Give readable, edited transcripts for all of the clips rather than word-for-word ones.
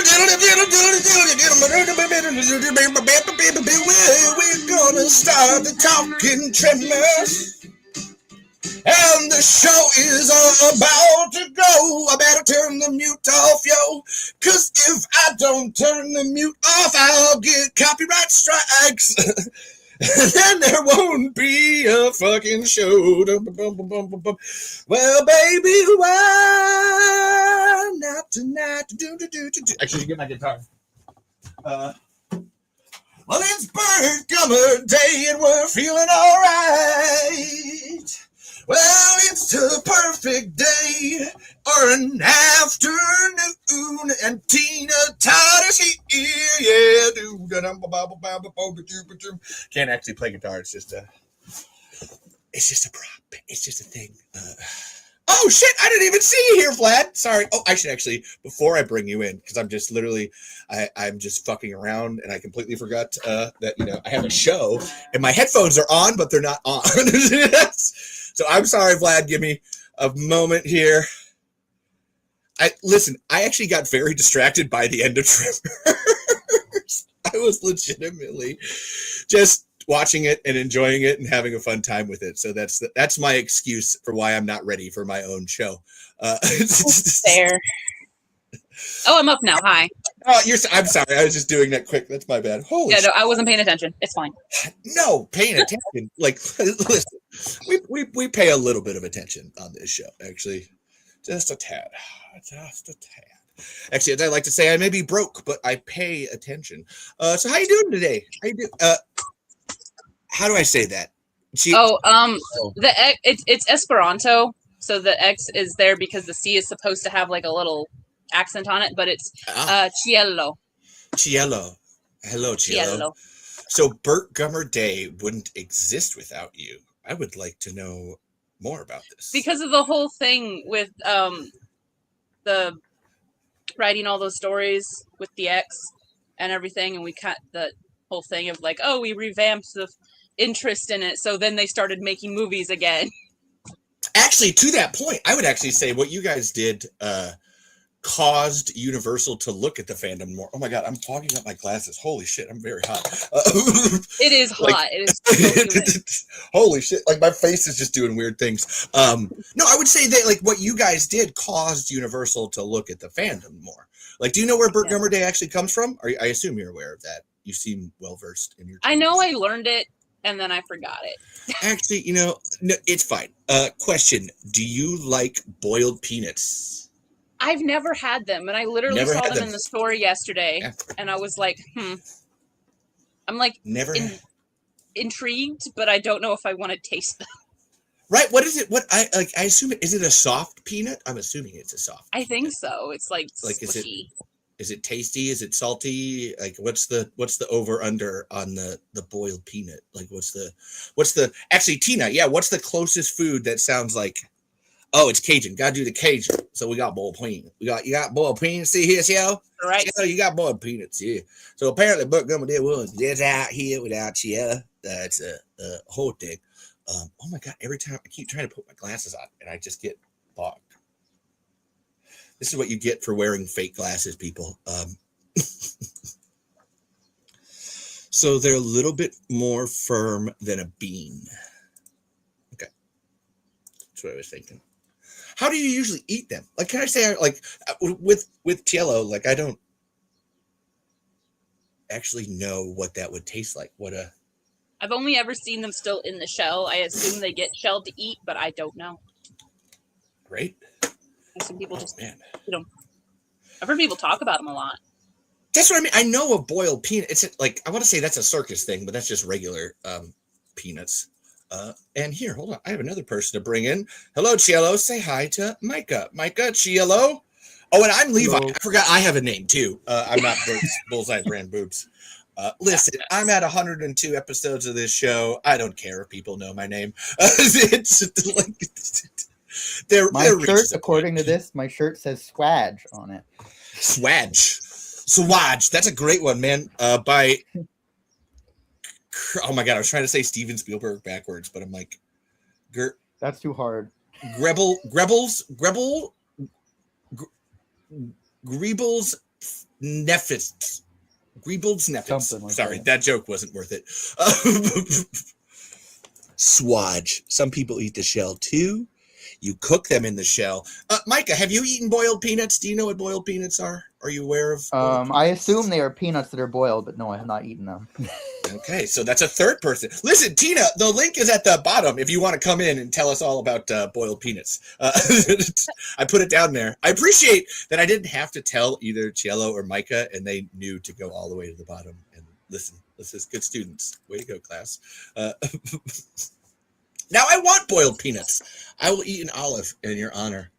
We're gonna start the talking tremors. And the show is about to go. I better turn the mute off, yo. Cause if I don't turn the mute off, I'll get copyright strikes. Then there won't be a fucking show. Well, baby, why not tonight? Actually, you get my guitar. Well, it's Burt Gummer Day and we're feeling all right. Well, it's the perfect day or an afternoon, and Tina Todd is here. Yeah, can't actually play guitar. It's just a prop. It's just a thing. Oh shit! I didn't even see you here, Vlad. Sorry. Oh, I should actually, before I bring you in, because I'm just literally, I'm just fucking around, and I completely forgot that I have a show, and my headphones are on, but they're not on. So I'm sorry, Vlad. Give me a moment here. I actually got very distracted by the end of Tremors. I was legitimately just watching it and enjoying it and having a fun time with it. So that's my excuse for why I'm not ready for my own show. Fair. Oh, I'm up now. Hi. Oh, I'm sorry. I was just doing that quick. That's my bad. Holy shit. No, I wasn't paying attention. It's fine. No, paying attention. Like, listen, we pay a little bit of attention on this show, actually. Just a tad. Just a tad. Actually, as I like to say, I may be broke, but I pay attention. So how you doing today? How you do? How do I say that? It's Esperanto, so the X is there because the C is supposed to have like a little accent on it, but it's Cielo. Cielo. Hello, Cielo. So Burt Gummer Day wouldn't exist without you. I would like to know more about this. Because of the whole thing with the writing all those stories with the X and everything, and we cut the whole thing of like, we revamped the interest in it, so then they started making movies again. Actually, to that point, I would actually say what you guys did caused Universal to look at the fandom more. Oh my god, I'm fogging up my glasses. Holy shit, I'm very hot. It is hot. It is holy shit, like my face is just doing weird things. No, I would say that like what you guys did caused Universal to look at the fandom more. Like, do you know where Burt Gummer Day actually comes from? I assume you're aware of that. You seem well versed in your. I know I learned it and then I forgot it. Actually, no, it's fine. Question: do you like boiled peanuts? I've never had them, and I literally saw them in the store yesterday, and I was like, I'm like intrigued, but I don't know if I want to taste them. Right? What is it? What I assume is it a soft peanut? I'm assuming it's a soft. I think so. It's like squishy. Is it tasty? Is it salty? Like what's the over under on the boiled peanut? Like what's the actually Tina? Yeah, what's the closest food that sounds like? Oh, it's Cajun. Gotta do the Cajun. So we got boiled peanuts. You got boiled peanuts. See here, Cielo? Right. Cielo, you got boiled peanuts here. So apparently, Burt Gummer did was just out here without Cielo. That's a whole thing. Oh my god! Every time I keep trying to put my glasses on, and I just get bogged. This is what you get for wearing fake glasses, people. So they're a little bit more firm than a bean. Okay, that's what I was thinking. How do you usually eat them? Like, can I say, like, with Cielo, like, I don't actually know what that would taste like. I've only ever seen them still in the shell. I assume they get shelled to eat, but I don't know. Great. Some people just, I've heard people talk about them a lot. That's what I mean. I know a boiled peanut. It's like, I want to say that's a circus thing, but that's just regular peanuts. And here, hold on. I have another person to bring in. Hello, Cielo. Say hi to Micah. Micah, Cielo. Oh, and I'm Levi. Hello. I forgot I have a name, too. I'm not Bullseye Brand Boobs. Listen, I'm at 102 episodes of this show. I don't care if people know my name. It's like... My shirt, according to this, my shirt says Swag on it. Swag. That's a great one, man. By... Oh my god, I was trying to say Steven Spielberg backwards, but I'm like, that's too hard. Greebles Nefits. Greebold's Nefits. Like Sorry, that joke wasn't worth it. Swodge. Some people eat the shell too. You cook them in the shell. Micah, have you eaten boiled peanuts? Do you know what boiled peanuts are? Are you aware of? I assume they are peanuts that are boiled, but no, I have not eaten them. Okay, so that's a third person. Listen, Tina, the link is at the bottom if you want to come in and tell us all about boiled peanuts. I put it down there. I appreciate that I didn't have to tell either Cielo or Micah, and they knew to go all the way to the bottom and listen. This is good students. Way to go, class. Now I want boiled peanuts. I will eat an olive in your honor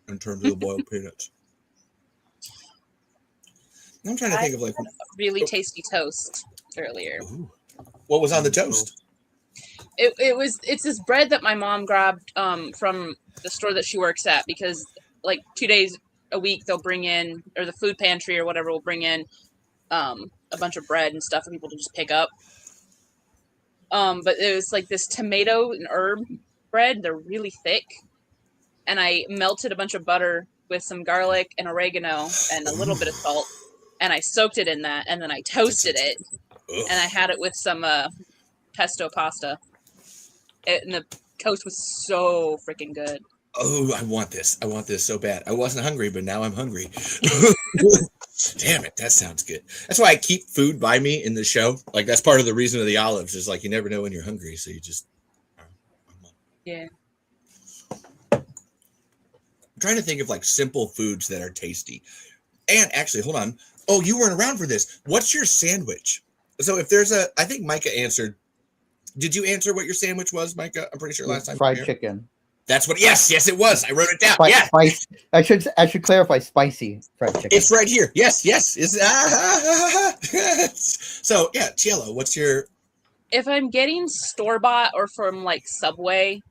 in terms of the boiled peanuts. I'm trying to think of like really tasty toast earlier. Ooh. What was on the toast? It's this bread that my mom grabbed from the store that she works at, because like 2 days a week they'll bring in, or the food pantry or whatever will bring in a bunch of bread and stuff for people to just pick up. But it was like this tomato and herb bread. They're really thick. And I melted a bunch of butter with some garlic and oregano and a little bit of salt. And I soaked it in that. And then I toasted it. And I had it with some pesto pasta. And the toast was so freaking good. Oh, I want this. I want this so bad. I wasn't hungry, but now I'm hungry. Damn it, that sounds good. That's why I keep food by me in the show. Like, that's part of the reason of the olives, is like you never know when you're hungry, so you just... Yeah. I'm trying to think of like simple foods that are tasty. And actually, hold on. Oh, you weren't around for this. What's your sandwich? So if there's a... I think Micah answered. Did you answer what your sandwich was, Micah? I'm pretty sure last time. Fried chicken. That's what. Yes, it was. I wrote it down. Spice. I should clarify. Spicy fried chicken. It's right here. Yes. It's so yeah, Cielo, what's your? If I'm getting store bought or from like Subway,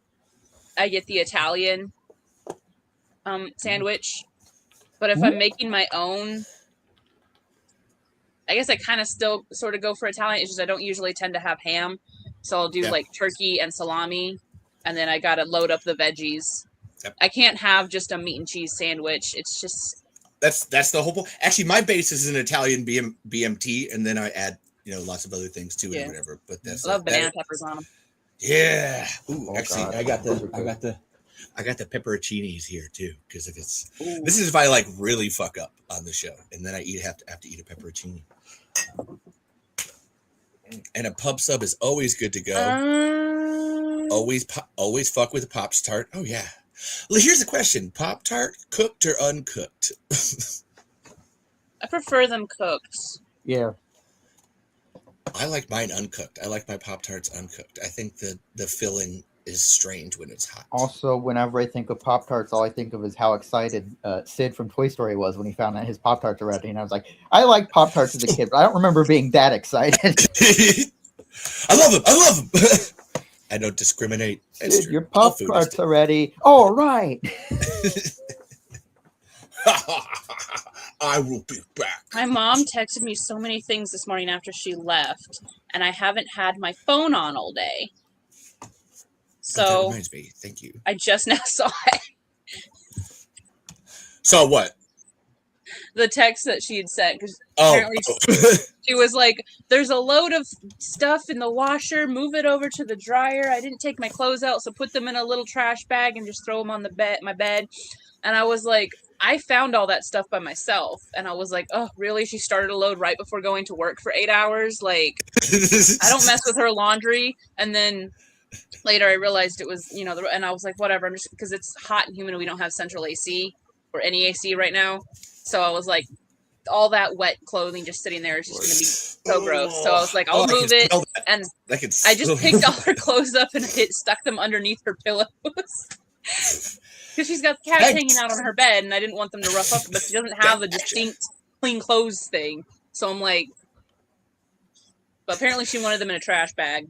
I get the Italian sandwich. But if I'm making my own, I guess I kind of still sort of go for Italian. It's just I don't usually tend to have ham, so I'll do like turkey and salami. And then I got to load up the veggies. Yep. I can't have just a meat and cheese sandwich. It's just... That's the whole point. Actually, my base is an Italian BMT, and then I add, lots of other things to it or whatever. But that's... I love banana peppers on them. Yeah. Ooh, actually, God. I got the pepperoncinis here, too, because if it's... Ooh. This is if I, like, really fuck up on the show, and then I have to eat a pepperoncini. And a pub sub is always good to go. Always fuck with a Pops Tart. Oh yeah. Well, here's the question: Pop Tart cooked or uncooked? I prefer them cooked. Yeah. I like mine uncooked. I like my Pop Tarts uncooked. I think the filling is strange when it's hot. Also, whenever I think of Pop Tarts, all I think of is how excited Sid from Toy Story was when he found out his Pop Tarts are ready. And I was like, I like Pop Tarts as a kid, but I don't remember being that excited. I love them. I don't discriminate. Sid, your Pop Tarts are ready. All right. I will be back. My mom texted me so many things this morning after she left, and I haven't had my phone on all day. So that reminds me. Thank you. I just now saw it. Saw what? The text that she had sent, because apparently she was like, there's a load of stuff in the washer, move it over to the dryer. I didn't take my clothes out, so put them in a little trash bag and just throw them on my bed. And I was like, I found all that stuff by myself. And I was like, oh, really? She started a load right before going to work for 8 hours? Like, I don't mess with her laundry. And then later I realized it was, and I was like, whatever, I'm just, because it's hot and humid and we don't have central AC or any AC right now. So I was like, all that wet clothing just sitting there is just going to be so gross. So I was like, I'll move it. And I just picked all her clothes up and stuck them underneath her pillows. Because she's got cats hanging out on her bed and I didn't want them to rough up, but she doesn't have a distinct clean clothes thing. So I'm like, but apparently she wanted them in a trash bag.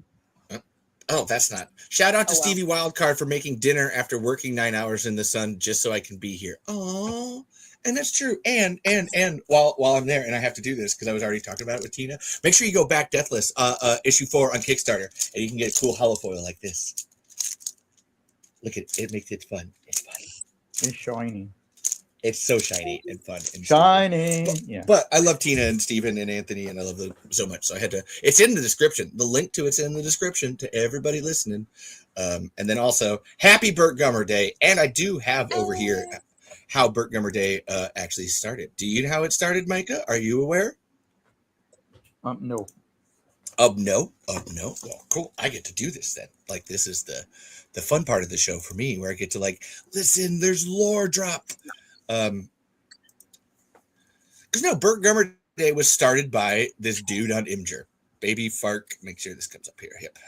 Oh, that's not. Shout out to Stevie Wildcard for making dinner after working 9 hours in the sun just so I can be here. Oh, and that's true. And while I'm there, and I have to do this because I was already talking about it with Tina, make sure you go back Deathless, issue 4 on Kickstarter, and you can get a cool hollow foil like this. Look at it. It makes it fun. It's fun. It's shiny. It's so shiny and fun and Shiny. But I love Tina and Steven and Anthony, and I love them so much. So I had to. It's in the description. The link to it's in the description to everybody listening. And then also, happy Burt Gummer Day. And I do have over here how Burt Gummer Day actually started. Do you know how it started, Micah? Are you aware? No. No. Well, cool. I get to do this then. Like, this is the fun part of the show for me, where I get to like listen. There's lore drop. Because no, Burt Gummer Day was started by this dude on Imgur. Baby Fark. Make sure this comes up here. Yep.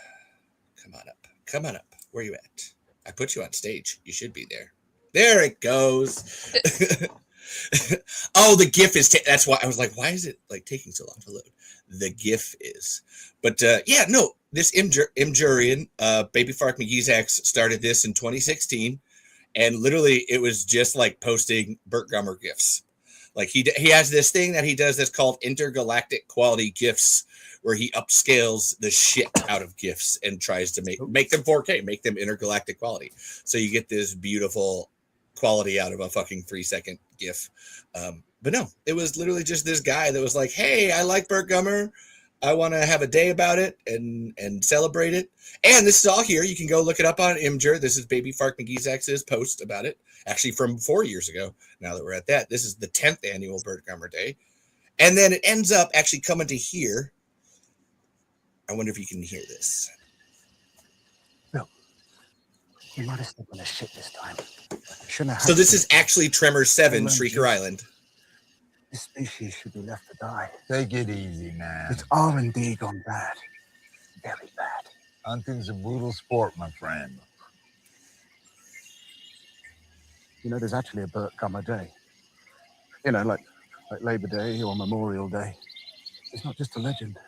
Come on up. Where you at? I put you on stage. You should be there. There it goes. Oh, the GIF is. That's why I was like, why is it like taking so long to load? The GIF is. But yeah, no. This Imgurian, BabyFarkMcGeeZax started this in 2016. And literally, it was just like posting Burt Gummer GIFs. Like he has this thing that he does that's called intergalactic quality GIFs, where he upscales the shit out of GIFs and tries to make them 4K, make them intergalactic quality. So you get this beautiful quality out of a fucking 3-second GIF. But no, it was literally just this guy that was like, hey, I like Burt Gummer. I want to have a day about it and celebrate it. And this is all here. You can go look it up on Imgur. This is BabyFarkMcGeeZax's post about it, actually from 4 years ago. Now that we're at that, this is the 10th annual Burt Gummer Day. And then it ends up actually coming to here. I wonder if you can hear this. Bill, you might have stepped on a shit this time. Shouldn't have. So this is actually Tremor 7, Shrieker Island. This species should be left to die. Take it easy, man. It's R&D gone bad. Very bad. Hunting's a brutal sport, my friend. You know, there's actually a Burt Gummer Day. You know, like Labor Day or Memorial Day. It's not just a legend.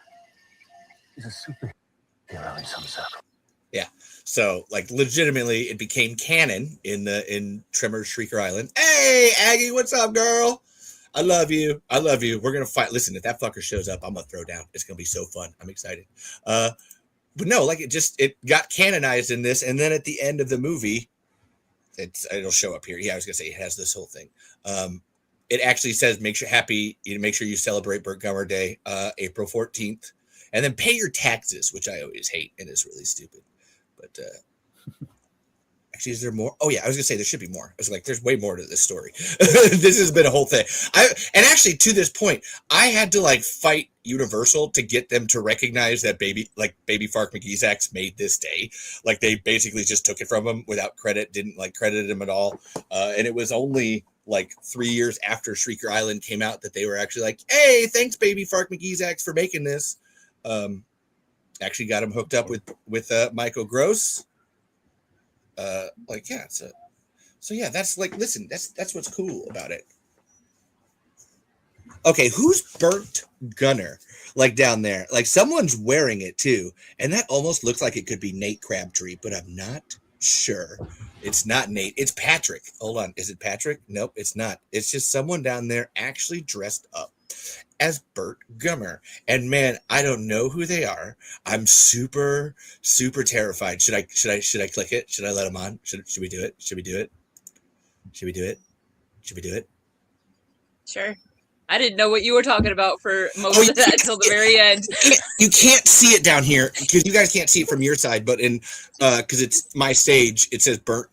He's a superhero in some circle. Yeah. So, like, legitimately, it became canon in Tremor Shrieker Island. Hey, Aggie, what's up, girl? I love you. We're gonna fight. Listen, if that fucker shows up, I'm gonna throw down. It's gonna be so fun. I'm excited. But no, like it got canonized in this, and then at the end of the movie, it'll show up here. Yeah, I was gonna say it has this whole thing. It actually says make sure you celebrate Burt Gummer Day, April 14th, and then pay your taxes, which I always hate and is really stupid. But actually, is there more? Oh yeah, I was gonna say there should be more. I was like, there's way more to this story. This has been a whole thing. And actually, to this point, I had to like fight Universal to get them to recognize that BabyFarkMcGeeZax made this day. Like they basically just took it from him without credit, didn't like credit him at all. And it was only like 3 years after Shrieker Island came out that they were actually like, hey, thanks BabyFarkMcGeeZax for making this. Actually got him hooked up with Michael Gross. Like, yeah, so yeah, that's like, listen, that's what's cool about it. Okay, who's Burt Gunner? Like down there, like someone's wearing it too, and that almost looks like it could be Nate Crabtree, but I'm not sure. It's not Nate. It's Patrick. Hold on, is it Patrick? Nope, it's not. It's just someone down there actually dressed up as Burt Gummer. And man, I don't know who they are. I'm super, super terrified. Should I click it? Should I let them on? Should we do it? Should we do it? Should we do it? Should we do it? Sure. I didn't know what you were talking about for most of that until the very end. You can't see it down here because you guys can't see it from your side, but in because it's my stage, it says Burnt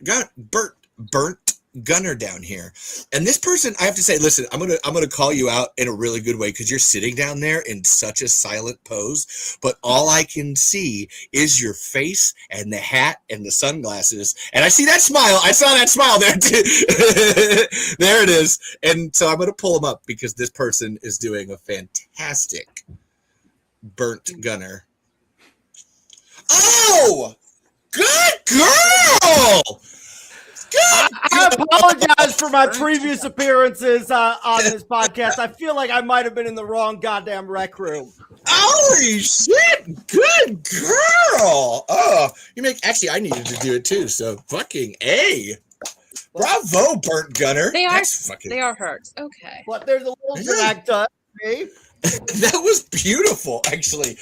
Gunner down here. And this person, I have to say, listen, I'm gonna call you out in a really good way because you're sitting down there in such a silent pose, but all I can see is your face and the hat and the sunglasses. And I see that smile. I saw that smile there too. There it is. And so I'm gonna pull him up because this person is doing a fantastic Burnt Gunner. Oh, good girl. I apologize for my previous appearances on this podcast. I feel like I might have been in the wrong goddamn rec room. Holy shit! Good girl. Oh, actually, I needed to do it too. So fucking A. Bravo, Burt Gunner. They are hurts. Okay. But there's a little drag to me. That was beautiful, actually.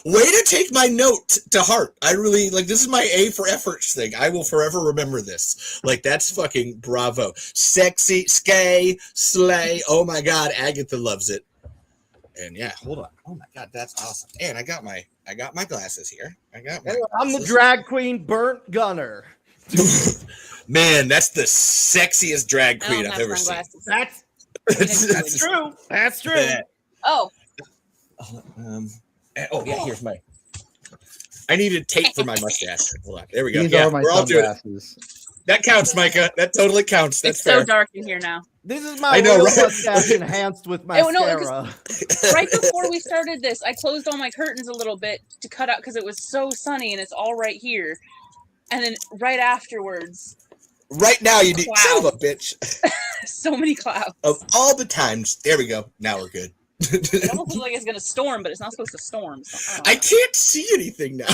Way to take my note to heart. I really like this is my A for efforts thing. I will forever remember this. Like that's fucking bravo. Sexy, slay. Oh my god, Agatha loves it. And yeah, hold on. Oh my god, that's awesome. And I got my glasses here. I'm the drag queen Burt Gummer. Man, that's the sexiest drag queen I've ever seen. That's true. That's true. Oh. Yeah, here's my. I needed tape for my mustache. Hold on. There we go. These yeah, are my we're all doing it. sunglasses. That counts, Micah. That totally counts. That's it's fair. so dark in here now. This is my real mustache enhanced with mascara. Right before we started this, I closed all my curtains a little bit to cut out because it was so sunny and it's all right here. And then right afterwards. Right now, you need son of a bitch. So many clouds. Of all the times. There we go. Now we're good. It almost looks like it's going to storm, but it's not supposed to storm. So I can't see anything now.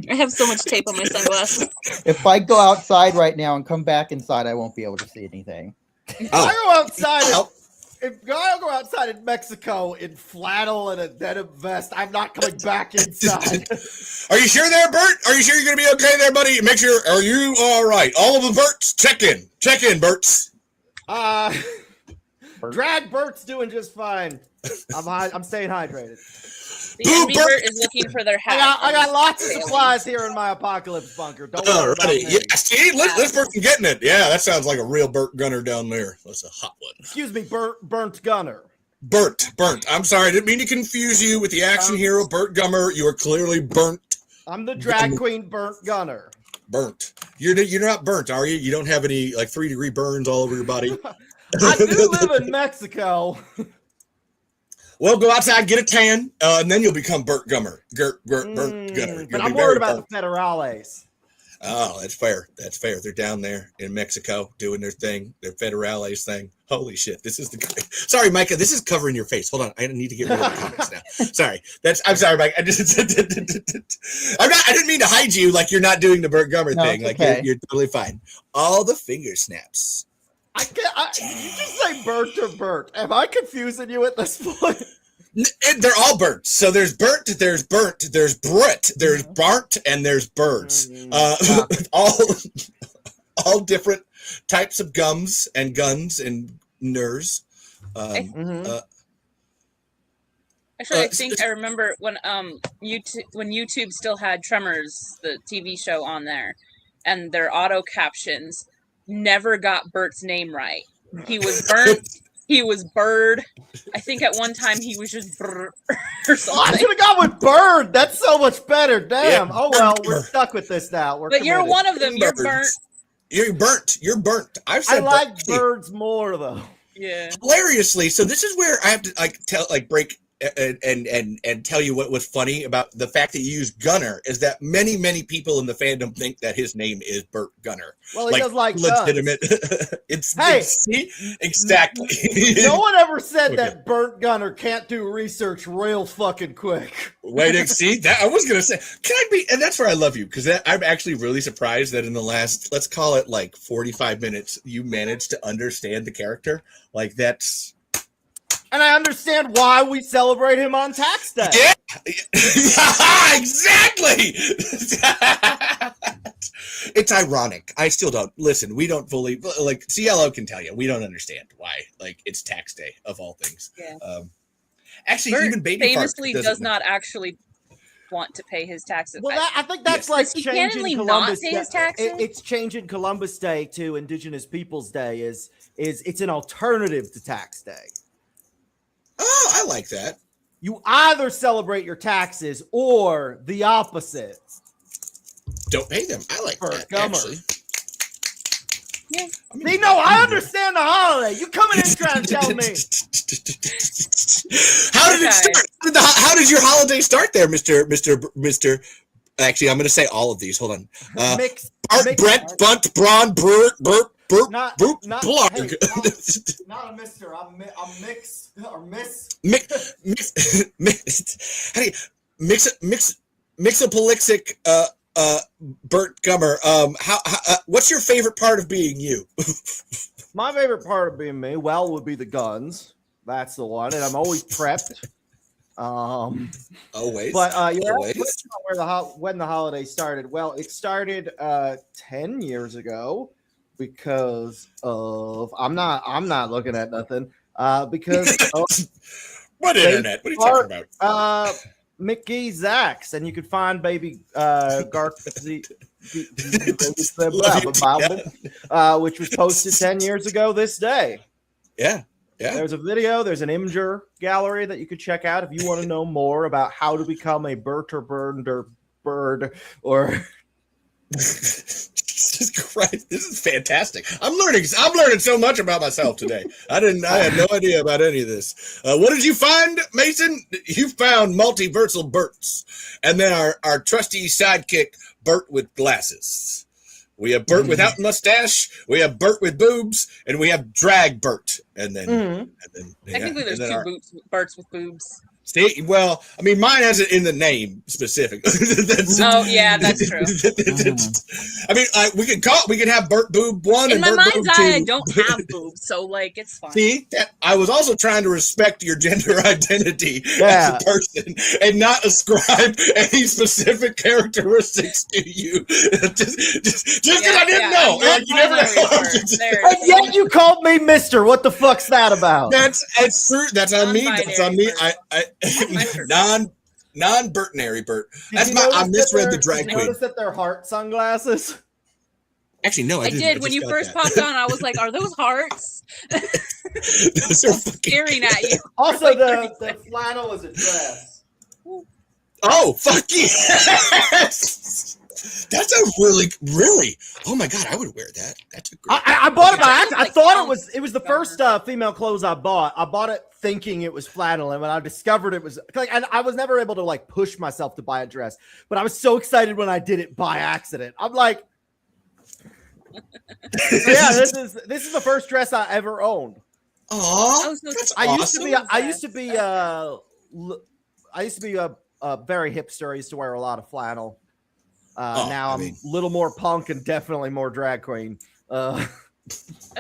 I have so much tape on my sunglasses. If I go outside right now and come back inside, I won't be able to see anything. I go outside. If I go outside in Mexico in flannel and a denim vest, I'm not coming back inside. Are you sure there, Burt? Are you sure you're going to be okay there, buddy? Make sure. Are you all right? All of the Burts, check in. Check in, Burts. Drag Burt's doing just fine. I'm staying hydrated. The envy Burt is looking for their hat. I got lots of supplies here in my apocalypse bunker. Don't worry about me. Yeah, see, this person getting it. Yeah, that sounds like a real Burt Gunner down there. That's a hot one. Excuse me, Burnt Gunner. Burnt. I'm sorry, I didn't mean to confuse you with the action hero Burt Gummer. You are clearly burnt. I'm the drag queen Burt Gunner. Burnt. You're not burnt, are you? You don't have any like 3-degree burns all over your body. I do live in Mexico. Well, go outside, get a tan, and then you'll become Burt Gummer. Burt Gunner. But I'm worried about the federales. Oh, that's fair. That's fair. They're down there in Mexico doing their thing, their federales thing. Holy shit! This is the. Sorry, Micah. This is covering your face. Hold on. I need to get rid of the comments now. Sorry. I'm sorry, Mike. I didn't mean to hide you. Like you're not doing the Burt Gummer thing. Like you're totally fine. All the finger snaps. You just say Burt or Burt. Am I confusing you at this point? They're all burnt. So there's burnt, there's Burt, there's Bart, and there's birds. All different types of gums and guns and ners. Actually, I think I remember when YouTube still had Tremors, the TV show, on there, and their auto captions never got Burt's name right. He was burnt. He was Bird. I think at one time he was just Brr or something. I should have gone with Bird. That's so much better. Damn. Yeah. Oh well, we're stuck with this now. But committed. You're one of them. You're burnt. You're burnt. You're burnt. I like birds more though. Yeah. Hilariously, so this is where I have to break and tell you what was funny about the fact that you use Gunner is that many people in the fandom think that his name is Burt Gunner. Well, he does like legitimate. See? Exactly. No one ever said that Burt Gunner can't do research real fucking quick. Wait, see that I was gonna say, can I be? And that's where I love you because I'm actually really surprised that in the last, let's call it like 45 minutes, you managed to understand the character. Like that's. And I understand why we celebrate him on tax day. Yeah, exactly. It's ironic. I still don't listen. We don't fully like CLO can tell you. We don't understand why. Like it's tax day of all things. Yeah. Actually, Burt even BabyFark famously does not actually want to pay his taxes. Well, I think that's like changing Columbus Day. It's changing Columbus Day to Indigenous Peoples Day. Is it's an alternative to tax day. Oh, I like that. You either celebrate your taxes or the opposite. Don't pay them. I like Burt that. Actually. Yeah. I understand the holiday. You coming in trying to tell me? How did it start? How did your holiday start there, Mr. Actually, I'm going to say all of these. Hold on. Brent, Bunt, Braun, Burt, not a mister. I'm mix or miss. Mixopolixic Burt Gummer. What's your favorite part of being you? My favorite part of being me, would be the guns. That's the one, and I'm always prepped. Always. But Always. when the holiday started. Well, it started 10 years ago because of I'm not looking at nothing. Because of What internet? What are you talking about? McGeeZax, and you could find baby which was posted 10 years ago this day. Yeah. Yeah. There's a video, there's an Imgur gallery that you could check out if you want to know more about how to become a Burt or bird or Jesus Christ, this is fantastic. I'm learning so much about myself today. I had no idea about any of this. What did you find, Mason? You found multiversal Burts, and then our trusty sidekick, Burt with glasses. We have Burt without mustache, we have Burt with boobs, and we have drag Burt. And then, Technically, there's two Burts with boobs. See, well, I mean, mine has it in the name specific. Oh yeah, that's true. I mean, we can have Burt Boob 1 In and my Burt mind's Boob eye, 2. I don't have boobs, so like it's fine. See, I was also trying to respect your gender identity Yeah. as a person and not ascribe any specific characteristics to you. just because I didn't know. I'm Like, you never know. And yet you called me Mister. What the fuck's that about? That's true. That's on me. That's on me. Non-binary Non-Burtonary Burt. I misread the drag queen. queen. Notice that they're heart sunglasses. Actually, no, I didn't. did. When you first popped on, I was like, "Are those hearts?" Those are fucking Staring at you. Also, the flannel is a dress. Oh, fuck yes! That's a really. Oh my god, I would wear that. That's a great. I bought it by accident. I Like thought Elf it was the Gummer. first female clothes I bought. I bought it thinking it was flannel, and when I discovered it was and I was never able to like push myself to buy a dress, but I was so excited when I did it by accident. I'm like, yeah, this is the first dress I ever owned. Aw, So that's I awesome. used to be a very hipster. I used to wear a lot of flannel. Now I'm a little more punk and definitely more drag queen. I've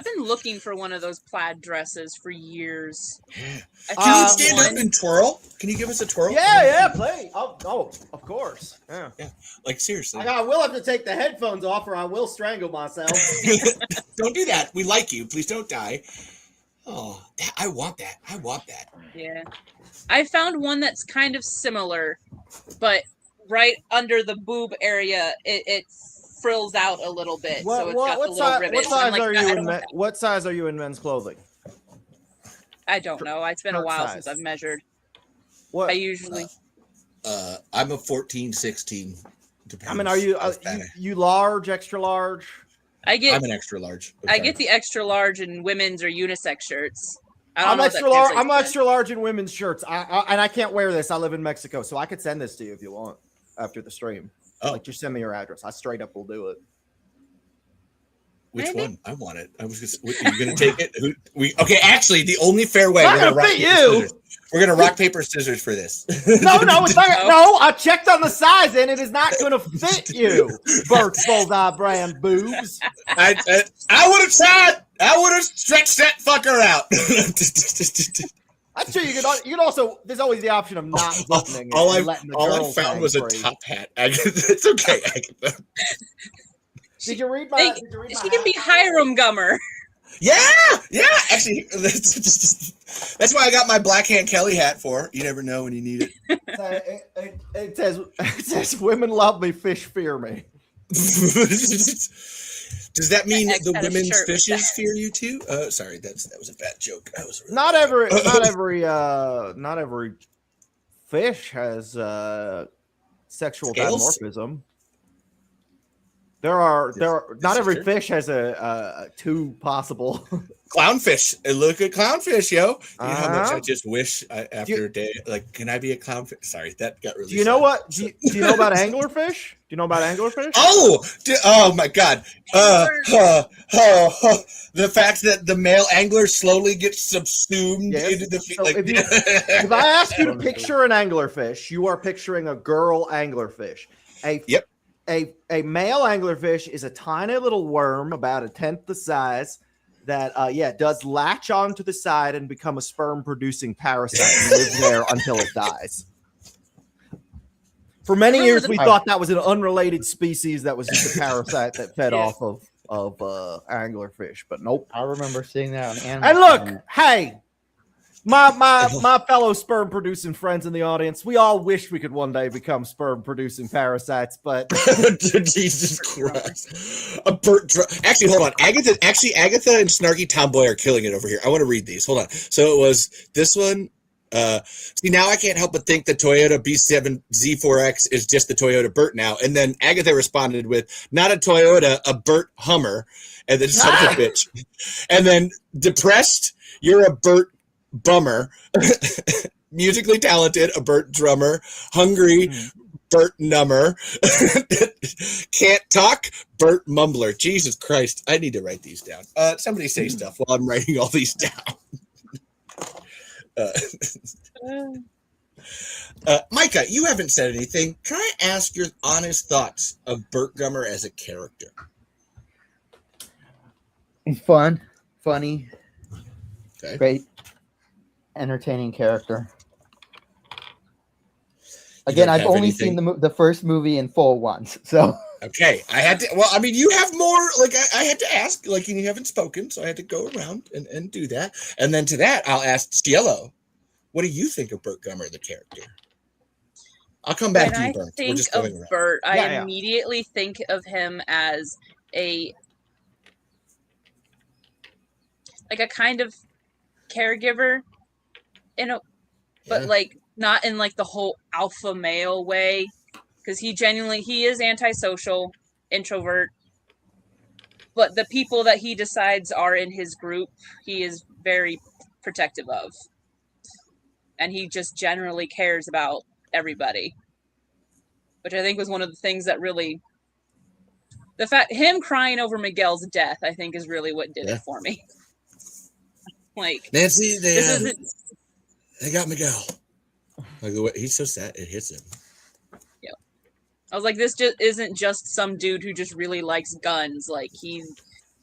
been looking for one of those plaid dresses for years. Can you stand up and twirl? Can you give us a twirl? Yeah, play. Oh, of course. Yeah. Like seriously. I will have to take the headphones off, or I will strangle myself. Don't do that. We like you. Please don't die. Oh, I want that. I want that. Yeah, I found one that's kind of similar, but right under the boob area, it frills out a little bit. So it's got the little rivets. What size are you in men's clothing? I don't know. It's been a while size. since I've measured. What I usually. I'm a 14, 16. I mean, are you you large, extra large? I'm an extra large. I get the extra large in women's or unisex shirts. I'm extra large. I'm extra large in women's shirts. And I can't wear this. I live in Mexico, so I could send this to you if you want after the stream. Like, just send me your address. I straight up will do it. Which one? I want it. I was just. Are you gonna take it? Okay. Actually, the only fair way. We're gonna fit you. We're gonna rock paper scissors for this. No, it's not. No, I checked on the size, and it is not gonna fit you. Burt's Bullseye brand boobs. I would have tried. I would have stretched that fucker out. I'm sure you could also. There's always the option of not buttoning. All I found was a top hat. It's okay. Did you read my? She can be Hiram Gummer. Yeah. Actually, that's why I got my Black Hand Kelly hat for. You never know when you need it. It says women love me, fish fear me. Does that mean the women's fishes fear you too? Sorry, that was a bad joke. Not every fish has sexual dimorphism. There are not every fish has a two possible. Clownfish. Look at clownfish, yo. You know how much I just wish after a day. Like, can I be a clownfish? Sorry, that got really. Do you know what? Do you know about anglerfish? Do you know about anglerfish? Oh my God. The fact that the male angler slowly gets subsumed into the so if I ask you to picture an anglerfish, you are picturing a girl anglerfish. A male anglerfish is a tiny little worm about a tenth the size that does latch onto the side and become a sperm-producing parasite and lives there until it dies. For many years, we thought that was an unrelated species that was just a parasite that fed off of anglerfish, but nope. I remember seeing that on Animal And look, Planet. hey, my fellow sperm-producing friends in the audience, we all wish we could one day become sperm-producing parasites, but Jesus Christ! Actually, hold on. Agatha and Snarky Tomboy are killing it over here. I want to read these. Hold on. So it was this one. See, now I can't help but think the Toyota B7 Z4X is just the Toyota Burt now. And then Agatha responded with, not a Toyota, a Burt Hummer. And then son of a bitch. And then depressed, you're a Burt Bummer. Musically talented, a Burt Drummer. Hungry, Burt Number. Can't talk, Burt Mumbler. Jesus Christ, I need to write these down. Somebody say stuff while I'm writing all these down. Micah, you haven't said anything. Can I ask your honest thoughts of Burt Gummer as a character? He's fun, funny, Okay. great, entertaining character. Again, I've only seen the first movie in full once, so. Okay, I had to. Well, I mean, you have more. Like I had to ask. Like you haven't spoken, so I had to go around and do that. And then to that, I'll ask Cielo, what do you think of Burt Gummer, the character? I'll come back to you, Burt. When I think of Burt, I immediately think of him as a kind of caregiver, but like not in like the whole alpha male way. Because he is antisocial, introvert, but the people that he decides are in his group, he is very protective of. And he just generally cares about everybody. Which I think was one of the things that really, him crying over Miguel's death, I think is really what did it for me. Like, Nancy, they got Miguel. Like the way he's so sad, it hits him. I was like, this just isn't just some dude who just really likes guns. Like, he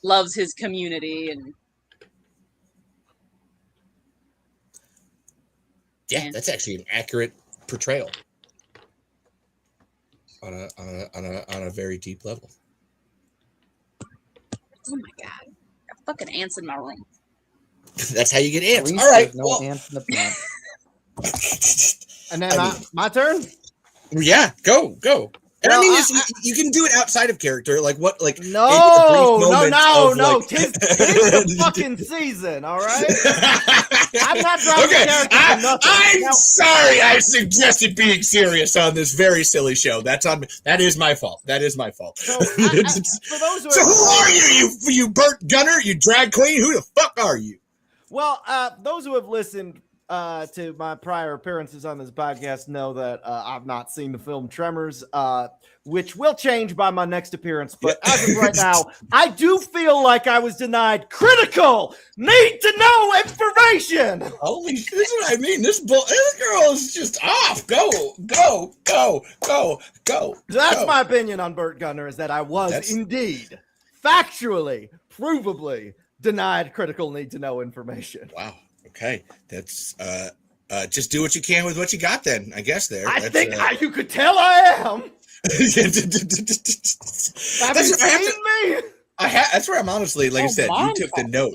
loves his community and. Yeah, that's actually an accurate portrayal on a very deep level. Oh my god! Got fucking ants in my room. That's how you get ants. All right, no ants in the plant. And then my turn. Yeah, go. And well, I mean, you can do it outside of character, like what, like no. Tis the fucking season, all right. I'm not dropping character for nothing. I'm sorry, I suggested being serious on this very silly show. That's on me. That is my fault. So, for those who who are you? You Burt Gunner? You drag queen? Who the fuck are you? Well, those who have listened to my prior appearances on this podcast know that I've not seen the film Tremors, which will change by my next appearance. But as of right now, I do feel like I was denied critical need-to-know information. Holy shit, this is what I mean. This girl is just off. Go. That's my opinion on Burt Gunner, is that I was indeed, factually, provably denied critical need-to-know information. Wow. Okay, that's just do what you can with what you got. Then I guess you could tell I am. Have you seen me? That's where I'm honestly, like I said, you took the note.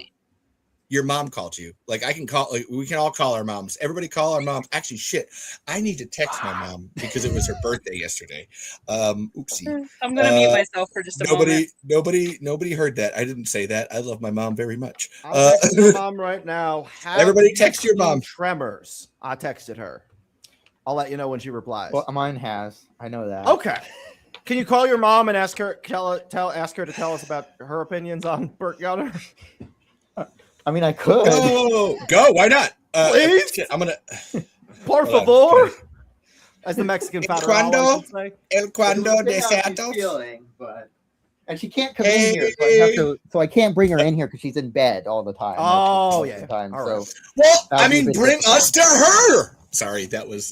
Your mom called you. Like I can call. Like, we can all call our moms. Everybody call our moms. Actually, shit. I need to text my mom because it was her birthday yesterday. Oopsie. I'm gonna mute myself for just a moment. Nobody heard that. I didn't say that. I love my mom very much. I'm texting my mom right now. Everybody text your mom. Tremors. I texted her. I'll let you know when she replies. Well, mine has. I know that. Okay. Can you call your mom and ask her to tell us about her opinions on Burt Gunner? I mean, I could. Go. Why not? Please. I'm gonna. Por favor. As the Mexican Cuando say. El cuando de Santos. And she can't come in here, so I can't bring her in here because she's in bed all the time. Oh, yeah. Time, all right. So well, I mean, bring us to her. Sorry, that was.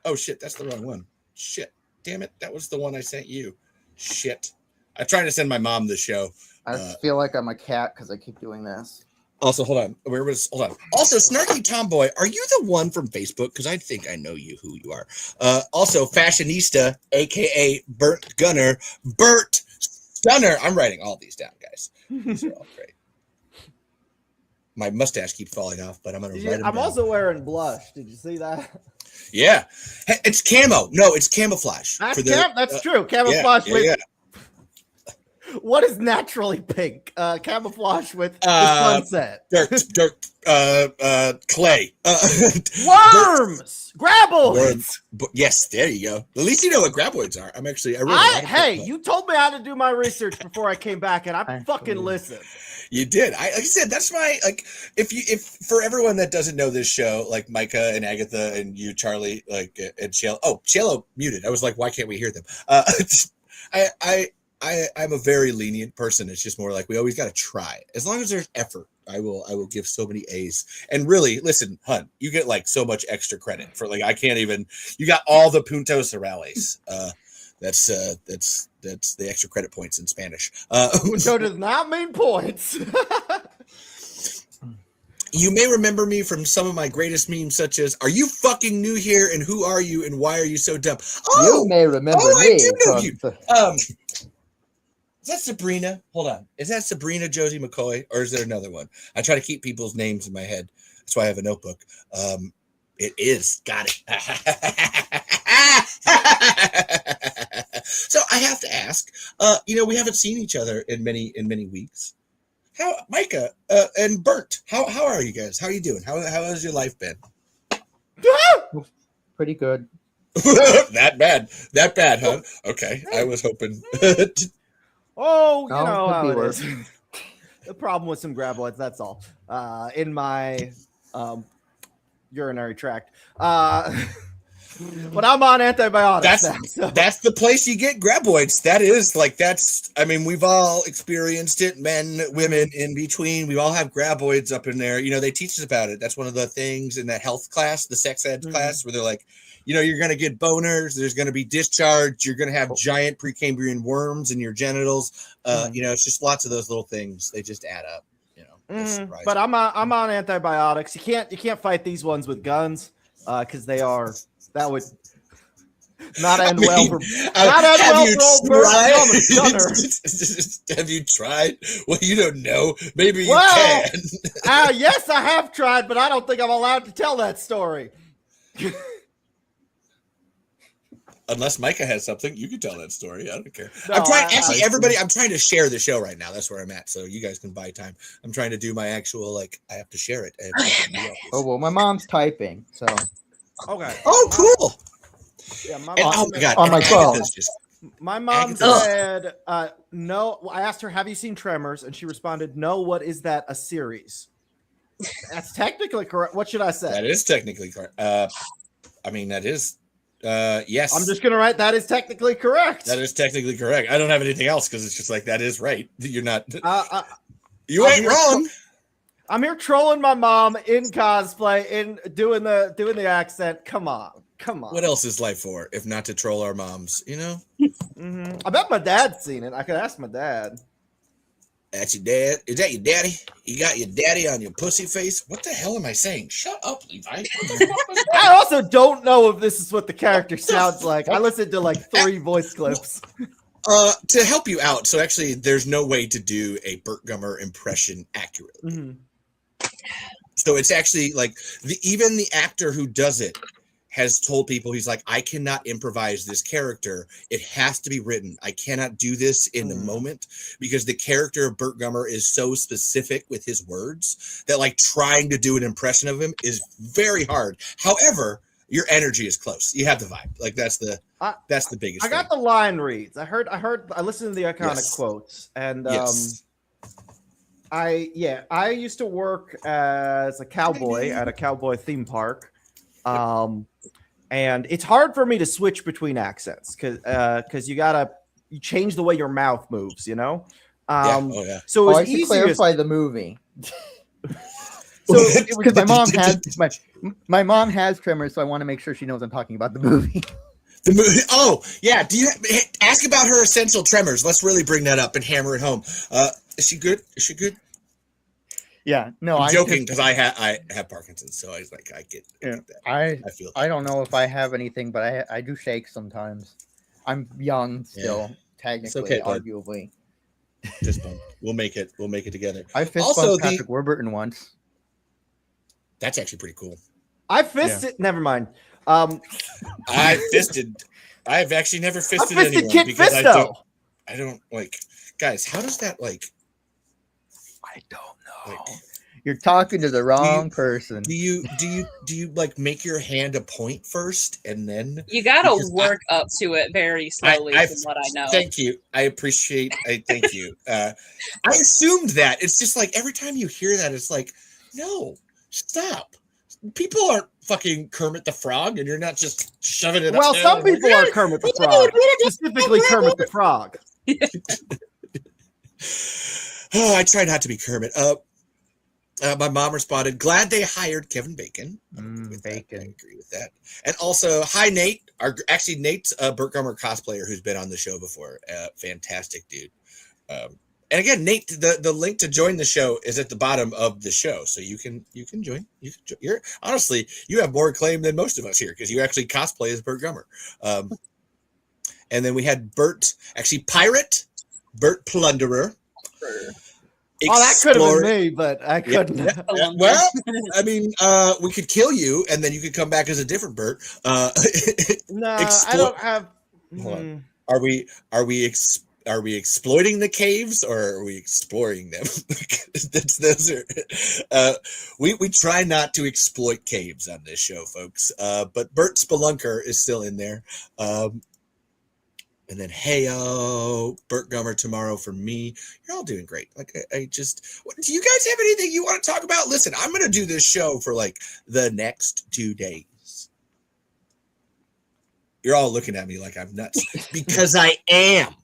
Oh shit, that's the wrong one. Shit, damn it, that was the one I sent you. Shit, I tried to send my mom the show. I feel like I'm a cat because I keep doing this. Also, hold on. Hold on. Also, Snarky Tomboy, are you the one from Facebook? Because I think I know who you are. Also, Fashionista, aka Burt Gunner, Burt Stunner. I'm writing all these down, guys. These are all great. My mustache keeps falling off, but I'm gonna write them I'm down. also wearing blush. Did you see that? Yeah, hey, it's camo. No, it's camouflage. That's true. Camouflage with. Yeah. What is naturally pink? Camouflage with sunset. Dirt, clay. Worms! Graboids! Yes, there you go. At least you know what graboids are. You told me how to do my research before I came back, and I fucking listened. You did. Like I said, that's my if for everyone that doesn't know this show, like Micah and Agatha and you, Charlie, like and Shale. Oh, Shalo muted. I was like, why can't we hear them? I'm a very lenient person. It's just more like we always got to try. As long as there's effort, I will give so many A's. And really, listen, Hunt, you get like so much extra credit for like I can't even. You got all the puntos orales. That's the extra credit points in Spanish. Punto does not mean points. You may remember me from some of my greatest memes, such as "Are you fucking new here?" and "Who are you?" and "Why are you so dumb?" You may remember me. I do know you. Is that Sabrina? Hold on. Is that Sabrina Josie McCoy, or is there another one? I try to keep people's names in my head. That's why I have a notebook. It is. Got it. So I have to ask. We haven't seen each other in many weeks. How, Micah and Burt? How are you guys? How are you doing? How has your life been? Pretty good. That bad, huh? Okay, I was hoping. Oh, you know how it worse. is. The problem with some graboids, that's all. In my urinary tract. But I'm on antibiotics now. So. That's the place you get graboids. We've all experienced it, men, women, in between. We all have graboids up in there. They teach us about it. That's one of the things in that health class, the sex ed class, where they're like, you're going to get boners. There's going to be discharge. You're going to have giant Precambrian worms in your genitals. It's just lots of those little things. They just add up. But I'm on antibiotics. You can't fight these ones with guns because that would not end well for. Have you tried? Well, you don't know. Maybe you can. Yes, I have tried, but I don't think I'm allowed to tell that story. Unless Micah has something, you can tell that story. I don't care. No, I'm trying to share the show right now. That's where I'm at. So you guys can buy time. I'm trying to do my actual, I have to share it. My mom's typing. So. Okay. Oh, cool. Yeah, my God. On my phone. My mom said, no. I asked her, have you seen Tremors? And she responded, no. What is that? A series? That's technically correct. What should I say? That is technically correct. That is. Yes. I'm just going to write that is technically correct. That is technically correct. I don't have anything else because it's just like that is right. You're not. You ain't wrong. I'm here trolling my mom in cosplay, in doing the accent. Come on. What else is life for if not to troll our moms? Mm-hmm. I bet my dad's seen it. I could ask my dad. That's your dad? Is that your daddy? You got your daddy on your pussy face? What the hell am I saying? Shut up, Levi. I also don't know if this is what the character sounds like. I listened to 3 voice clips. To help you out, so actually there's no way to do a Burt Gummer impression accurately. Mm-hmm. So it's actually even the actor who does it has told people, he's like, I cannot improvise this character. It has to be written. I cannot do this in the moment because the character of Burt Gummer is so specific with his words that trying to do an impression of him is very hard. However, your energy is close. You have the vibe. That's the biggest. I got the line reads. I listened to the iconic quotes, and I used to work as a cowboy at a cowboy theme park. And it's hard for me to switch between accents because you change the way your mouth moves, So I should clarify the movie. Because my mom has Tremors, so I want to make sure she knows I'm talking about the movie. The movie. Oh, yeah. Ask about her essential tremors? Let's really bring that up and hammer it home. Is she good? Is she good? Yeah, no, I'm joking because I have Parkinson's, so I was like, I get that. I feel. I don't know if I have anything, but I do shake sometimes. I'm young still, technically, okay, bud. arguably. Fist bump. We'll make it. We'll make it together. I fist bumped Patrick Warburton once. That's actually pretty cool. I fisted. Never mind. I fisted. I've actually never fisted anyone Kit because Fisto. I don't like. Guys, how does that like? I don't know. Like, you're talking to the wrong person. Do you like make your hand a point first and then you gotta work up to it very slowly from what I know. Thank you. I appreciate thank you. I assumed that. It's just like every time you hear that, it's like, no, stop. People aren't fucking Kermit the Frog, and you're not just shoving it Well, up some people are Kermit the Frog. Specifically Kermit the Frog. Oh, I try not to be Kermit. My mom responded, glad they hired Kevin Bacon. Bacon. I agree with that. And also, hi, Nate. Nate's a Burt Gummer cosplayer who's been on the show before. Fantastic dude. And again, Nate, the link to join the show is at the bottom of the show, so you can join. You're honestly, you have more claim than most of us here because you actually cosplay as Burt Gummer. And then we had Burt, actually Pirate, Burt Plunderer. Oh, that could have been me, but I couldn't. Yeah. Well, I mean, we could kill you, and then you could come back as a different Burt. No, I don't have. Hold on. Are we exploiting the caves or are we exploring them? We try not to exploit caves on this show, folks. But Burt Spelunker is still in there. And then, heyo, Burt Gummer tomorrow for me. You're all doing great. Like, I just, do you guys have anything you want to talk about? Listen, I'm going to do this show for like the next 2 days. You're all looking at me like I'm nuts because I am.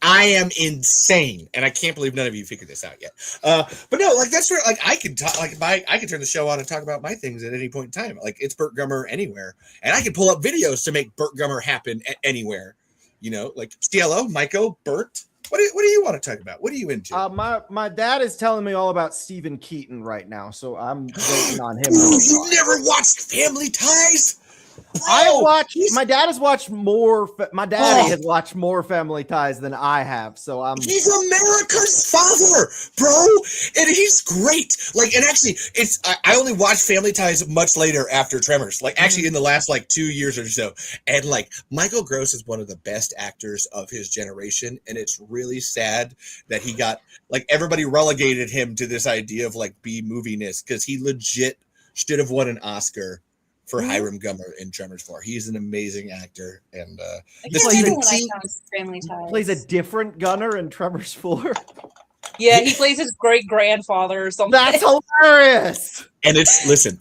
I am insane, and I can't believe none of you figured this out yet. But no, like that's where like I can talk, like I can turn the show on and talk about my things at any point in time. Like it's Burt Gummer anywhere, and I can pull up videos to make Burt Gummer happen anywhere. You know, like Cielo, Michael, Burt. What do you want to talk about? What are you into? My dad is telling me all about Stephen Keaton right now, so I'm waiting on him. Ooh, you never watched Family Ties? My dad has watched more. My daddy has watched more Family Ties than I have. So he's America's father, bro, and he's great. Like, and actually, I only watched Family Ties much later after Tremors. Like, actually, in the last like 2 years or so. And like, Michael Gross is one of the best actors of his generation, and it's really sad that he got like everybody relegated him to this idea of like B moviness because he legit should have won an Oscar for Hiram Gummer in Tremors 4. He's an amazing actor. And Family Ties. Plays a different Gunner in Tremors 4. Yeah, he plays his great-grandfather or something. That's hilarious. And listen,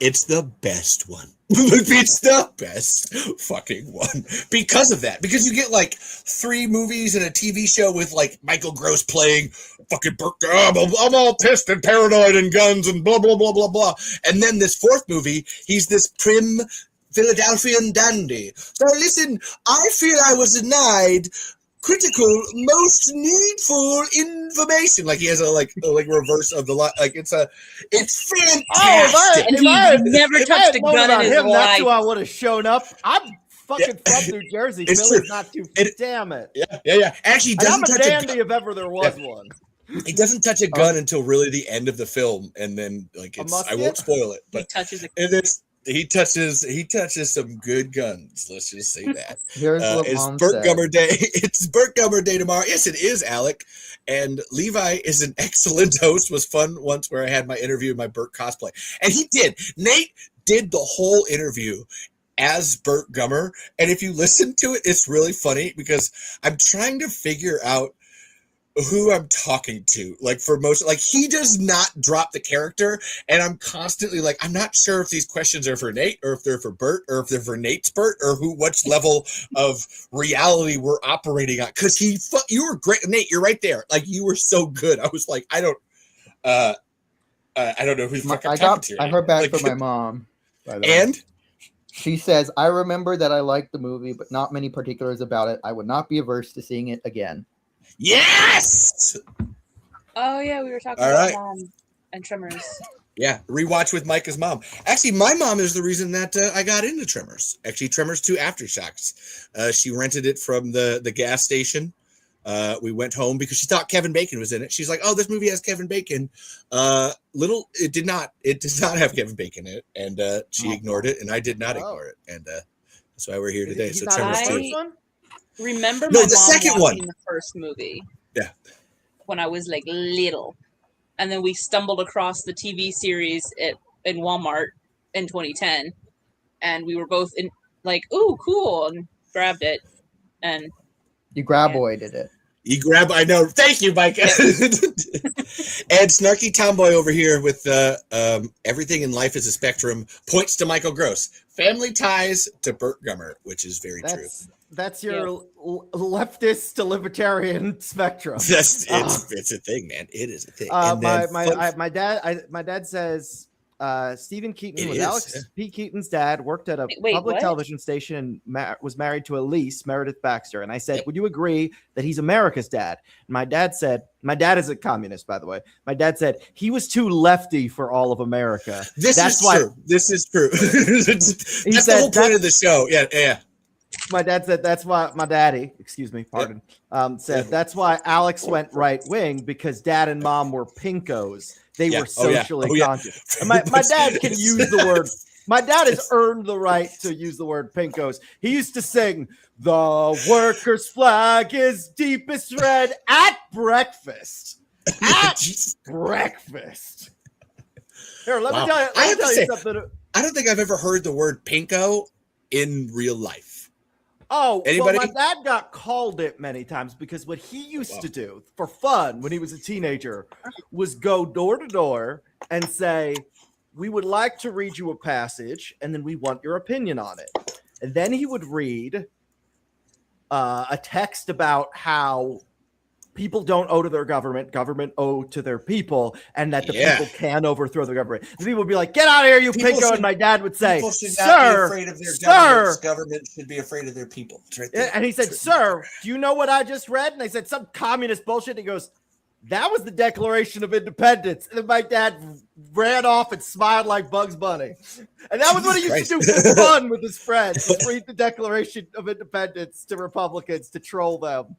it's the best one. It's the best fucking one because of that. Because you get like 3 movies and a TV show with like Michael Gross playing fucking Burt. I'm all pissed and paranoid and guns and blah blah blah blah blah. And then this 4th movie, he's this prim Philadelphian dandy. So listen, I feel I was denied critical, most needful information. Like he has a like reverse of the lot. Like it's fantastic. And he's never touched a gun in his life. That's who I would have shown up. I'm fucking from New Jersey. Philly's not too. Damn it. Yeah. Actually, he doesn't touch I'm a dandy if ever there was one. He doesn't touch a gun until really the end of the film, and then like I won't spoil it, but he touches some good guns. Let's just say that. Here's what it's Burt Gummer Day. It's Burt Gummer Day tomorrow. Yes, it is, Alec. And Levi is an excellent host. Was fun once where I had my interview in my Burt cosplay, and he did. Nate did the whole interview as Burt Gummer, and if you listen to it, it's really funny because I'm trying to figure out who I'm talking to. Like for most, like he does not drop the character, and I'm constantly like, I'm not sure if these questions are for Nate or if they're for Burt or if they're for Nate's Burt or which level of reality we're operating on. Because you were great, Nate. You're right there. Like you were so good. I was like, I don't know who's fucking talking to. I heard back from my mom. And She says, I remember that I liked the movie, but not many particulars about it. I would not be averse to seeing it again. Yes. Oh yeah, we were talking All about right. Mom and Tremors. Yeah, rewatch with Micah's mom. Actually, my mom is the reason that I got into Tremors. Actually, Tremors 2 Aftershocks. She rented it from the gas station. We went home because she thought Kevin Bacon was in it. She's like, "Oh, this movie has Kevin Bacon." It did not. It does not have Kevin Bacon in it, and she ignored it, and I did not ignore it, and that's why we're here today. He's So not in the Tremors 2. first one? Remember No, my the mom second watching one. the first movie. Yeah. When I was like little, and then we stumbled across the TV series in Walmart in 2010, and we were both in like, "Ooh, cool!" and grabbed it, and You graboided it. You grab. I know. Thank you, Micah. And Snarky Tomboy over here with everything in life is a spectrum points to Michael Gross. Family ties to Burt Gummer, which is very true. That's your leftist to libertarian spectrum. It's a thing, man. It is a thing. And My dad says Stephen Keaton was Alex P. Keaton's dad, worked at a public television station, and was married to Elise Meredith Baxter. And I said, would you agree that he's America's dad? And my dad said, my dad is a communist, by the way. My dad said he was too lefty for all of America. This is true. That's the whole point of the show. Yeah. My dad said that's why my daddy, excuse me, pardon, said that's why Alex went right wing, because dad and mom were pinkos. They were socially conscious. And my dad can use the word. My dad has earned the right to use the word pinkos. He used to sing, "The workers' flag is deepest red at breakfast." At breakfast. Here, let me tell you something. I don't think I've ever heard the word pinko in real life. Oh, anybody? Well, my dad got called it many times because what he used to do for fun when he was a teenager was go door to door and say, "We would like to read you a passage, and then we want your opinion on it." And then he would read a text about how people don't owe to their government owe to their people, and that the people can overthrow the government. The people would be like, "Get out of here, you pinko!" And my dad would say, "People should not be afraid of their government. Government should be afraid of their people." Right there. And he said, "Sir, do you know what I just read?" And I said, "Some communist bullshit." And he goes, "That was the Declaration of Independence." And then my dad ran off and smiled like Bugs Bunny. And that was what he used to do for fun with his friends, read the Declaration of Independence to Republicans to troll them.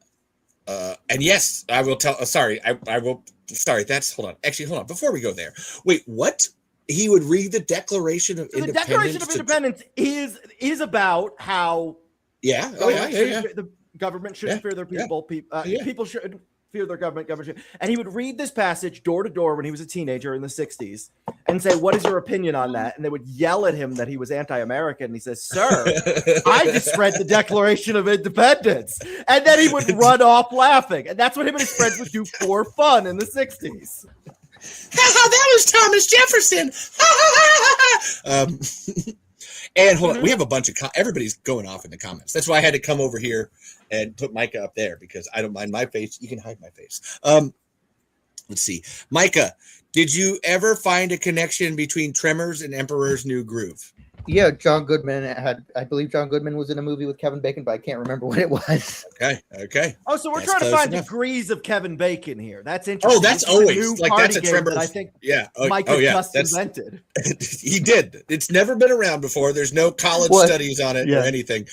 And yes, I will tell. I will. Sorry, hold on. Actually, hold on. Before we go there, wait. What? He would read the Declaration of Independence. The Declaration of Independence is about how the government shouldn't fear their people. People should fear their government. And he would read this passage door to door when he was a teenager in the 60s and say, "What is your opinion on that?" And they would yell at him that he was anti-American. And he says, "Sir, I just read the Declaration of Independence." And then he would run off laughing. And that's what him and his friends would do for fun in the 60s. That was Thomas Jefferson. And hold on, we have a bunch of everybody's going off in the comments. That's why I had to come over here and put Micah up there, because I don't mind my face. You can hide my face. Let's see. Micah, did you ever find a connection between Tremors and Emperor's New Groove? Yeah, John Goodman I believe John Goodman was in a movie with Kevin Bacon, but I can't remember what it was. Okay. Oh, so we're trying to find degrees of Kevin Bacon here. That's interesting. Oh, that's always like that's a Tremors. I think Micah just invented. He did. It's never been around before. There's no college studies on it or anything.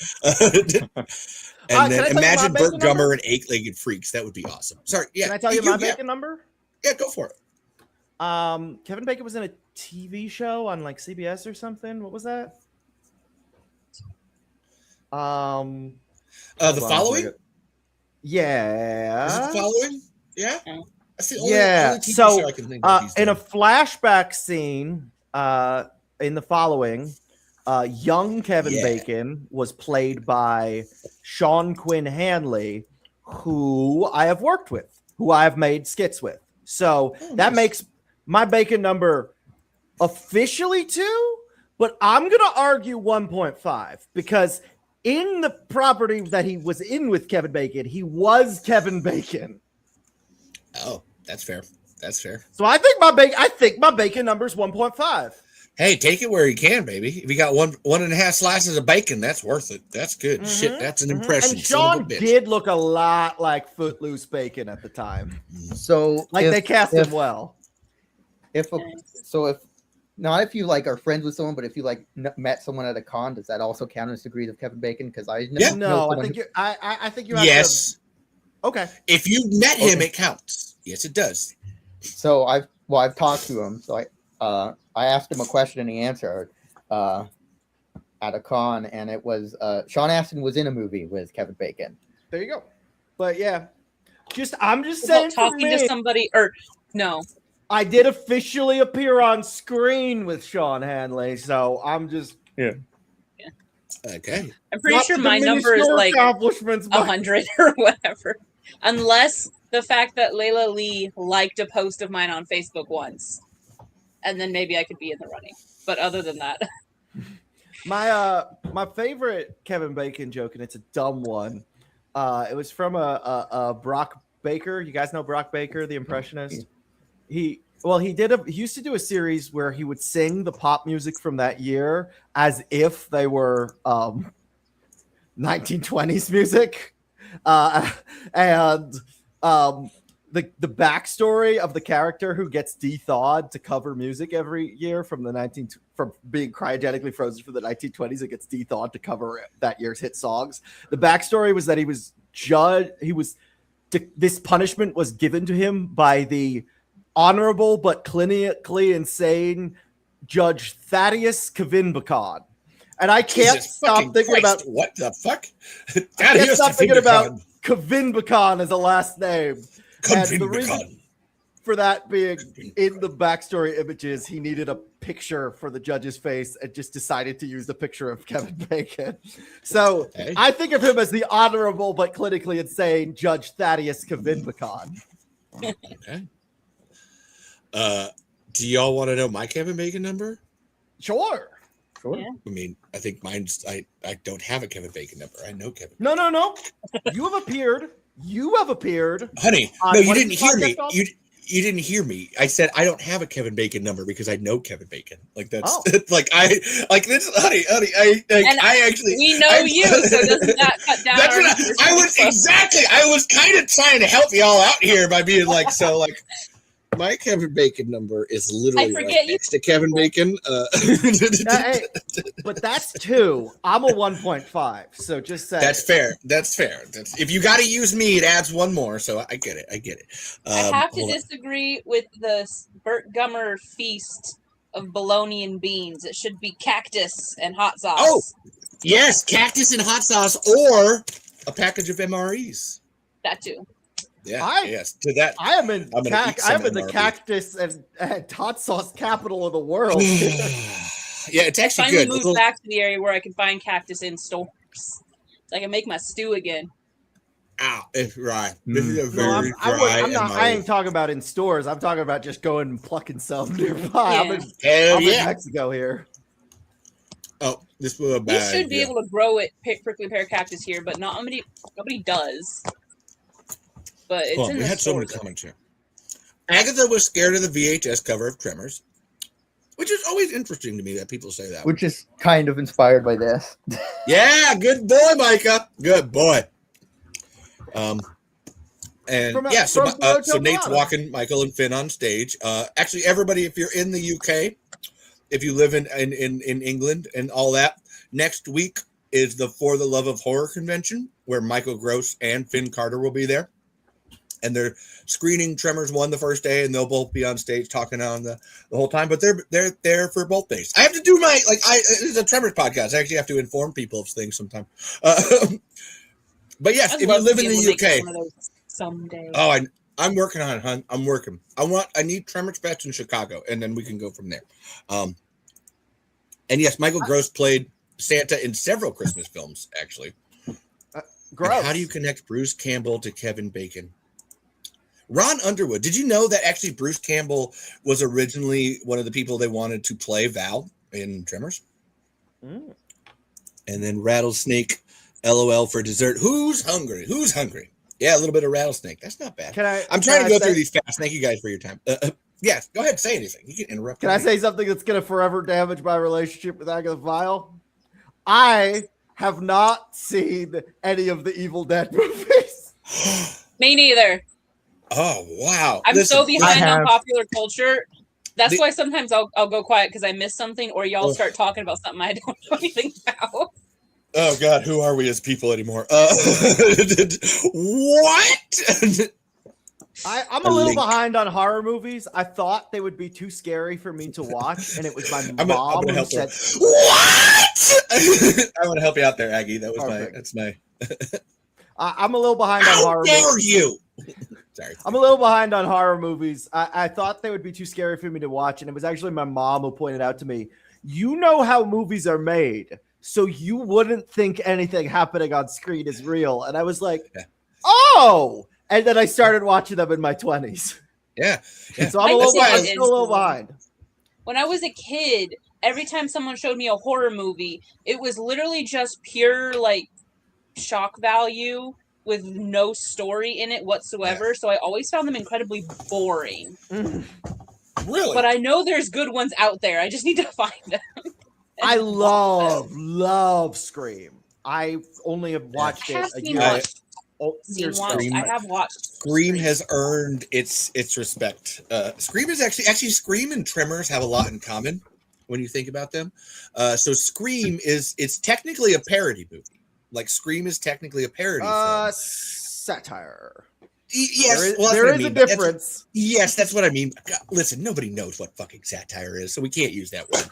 And then imagine Burt Gummer and Eight-Legged Freaks. That would be awesome. Sorry. Yeah. Can I tell you my bacon number? Yeah, go for it. Kevin Bacon was in a TV show on like CBS or something. What was that? The Following? Yeah. Is it The Following? Yeah. That's the only TV show I can think of in a flashback scene in The Following, young Kevin Bacon was played by Sean Quinn Hanley, who I have worked with, who I have made skits with. So that makes my bacon number officially 2, but I'm going to argue 1.5 because in the property that he was in with Kevin Bacon, he was Kevin Bacon. Oh, that's fair. That's fair. So I think my bacon number is 1.5. Hey, take it where you can, baby. If you got one and a half slices of bacon, that's worth it. That's good. Shit, that's an impression. And son of a Sean bitch. did look a lot like Footloose Bacon at the time. So Like they cast him well. If Nice. if not if you like are friends with someone, but if you like met someone at a con, does that also count as degrees of Kevin Bacon? Because I Yeah. No, I think I think you have Yes. to. Okay. If you met him, Okay. it counts. Yes, it does. So I've talked to him. So I asked him a question and he answered at a con, and it was Sean Astin was in a movie with Kevin Bacon. There you go. But yeah, I'm just About saying. For talking to me, somebody, or no, I did officially appear on screen with Sean Hanley, so I'm just Okay. I'm pretty not sure to my diminish number is your like accomplishments, but 100 or whatever. Unless the fact that Layla Lee liked a post of mine on Facebook once. And then maybe I could be in the running. But other than that. my favorite Kevin Bacon joke, and it's a dumb one. It was from a Brock Baker. You guys know Brock Baker, the impressionist? He used to do a series where he would sing the pop music from that year as if they were 1920s music. And the backstory of the character who gets de-thawed to cover music every year from being cryogenically frozen for the 1920s and gets de-thawed to cover that year's hit songs. The backstory was that he was this punishment was given to him by the honorable but clinically insane Judge Thaddeus Kavinbakon. And I can't Jesus stop fucking thinking Christ, about what the fuck? I can't stop thinking about Kavinbakon as a last name. And the reason for that being in the backstory images, he needed a picture for the judge's face and just decided to use the picture of Kevin Bacon. So Hey. I think of him as the honorable but clinically insane Judge Thaddeus Kavinbakon. Okay. Do y'all want to know my Kevin Bacon number? Sure. Sure. Yeah. I mean, I think mine's I don't have a Kevin Bacon number. I know Kevin. No. You have appeared. Honey, On no, you what is didn't the hear me. podcast called? You didn't hear me. I said I don't have a Kevin Bacon number because I know Kevin Bacon. Like that's Oh. like this, honey. I actually We know you, so doesn't that cut down That's our what numbers? I was exactly. I was kind of trying to help y'all out here by being like, so like, my Kevin Bacon number is literally I forget right you- next to Kevin Bacon. Hey, but that's 2. I'm a 1.5. So just say That's fair. That's if you got to use me, it adds one more. So I get it. I have to hold on. disagree with the Burt Gummer feast of bologna and beans. It should be cactus and hot sauce. Oh! Yes, cactus and hot sauce, or a package of MREs. That too. Yeah, yes. To that, I am in I'm gonna eat some the MRB. cactus and hot sauce capital of the world. yeah, it's actually Finally good. moved back to the area where I can find cactus in stores. So I can make my stew again. Ow, it's right. This is a No, very dry I ain't talking about in stores. I'm talking about just going and plucking some nearby. Yeah. I'm Hell in yeah. Mexico here. Oh, this was a We bad should be idea. able to grow it, prickly pear cactus here, but nobody does. But it's Hold on, in we the had so many stores. comments here. Agatha was scared of the VHS cover of Tremors, which is always interesting to me that people say that. Which is kind of inspired by this. Yeah, good boy, Micah. Good boy. And From- yeah, so from Puerto so Nate's Plata. walking Michael and Finn on stage. Actually, everybody, if you're in the UK, if you live in England and all that, next week is the For the Love of Horror convention where Michael Gross and Finn Carter will be there. And they're screening Tremors 1 the first day, and they'll both be on stage talking on the whole time. But they're there for both days. I have to do it's a Tremors podcast. I actually have to inform people of things sometimes. But yes, I'd if love you live to in be the able to make UK, one of those someday. oh, I'm working on it, hon. I'm working. I need Tremors Fest in Chicago, and then we can go from there. And yes, Michael Gross played Santa in several Christmas films, actually. Gross. And how do you connect Bruce Campbell to Kevin Bacon? Ron Underwood. Did you know that actually Bruce Campbell was originally one of the people they wanted to play Val in Tremors? And then Rattlesnake, LOL for dessert. Who's hungry? Who's hungry? Yeah, a little bit of rattlesnake. That's not bad. I'm trying to go through these fast. Thank you guys for your time. Yeah, go ahead. Say anything. You can interrupt. Can I say something that's going to forever damage my relationship with Agatha Vile? I have not seen any of the Evil Dead movies. Me neither. Oh, wow. I'm so behind on popular culture. That's The- why sometimes I'll go quiet because I miss something, or y'all start talking about something I don't know anything about. Oh God, who are we as people anymore? What? I'm a little behind on horror movies. I thought they would be too scary for me to watch, and it was my mom who said, "What?" I want to help you out there, Aggie. That was that's my. I'm a little behind on horror movies. How dare you? Sorry. I'm a little behind on horror movies. I thought they would be too scary for me to watch, and it was actually my mom who pointed out to me, you know how movies are made, so you wouldn't think anything happening on screen is real. And I was like, oh! And then I started watching them in my 20s. Yeah. So I'm still a little behind. When I was a kid, every time someone showed me a horror movie, it was literally just pure, like, shock value with no story in it whatsoever. So I always found them incredibly boring. Really? But I know there's good ones out there. I just need to find them. I love Scream. I only have watched it a year. I have watched. Scream has earned its respect. Scream is actually Scream and Tremors have a lot in common when you think about them. So Scream it's technically a parody movie. Like Scream is technically a parody film. Satire. Yes, there is a difference. Yes, that's what I mean. God, listen, nobody knows what fucking satire is, so we can't use that word.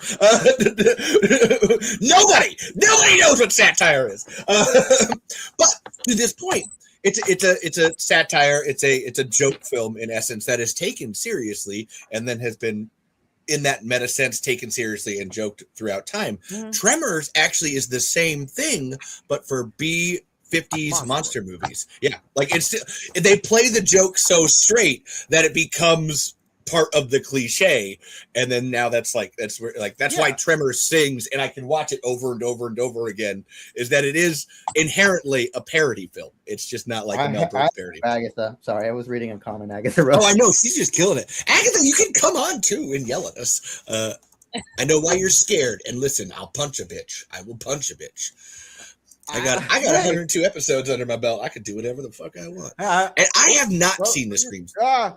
Nobody knows what satire is. But to this point, it's a satire. It's a joke film in essence that is taken seriously and then has been, in that meta sense, taken seriously and joked throughout time. Tremors actually is the same thing, but for B-50s monster movies. Yeah, like they play the joke so straight that it becomes part of the cliche, and then now that's why Tremors sings, and I can watch it over and over and over again. Is that it is inherently a parody film? It's just not like a Mel Brooks parody. Agatha, sorry, I was reading a comment. Agatha wrote. Oh, I know, she's just killing it. Agatha, you can come on too and yell at us. I know why you're scared. And listen, I'll punch a bitch. I will punch a bitch. I got 102 episodes under my belt. I could do whatever the fuck I want. And I have not seen the Scream. I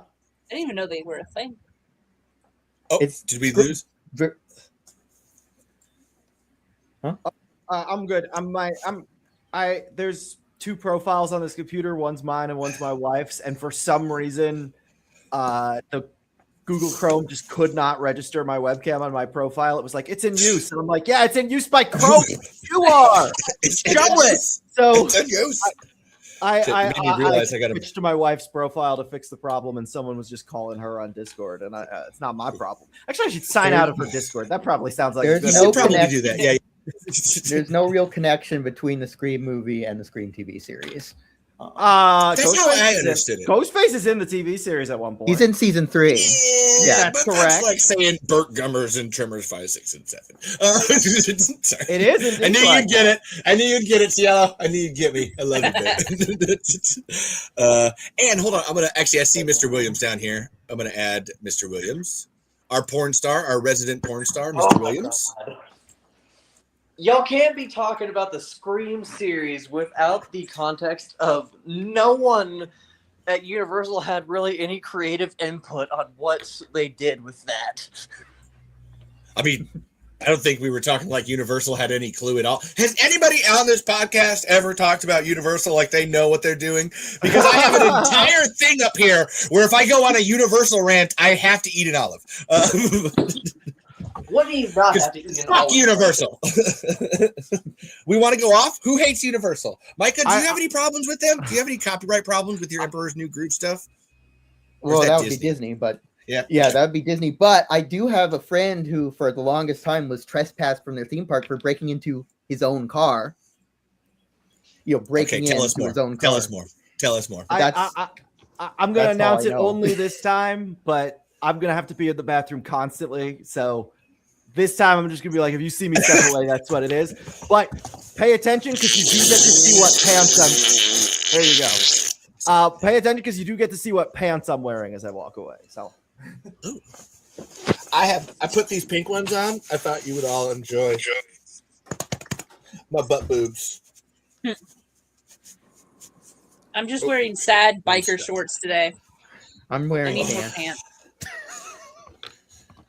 didn't even know they were a thing. Oh, did we lose? Huh? I'm good. There's two profiles on this computer. One's mine and one's my wife's. And for some reason, the Google Chrome just could not register my webcam on my profile. It was like, it's in use. And I'm like, yeah, it's in use by Chrome. You are. Show it. So it's in use. I switched to my wife's profile to fix the problem, and someone was just calling her on Discord, and it's not my problem. Actually, I should sign out of her Discord. That probably sounds like there's no probably do that. Yeah. There's no real connection between the Scream movie and the Scream TV series. That's how I understood it. Ghostface is in the TV series at one point. He's in season 3. Yeah, that's correct. That's like saying Burt Gummer's in Tremors 5, 6, and 7. Sorry. It is. I knew you'd get it. I knew you'd get it, Cielo. I knew you'd get me. I love it. And hold on, I see Mr. Williams down here. I'm gonna add Mr. Williams, our porn star, our resident porn star, Mr. Williams. God. Y'all can't be talking about the Scream series without the context of no one at Universal had really any creative input on what they did with that. I mean, I don't think we were talking like Universal had any clue at all. Has anybody on this podcast ever talked about Universal like they know what they're doing? Because I have an entire thing up here where if I go on a Universal rant, I have to eat an olive. What do you not have to eat? Fuck Universal. We want to go off? Who hates Universal? Micah, do you have any problems with them? Do you have any copyright problems with your Emperor's New Groove stuff? Well, that would be Disney, but yeah, that would be Disney. But I do have a friend who, for the longest time, was trespassed from their theme park for breaking into his own car. Breaking into his own car. Tell us more. I'm going to announce it only this time, but I'm going to have to be in the bathroom constantly, so this time I'm just going to be like, if you see me step away, that's what it is. But pay attention because you do get to see what pants I'm... There you go. Pay attention because you do get to see what pants I'm wearing as I walk away. So, Ooh. I put these pink ones on. I thought you would all enjoy my butt boobs. I'm just wearing sad biker shorts today. I'm I wearing need more pants. pants.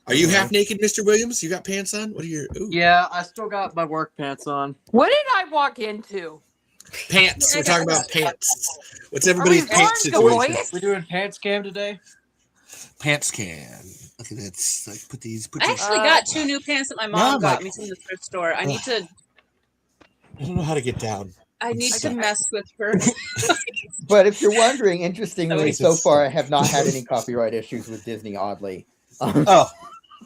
Are you half naked, Mr. Williams? You got pants on? What are your Yeah, I still got my work pants on. What did I walk into? pants? We're talking about pants. What's everybody's we pants going to situation? Voice? We're doing pants cam today. Pants can. Okay, that's like put these. I actually got 2 new pants that my mom got me from the thrift store. I need to. I don't know how to get down. I need to mess with her. But if you're wondering, interestingly, so far I have not had any copyright issues with Disney. Oddly. Oh,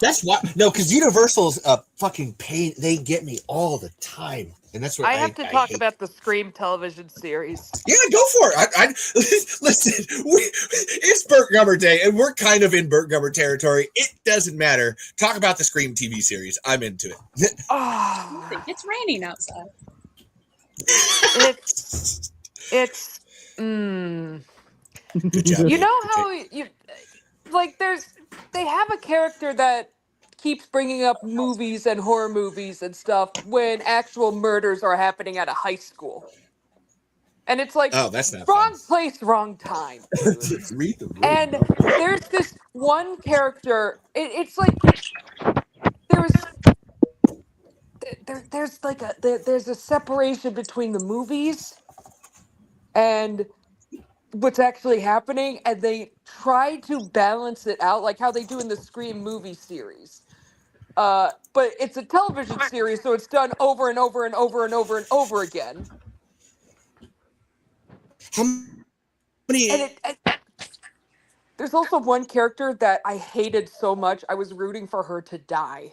that's why. No, because Universal's a fucking pain. They get me all the time, and that's what I have to talk hate. about the Scream television series. Yeah, go for it. I listen. It's Burt Gummer Day, and we're kind of in Burt Gummer territory. It doesn't matter. Talk about the Scream TV series. I'm into it. Oh, It's raining outside. it's Good job. you know how you like they have a character that keeps bringing up movies and horror movies and stuff when actual murders are happening at a high school. And it's like, Oh, that's not wrong fun. place, wrong time. Read the room. And there's this one character. It's like there's like there's a separation between the movies and what's actually happening, and they try to balance it out like how they do in the Scream movie series. But it's a television series, so it's done over and over and over and over and over again. How many? And there's also one character that I hated so much, I was rooting for her to die.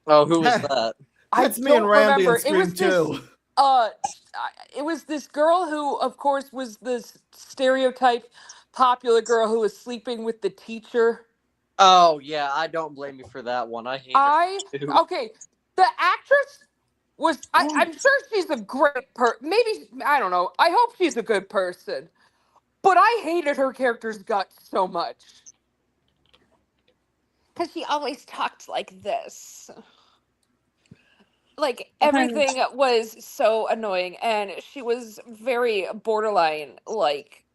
Oh, who was that? That's me and Randy in Scream 2. It was this girl who, of course, was this stereotype popular girl who was sleeping with the teacher. Oh yeah, I don't blame you for that one. I hate her too. Okay, the actress was. I'm sure she's a great maybe I don't know. I hope she's a good person, but I hated her character's guts so much because she always talked like this. Like, everything was so annoying, and she was very borderline, like,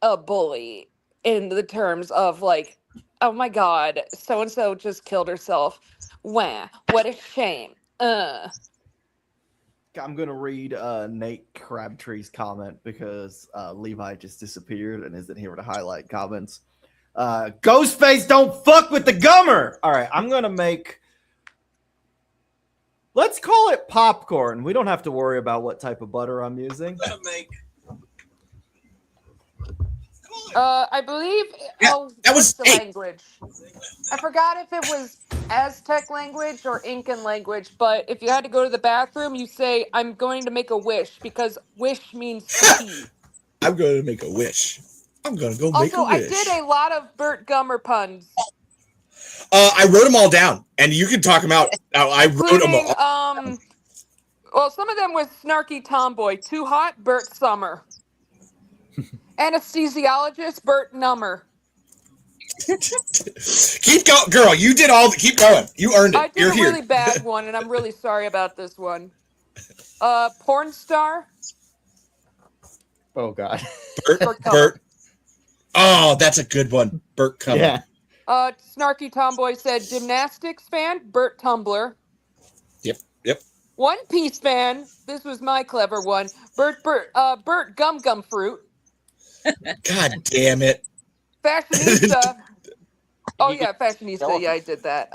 a bully in the terms of, like, oh my god, so-and-so just killed herself. Wah, what a shame. I'm going to read Nate Crabtree's comment because Levi just disappeared and isn't here to highlight comments. Ghostface, don't fuck with the Gummer! All right, I'm going to make... Let's call it popcorn. We don't have to worry about what type of butter I'm using. I believe that was the language. I forgot if it was Aztec language or Incan language, but if you had to go to the bathroom, you say, I'm going to make a wish, because wish means pee. I'm going to make a wish. I'm going to go make a wish. Also, I did a lot of Burt Gummer puns. I wrote them all down, and you can talk them out. I wrote them all. Well, some of them was Snarky Tomboy. Too Hot, Burt Summer. Anesthesiologist, Burt Nummer. Keep going, girl. You did all. Keep going. You earned it. I did You're a here. really bad one, and I'm really sorry about this one. Porn star. Oh God. Burt. Oh, that's a good one. Burt Gummer. Yeah. Snarky Tomboy said gymnastics fan, Burt Tumbler. Yep. One Piece fan. This was my clever one. Burt Gum Gum Fruit. God damn it. Fashionista. Oh yeah, fashionista. Yeah, I did that.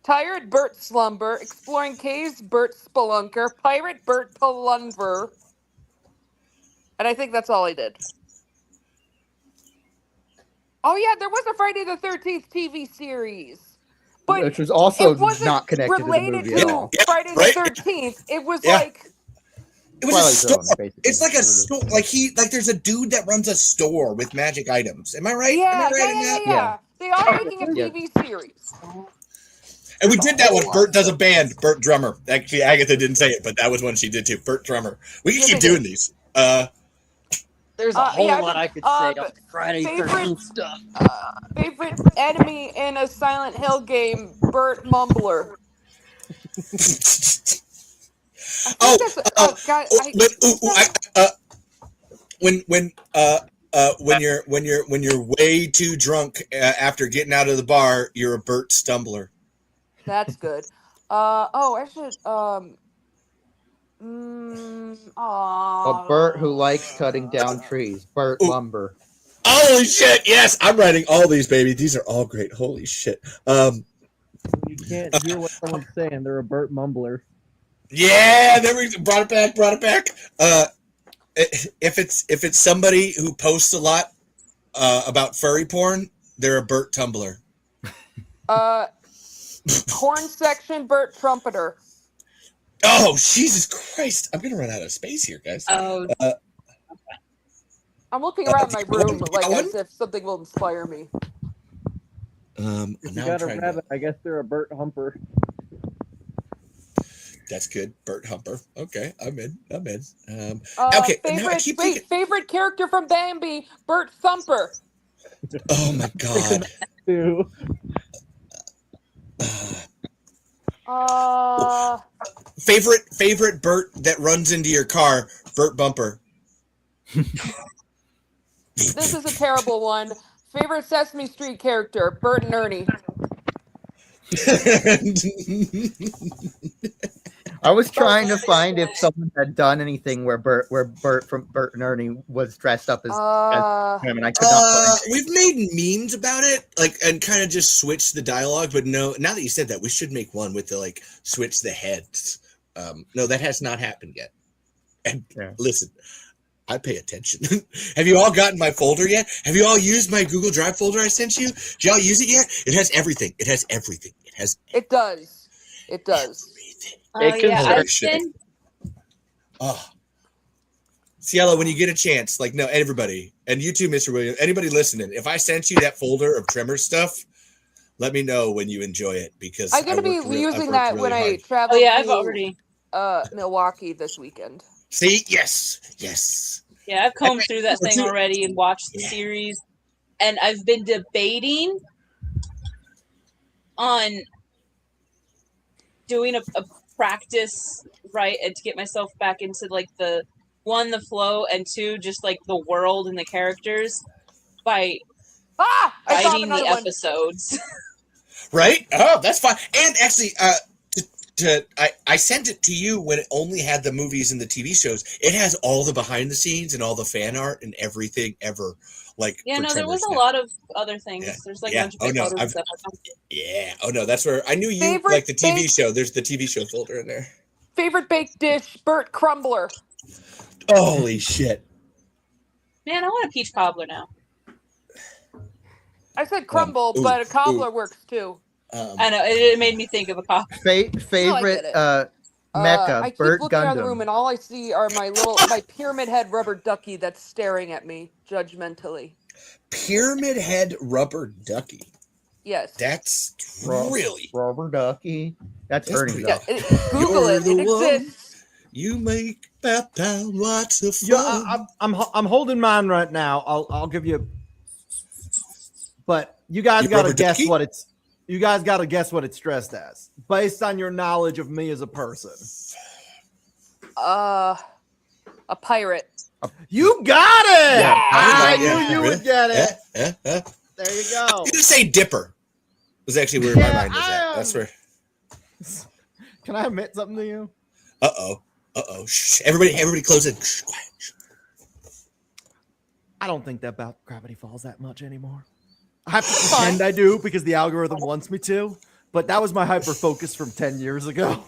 Tired Burt Slumber. Exploring Caves, Burt Spelunker. Pirate Burt Palunver. And I think that's all I did. Oh yeah, there was a Friday the 13th TV series, but which was also it wasn't not connected to the movie at all. Friday the 13th. It was like it was a store. It's like a store. Like there's a dude that runs a store with magic items. Am I right? Yeah. They are making a TV series. And we did that one. Burt does a band. Burt Drummer. Actually, Agatha didn't say it, but that was one she did too. Burt Drummer. We can keep doing these. There's a whole lot I could say but on Friday 13th stuff. Favorite enemy in a Silent Hill game, Burt Mumbler. When you're way too drunk after getting out of the bar, you're a Burt Stumbler. That's good. I should. A Burt who likes cutting down trees. Burt Lumber. Holy shit! Yes, I'm writing all these, baby. These are all great. Holy shit. You can't hear what someone's saying. They're a Burt Mumbler. Yeah, there we brought it back. If it's somebody who posts a lot about furry porn, they're a Burt Tumbler. Horn section, Burt Trumpeter. Oh, Jesus Christ! I'm gonna run out of space here, guys. Oh. I'm looking around my room as if something will inspire me. If you got a rabbit, I guess they're a Burt Humper. That's good, Burt Humper. Okay, I'm in. Okay, favorite character from Bambi, Burt Thumper. Oh my God. Favorite Burt that runs into your car, Burt Bumper. This is a terrible one. Favorite Sesame Street character, Bert and Ernie. I was trying to find if someone had done anything where Burt from Bert and Ernie was dressed up as him, and I could not find it. We've made memes about it, and kind of just switch the dialogue. But no, now that you said that, we should make one with the switch the heads. No, that has not happened yet. And listen, I pay attention. Have you all gotten my folder yet? Have you all used my Google Drive folder I sent you? Did y'all use it yet? It has everything. It does. It does. Cielo, when you get a chance, everybody, and you too, Mr. Williams, anybody listening, if I sent you that folder of Tremors stuff, let me know when you enjoy it, because I'm going to be using that when I travel I've already Milwaukee this weekend. See? Yes. Yeah, I've combed through that thing already and watched the series, and I've been debating on doing a practice, right, and to get myself back into the flow, and two, just the world and the characters by writing the episodes. Right? Oh, that's fine. And actually, I sent it to you when it only had the movies and the TV shows. It has all the behind the scenes and all the fan art and everything ever. There was a lot of other things. Yeah. There's a bunch of photos and stuff. Yeah. Oh no, that's where I knew you like the TV show. There's the TV show folder in there. Favorite baked dish, Burt Crumbler. Holy shit. Man, I want a peach cobbler now. I said crumble, but a cobbler works too. I know, it made me think of a cobbler. Favorite mecha, I keep Burt looking around the Gundam. room and all I see are my pyramid head rubber ducky that's staring at me judgmentally. Pyramid head rubber ducky. Yes. That's really rubber ducky. That's Ernie though. Google it. It exists. You make lots of fun. Yeah, I'm holding mine right now. I'll give you. But you guys got to guess what it's. You guys got to guess what it's stressed as, based on your knowledge of me as a person. A pirate. You got it! Yeah, I knew you would get it. There you go. I'm gonna say Dipper. Was actually where my mind was at. That's where. Can I admit something to you? Uh-oh. Shh. Everybody close it. Shh, quiet. I don't think that about Gravity Falls that much anymore. I have to pretend I do because the algorithm wants me to, but that was my hyper focus from 10 years ago.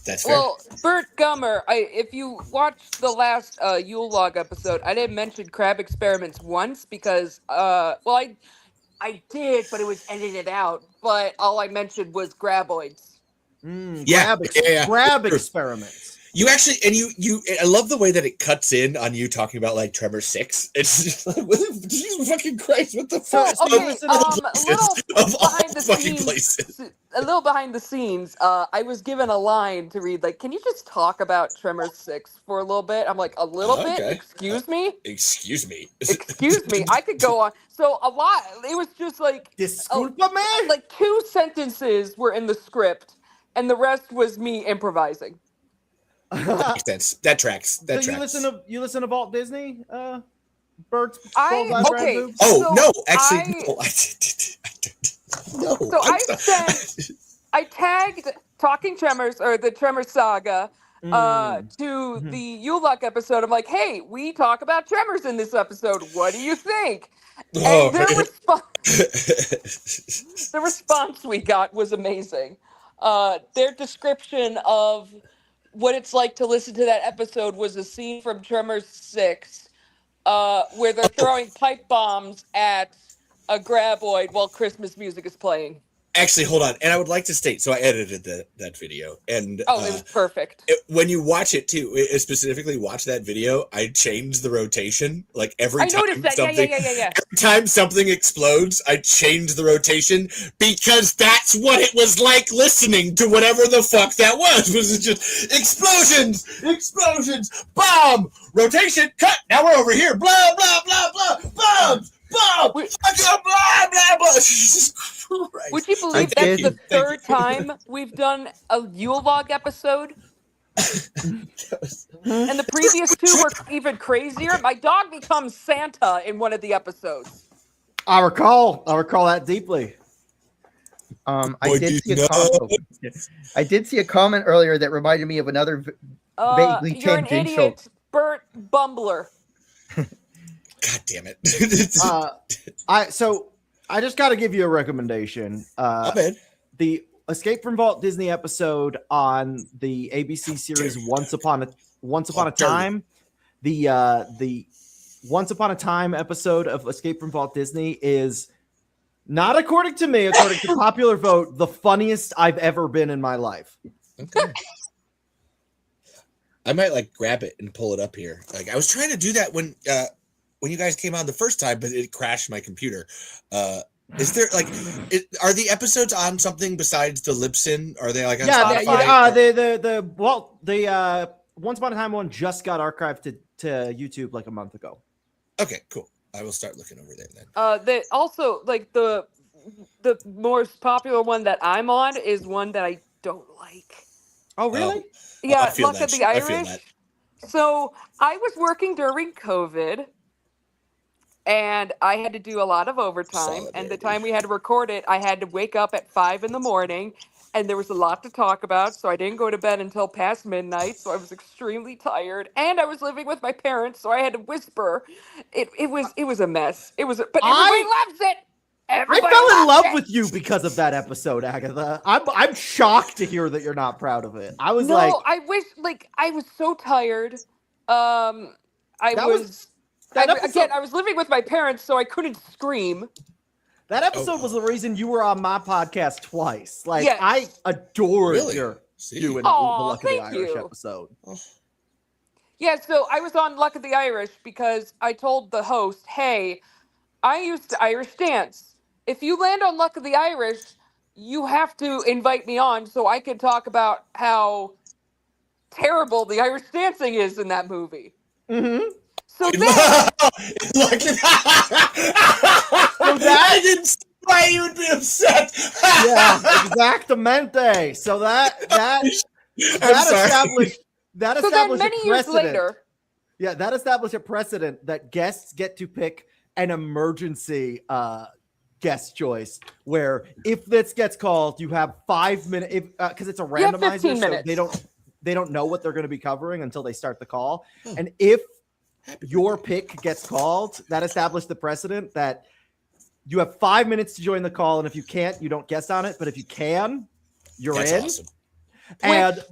That's fair. Well, Burt Gummer, if you watched the last Yule Log episode, I didn't mention crab experiments once because, I did, but it was edited out. But all I mentioned was graboids. Grab experiments. You actually, and you, I love the way that it cuts in on you talking about like Tremor 6. It's just like, Jesus fucking Christ, what the fuck? Okay, A little behind the scenes, I was given a line to read, like, can you just talk about Tremor 6 for a little bit? I'm like, a little bit? Excuse me? Excuse me. Excuse me. I could go on. So a lot, it was just like, like 2 sentences were in the script, and the rest was me improvising. That makes sense. That tracks. That so tracks. You listen to Walt Disney? Bert's okay. Oh so no, actually, no. So I tagged Talking Tremors or the Tremor Saga to the Yule Log episode. I'm like, hey, we talk about Tremors in this episode. What do you think? And the response we got was amazing. Their description of what it's like to listen to that episode was a scene from Tremors 6 where they're throwing pipe bombs at a Graboid while Christmas music is playing. Actually, hold on. And I would like to state, so I edited that video. And it was perfect. When you watch it too, specifically watch that video, I changed the rotation. Like every time every time something explodes, I change the rotation because that's what it was like listening to whatever the fuck that was just explosions, bomb, rotation, cut. Now we're over here. Blah, blah, blah, blah, bombs. Bob! Blah, blah, blah, blah. Jesus Christ. Would you believe that's the third time we've done a Yule Log episode? And the previous 2 were even crazier. My dog becomes Santa in one of the episodes. I recall that deeply. I did see a comment earlier that reminded me of another vaguely you're an tangential. idiot, Burt Bumbler. God damn it. I just got to give you a recommendation. The Escape from Walt Disney episode on the ABC series Once Upon a Time. The Once Upon a Time episode of Escape from Walt Disney is, not according to me, according to popular vote, the funniest I've ever been in my life. Okay. I might like grab it and pull it up here. Like I was trying to do that when you guys came on the first time, but it crashed my computer. Is there like, are the episodes on something besides the Libsyn? Are they like on Spotify? The Once Upon a Time one just got archived to YouTube like a month ago. Okay, cool. I will start looking over there then. They also like the most popular one that I'm on is one that I don't like. Oh, really? Yeah, Luck of the Irish. So I was working during COVID. And I had to do a lot of overtime. And the time we had to record it, I had to wake up at 5 a.m. And there was a lot to talk about. So I didn't go to bed until past midnight. So I was extremely tired. And I was living with my parents. So I had to whisper. It was a mess. But everybody loves it. Everybody I fell in love with you because of that episode, Agatha. I'm shocked to hear that you're not proud of it. I was I wish, I was so tired. I was living with my parents, so I couldn't scream. That episode was the reason you were on my podcast twice. I adored your doing the Luck of the Irish episode. Yeah, so I was on Luck of the Irish because I told the host, hey, I used to Irish dance. If you land on Luck of the Irish, you have to invite me on so I can talk about how terrible the Irish dancing is in that movie. Mm-hmm. So then, I didn't see why you would be upset. Yeah, exactamente. So that established many a precedent. Years later, yeah, that established a precedent that guests get to pick an emergency guest choice, where if this gets called, you have 5 minutes. Because it's a randomizer, so they don't know what they're going to be covering until they start the call, and if your pick gets called, that established the precedent that you have 5 minutes to join the call, and if you can't, you don't guest on it. But if you can, you're in. Awesome. And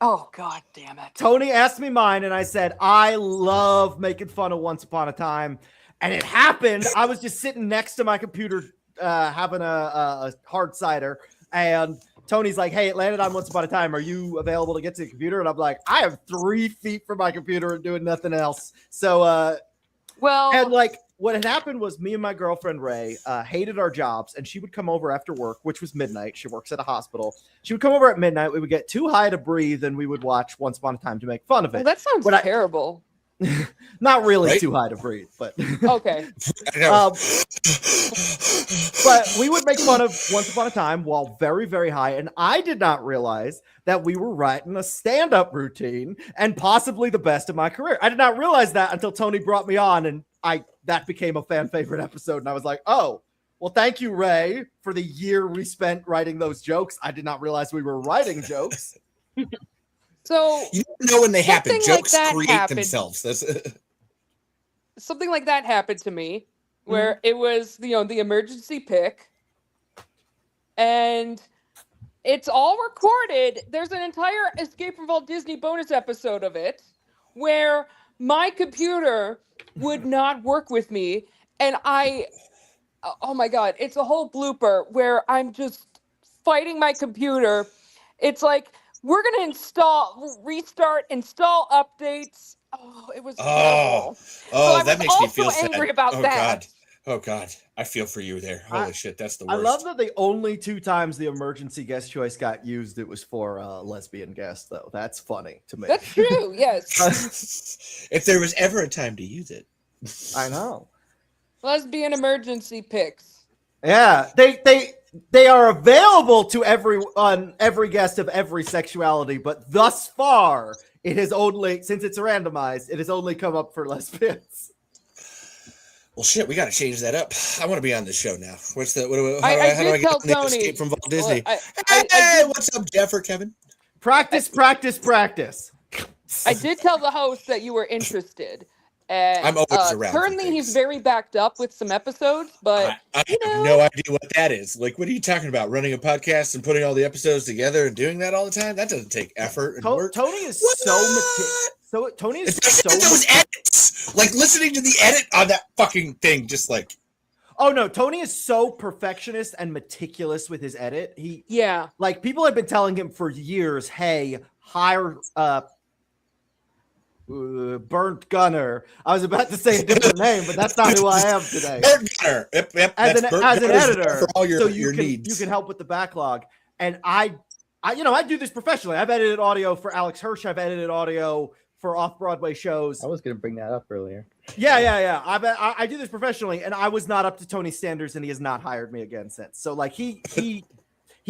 oh god damn it, Tony asked me mine, and I said I love making fun of Once Upon a Time, and it happened. I was just sitting next to my computer having a hard cider, and Tony's like, hey, it landed on Once Upon a Time. Are you available to get to the computer? And I'm like, I am 3 feet from my computer and doing nothing else. So, and like what had happened was me and my girlfriend, Ray, hated our jobs, and she would come over after work, which was midnight. She works at a hospital. She would come over at midnight. We would get too high to breathe, and we would watch Once Upon a Time to make fun of it. Well, that sounds terrible. Not really Right? too high to breathe, but Okay. But we would make fun of Once Upon a Time while very, very high. And I did not realize that we were writing a stand-up routine and possibly the best of my career. I did not realize that until Tony brought me on, and that became a fan favorite episode. And I was like, oh, well, thank you, Ray, for the year we spent writing those jokes. I did not realize we were writing jokes. So you don't know when they happen. something Jokes like that create happened. themselves. That's Something like that happened to me, where it was, the emergency pick, and it's all recorded. There's an entire Escape from Walt Disney bonus episode of it, where my computer would not work with me, and oh my God, it's a whole blooper where I'm just fighting my computer. It's like, we're going to restart, install updates. Oh, it was terrible. So that makes me feel angry sad. about that. Oh God, I feel for you there. Holy shit, that's the worst. I love that the only 2 times the emergency guest choice got used, it was for a lesbian guest, though. That's funny to me. That's true, yes. If there was ever a time to use it. I know. Lesbian emergency picks. Yeah, they are available to every guest of every sexuality, but thus far, it has only, since it's randomized, it has only come up for lesbians. Well, shit, we got to change that up. I want to be on this show now. What's the? I how do I did tell get on the Tony. Escape from Walt Disney? I What's up, Jeff or Kevin? Practice. I did tell the host that you were interested. And, I'm always around. Currently, he's very backed up with some episodes, but I have no idea what that is. Like, what are you talking about? Running a podcast and putting all the episodes together and doing that all the time? That doesn't take effort and work. Tony is Tony is especially those edits. Like listening to the edit on that fucking thing, just like. Oh no, Tony is so perfectionist and meticulous with his edit. Like people have been telling him for years, hey, hire Burt Gummer. I was about to say a different name, but that's not who I am today. Burt Gummer. Yep, as an editor, for all your needs. You can help with the backlog. And I do this professionally. I've edited audio for Alex Hirsch. I've edited audio for off-Broadway shows. I was going to bring that up earlier. Yeah. I do this professionally, and I was not up to Tony's standards, and he has not hired me again since. So like he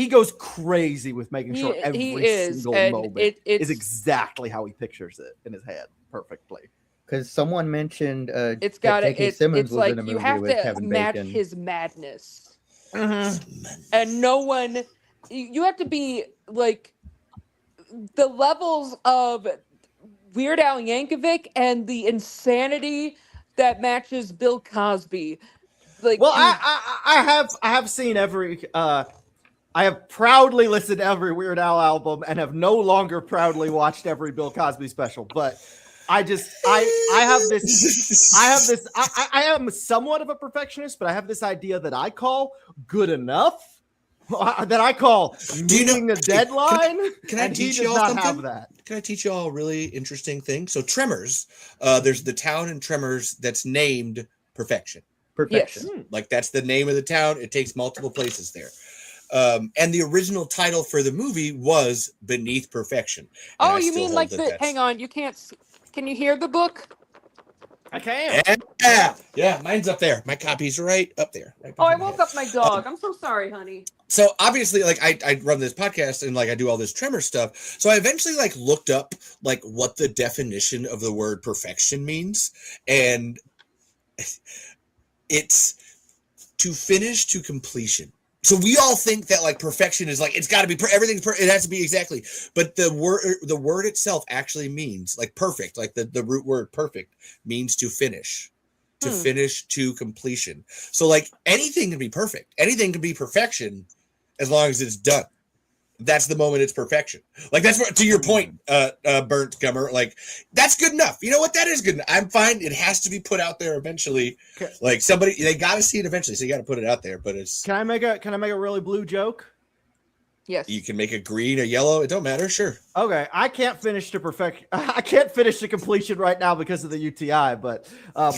goes crazy with making sure every single moment is exactly how he pictures it in his head perfectly. Because someone mentioned it's got Simmons was like in a movie you have with to Kevin match Bacon. his madness, and no one. You have to be like the levels of Weird Al Yankovic and the insanity that matches Bill Cosby. Like, well, I have seen every. I have proudly listened to every Weird Al album and have no longer proudly watched every Bill Cosby special. But I am somewhat of a perfectionist, but I have this idea that I call good enough. That I call meeting a deadline. Can I teach you all something? Have that. Can I teach you all a really interesting thing? So Tremors, there's the town in Tremors that's named Perfection. Perfection. Yes. Like that's the name of the town. It takes multiple places there. And the original title for the movie was Beneath Perfection. Oh, you mean like hang on, you can't, can you hear the book? I can. Yeah, mine's up there. My copy's right up there. Right I woke up my dog. I'm so sorry, honey. So obviously, like I run this podcast and like I do all this Tremor stuff. So I eventually like looked up like what the definition of the word perfection means, and it's to finish to completion. So we all think that like perfection is like it's got to be it has to be exactly, but the word itself actually means like perfect, like the root word perfect means to finish, to completion. So like anything can be perfect, anything can be perfection as long as it's done. That's the moment it's perfection. Like that's what, to your point, Burt Gummer, like that's good enough. You know what? That is good enough. I'm fine. It has to be put out there eventually. Okay. Like they got to see it eventually, so you got to put it out there. But it's. Can I make a really blue joke? Yes. You can make it green or yellow. It don't matter. Sure. Okay, I can't finish to perfect. I can't finish the completion right now because of the UTI. But oh,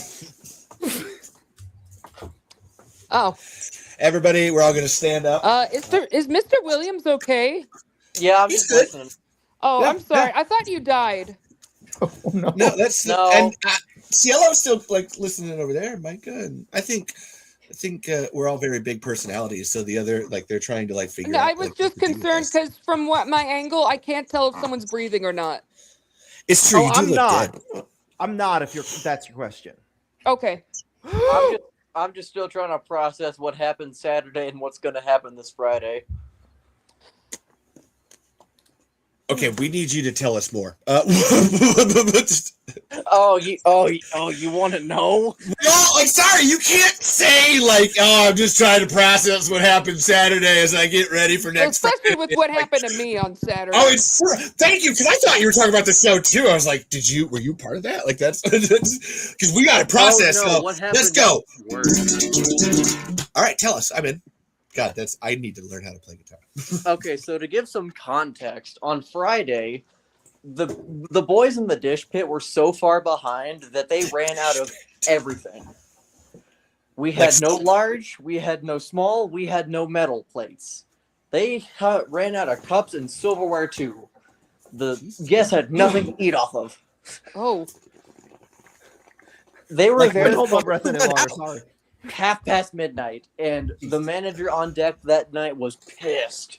everybody, we're all gonna stand up. Is Mr. Williams okay? Yeah, I'm He's just good. listening. Oh, Yeah, I'm sorry. yeah. I thought you died. Oh, no. No, that's No. And Cielo's still like listening over there. Micah, and I think we're all very big personalities. So the other, like, they're trying to like figure No, out. I was like, just what to do with concerned us. because from what my angle, I can't tell if someone's breathing or not. It's true. oh, You do I'm look not. dead. I'm not. If that's your question. Okay. I'm just still trying to process what happened Saturday and what's going to happen this Friday. Okay, we need you to tell us more. You want to know? No, like, sorry, you can't say like, oh, I'm just trying to process what happened Saturday as I get ready for next Especially Friday. with what happened to me on Saturday. Oh, it's true. Thank you, because I thought you were talking about the show too. I was like, were you part of that? Like, that's because we got to process. Oh, no, so what happened let's go. afterwards? All right, tell us. I'm in. God, I need to learn how to play guitar. Okay, so to give some context, on Friday, the boys in the dish pit were so far behind that they ran out of everything. We had no large, we had no small, we had no metal plates. They ran out of cups and silverware too. The guests had nothing to eat off of. Oh. They were Like, there Hold my breath any longer. Sorry. midnight, and the manager on deck that night was pissed.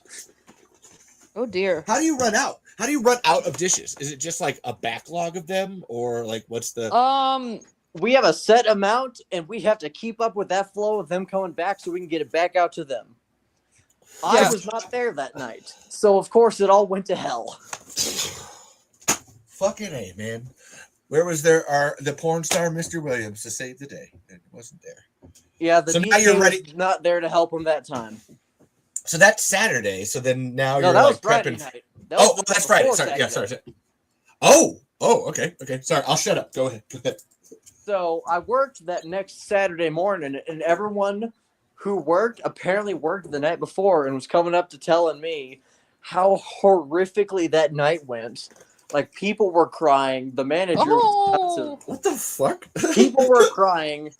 Oh dear. How do you run out? How do you run out of dishes? Is it just like a backlog of them, or like what's the? We have a set amount, and we have to keep up with that flow of them coming back so we can get it back out to them. I was not there that night, so of course it all went to hell. Fucking A, man. Where was the porn star Mr. Williams to save the day? It wasn't there. Yeah, the So now DJ you're ready. was not there to help him that time. So that's Saturday. So then now No, you're that like was Friday prepping. night. That was the that's night Friday. before Sorry. Yeah, Saturday. sorry. Okay. Sorry, I'll shut up. Go ahead. So I worked that next Saturday morning, and everyone who apparently worked the night before and was coming up to telling me how horrifically that night went. Like, people were crying. The manager was what the fuck? people were crying.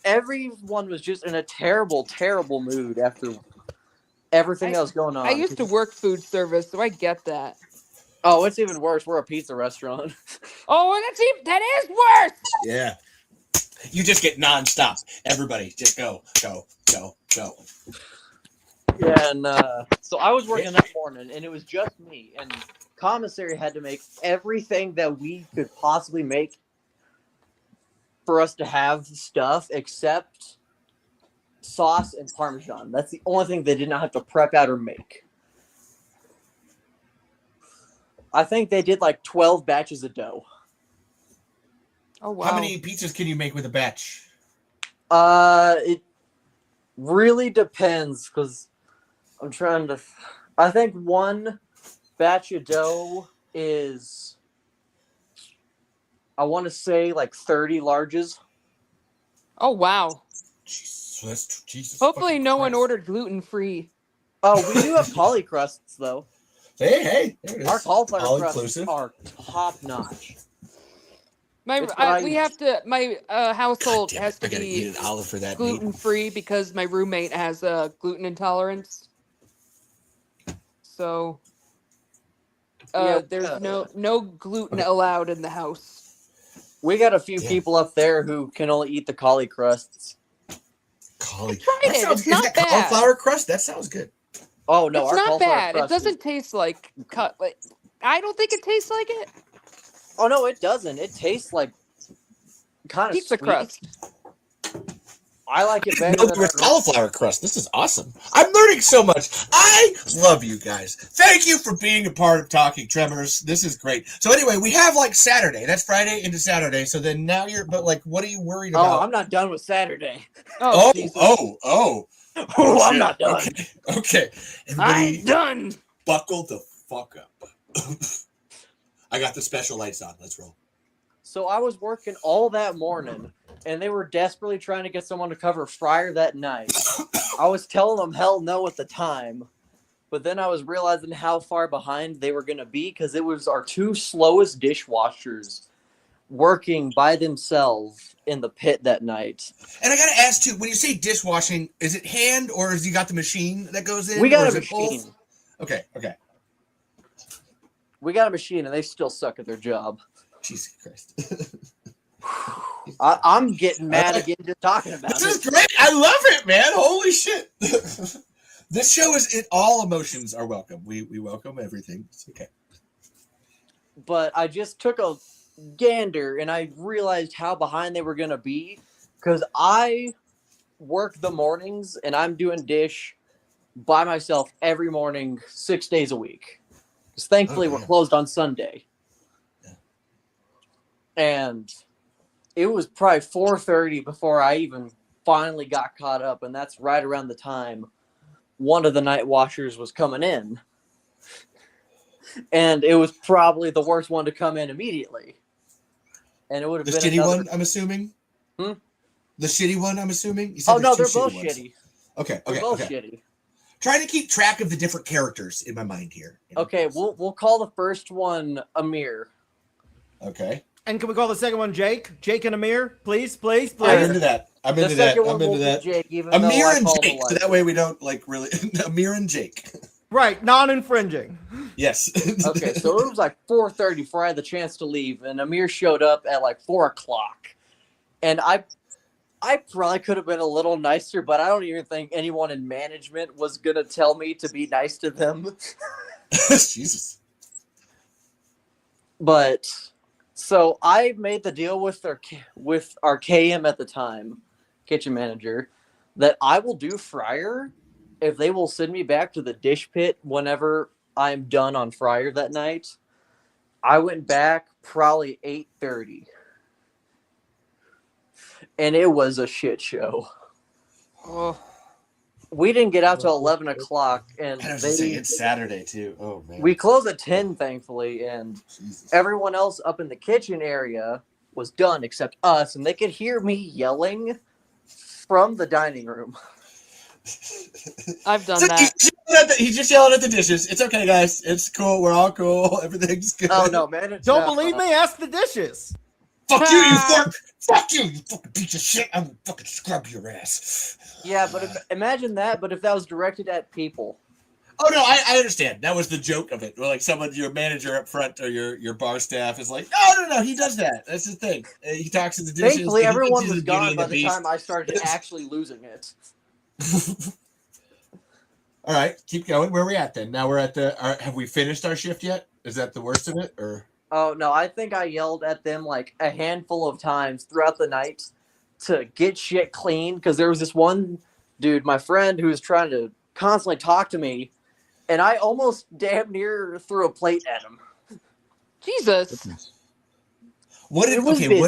Everyone was just in a terrible, terrible mood after everything that was going on. I used to work food service, so I get that. Oh, it's even worse. We're a pizza restaurant. Oh, that is worse. Yeah. You just get nonstop. Everybody, just go. Yeah, and so I was working that morning, and it was just me. And commissary had to make everything that we could possibly make for us to have stuff except sauce and Parmesan. That's the only thing they did not have to prep out or make. I think they did like 12 batches of dough. Oh, wow. How many pizzas can you make with a batch? It really depends, because I'm trying to... I think one batch of dough is, I want to say, like 30 larges. Oh, wow. Jesus. Hopefully no one ordered gluten-free. Oh, we do have cauli crusts, though. Hey, there it is. Our cauliflower All crusts inclusive. are top-notch. My household damn has it, to I gotta be eat an olive for that. gluten-free because my roommate has a gluten intolerance. So there's no gluten allowed in the house. We got a few people up there who can only eat the cauli crusts. Cauli. It's not that bad. cauliflower crust? That sounds good. Oh no, It's our not cauliflower bad. It crust doesn't taste like cut. I don't think it tastes like it. Oh no, it doesn't. It tastes like kind of Pizza sweet. crust. I like it better No, than with cauliflower crust. This is awesome. I'm learning so much. I love you guys. Thank you for being a part of Talking Tremors. This is great. So anyway, we have like Saturday. That's Friday into Saturday. So then now what are you worried about? Oh, I'm not done with Saturday. Oh, Oh, I'm not done. Okay. I'm done. Buckle the fuck up. I got the special lights on. Let's roll. So I was working all that morning, and they were desperately trying to get someone to cover fryer that night. I was telling them hell no at the time, But then I was realizing how far behind they were going to be because it was our 2 slowest dishwashers working by themselves in the pit that night. And I got to ask, too, when you say dishwashing, is it hand or has you got the machine that goes in? We got or a is it machine. both? Okay. We got a machine, and they still suck at their job. Jesus Christ. I'm getting mad again just talking about This it. is great. I love it, man. Holy shit. This show is all emotions are welcome. We welcome everything. It's okay. But I just took a gander and I realized how behind they were going to be because I work the mornings and I'm doing dish by myself every morning, 6 days a week. Because thankfully we're closed on Sunday. Yeah. And it was probably 4:30 before I even finally got caught up. And that's right around the time one of the night washers was coming in. And it was probably the worst one to come in immediately. And it would have the been shitty another... one, I'm assuming? Hmm? The shitty one, I'm assuming? You said Oh, no, they're there's 2 both shitty ones. shitty. Okay, They're both shitty. Trying to keep track of the different characters in my mind here. Okay, we'll call the first one Amir. Okay. And can we call the second one Jake? Jake and Amir, please. I'm into that. I'm into that. Jake, even Amir though I and called Jake, so that way we don't like really Amir and Jake. Right, non-infringing. Yes. Okay, so it was like 4:30 before I had the chance to leave, and Amir showed up at like 4:00. And I probably could have been a little nicer, but I don't even think anyone in management was gonna tell me to be nice to them. Jesus. But so I made the deal with our KM at the time, kitchen manager, that I will do fryer if they will send me back to the dish pit whenever I'm done on fryer that night. I went back probably 8:30. And it was a shit show. Oh. We didn't get out till 11 o'clock, and I was just saying, it's Saturday too. Oh man. We closed at 10, thankfully, and everyone else up in the kitchen area was done except us, and they could hear me yelling from the dining room. I've done that. He's just yelling at the dishes. It's okay, guys. It's cool. We're all cool. Everything's good. Oh no, man! Don't believe me? Ask the dishes. Fuck you, you fuck! Fuck you fucking piece of shit! I'm gonna fucking scrub your ass. Yeah, but imagine that. But if that was directed at people. Oh no, I understand. That was the joke of it. Like someone, your manager up front or your bar staff is like, no, he does that. That's his thing. He talks to the dishes. Thankfully, everyone was gone by the time I started actually losing it. All right, keep going. Where are we at then? Now we're at have we finished our shift yet? Is that the worst of it, or? Oh no, I think I yelled at them like a handful of times throughout the night to get shit clean because there was this one dude, my friend, who was trying to constantly talk to me, and I almost damn near threw a plate at him. Jesus. What did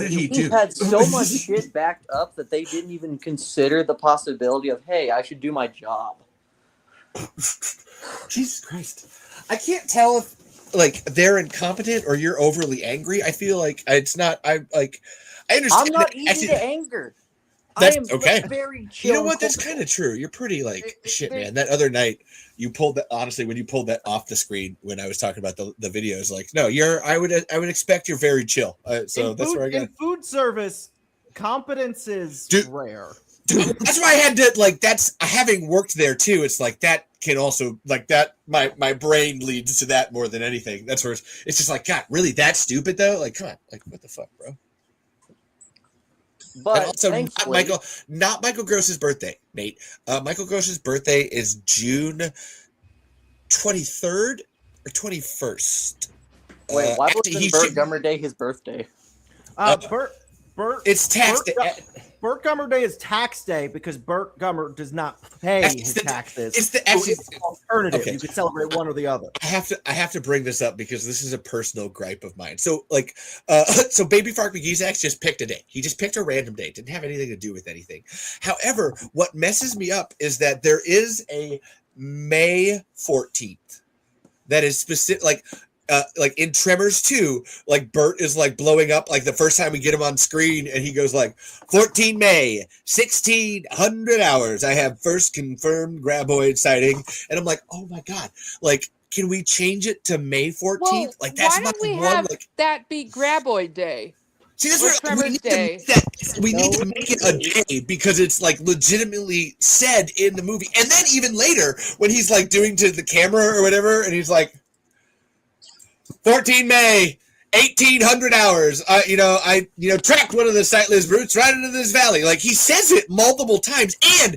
he do? He had so much shit backed up that they didn't even consider the possibility of, hey, I should do my job. Jesus Christ. I can't tell if like they're incompetent or you're overly angry. I feel like it's not. I understand. I'm not easy to anger. I am okay. Very chill. You know what? That's kind of true. You're pretty shit, man. That other night you pulled that. Honestly, when you pulled that off the screen when I was talking about the videos, like no, I would expect you're very chill. So that's where I got. In food service, competence is rare. Dude, that's why I had to that's having worked there too. It's like that can also that my brain leads to that more than anything. That's where it's just like, God, really that stupid though? Like, come on, like what the fuck, bro? But and also not Michael Gross's birthday, mate. Michael Gross's birthday is June 23rd or 21st. Wait, why wasn't Burt Gummer Day his birthday? It's tax day. Burt Gummer Day is tax day because Burt Gummer does not pay his taxes. It's the alternative. Okay. You could celebrate one or the other. I have to bring this up because this is a personal gripe of mine. So so BabyFarkMcGeeZax just picked a day. He just picked a random day. It didn't have anything to do with anything. However, what messes me up is that there is a May 14th that is specific. like in Tremors 2, like Burt is like blowing up like the first time we get him on screen, and he goes like 14 May 1600 hours. I have first confirmed Graboid sighting, and I'm like, oh my god, like can we change it to May 14th? Well, like that's why my don't we one. have Like that be Graboid Day? see, that's Or where we Tremors need Day. to make that. We need to make it a day because it's like legitimately said in the movie, and then even later when he's like doing to the camera or whatever, and he's like 14 May 1800 hours. I tracked one of the sightless brutes right into this valley. Like he says it multiple times, and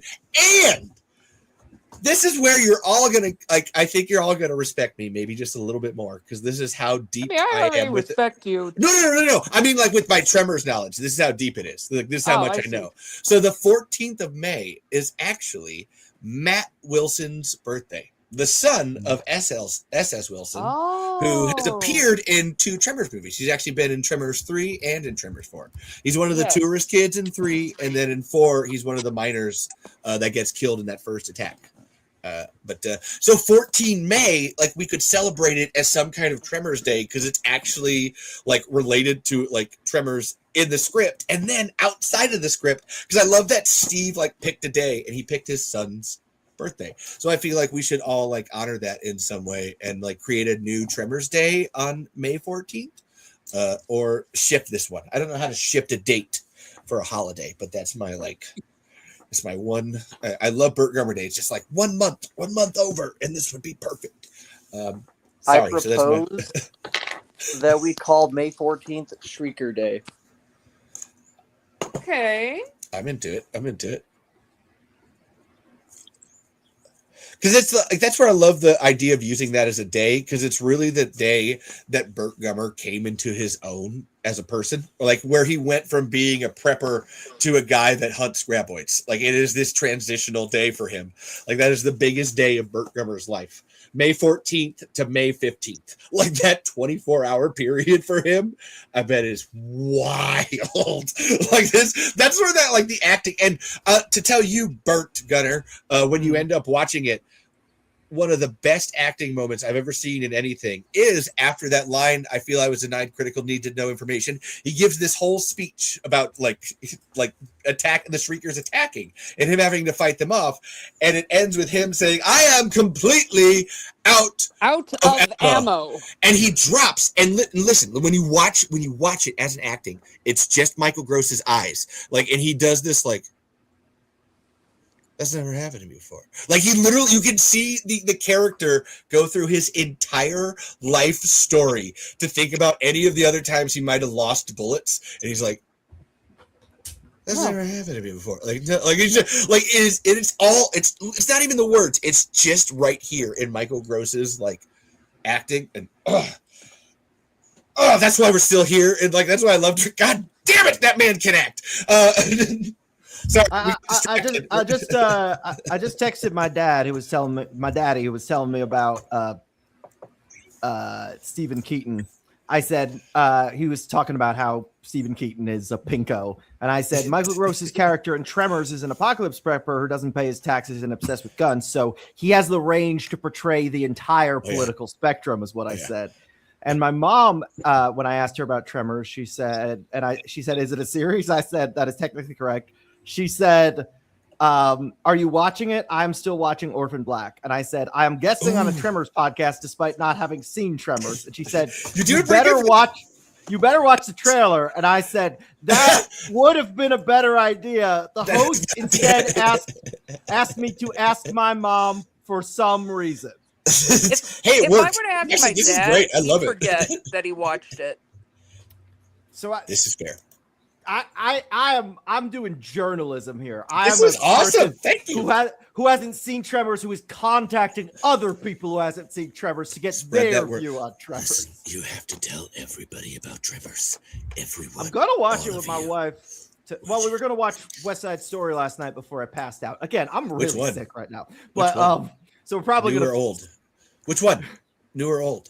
this is where you're all gonna like. I think you're all gonna respect me, maybe just a little bit more, because this is how deep I am with respect you. No. I mean, like with my Tremors knowledge, this is how deep it is. Like, this is how much I know. So the 14th of May is actually Matt Wilson's birthday, the son of S.S. Wilson, who has appeared in 2 Tremors movies. He's actually been in Tremors 3 and in Tremors 4. He's one of the tourist kids in 3, and then in 4, he's one of the miners that gets killed in that first attack. So 14 May, like we could celebrate it as some kind of Tremors Day because it's actually like related to like Tremors in the script, and then outside of the script, because I love that Steve like picked a day and he picked his son's birthday. So I feel like we should all like honor that in some way and like create a new Tremors Day on May 14th, or shift this one. I don't know how to shift a date for a holiday, but that's my like. It's my one. I love Burt Gummer Day. It's just like 1 month over, and this would be perfect. Sorry, I propose that we call May 14th Shrieker Day. Okay. I'm into it. Because that's where I love the idea of using that as a day, because it's really the day that Burt Gummer came into his own as a person, like where he went from being a prepper to a guy that hunts graboids. Like it is this transitional day for him. Like that is the biggest day of Burt Gummer's life. May 14th to May 15th. Like that 24-hour period for him, I bet is wild. Like that's where that like the acting, and to tell you, Burt Gunner, when you end up watching it, one of the best acting moments I've ever seen in anything is after that line, I feel I was denied critical need to know information. He gives this whole speech about like attack, the Shriekers attacking and him having to fight them off. And it ends with him saying, I am completely out of ammo. And he drops, and listen, when you watch it as an acting, it's just Michael Gross's eyes. Like, and he does this like, that's never happened to me before. Like he literally, you can see the character go through his entire life story to think about any of the other times he might have lost bullets, and he's like, "That's never happened to me before." Like it's just, like it's not even the words. It's just right here in Michael Gross's like acting, and that's why we're still here, and like that's why I love. God damn it, that man can act. Sorry, I just texted my dad, who was telling me about Stephen Keaton. I said he was talking about how Stephen Keaton is a pinko, and I said Michael Gross's character in Tremors is an apocalypse prepper who doesn't pay his taxes and obsessed with guns, so he has the range to portray the entire political spectrum, is what I said. And my mom, when I asked her about Tremors, she said, "Is it a series?" I said, "That is technically correct." She said, are you watching it? I'm still watching Orphan Black. And I said, I am guesting on a Tremors podcast despite not having seen Tremors. And she said, you better watch the trailer. And I said, that would have been a better idea. The host instead asked me to ask my mom for some reason. If I were to ask my dad, he'd forget that he watched it. So this is fair. I'm doing journalism here. This is awesome. Thank you. Who hasn't seen Tremors, who is contacting other people who hasn't seen Tremors to get their view on Tremors. Listen, you have to tell everybody about Tremors. Everyone. I'm gonna watch it with my wife. We were gonna watch West Side Story last night before I passed out. Again, I'm really sick right now. But so we're probably new or old. Which one? New or old?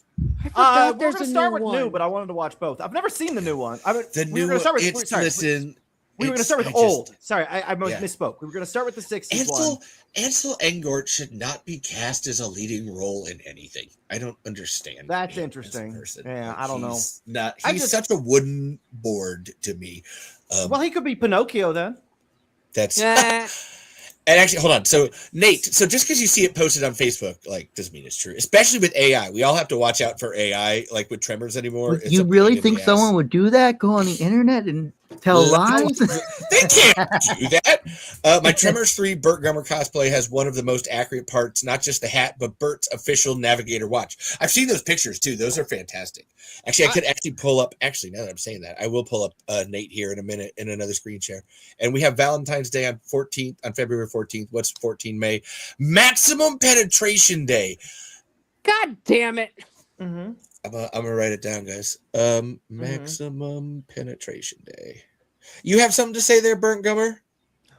We're going to start with new, but I wanted to watch both. I've never seen the new one. Listen, We were going to start with old. Sorry, I misspoke. We were going to start with the 60s one. Ansel Elgort should not be cast as a leading role in anything. I don't understand. That's interesting. Yeah, I don't know. He's such a wooden board to me. Well, he could be Pinocchio then. That's... And actually, hold on. So, Nate, just because you see it posted on Facebook, like, doesn't mean it's true. Especially with AI. We all have to watch out for AI, like with Tremors anymore. You really think someone would do that? Go on the internet and tell lies? They can't do that. My Tremors 3 Burt Gummer cosplay has one of the most accurate parts, not just the hat, but Burt's official navigator watch. I've seen those pictures, too. Those are fantastic. Actually, I could actually pull up, now that I'm saying that, I will pull up Nate here in a minute in another screen share. And we have Valentine's Day on February 14th. What's 14 May? Maximum Penetration Day. God damn it. Mm-hmm. I'm gonna write it down, guys. Maximum Penetration Day. You have something to say there, Burt Gummer?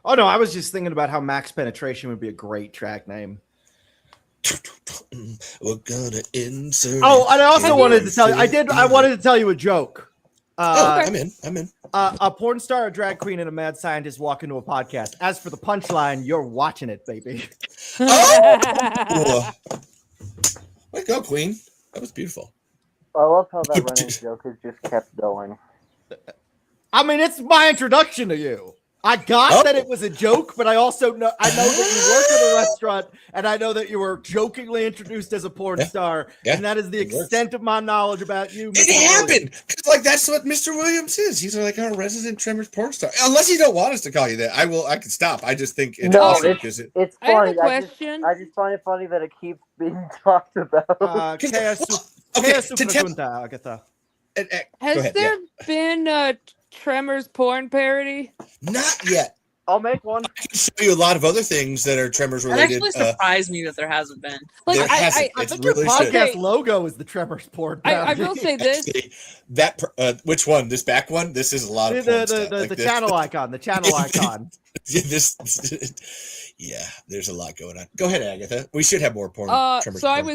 Oh no, I was just thinking about how Max Penetration would be a great track name. We're gonna insert. Oh, and I also wanted to tell you. I wanted to tell you a joke. I'm in. A porn star, a drag queen, and a mad scientist walk into a podcast. As for the punchline, you're watching it, baby. Oh! Way to go, Queen. That was beautiful. I love how that running joke has just kept going. I mean, it's my introduction to you. I got that it was a joke, but I also know that you work at a restaurant, and I know that you were jokingly introduced as a porn star, and that is the extent of my knowledge about you. It happened because, like, that's what Mr. Williams is. He's like our resident Tremors porn star. Unless you don't want us to call you that, I can stop. I just think it's awesome because it's funny. I have a question. I just find it funny that it keeps being talked about. Has there been a Tremors porn parody? Not yet. I'll make one. I can show you a lot of other things that are Tremors related. It actually surprised me that there hasn't been. Like, there hasn't. I think your podcast logo is the Tremors porn parody. I will say this. Actually, which one? This back one? This is a lot of porn stuff. The channel icon. The channel icon. Yeah, there's a lot going on. Go ahead, Agatha. We should have more porn. Tremors so porn.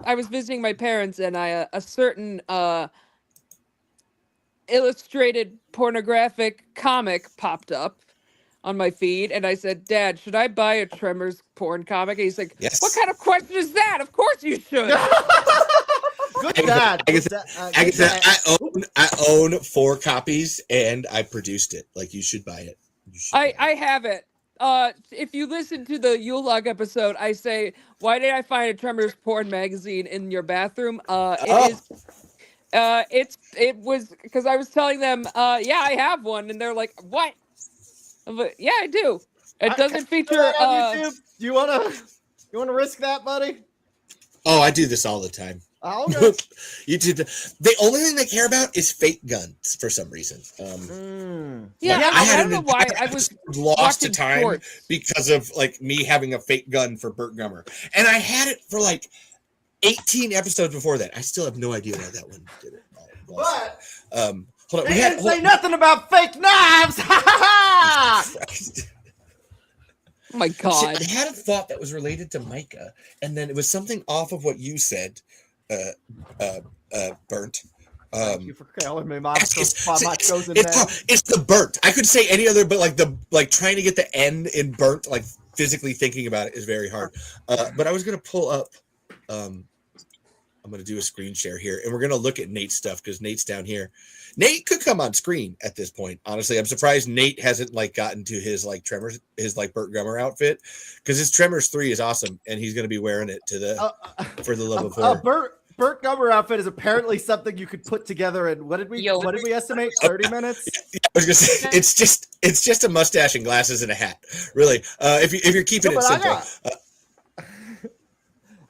I was visiting my parents, and a certain illustrated pornographic comic popped up on my feed, and I said, Dad, should I buy a Tremors porn comic? And he's like, yes. What kind of question is that? Of course you should. Good dad. Agatha, I own 4 copies, and I produced it. Like, you should buy it. I have it. If you listen to the Yule Log episode, I say, why did I find a Tremors porn magazine in your bathroom? It was because I was telling them, yeah, I have one, and they're like, what? But yeah, I do. It doesn't feature. YouTube. Do you wanna risk that, buddy? Oh, I do this all the time. Oh, okay. YouTube. The only thing they care about is fake guns for some reason. Yeah, I don't know why I was lost to time sports. because of like me having a fake gun for Burt Gummer, and I had it for like 18 episodes before that. I still have no idea why that one did it. But hold on. They didn't say nothing about fake knives. Oh my God. I had a thought that was related to Micah, and then it was something off of what you said, Burnt. Thank you for calling me my chosen name. It's the burnt. I could say any other, but like trying to get the N in burnt, like physically thinking about it is very hard. But I was gonna pull up. I'm gonna do a screen share here, and we're gonna look at Nate's stuff because Nate's down here. Nate could come on screen at this point. Honestly, I'm surprised Nate hasn't like gotten to his like Tremors, his like Burt Gummer outfit, because his Tremors 3 is awesome, and he's gonna be wearing it to the for the love of horror. Burt Gummer outfit is apparently something you could put together in what did we estimate? 30 minutes? Yeah, I was gonna say it's just a mustache and glasses and a hat. Really, if you're keeping it simple.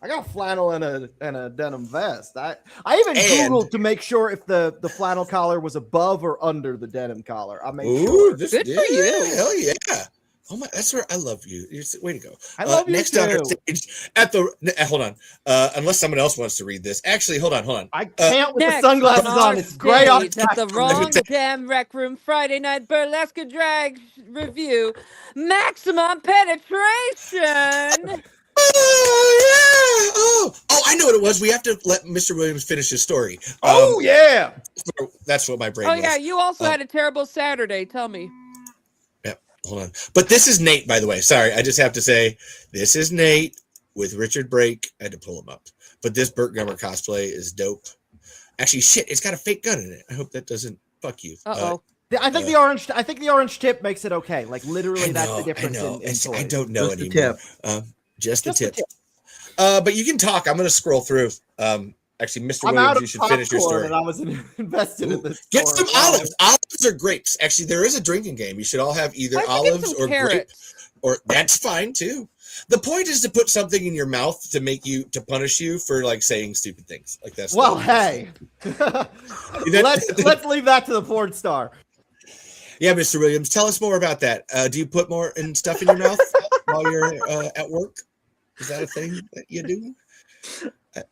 I got flannel and a denim vest. I even Googled to make sure if the flannel collar was above or under the denim collar. I made sure. Good for you. Hell yeah. Oh my, that's where I love you. Way to go. I love you next too. on our stage at the hold on. Unless someone else wants to read this. Actually, hold on. I can't with the sunglasses on. It's gray on the wrong damn rec room Friday night burlesque drag review. Maximum penetration. Oh, I know what it was. We have to let Mr. Williams finish his story. Yeah. That's what my brain Oh, was. yeah. You also had a terrible Saturday. Tell me. hold on. But this is Nate, by the way. Sorry, I just have to say this is Nate with Richard Brake. I had to pull him up. But this Burt Gummer cosplay is dope. Actually, shit, it's got a fake gun in it. I hope that doesn't fuck you. Uh-oh. I think the orange tip makes it okay. Like literally, that's the difference. I don't know just anymore. Just the tip. But you can talk. I'm going to scroll through. Actually, Mr. Williams, you should finish your story. And I was invested in this. Get some olives. Olives are grapes. Actually, there is a drinking game. You should all have either olives or grapes. Or that's fine too. The point is to put something in your mouth to punish you for like saying stupid things. Like that's. Well, hey, let's leave that to the porn star. Yeah, Mr. Williams, tell us more about that. Do you put more stuff in your mouth while you're at work? Is that a thing that you do?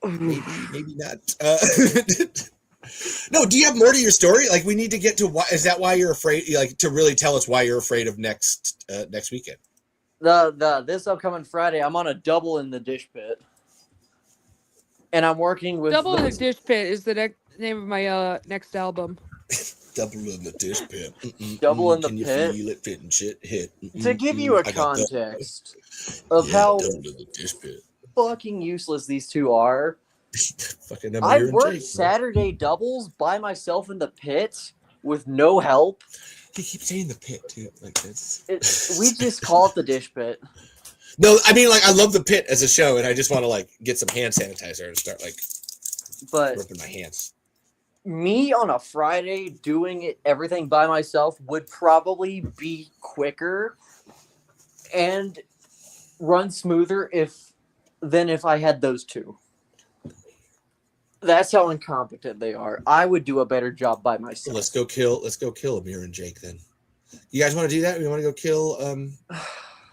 Maybe not. No, do you have more to your story? Like, we need to get to why. Is that why you're afraid? Like, to really tell us why you're afraid of next weekend? This upcoming Friday, I'm on a double in the dish pit, and I'm working with Double in the Dish Pit is the name of my next album. Double in the dish pit. Double in the Can pit. You feel it fit and shit hit. To give you a context of how double in the dish pit. fucking useless these two are, Fucking I worked Saturday doubles by myself in the pit with no help. You keep saying the pit too, like this. We just call it the dish pit. No, I mean, like, I love the pit as a show, and I just want to like get some hand sanitizer and start like ripping my hands. Me on a Friday doing everything by myself would probably be quicker and run smoother than if I had those two. That's how incompetent they are. I would do a better job by myself. Let's go kill Amir and Jake then. You guys want to do that? We want to go kill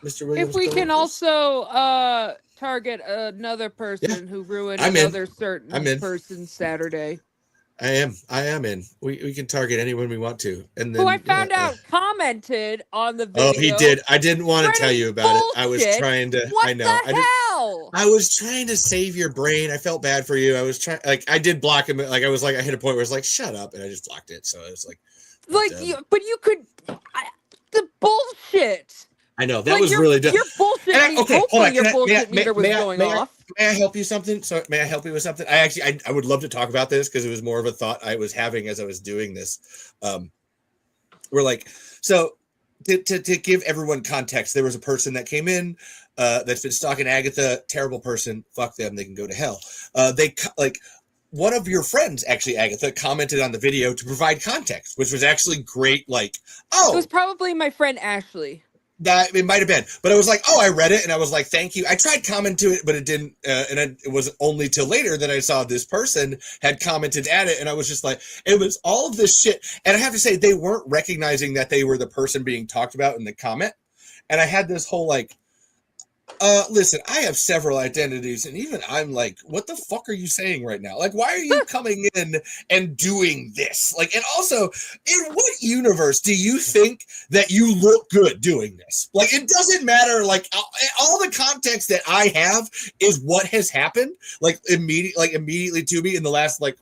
Mr. Williams? If we can also target another person who ruined another certain person's Saturday. I am in. We can target anyone we want to. And then who I found out commented on the video. Oh, he did. I didn't want to tell you about it. I was trying to. What I know. the hell? I was trying to save your brain. I felt bad for you. I was trying. Like, I did block him. Like, I was like, I hit a point where it's like, shut up, and I just blocked it. So it's like but you could. The bullshit. I know that was really dumb. Your bullshit. Hopefully your bullshit meter was going off. May I help you something? So may I help you with something? I would love to talk about this because it was more of a thought I was having as I was doing this. We're like, so to give everyone context, there was a person that came in that's been stalking Agatha. Terrible person. Fuck them. They can go to hell. One of your friends, actually, Agatha, commented on the video to provide context, which was actually great. Like, it was probably my friend Ashley. That it might have been, but I was like, I read it, and I was like, thank you. I tried comment to it, but it didn't, it was only till later that I saw this person had commented at it, and I was just like, it was all of this shit, and I have to say, they weren't recognizing that they were the person being talked about in the comment, and I had this whole like, listen, I have several identities, and even I'm like, what the fuck are you saying right now? Like, why are you coming in and doing this? Like, and also, in what universe do you think that you look good doing this? Like, it doesn't matter. Like, all the context that I have is what has happened, like immediately to me in the last like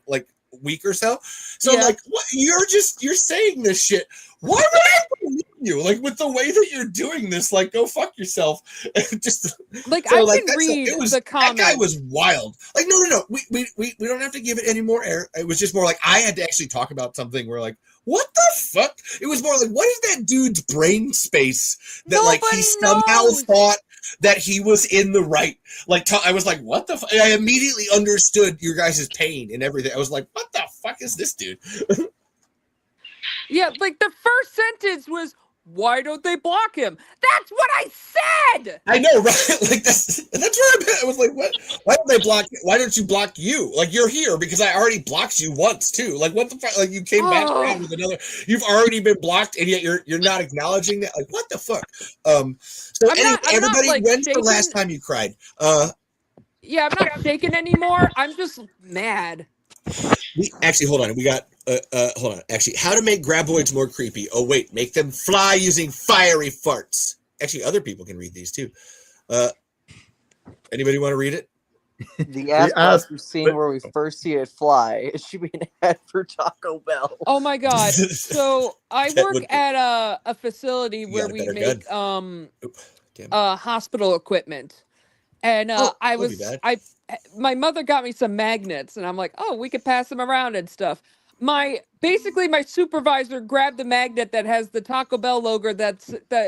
week or so. So like, what you're saying this shit. Why would I believe you? Like, with the way that you're doing this, like, go fuck yourself. Just like, so, I can read the comments. That guy was wild. Like, no. We don't have to give it any more air. It was just more like I had to actually talk about something where like, what the fuck? It was more like, what is that dude's brain space that like he somehow thought that he was in the right? Like, I was like, what the fuck? I immediately understood your guys' pain and everything. I was like, what the fuck is this dude? Yeah, like the first sentence was, why don't they block him? That's what I said. I know, right? Like that's where I was like, what? Why don't they block? Why don't you block you? Like, you're here because I already blocked you once too. Like, what the fuck? Like, you came back with another. You've already been blocked, and yet you're not acknowledging that. Like, what the fuck? So everybody, when's the last time you cried? Yeah, I'm not shaking anymore. I'm just mad. Hold on. We got hold on. Actually, how to make graboids more creepy. Oh wait, make them fly using fiery farts. Actually, other people can read these too. Anybody want to read it? The ass blaster scene where we first see it fly. It should be an ad for Taco Bell. Oh my god! So I work at a facility where we make hospital equipment, and my mother got me some magnets, and I'm like, oh, we could pass them around and stuff. My supervisor grabbed the magnet that has the Taco Bell logo.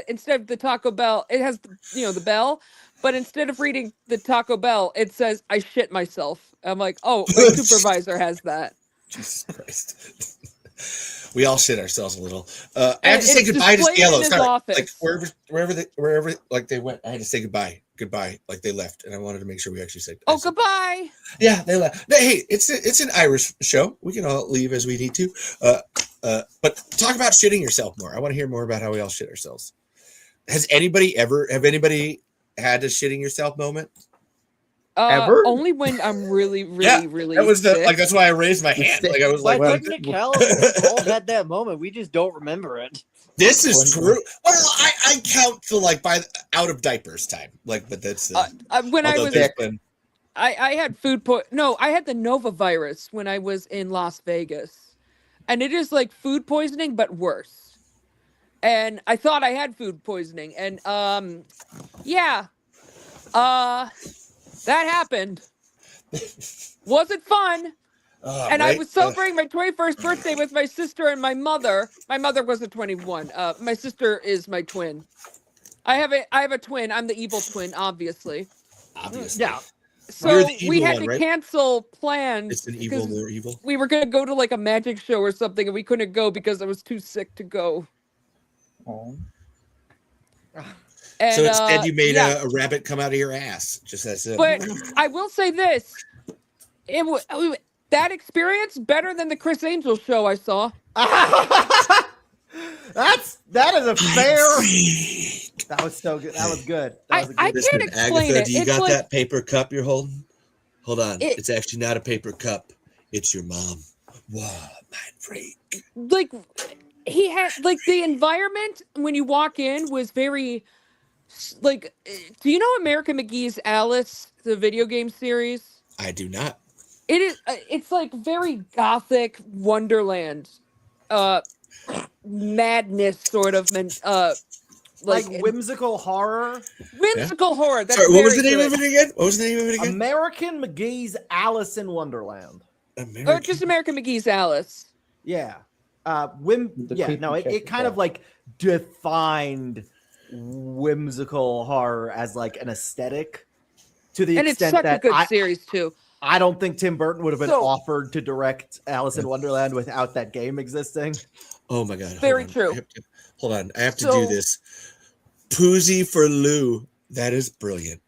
Instead of the Taco Bell, it has the bell, but instead of reading the Taco Bell, it says "I shit myself." I'm like, oh, my supervisor has that. Jesus Christ. We all shit ourselves a little. I have to say goodbye to Scalo. Like wherever like they went, I had to say goodbye. Like they left, and I wanted to make sure we actually said. Oh, goodbye. Yeah, they left. Hey, it's an Irish show. We can all leave as we need to. But talk about shitting yourself more. I want to hear more about how we all shit ourselves. Have anybody had a shitting yourself moment? Ever? Only when I'm really that was sick. that's why I raised my hand. Like I was like, Nick Callum, we all had that moment. We just don't remember it. This is true. Well, I count to like by out of diapers time. Like, but that's when I was I had I had the Nova virus when I was in Las Vegas, and it is like food poisoning but worse. And I thought I had food poisoning, and that happened. Wasn't fun. And right? I was celebrating my 21st birthday with my sister and my mother. My mother wasn't 21. My sister is my twin. I have a twin. I'm the evil twin, obviously. Yeah. So we had to cancel plans. It's an evil, more evil. We were going to go to like a magic show or something, and we couldn't go because I was too sick to go. Oh. And, so instead you made a rabbit come out of your ass. Just as But I will say this. That experience better than the Chris Angel show I saw. That is a fair. That was so good. That was good. I can't explain Agatha, do you got that paper cup you're holding? Hold on. It's actually not a paper cup. It's your mom. Wow, mind freak. Like he had the environment when you walk in was very like. Do you know American McGee's Alice, the video game series? I do not. It is. It's like very gothic Wonderland, madness sort of, like whimsical horror. Whimsical horror. That's sorry, what was the name of it again? What was the name of it again? American McGee's Alice in Wonderland. Or just American McGee's Alice. Yeah. It kind of like defined whimsical horror as like an aesthetic to the extent that it's such a good series too. I don't think Tim Burton would have been offered to direct Alice in Wonderland without that game existing. Oh my god! Very true. Hold on, I have to do this. Poozy for Lou. That is brilliant.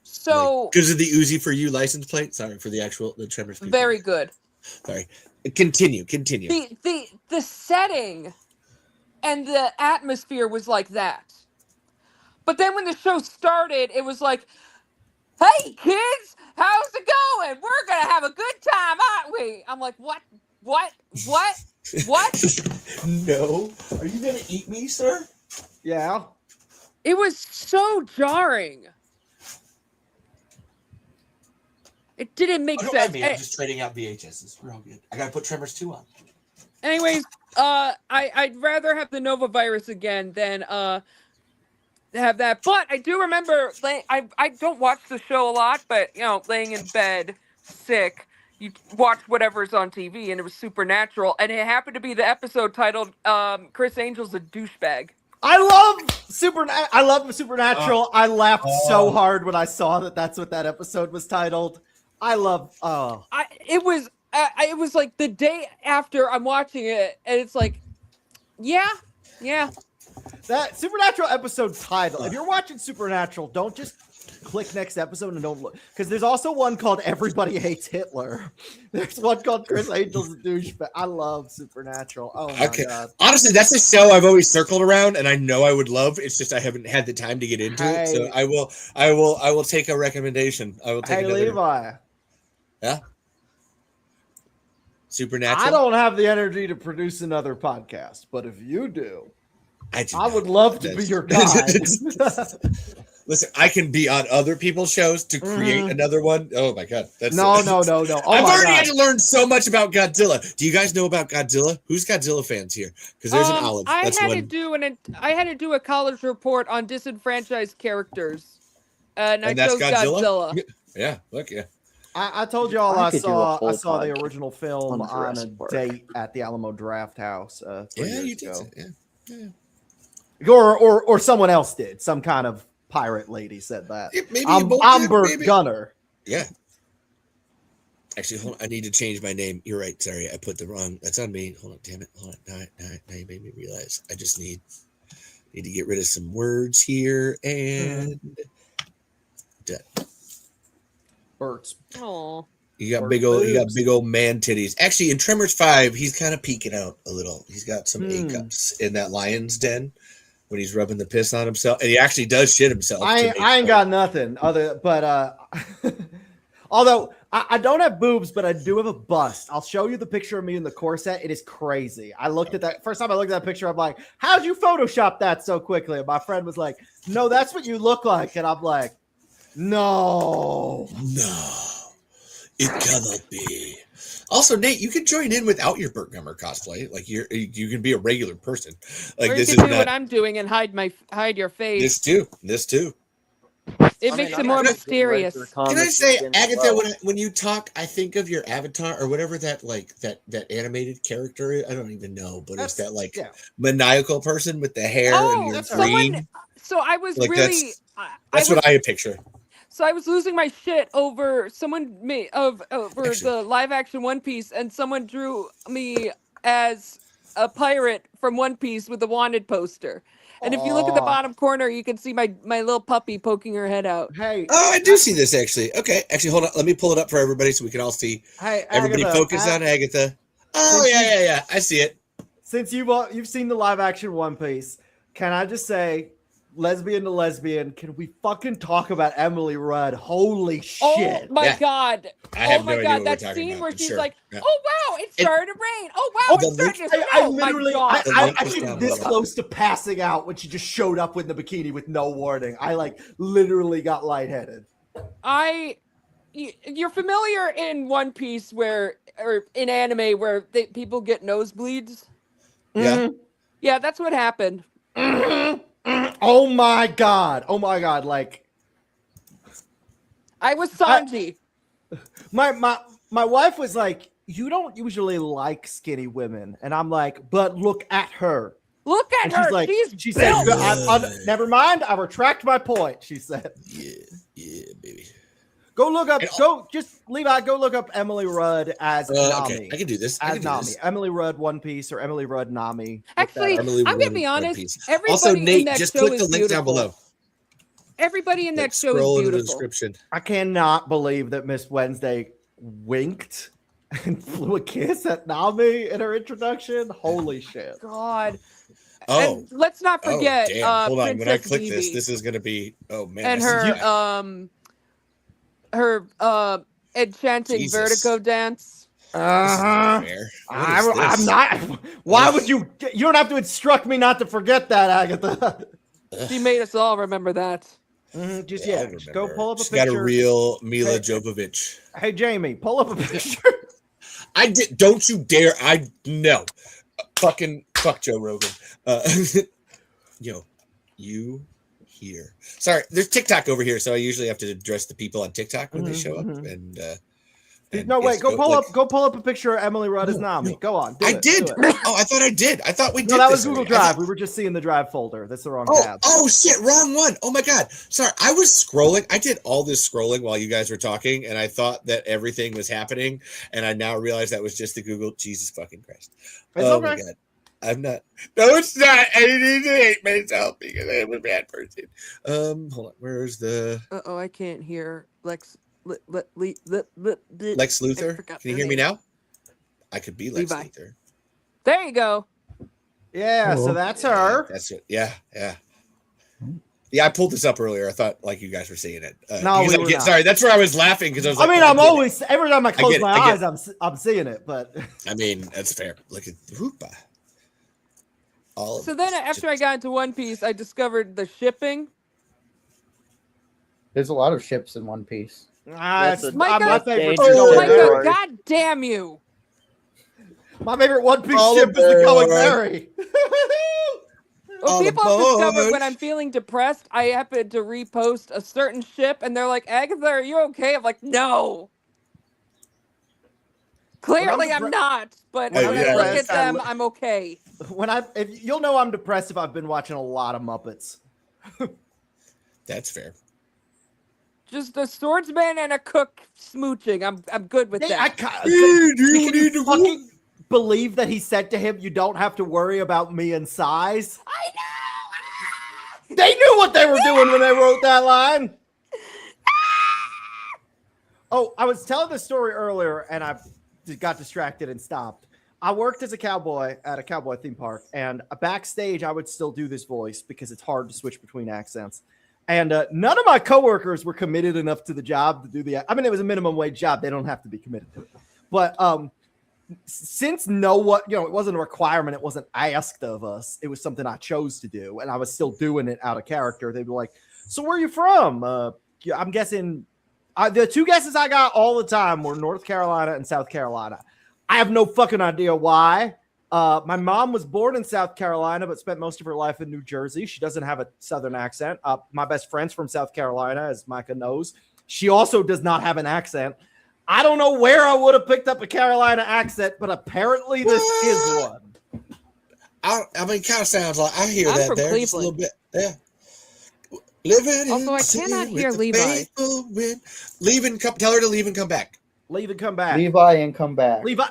So because of the Uzi for You license plate. Sorry for the Tremors. People. Very good. Sorry. Continue. The setting and the atmosphere was like that. But then when the show started, it was like, "Hey kids, how's it going? We're gonna have a good time, aren't we?" I'm like, "What? No. Are you gonna eat me, sir?" Yeah. It was so jarring. It didn't make sense. I'm just trading out VHSs. We're all good. I gotta put Tremors 2 on. Anyways, I'd rather have the Nova virus again than have that. But I do remember I don't watch the show a lot, but laying in bed sick, you watch whatever's on TV, and it was Supernatural, and it happened to be the episode titled Chris Angel's a douchebag. I love Supernatural. I laughed so hard when I saw that's what that episode was titled. It was like the day after I'm watching it, and it's like, yeah. That Supernatural episode title. If you're watching Supernatural, don't just click next episode and don't look, because there's also one called Everybody Hates Hitler. There's one called Chris Angel's a Douchebag. I love Supernatural. Oh my god! Honestly, that's a show I've always circled around, and I know I would love. It's just I haven't had the time to get into it. So I will take a recommendation. I will take. Hey Levi. Yeah. Supernatural. I don't have the energy to produce another podcast, but if you do, I would love to be your guide. Listen, I can be on other people's shows to create another one. Oh my god, that's no. Oh I've already had to learn so much about Godzilla. Do you guys know about Godzilla? Who's Godzilla fans here? Because there's an olive. I That's had one. I had to do a college report on disenfranchised characters, and I that's chose Godzilla. Yeah, look, yeah. I told y'all I saw the original film on a date at the Alamo Draft House. 3 years ago. Yeah. Or someone else did. Some kind of pirate lady said that. Maybe I'm Burt Gummer. Yeah. Actually, hold on. I need to change my name. You're right. Sorry, I put the wrong. That's on me. Hold on. Damn it. Hold on. Now you made me realize. I just need to get rid of some words here and done. Birds. Oh. You got big old man titties. Actually, in Tremors 5, he's kind of peeking out a little. He's got some A cups in that lion's den when he's rubbing the piss on himself, and he actually does shit himself. I ain't got nothing although I don't have boobs, but I do have a bust. I'll show you the picture of me in the corset. It is crazy. I looked at that first time I looked at that picture. I'm like, how'd you Photoshop that so quickly? And my friend was like, no, that's what you look like. And I'm like, no, it cannot be. Also, Nate, you can join in without your Burt Gummer cosplay. Like you can be a regular person. Like or this you is can do not what I'm doing and hide your face. This too. It makes it more mysterious. Can I say, Agatha, when you talk, I think of your avatar or whatever that animated character is. I don't even know, but it's that maniacal person with the hair and your green. So I was like really. That's what I picture. So I was losing my shit over the live action One Piece, and someone drew me as a pirate from One Piece with the wanted poster. And if you look at the bottom corner, you can see my little puppy poking her head out. Hey. Oh, I do see this actually. Okay. Actually, hold on. Let me pull it up for everybody so we can all see. Hey, everybody focus on Agatha. Oh, yeah. I see it. Since you've seen the live action One Piece, can I just say, lesbian to lesbian, can we fucking talk about Emily Rudd? Holy shit. Oh my God. I have no idea what that we're scene about, where she's sure. like, oh wow, it started to rain. Oh wow, it's starting to snow. I came this close to passing out when she just showed up with the bikini with no warning. I literally got lightheaded. You're familiar in One Piece or in anime where people get nosebleeds? Yeah. Yeah, that's what happened. Oh my god! Like, I was Sanji. My wife was like, "You don't usually like skinny women," and I'm like, "But look at her. Look at her. Like, she said, never mind. I retract my point." She said, "Yeah, baby." Go look up. Levi. Go look up Emily Rudd as Nami. Okay. I can do this. As Nami. Emily Rudd One Piece or Emily Rudd Nami. Actually, I'm gonna be honest. Everybody also, Nate, in that just show click is the link beautiful. down below. Everybody in that show is Scroll in the beautiful. description. I cannot believe that Miss Wednesday winked and flew a kiss at Nami in her introduction. Holy shit! God. Oh, and let's not forget. Hold on. Princess When I click Vivi this is gonna be. Oh man. And her enchanting vertigo dance. I'm not. Why would you? You don't have to instruct me not to forget that, Agatha. She made us all remember that. Just go pull up a She's picture. got a real Mila Jovovich. Hey Jamie, pull up a picture. I did. Don't you dare! No. Fuck Joe Rogan. Yo, you here? Sorry, there's TikTok over here, so I usually have to address the people on TikTok when they show up. And no, wait, go pull up a picture of Emily Rudd as Nami. Go on. I did. Oh, I thought I did. I thought we did. No, that was Google Drive. We were just seeing the Drive folder. That's the wrong tab. Oh shit, wrong one. Oh my god. Sorry, I was scrolling. I did all this scrolling while you guys were talking, and I thought that everything was happening, and I now realize that was just the Google. Jesus fucking Christ. Oh my god. I'm not. No, it's not. I need to hate myself because I'm a bad person. Hold on. Where's the? I can't hear Lex Luthor. Can you hear me now? I could be Lex Luthor. There you go. Yeah. So that's her. That's it. Yeah. Yeah, I pulled this up earlier. I thought like you guys were seeing it. No, we were not. Sorry, that's where I was laughing because I was. I'm always every time I close my eyes, I'm seeing it. But I mean, that's fair. Look at Rupa. So then after I got into One Piece, I discovered the shipping. There's a lot of ships in One Piece. My Micah, favorite. Micah, God damn you! My favorite One Piece All ship is the Going Merry. Well, All people have discovered aboard. when I'm feeling depressed, I happen to repost a certain ship, and they're like, "Agatha, are you okay?" I'm like, "No." Clearly, I'm not. But when when I'm I look depressed, at them, I'm okay. If you'll know I'm depressed if I've been watching a lot of Muppets. That's fair. Just a swordsman and a cook smooching. I'm good with that. Can you fucking believe that he said to him, "You don't have to worry about me and size"? I know. They knew what they were doing when they wrote that line. Oh, I was telling the story earlier, and I got distracted and stopped. I worked as a cowboy at a cowboy theme park, and backstage, I would still do this voice because it's hard to switch between accents. And none of my coworkers were committed enough to the job to do the. I mean, it was a minimum wage job; they don't have to be committed to it. But since it wasn't a requirement, it wasn't asked of us. It was something I chose to do, and I was still doing it out of character. They'd be like, "So where are you from?" I'm guessing. The two guesses I got all the time were North Carolina and South Carolina. I have no fucking idea why. My mom was born in South Carolina, but spent most of her life in New Jersey. She doesn't have a Southern accent. My best friend's from South Carolina, as Micah knows. She also does not have an accent. I don't know where I would have picked up a Carolina accent, but apparently this is one. I mean, it kind of sounds like I hear I'm that from there just a little Cleveland. bit. Yeah. Living Also, I cannot hear Levi. Tell her to leave and come back. Leave and come back. Levi and come back. Levi.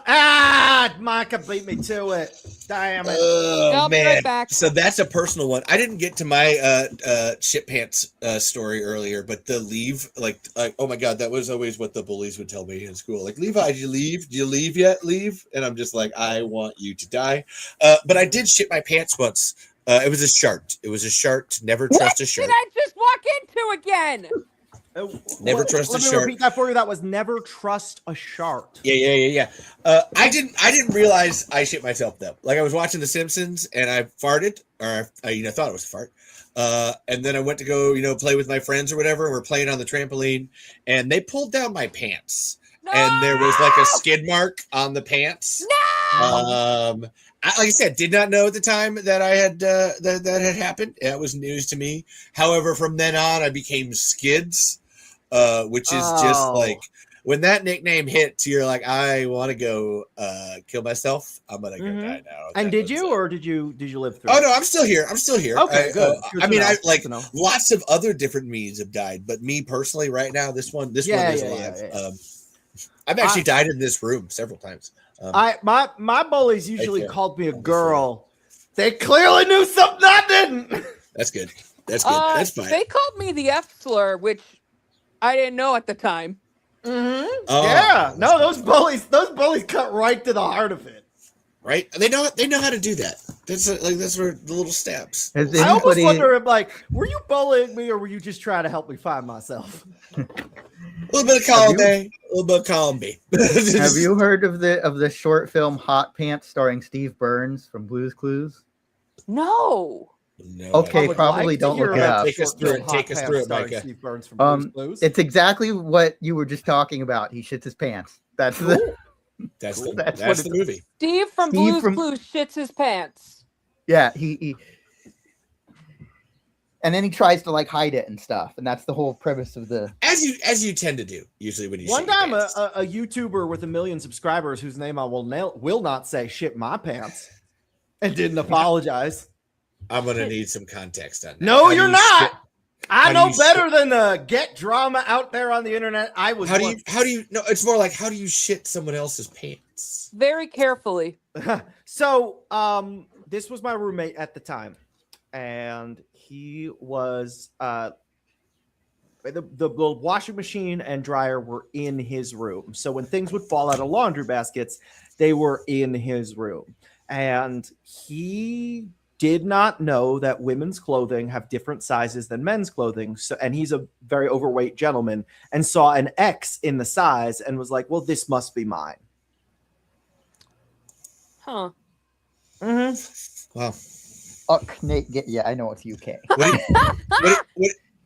Micah beat me to it. Damn it. Oh, I'll be man. right back. So that's a personal one. I didn't get to my shit pants story earlier, but the leave, like, oh my God, that was always what the bullies would tell me in school. Like, Levi, did you leave? Did you leave yet? Leave? And I'm just like, I want you to die. But I did shit my pants once. It was a shart. It was a shart. Never trust a What shart. did I just walk into again? Never trust a Let me shark. repeat that for you. That was never trust a shark. Yeah. I didn't realize I shit myself though. Like I was watching The Simpsons and I farted, or I thought it was a fart. And then I went to go, play with my friends or whatever. And we're playing on the trampoline, and they pulled down my pants, and there was like a skid mark on the pants. No. Like I said, did not know at the time that I had that had happened. That was news to me. However, from then on, I became Skids, which is just like when that nickname hits, you're like, I want to go kill myself. I'm gonna go die now. And did you, or did you live through? Oh no, I'm still here. Okay, good. I mean, I like lots of other different me's have died, but me personally, right now, this one is alive. Yeah. I've actually died in this room several times. My bullies usually called me a girl. They clearly knew something I didn't. That's good. That's fine. They called me the F slur, which I didn't know at the time. Mm-hmm. Yeah. No, those bullies cut right to the heart of it. Right? They know how to do that. That's where the little steps. I almost wonder if, like, were you bullying me, or were you just trying to help me find myself? A little bit of column B. Have you heard of the short film Hot Pants starring Steve Burns from Blue's Clues? No. Okay, probably don't look it up. Take us through it, Micah. Steve Burns from Blue's Clues. It's exactly what you were just talking about. He shits his pants. That's the movie. Steve from Blue's Clues shits his pants. Yeah, he and then he tries to like hide it and stuff, and that's the whole premise of the. As you tend to do usually when you. One time, a YouTuber with 1 million subscribers, whose name I will not say, shit my pants, and didn't apologize. I'm gonna need some context on that. No, you're not. I know better than get drama out there on the internet. I was. How do you? No, it's more like how do you shit someone else's pants? Very carefully. So, this was my roommate at the time, and he was the washing machine and dryer were in his room. So when things would fall out of laundry baskets, they were in his room, and he did not know that women's clothing have different sizes than men's clothing. So, and he's a very overweight gentleman, and saw an X in the size and was like, well, this must be mine. Huh. Mm-hmm. Wow. Yeah, I know it's UK.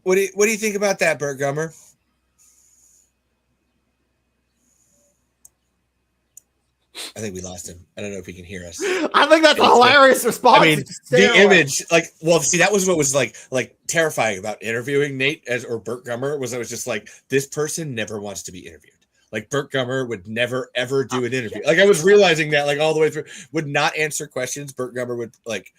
What do you think about that, Burt Gummer? I think we lost him. I don't know if he can hear us. I think that's a hilarious response. I mean, the image, like, well, see, that was what was like terrifying about interviewing Nate or Burt Gummer was I was just like, this person never wants to be interviewed. Like Burt Gummer would never ever do an interview. Like I was realizing that, like all the way through, would not answer questions. Burt Gummer would like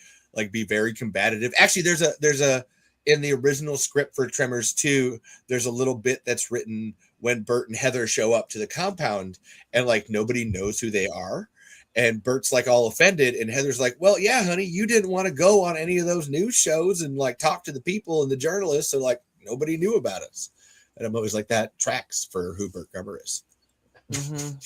be very combative. Actually, there's a in the original script for Tremors 2, there's a little bit that's written when Burt and Heather show up to the compound and like nobody knows who they are. And Burt's like all offended. And Heather's like, well, yeah, honey, you didn't want to go on any of those news shows and like talk to the people and the journalists. So like nobody knew about us. And I'm always like, that tracks for who Burt Gummer is. Mm-hmm.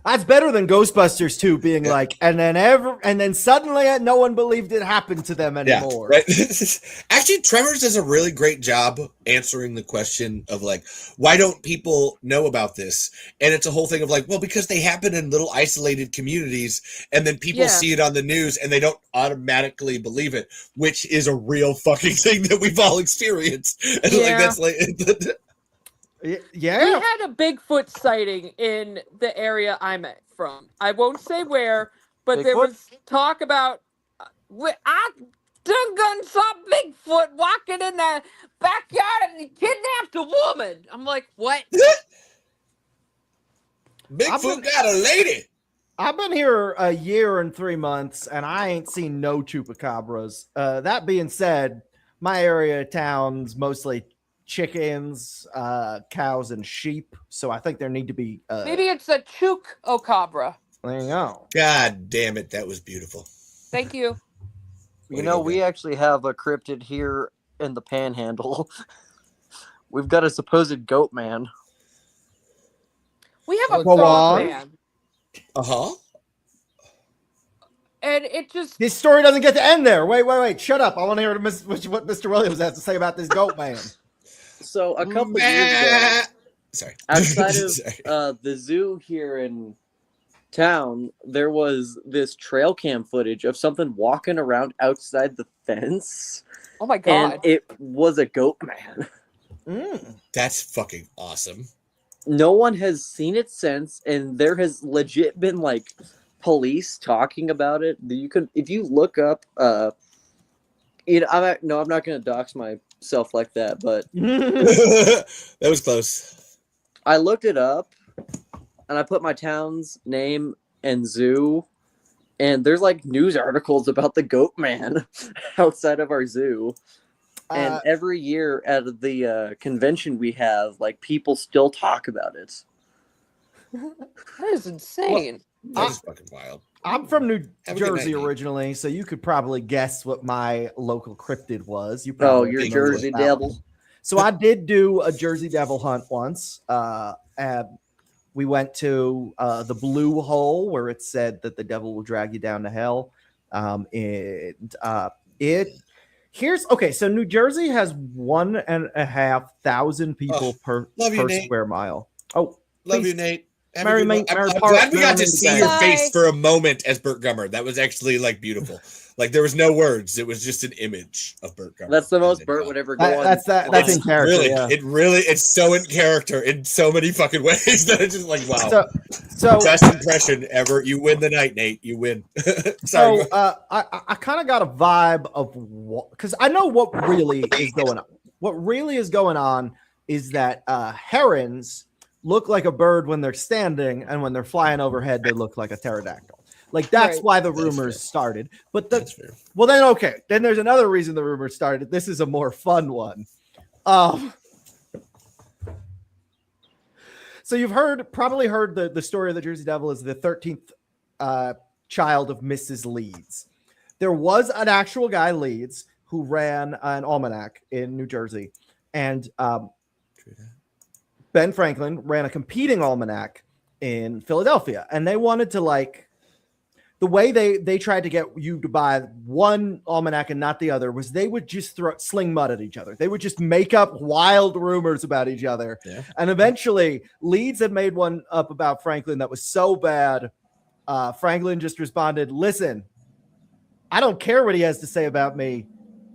That's better than Ghostbusters 2 being like, and then suddenly no one believed it happened to them anymore. Yeah, right? Actually, Tremors does a really great job answering the question of like, why don't people know about this? And it's a whole thing of like, well, because they happen in little isolated communities, and then people see it on the news and they don't automatically believe it, which is a real fucking thing that we've all experienced. And like that's like yeah, we had a Bigfoot sighting in the area I'm from. I won't say where, but there was talk about I done saw Bigfoot walking in the backyard and he kidnapped a woman. I'm like, what? Bigfoot got a lady. I've been here a year and 3 months, and I ain't seen no chupacabras. That being said, my area of town's mostly chickens, cows, and sheep. So I think there need to be. Maybe it's a chupacabra. There you go. God damn it, that was beautiful. Thank you. You know, we actually have a cryptid here in the Panhandle. We've got a supposed goat man. We have a frog man. Uh-huh. And it just... This story doesn't get to end there. Wait. Shut up. I want to hear what Mr. Williams has to say about this goat man. So a couple years ago, outside Sorry. of the zoo here in town, there was this trail cam footage of something walking around outside the fence. Oh my God. And it was a goat man. That's fucking awesome. No one has seen it since, and there has legit been like police talking about it. You can, if you look up, I'm not going to dox myself like that, but that was close. I looked it up, and I put my town's name and zoo, and there's like news articles about the goat man outside of our zoo. And every year at the convention we have, like, people still talk about it. That is insane. That is fucking wild. I'm from New Jersey originally, so you could probably guess what my local cryptid was. You're Jersey Devil. So I did do a Jersey Devil hunt once. We went to the Blue Hole, where it said that the devil will drag you down to hell. So New Jersey has 1,500 people per square mile. Oh, love you, Nate. I'm glad we got to see your face for a moment as Burt Gummer. That was actually like beautiful. Like there was no words. It was just an image of Burt Gummer. That's the most Burt would ever go on. That's in character. It's so in character in so many fucking ways that it's just like, wow. So best impression ever. You win the night, Nate. You win. Sorry. So I kind of got a vibe of because I know what really is going on. What really is going on is that herons look like a bird when they're standing, and when they're flying overhead, they look like a pterodactyl. Like that's why the rumors started. But then there's another reason the rumors started. This is a more fun one. So you've probably heard the story of the Jersey Devil is the 13th child of Mrs. Leeds. There was an actual guy, Leeds, who ran an almanac in New Jersey, and Ben Franklin ran a competing almanac in Philadelphia, and they wanted to the way they tried to get you to buy one almanac and not the other was they would just sling mud at each other. They would just make up wild rumors about each other. Yeah. And eventually Leeds had made one up about Franklin that was so bad. Franklin just responded, "Listen, I don't care what he has to say about me.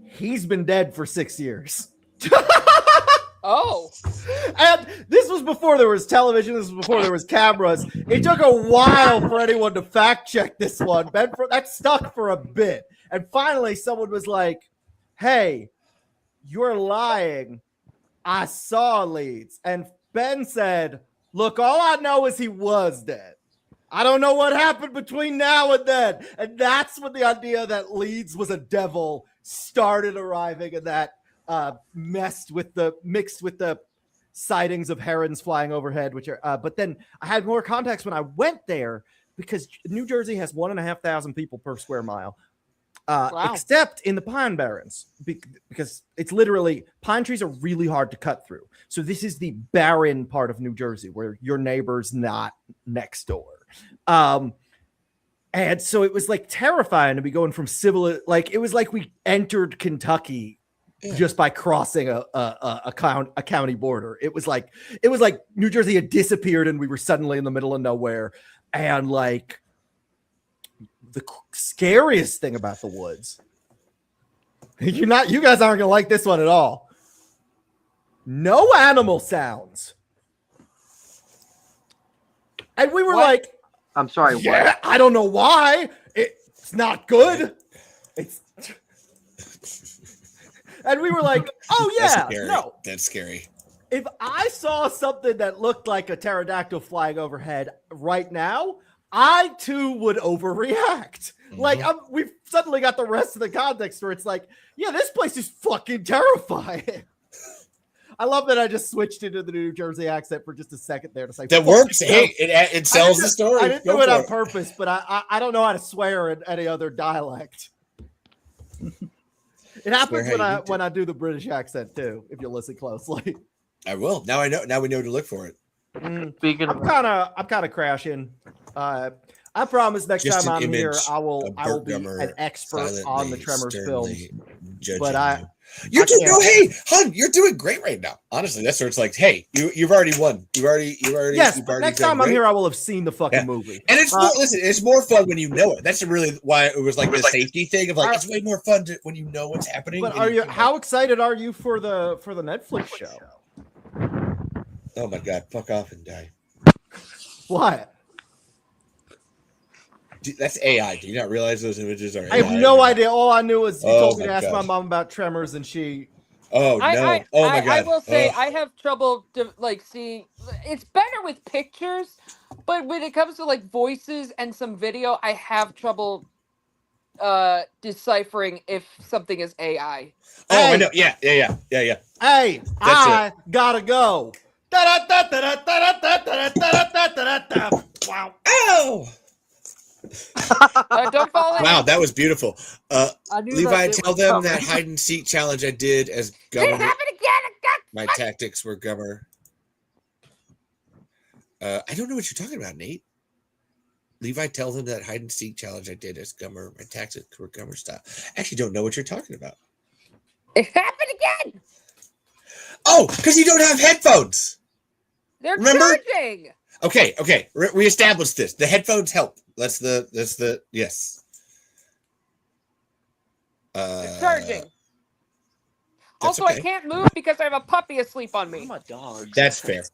He's been dead for 6 years." Oh. And this was before there was television. This was before there was cameras. It took a while for anyone to fact check this one. That stuck for a bit. And finally, someone was like, hey, you're lying. I saw Leeds. And Ben said, look, all I know is he was dead. I don't know what happened between now and then. And that's when the idea that Leeds was a devil started arriving, and that mixed with the sightings of herons flying overhead, which are but then I had more context when I went there, because New Jersey has 1,500 people per square mile. Except in the Pine Barrens, because it's literally, pine trees are really hard to cut through. So this is the barren part of New Jersey where your neighbor's not next door. And so it was like terrifying to be going from it was like we entered Kentucky just by crossing a county border. It was like New Jersey had disappeared and we were suddenly in the middle of nowhere. And like, the scariest thing about the woods, you guys aren't gonna like this one at all. No animal sounds. And we were like, I'm sorry, yeah, what? I don't know why. It's not good. And we were like, oh yeah, no. That's scary. If I saw something that looked like a pterodactyl flying overhead right now, I too would overreact. Mm-hmm. Like we've suddenly got the rest of the context where it's like, yeah, this place is fucking terrifying. I love that I just switched into the New Jersey accent for just a second there to say that works. Hey, it sells the story. I didn't do it on purpose, but I don't know how to swear in any other dialect. It happens when I do the British accent too. If you listen closely, I will. Now I know. Now we know to look for it. Speaking I'm kind of crashing. I promise next time I'm here, I will be an expert on the Tremors films. But you're doing hey, hun, you're doing great right now. Honestly, that's where it's like, hey, you've already won. You've already. Yes. Next time I'm here, I will have seen the fucking movie. And it's it's more fun when you know it. That's really why it was like the safety thing of like, it's way more fun when you know what's happening. But how excited are you for the Netflix show? Oh my god, fuck off and die. What? That's AI. Do you not realize those images are AI? I have no idea. All I knew was you told me to ask my mom about Tremors, and she. Oh no! My god! I will say I have trouble seeing. It's better with pictures, but when it comes to like voices and some video, I have trouble deciphering if something is AI. I know. Yeah. Hey, I gotta go. Wow! Oh! Don't fall in. Wow, that was beautiful. Levi, tell them that hide and seek challenge I did as Gummer. It happened again. My tactics were Gummer. I don't know what you're talking about, Nate. Levi, tell them that hide and seek challenge I did as Gummer. My tactics were Gummer style. I actually don't know what you're talking about. It happened again. Oh, because you don't have headphones. They're charging. Okay. We established this. The headphones help. That's the yes. They're charging. Also, okay. I can't move because I have a puppy asleep on me. Oh, my dog. That's fair.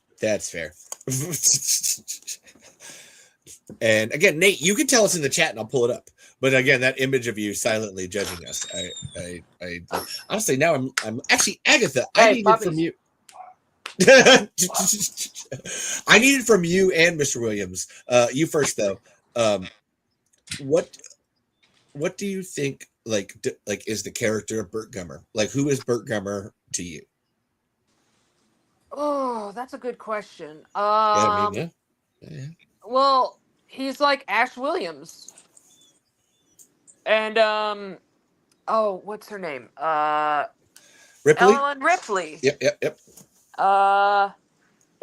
And again, Nate, you can tell us in the chat and I'll pull it up. But again, that image of you silently judging us, I honestly now I'm actually Agatha. I need it from you. I need it from you and Mr. Williams. You first though. What do you think like is the character of Burt Gummer? Like, who is Burt Gummer to you? Oh, that's a good question. Yeah. Well, he's like Ash Williams. And what's her name? Ripley? Ellen Ripley. Yep. Or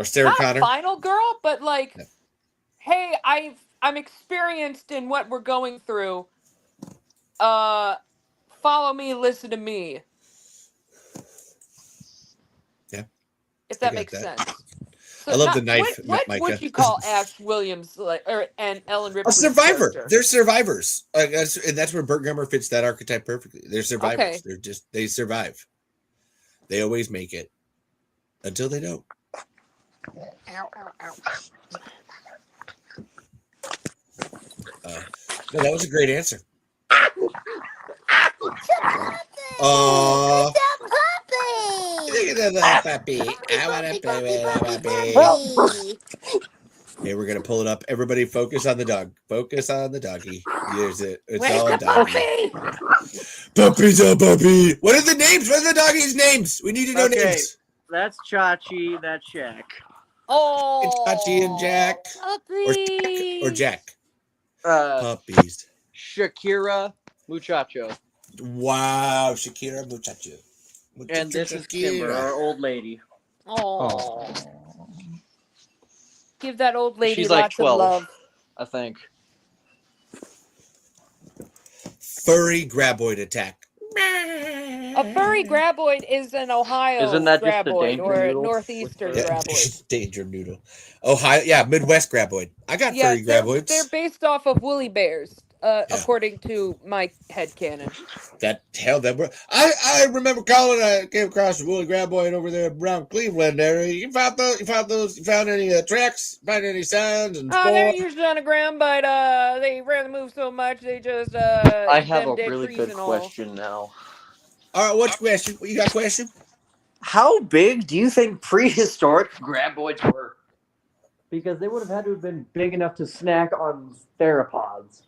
Sarah not Connor. A final girl, but like, hey, I'm experienced in what we're going through. Follow me, listen to me. Yeah. If that makes sense. So I love the knife. What would you call Ash Williams and Ellen Ripley? A survivor. Character? They're survivors. And that's where Burt Gummer fits that archetype perfectly. They're survivors. Okay. They survive. They always make it. until they don't. No, that was a great answer. Oh, look at that little puppy. I want to play with a puppy. Okay, we're gonna pull it up. Everybody, focus on the dog. Focus on the doggy. Here's it. It's all a doggy. Puppy's a puppy. What are the names? What are the doggies' names? We need to know names. That's Chachi. That's Jack. Oh, It's Chachi and Jack, or Jack. Puppies. Shakira Muchacho. Wow, Shakira Muchacho. And this is Kimber, our old lady. Oh. Give that old lady She's like lots 12, of love. I think. Furry graboid attack. A furry graboid is an Ohio Isn't that just a graboid danger or a noodle northeastern with graboid. Danger noodle. Ohio, yeah, Midwest graboid. I got furry graboids. They're based off of woolly bears, according to my headcanon. I remember calling. I came across a woolly graboid over there around Cleveland area. You found those? You found any tracks? Find any signs and spoor? They're usually on the ground, but they rarely move so much. They just I have a really good question now. All right, what's your question? What you got? Question? How big do you think prehistoric graboids were? Because they would have had to have been big enough to snack on theropods.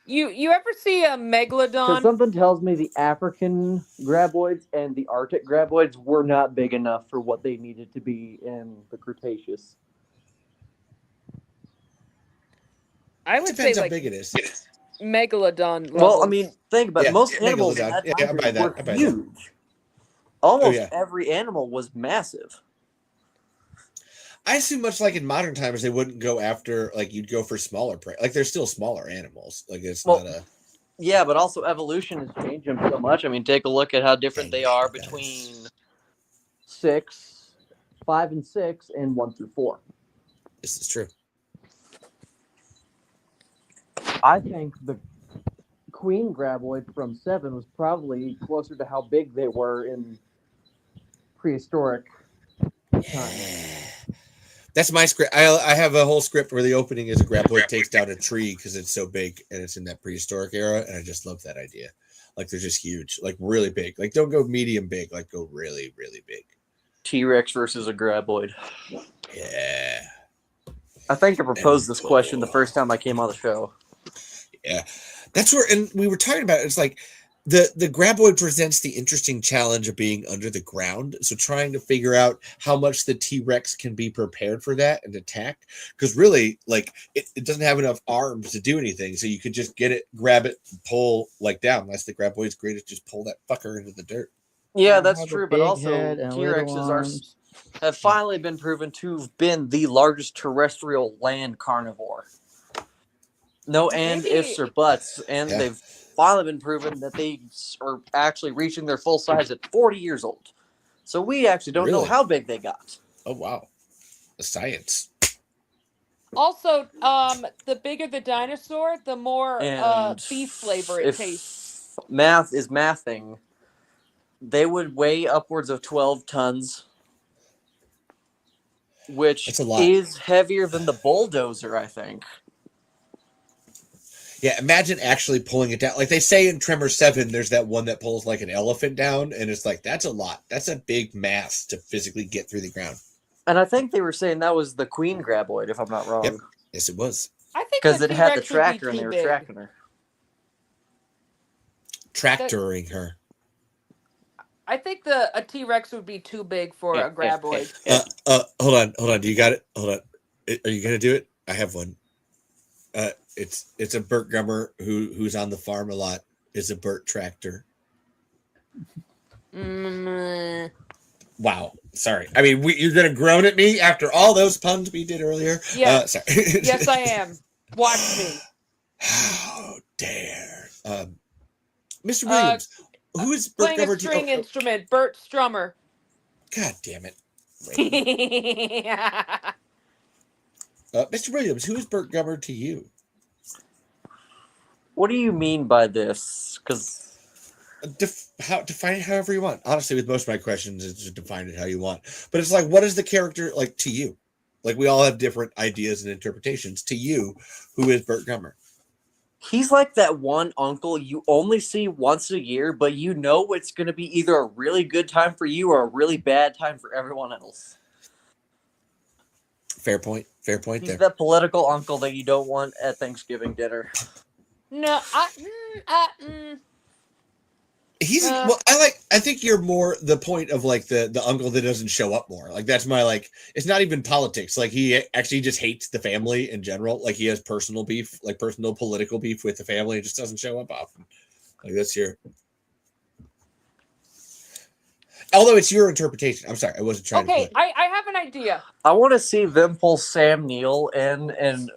You ever see a megalodon? Because something tells me the African graboids and the Arctic graboids were not big enough for what they needed to be in the Cretaceous. I would Depends say how big it is. megalodon levels. Well, I mean, think about it. Most yeah, animals in megalodon. that Yeah, time I buy that. were huge. Almost every animal was massive. I assume much like in modern times, they wouldn't go after, like, you'd go for smaller prey. Like, they're still smaller animals. Like, it's not a... Yeah, but also evolution has changed them so much. I mean, take a look at how different they are between 5 and 6, and 1 through 4. This is true. I think the queen graboid from 7 was probably closer to how big they were in prehistoric times. That's my script. I have a whole script where the opening is a graboid takes down a tree because it's so big and it's in that prehistoric era, and I just love that idea. Like, they're just huge, like really big. Like, don't go medium big, like go really, really big. T-Rex versus a graboid. Yeah. I think I proposed this question the first time I came on the show. Yeah, that's where, and we were talking about it, it's like the graboid presents the interesting challenge of being under the ground. So trying to figure out how much the T-Rex can be prepared for that and attack, because really, like, it doesn't have enough arms to do anything. So you could just get it, grab it, pull like down. That's the graboid's greatest. Just pull that fucker into the dirt. Yeah, that's true. But also T-Rexes have finally been proven to have been the largest terrestrial land carnivore. No and ifs or buts, and they've finally been proven that they are actually reaching their full size at 40 years old. So we actually don't know how big they got. Oh, wow. The science. Also, the bigger the dinosaur, the more beef flavor it tastes. Math is mathing. They would weigh upwards of 12 tons, which is heavier than the bulldozer, I think. Yeah, imagine actually pulling it down. Like they say in Tremor 7, there's that one that pulls like an elephant down, and it's like, that's a lot. That's a big mass to physically get through the ground. And I think they were saying that was the queen graboid, if I'm not wrong. Yep. Yes, it was. I think because it had the tracker and they were tracking her. Tractoring her. I think a T-Rex would be too big for a graboid. Hold on. Do you got it? Hold on. Are you gonna do it? I have one. It's a Burt Gummer who's on the farm a lot. Is a Burt tractor. Wow. Sorry. I mean, you're gonna groan at me after all those puns we did earlier. Yeah. Sorry. Yes, I am. Watch me. How dare, Mr. Williams? Who is Burt playing Gummer a string instrument? Burt Strummer. God damn it. Mr. Williams, who is Burt Gummer to you? What do you mean by this? Because how define it however you want. Honestly, with most of my questions, it's just define it how you want. But it's like, what is the character like to you? Like we all have different ideas and interpretations. To you, who is Burt Gummer? He's like that one uncle you only see once a year, but you know it's going to be either a really good time for you or a really bad time for everyone else. Fair point. Fair point. He's there. that political uncle that you don't want at Thanksgiving dinner. No, He's well. I think you're more the point of like the uncle that doesn't show up more. Like that's my like. It's not even politics. Like he actually just hates the family in general. Like he has personal beef, like personal political beef with the family. It just doesn't show up often. Like that's your. Although it's your interpretation. I'm sorry, I wasn't trying. Okay, to I have an idea. I want to see them pull Sam Neill in and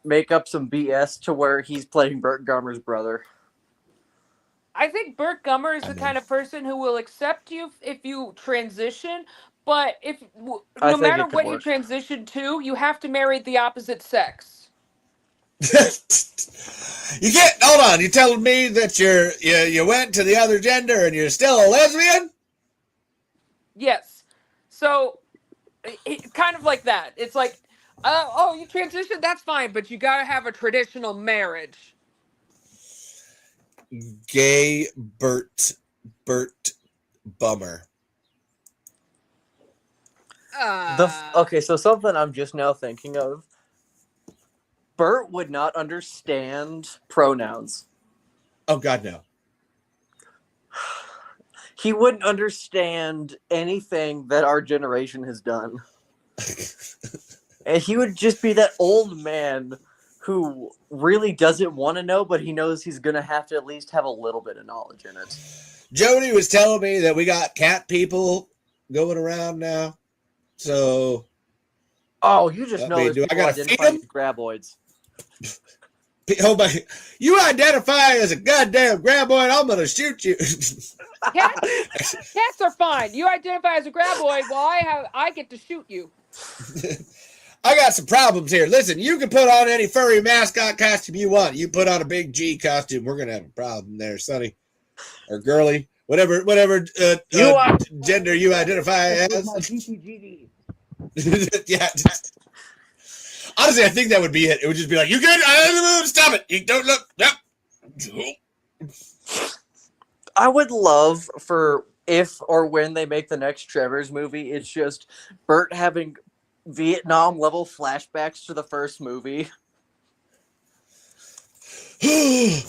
make up some BS to where he's playing Burt Gummer's brother. I think Burt Gummer is the kind of person who will accept you if you transition, but no matter what you transition to, you have to marry the opposite sex. You can't. Hold on. You telling me that you went to the other gender and you're still a lesbian? Yes. So, kind of like that. It's like, you transitioned, that's fine, but you gotta have a traditional marriage. Gay Burt Bummer. Okay, so something I'm just now thinking of. Burt would not understand pronouns. Oh God, no. He wouldn't understand anything that our generation has done. And he would just be that old man who really doesn't want to know, but he knows he's going to have to at least have a little bit of knowledge in it. Jody was telling me that we got cat people going around now. So. Oh, you just know there's I people got to feed identifying them? as graboids. Oh my! You identify as a goddamn graboid, I'm gonna shoot you. Cats are fine. You identify as a graboid, well, I get to shoot you. I got some problems here. Listen, you can put on any furry mascot costume you want. You put on a big G costume, we're gonna have a problem there, Sonny, or girly, whatever gender you identify as. Yeah. Honestly, I think that would be it. It would just be like, you good? Stop it. You don't look. Yep. I would love for if or when they make the next Trevor's movie, it's just Burt having Vietnam level flashbacks to the first movie. Honestly,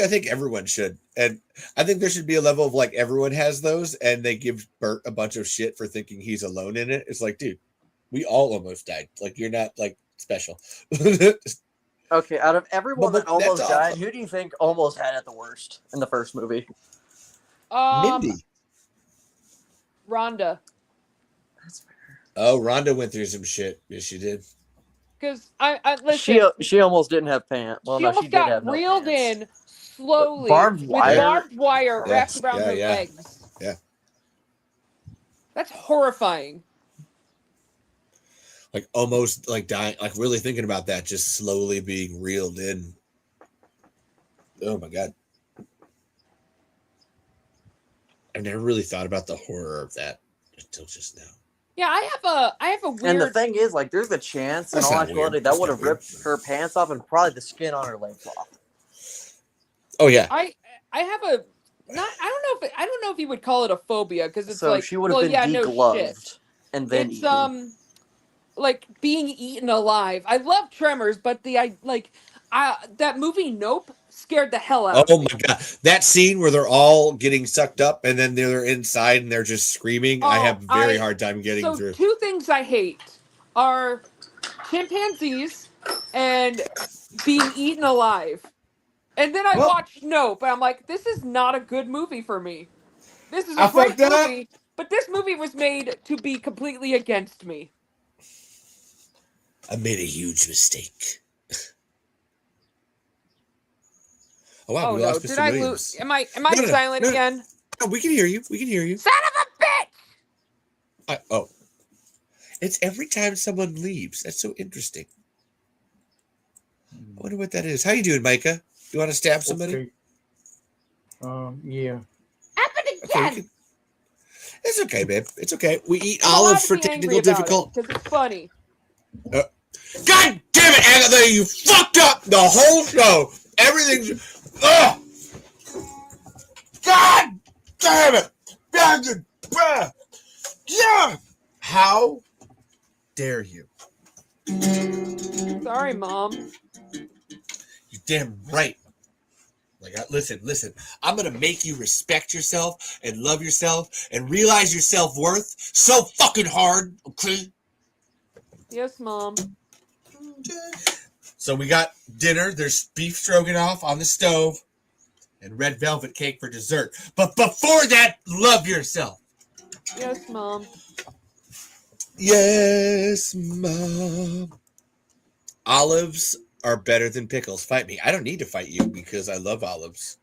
I think everyone should. And I think there should be a level of like everyone has those and they give Burt a bunch of shit for thinking he's alone in it. It's like, dude, we all almost died. Like, you're not like special. Okay, out of everyone that almost died, who do you think almost had it the worst in the first movie? Mindy. Rhonda. That's fair. Oh, Rhonda went through some shit. Yes, she did. Because I listen. She almost didn't have pants. Well, she no, almost she did have got reeled in slowly barbed wire? with barbed wire wrapped around her legs. Yeah. That's horrifying. Like almost like dying, like really thinking about that, just slowly being reeled in. Oh my God. I've never really thought about the horror of that until just now. Yeah, I have a weird. And the thing is, like, there's a chance in all actuality that would have ripped her pants off and probably the skin on her legs off. Oh yeah. I have a not. I don't know if you would call it a phobia because it's so like she would have been degloved no shit. and then it's eaten. Like being eaten alive. I love Tremors, but that movie Nope scared the hell out of me. Oh my God. That scene where they're all getting sucked up and then they're inside and they're just screaming. I have a very hard time getting through. Two things I hate are chimpanzees and being eaten alive. And then I watched Nope and I'm like, this is not a good movie for me. This is a great movie, but this movie was made to be completely against me. I made a huge mistake. Oh wow, we lost Mr. Did I Williams. lose? Am I silent again? No, we can hear you. We can hear you. Son of a bitch! It's every time someone leaves. That's so interesting. I wonder what that is. How you doing, Micah? You want to stab somebody? Yeah. Happened again. It's okay, babe. It's okay. We eat olives for technical difficult. Because it's funny. God damn it, Agatha! You fucked up the whole show. Everything's. Ugh! God damn it! Yeah! How dare you? Sorry, Mom. You damn right. Like, listen. I'm gonna make you respect yourself and love yourself and realize your self-worth so fucking hard, okay? Yes, Mom. So we got dinner. There's beef stroganoff on the stove and red velvet cake for dessert. But before that, love yourself. Yes, Mom. Yes, Mom. Olives are better than pickles. Fight me. I don't need to fight you because I love olives.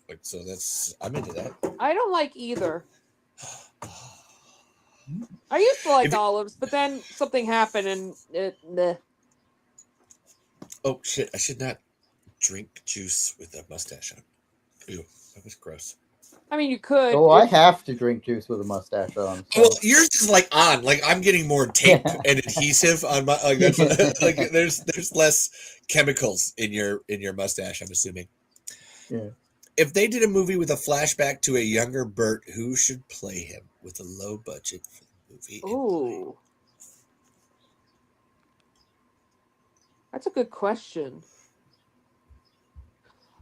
Like, so I'm into that. I don't like either. I used to like olives, but then something happened and meh. Oh shit! I should not drink juice with a mustache on. Ew, that was gross. I mean, you could. Oh, I have to drink juice with a mustache on. So. Well, yours is like on. Like I'm getting more tape and adhesive on my. Like, that's, like there's less chemicals in your mustache. I'm assuming. Yeah. If they did a movie with a flashback to a younger Burt, who should play him with a low budget for the movie? Ooh. That's a good question.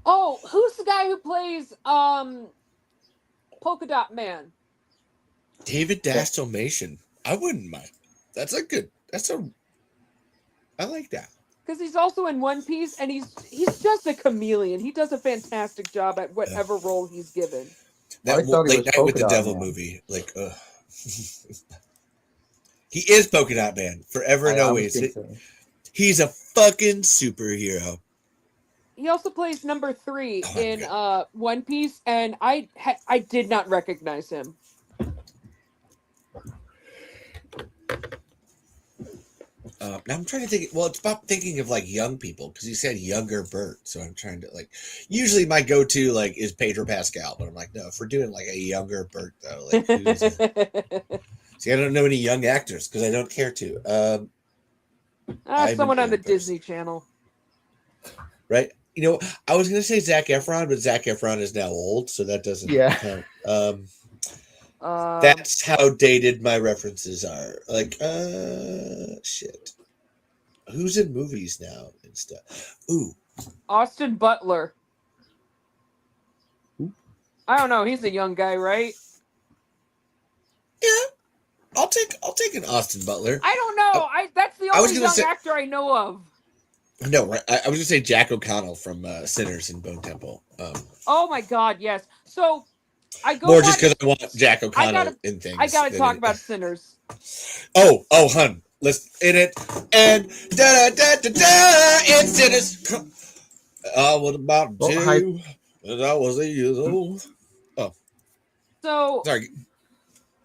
Oh, who's the guy who plays Polka Dot Man? David Dastalmatian. I wouldn't mind. I like that. Because he's also in One Piece, and he's just a chameleon. He does a fantastic job at whatever role he's given. That Late Night with the Devil movie, like, he is Polka Dot Man forever and always. He's a fucking superhero. He also plays number 3 in One Piece, and I did not recognize him. Now I'm trying to think. Well, it's about thinking of like young people because you said younger Burt, so I'm trying to like. Usually, my go-to like is Pedro Pascal, but I'm like, no, if we're doing like a younger Burt though, like, see, I don't know any young actors because I don't care to. Someone on the Disney Channel, right? You know, I was gonna say Zac Efron, but Zac Efron is now old, so that doesn't count. That's how dated my references are. Like, shit. Who's in movies now and stuff? Ooh, Austin Butler. I don't know. He's a young guy, right? Yeah, I'll take an Austin Butler. I don't know. That's the only young actor I know of. No, right. I was gonna say Jack O'Connell from Sinners and Bone Temple. Oh my God, yes. So I go more just because I want Jack O'Connell in things. I gotta talk about Sinners. Oh, hun, let's in it and da da da da da. It's Sinners. What about you? When I was 8 years old. Oh, so sorry.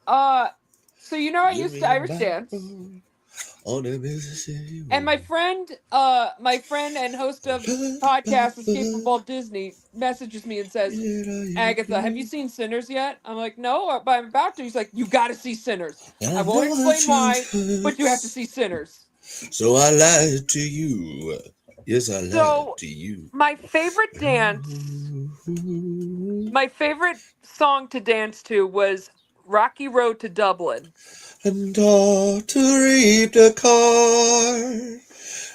So I used to Irish dance. On the Mississippi. And my friend and host of podcast Escape from Walt Disney messages me and says, Agatha, have you seen Sinners yet? I'm like, no, but I'm about to. He's like, you got to see Sinners. I won't explain why, but you have to see Sinners. So I lied to you. Yes, I lied to you. My favorite song to dance to was Rocky Road to Dublin. And all to reap the corn.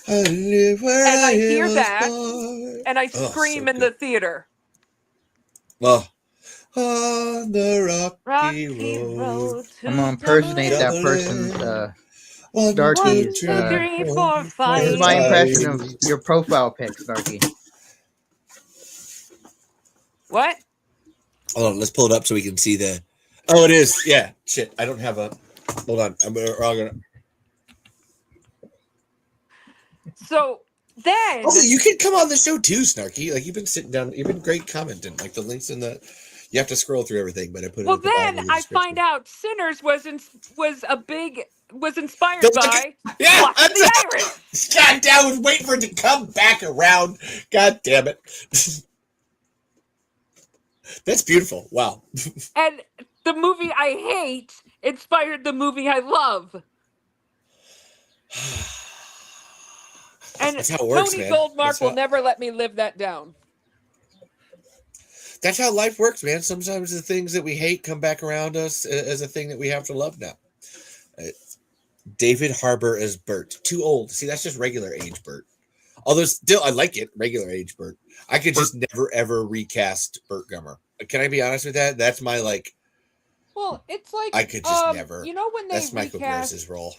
I live where and I hear was that, born. And I scream in the theater. Well, on the rocky road. I'm gonna impersonate that person's Snarky. This is my impression of your profile pic, Snarky. What? Hold on, let's pull it up so we can see the. Oh, it is. Yeah. Shit. I don't have a. Hold on. We're all gonna. So then. Oh, you can come on the show too, Snarky. Like you've been sitting down. You've been great commenting. Like the links in the. You have to scroll through everything, but I put it. Well, then I find out Sinners was inspired by the Irish. God damn! I was waiting for it to come back around. God damn it! That's beautiful. Wow. And the movie I hate inspired the movie I love. And That's how it works, Tony man. Goldmark will never let me live that down. That's how life works, man. Sometimes the things that we hate come back around us as a thing that we have to love now. David Harbour as Burt. Too old. See, that's just regular age Burt. Although still, I like it. Regular age Burt. I could just never, ever recast Burt Gummer. Can I be honest with that? That's my, like... Well, it's like... I could just never. You know when they That's Michael Gross's role.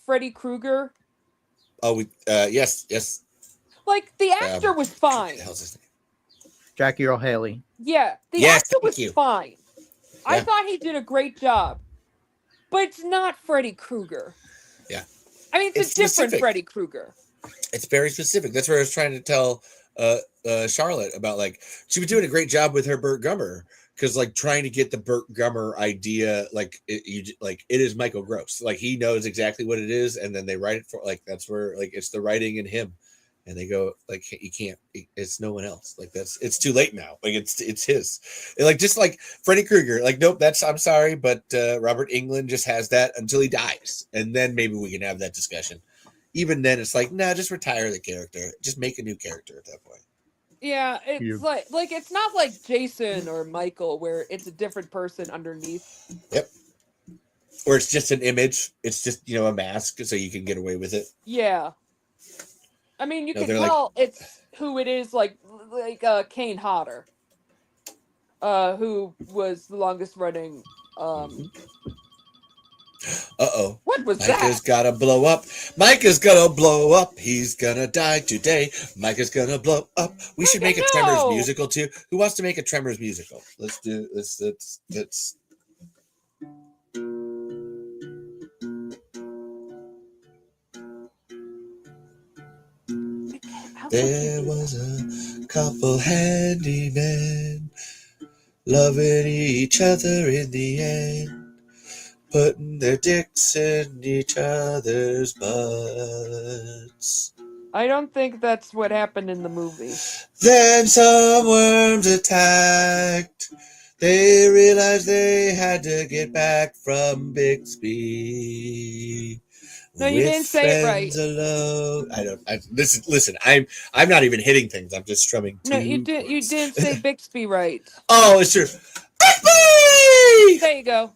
Freddy Krueger? Oh, yes. Like, the actor was fine. What the hell's his name? Jackie Earl Haley. Yeah, the actor was fine. Yeah. I thought he did a great job. But it's not Freddy Krueger. Yeah. I mean, it's a different Freddy Krueger. It's very specific. That's what I was trying to tell Charlotte about. Like, she was doing a great job with her Burt Gummer, because like trying to get the Burt Gummer idea, like it is Michael Gross. Like, he knows exactly what it is, and then they write it for, like, that's where, like, it's the writing in him, and they go, like, you can't. It's no one else. Like, it's too late now. Like, it's his. And like, just like Freddy Krueger. Like, nope. I'm sorry, but Robert Englund just has that until he dies, and then maybe we can have that discussion. Even then, it's like, no, just retire the character. Just make a new character at that point. Yeah, it's like it's not like Jason or Michael where it's a different person underneath. Yep. Or it's just an image. It's just, a mask, so you can get away with it. Yeah. I mean, you can tell it's who it is, like Kane Hodder, who was the longest running. Uh-oh. What was Micah's that? Micah's gotta blow up. Micah's gonna blow up. He's gonna die today. Micah's gonna blow up. We should make a Tremors musical too. Who wants to make a Tremors musical? Let's do this. Let's. There was a couple handymen loving each other in the end, putting their dicks in each other's butts. I don't think that's what happened in the movie. Then some worms attacked. They realized they had to get back from Bixby. No, you didn't say it right. Alone. Listen. I'm not even hitting things. I'm just strumming. No, you didn't say Bixby right. Oh, it's true. Bixby! There you go.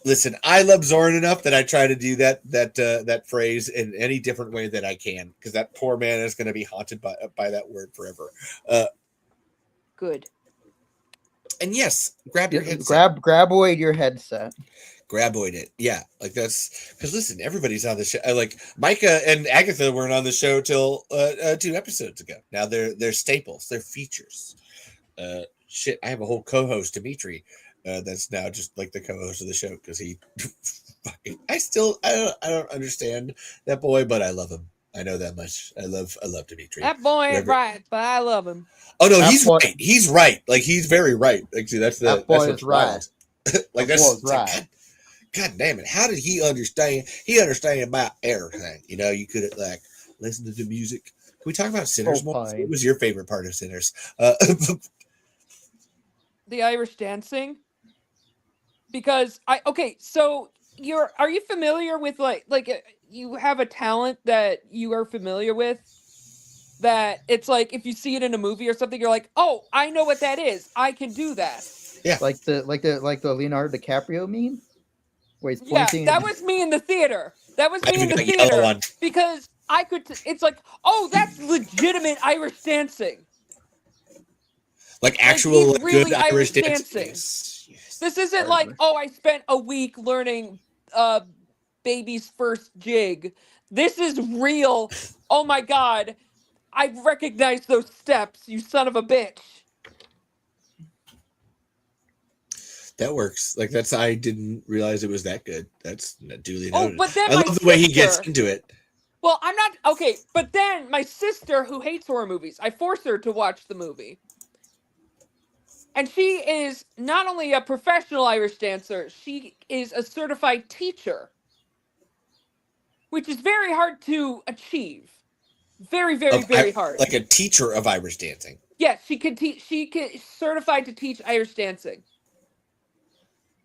Listen, I love Zoran enough that I try to do that phrase in any different way that I can, because that poor man is going to be haunted by that word forever. Good. And yes, grab your headset. Graboid your headset. Graboid it. Yeah, like that's because listen, everybody's on the show. Like Micah and Agatha weren't on the show till 2 episodes ago. Now they're staples. They're features. Shit, I have a whole co-host, Dimitri. That's now just like the co-host of the show because he I don't understand that boy, but I love him. I know that much. I love Dimitri. That boy ain't right, but I love him. Oh no, he's right. He's right. Like he's very right. Like see, that boy is right. Like that's right. God damn it! How did he understand? He understand about everything. You could like listen to the music. Can we talk about Sinners more? What was your favorite part of Sinners? The Irish dancing. Because so are you familiar with like you have a talent that you are familiar with that it's like if you see it in a movie or something you're like, oh, I know what that is, I can do that. Yeah, like the Leonardo DiCaprio meme where he's pointing. Yeah, that was me in the theater. Because I could. It's like, oh, that's legitimate Irish dancing. Like actual like really good Irish dancing. This isn't like, oh, I spent a week learning baby's first jig. This is real. Oh my God. I recognize those steps, you son of a bitch. That works. Like I didn't realize it was that good. That's duly noted. Oh, but then I love the way he gets into it. Well, I'm not okay, but then my sister who hates horror movies, I force her to watch the movie. And she is not only a professional Irish dancer, she is a certified teacher, which is very hard to achieve. Very, very, very hard. Like a teacher of Irish dancing. Yes, she can teach. She can certified to teach Irish dancing.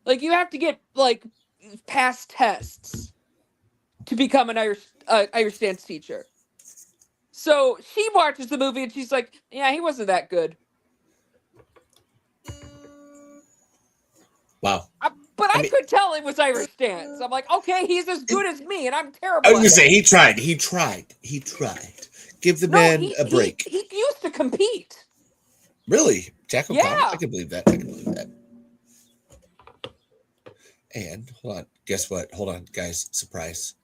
Like you have to get like past tests to become an Irish dance teacher. So she watches the movie and she's like, "Yeah, he wasn't that good." Wow. But I could tell it was Irish dance. I'm like, okay, he's as good as me, and I'm I terrible. was gonna say he tried. Give the man a break. He used to compete. Really, Jack O'Connor? Yeah. I can believe that. And hold on, guess what? Hold on, guys. Surprise!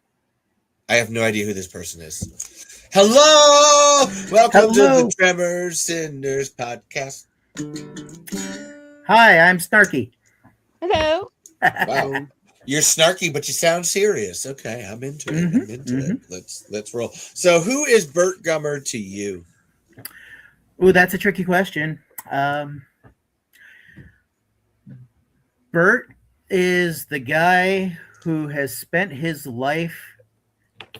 I have no idea who this person is. Hello, welcome to the Tremors Cinders podcast. Hi, I'm Snarky. Hello. Wow, you're snarky, but you sound serious. Okay, I'm into it. I'm into it. Let's roll. So, who is Burt Gummer to you? Ooh, that's a tricky question. Burt is the guy who has spent his life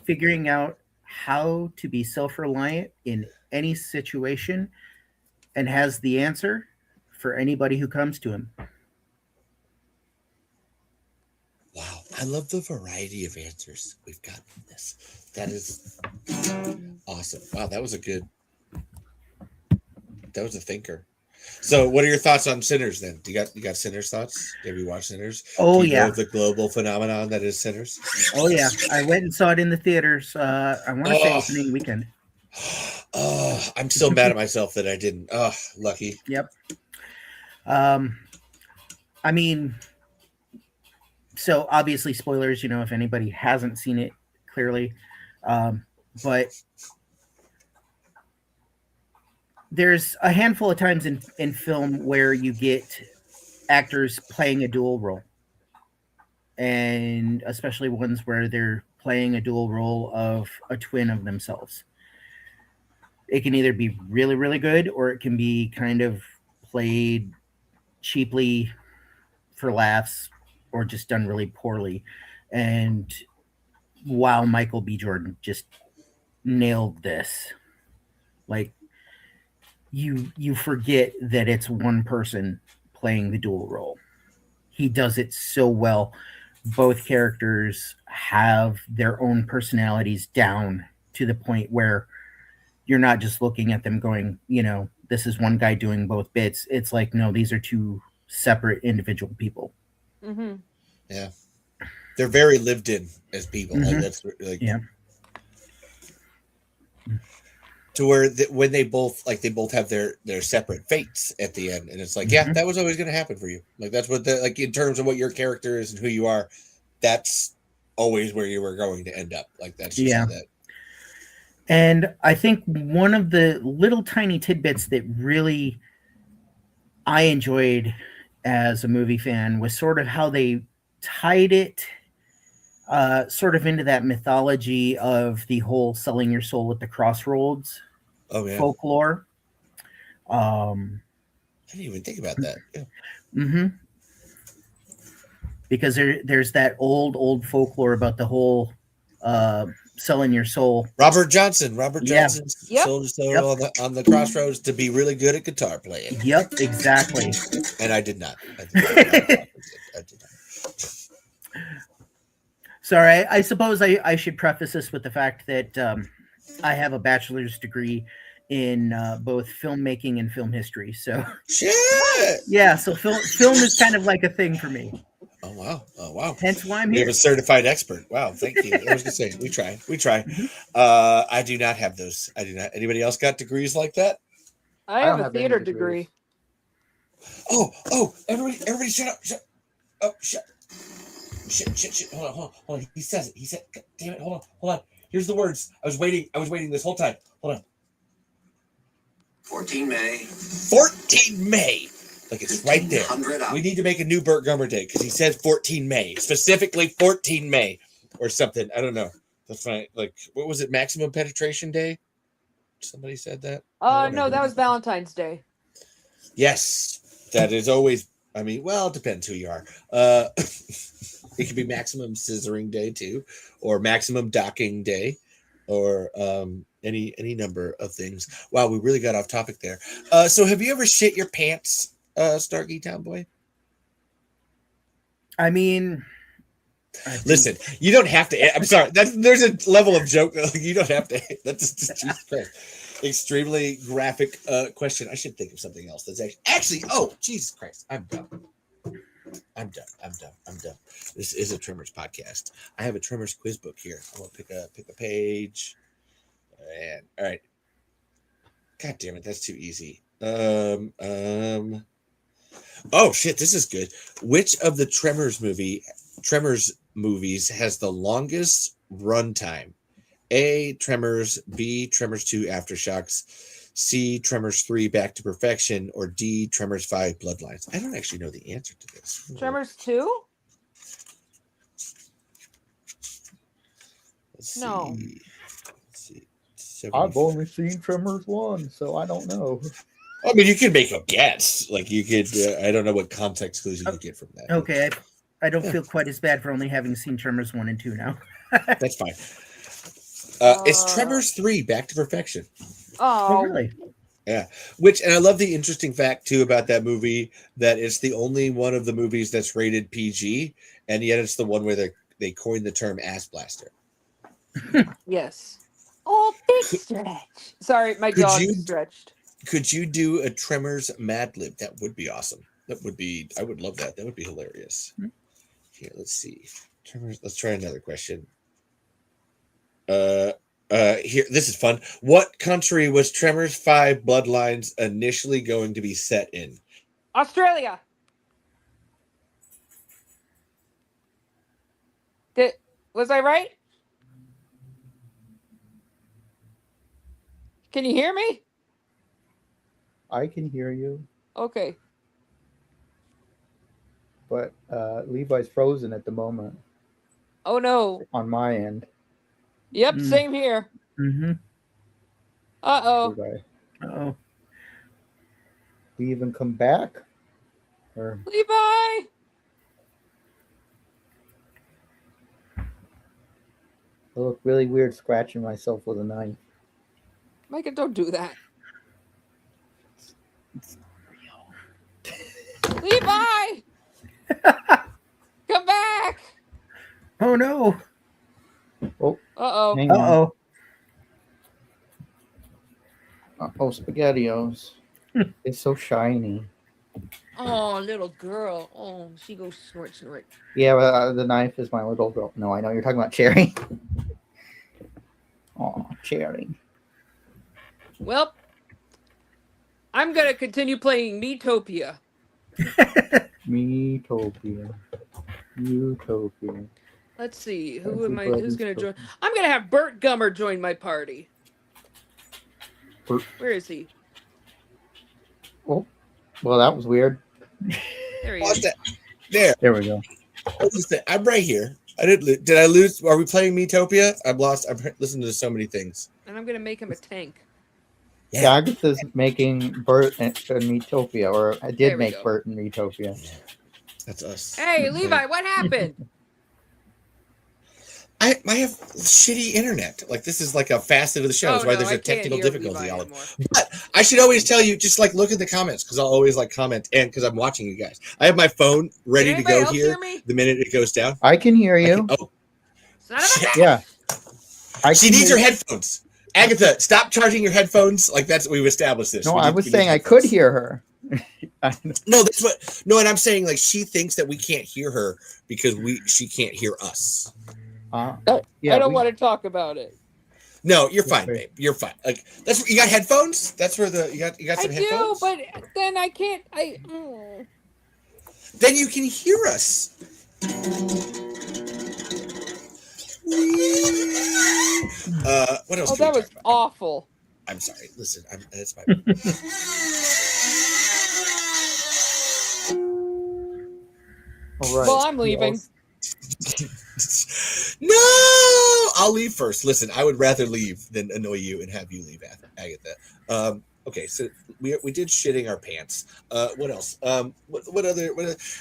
figuring out how to be self-reliant in any situation and has the answer for anybody who comes to him. Wow, I love the variety of answers we've got in this. That is awesome. Wow, that was a thinker. So, what are your thoughts on Sinners then? You got Sinners thoughts? Have you watched Sinners? Oh, Do you yeah. know the global phenomenon that is Sinners? Oh yeah, I went and saw it in the theaters. I want to say opening weekend. Oh, I'm so mad at myself that I didn't. Oh, lucky. Yep. I mean, so obviously spoilers, if anybody hasn't seen it clearly, but there's a handful of times in film where you get actors playing a dual role, and especially ones where they're playing a dual role of a twin of themselves. It can either be really, really good, or it can be kind of played cheaply for laughs, or just done really poorly. And wow, Michael B. Jordan just nailed this. Like, you forget that it's one person playing the dual role. He does it so well. Both characters have their own personalities down to the point where you're not just looking at them going, this is one guy doing both bits. It's like, no, these are two separate individual people. Mm-hmm. Yeah, they're very lived in as people. Mm-hmm. Like that's like, yeah. To where when they both have their separate fates at the end, and it's like, yeah, that was always going to happen for you. Like that's what in terms of what your character is and who you are, that's always where you were going to end up. Like that's just how that. And I think one of the little tiny tidbits that really I enjoyed as a movie fan was sort of how they tied it sort of into that mythology of the whole selling your soul at the crossroads folklore. I didn't even think about that. Yeah. Mm-hmm. Because there's that old folklore about the whole selling your soul. Robert Johnson sold his soul on the crossroads to be really good at guitar playing. Yep, exactly. And I did not. I did not. Sorry, I suppose I should preface this with the fact that I have a bachelor's degree in both filmmaking and film history. So shit. Yeah, so film is kind of like a thing for me. Oh wow! Hence why I'm here. You have a certified expert. Wow, thank you. I was gonna say we try. Mm-hmm. I do not have those. I do not. Anybody else got degrees like that? I have a theater degree. Oh! Everybody, shut up! Shut! Hold on. He says it. He said, "Damn it! Hold on. Here's the words. I was waiting this whole time. Hold on. 14 May. 14 May. Like it's right there. We need to make a new Burt Gummer Day because he says 14 May, specifically 14 May or something. I don't know. That's fine. Like, what was it? Maximum Penetration Day? Somebody said that? No, that was Valentine's Day. Yes. That is always, it depends who you are. It could be Maximum Scissoring Day too, or Maximum Docking Day. or any number of things. Wow, we really got off topic there. So have you ever shit your pants, Starkey Town Boy? I mean, listen, you don't have to. I'm sorry. There's a level of joke. You don't have to. That's just Jesus Christ. Extremely graphic question. I should think of something else. That's actually. Oh, Jesus Christ! I'm done. This is a Tremors podcast. I have a Tremors quiz book here. I'm gonna pick a page. And all right. God damn it, that's too easy. Oh shit, this is good. Which of the Tremors movies has the longest runtime? A, Tremors, B, Tremors 2 Aftershocks, C, Tremors 3 Back to Perfection, or D, Tremors 5 Bloodlines. I don't actually know the answer to this. Tremors 2? No. Let's see. I've only seen Tremors 1, so I don't know. I mean, you could make a guess. Like you could. I don't know what context clues you could get from that. Okay, I don't feel quite as bad for only having seen Tremors 1 and 2 now. That's fine. It's Tremors 3 Back to Perfection. Oh, really? Yeah. And I love the interesting fact too about that movie that it's the only one of the movies that's rated PG, and yet it's the one where they coined the term ass blaster. Yes. Oh, big stretch. Sorry, my dog stretched. Could you do a Tremors Mad Lib? That would be awesome. I would love that. That would be hilarious. Here, let's see. Tremors. Let's try another question. Here, this is fun. What country was Tremors 5 Bloodlines initially going to be set in? Australia. Was I right? Can you hear me? I can hear you. Okay. But Levi's frozen at the moment. Oh no. On my end. Yep, same here. Mm-hmm. Uh-oh. Uh-oh. Do you even come back? Or... Levi! I look really weird scratching myself with a knife. Micah, don't do that. Levi! Come back! Oh no! Oh. Uh-oh. Uh-oh. Uh-oh, SpaghettiOs. It's so shiny. Oh, little girl. Oh, she goes snort, snort. Yeah, but, the knife is my little girl. No, I know you're talking about Cherry. Oh, Cherry. Well, I'm going to continue playing Metopia. Metopia. Utopia. Let's see. Who's going to join? I'm going to have Burt Gummer join my party. Where is he? Oh, well, that was weird. There he is. There we go. I'm right here. Did I lose? Are we playing Metopia? I've lost. I've listened to so many things. And I'm going to make him a tank. Yeah, Agatha's making Burt in Metopia, or I did make Burt in Metopia. Yeah. That's us. Hey, Levi, what happened? I have shitty internet. Like this is like a facet of the show. That's why there's a technical difficulty. But I should always tell you, just like look at the comments because I'll always like comment and because I'm watching you guys. I have my phone ready to go here the minute it goes down. I can hear you. Yeah. She needs her headphones. Agatha, stop charging your headphones. Like we've established this. No, I was saying I could hear her. No, that's what. No, and I'm saying like she thinks that we can't hear her because she can't hear us. I don't want to talk about it. No, you're fine, babe. You're fine. Like you got headphones. That's where you got some headphones. I do, but then I can't. Then you can hear us. What else? Oh, that was awful. I'm sorry. Listen, that's my. All right. Well, I'm leaving. No, I'll leave first. Listen, I would rather leave than annoy you and have you leave, Agatha. Okay, so we did shitting our pants. What else? What other?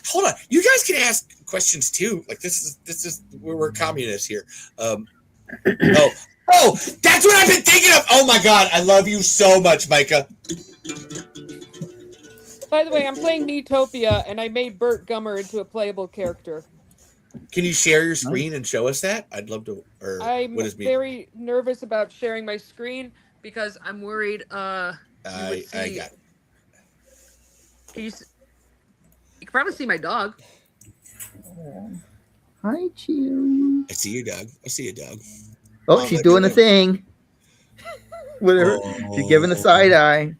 Hold on, you guys can ask questions too. Like this is we're communists here. Oh, that's what I've been thinking of. Oh my god, I love you so much, Micah. By the way, I'm playing Neatopia, and I made Burt Gummer into a playable character. Can you share your screen and show us that? I'd love to. Or I'm what is me? very nervous about sharing my screen because I'm worried. I got. You can probably see my dog. Hi, Chew. I see your dog. I see your dog. Oh, she's doing the thing. Whatever. She's giving the side eye.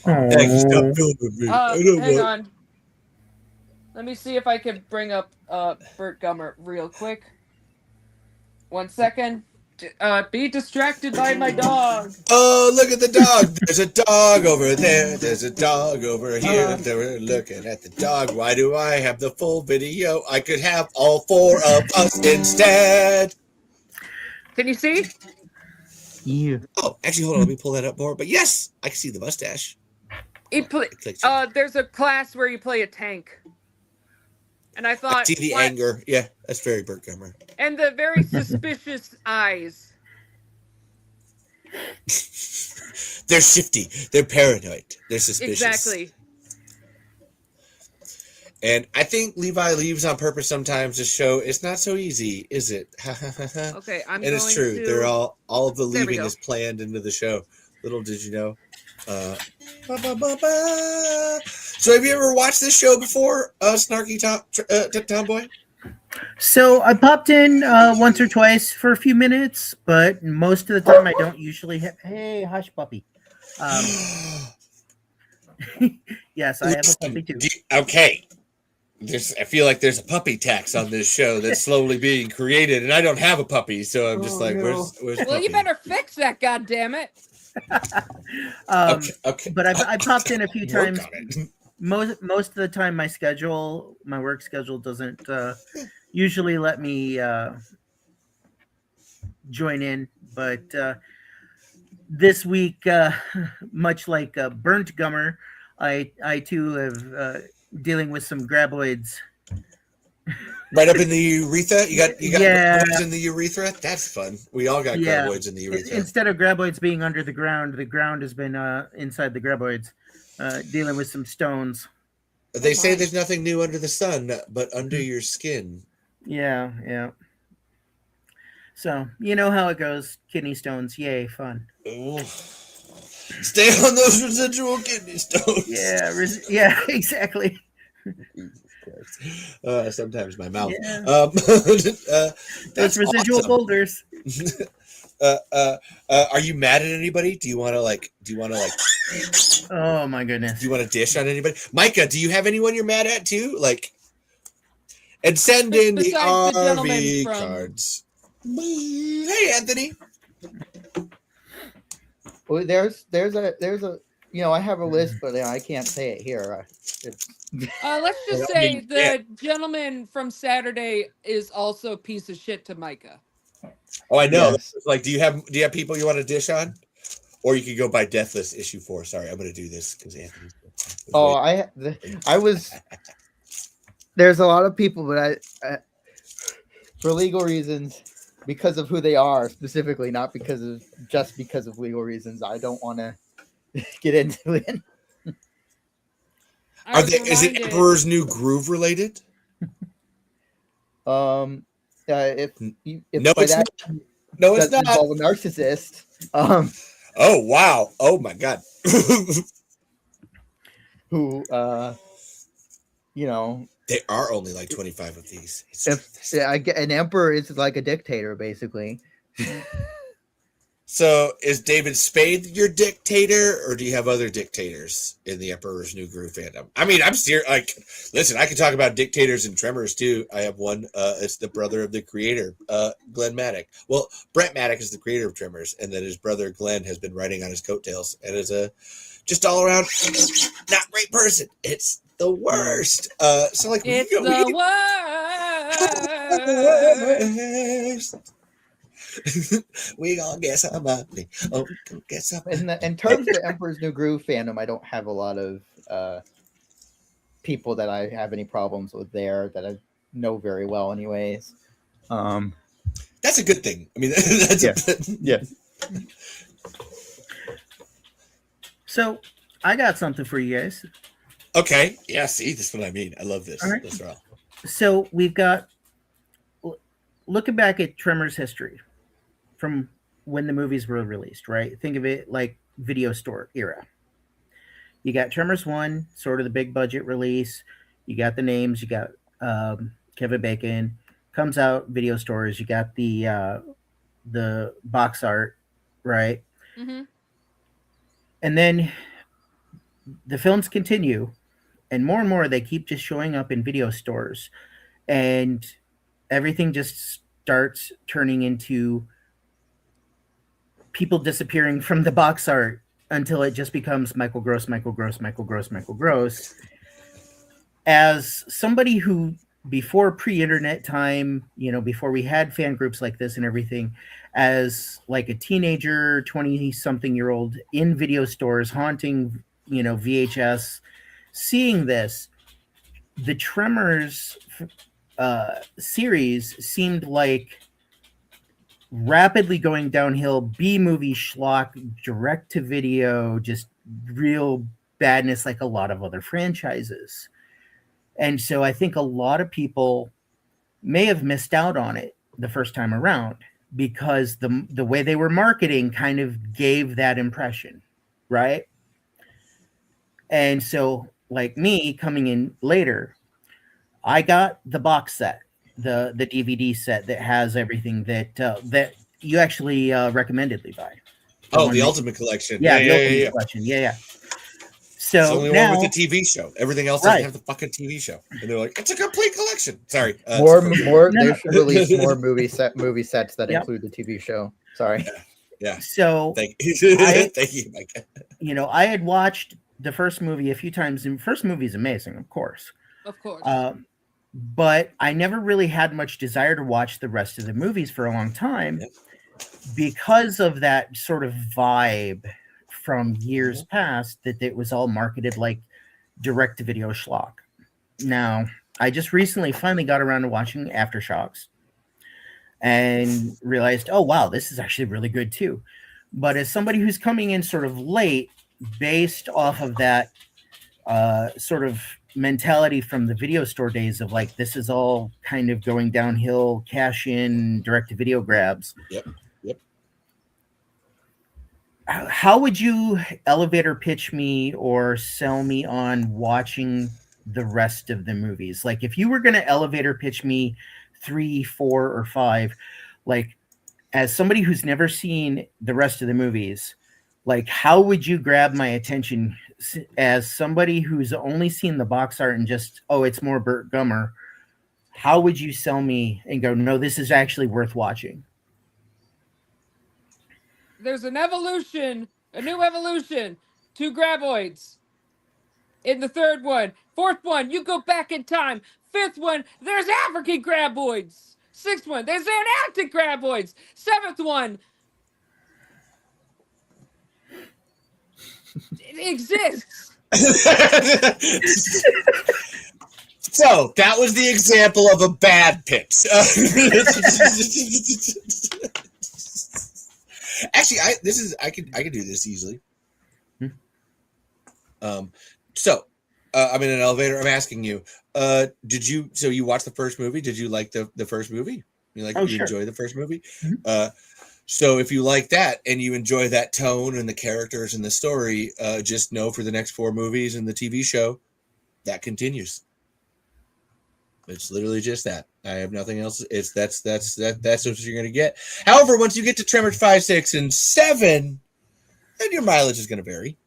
Stop filming me. Hang on. Let me see if I can bring up Burt Gummer real quick. 1 second. Be distracted by my dog. Oh, look at the dog. There's a dog over there. There's a dog over here. They're looking at the dog. Why do I have the full video? I could have all 4 of us instead. Can you see? Yeah. Oh, actually, hold on. Let me pull that up more. But yes, I can see the mustache. There's a class where you play a tank. And I thought... I see the anger. Yeah, that's very Burt Gummer. And the very suspicious eyes. They're shifty. They're paranoid. They're suspicious. Exactly. And I think Levi leaves on purpose sometimes to show it's not so easy, is it? Okay, and it's true. They're all of the leaving is planned into the show. Little did you know. So have you ever watched this show before, Snarky Tomboy? So I popped in once or twice for a few minutes, but most of the time I don't usually have. Hey, hush, puppy. Yes, I have a puppy too. Okay. I feel like there's a puppy tax on this show that's slowly being created, and I don't have a puppy, so I'm just where's well, puppy? You better fix that, goddammit. Okay. But I popped in a few times. Most of the time, my work schedule doesn't usually let me join in. But this week, much like Burt Gummer, I too have dealing with some graboids. Right up in the urethra? You got graboids in the urethra? That's fun. We all got graboids in the urethra. Instead of graboids being under the ground has been inside the graboids, dealing with some stones. They say there's nothing new under the sun, but under your skin. Yeah. So, you know how it goes. Kidney stones. Yay, fun. Ooh. Stay on those residual kidney stones. Yeah, exactly. Sometimes my mouth. Yeah. That's residual awesome. boulders. Are you mad at anybody? Do you want to like? Oh my goodness. Do you want to dish on anybody? Micah, do you have anyone you're mad at too? Like, and send in the RV cards. Hey, Anthony. Well, there's a I have a list, but I can't say it here. Let's just say the gentleman from Saturday is also a piece of shit to Micah. Oh, I know. Yes. Like, do you have people you want to dish on, or you could go by Deathless issue 4? Sorry, I'm going to do this because Anthony. I was. There's a lot of people, but I for legal reasons, because of who they are specifically, not because of legal reasons, I don't want to get into it. Is it Emperor's New Groove related? If no, it's not. No, it's not. Involve a narcissist. Oh wow! Oh my god. Who there are only like 25 of these. An emperor is like a dictator, basically. So is David Spade your dictator, or do you have other dictators in the Emperor's New Groove fandom? I mean, I'm serious. Like, listen, I can talk about dictators and Tremors too. I have one. It's the brother of the creator, Glenn Maddock. Well, Brent Maddock is the creator of Tremors, and then his brother Glenn has been riding on his coattails, and is a just all around not great person. It's the worst. So like, it's the worst. We gonna get some money. Oh, get some. In terms of the Emperor's New Groove fandom, I don't have a lot of people that I have any problems with there that I know very well, anyways. That's a good thing. I mean, that's yeah. So I got something for you guys. Okay. Yeah. See, this is what I mean. I love this. All right. That's right. So we've got looking back at Tremors history from when the movies were released, right? Think of it like video store era. You got Tremors 1, sort of the big budget release. You got the names. You got Kevin Bacon. Comes out video stores. You got the box art, right? Mm-hmm. And then the films continue, and more they keep just showing up in video stores, and everything just starts turning into people disappearing from the box art until it just becomes Michael Gross. As somebody who, before pre-internet time, before we had fan groups like this and everything, as like a teenager, 20-something-year-old in video stores, haunting, VHS, seeing this, the Tremors series seemed like rapidly going downhill, B-movie schlock, direct-to-video, just real badness like a lot of other franchises. And so I think a lot of people may have missed out on it the first time around because the way they were marketing kind of gave that impression, right? And so, like me coming in later, I got the box set, the DVD set that has everything that you actually recommended, Levi. The Ultimate Collection. Yeah, the Ultimate Collection. Yeah. So it's the only now, one with the TV show. Everything else doesn't have the fucking TV show. And they're like, it's a complete collection. Sorry. More. They should release more movie sets that include the TV show. Sorry. Yeah. So thank you, Mike. I had watched the first movie a few times, and the first movie is amazing, of course. Of course. But I never really had much desire to watch the rest of the movies for a long time because of that sort of vibe from years past that it was all marketed like direct-to-video schlock. Now, I just recently finally got around to watching Aftershocks and realized, oh, wow, this is actually really good too. But as somebody who's coming in sort of late, based off of that sort of mentality from the video store days of like, this is all kind of going downhill, cash in, direct-to-video grabs. Yep. How would you elevator pitch me or sell me on watching the rest of the movies? Like if you were going to elevator pitch me 3, 4, or 5, like as somebody who's never seen the rest of the movies, like how would you grab my attention as somebody who's only seen the box art and just, oh, it's more Burt Gummer? How would you sell me and go, no, this is actually worth watching? There's a new evolution to Graboids. In the third one, fourth one, you go back in time. Fifth one, there's African Graboids. Sixth one, there's Antarctic Graboids. Seventh one, it exists. So that was the example of a bad pitch. Actually, I could do this easily. So I'm in an elevator. I'm asking you, you watch the first movie? Did you like the first movie? You enjoy the first movie? Mm-hmm. So if you like that and you enjoy that tone and the characters and the story, just know for the next 4 movies and the TV show, that continues. It's literally just that. I have nothing else. That's what you're gonna get. However, once you get to Tremors 5, 6, and 7, then your mileage is gonna vary.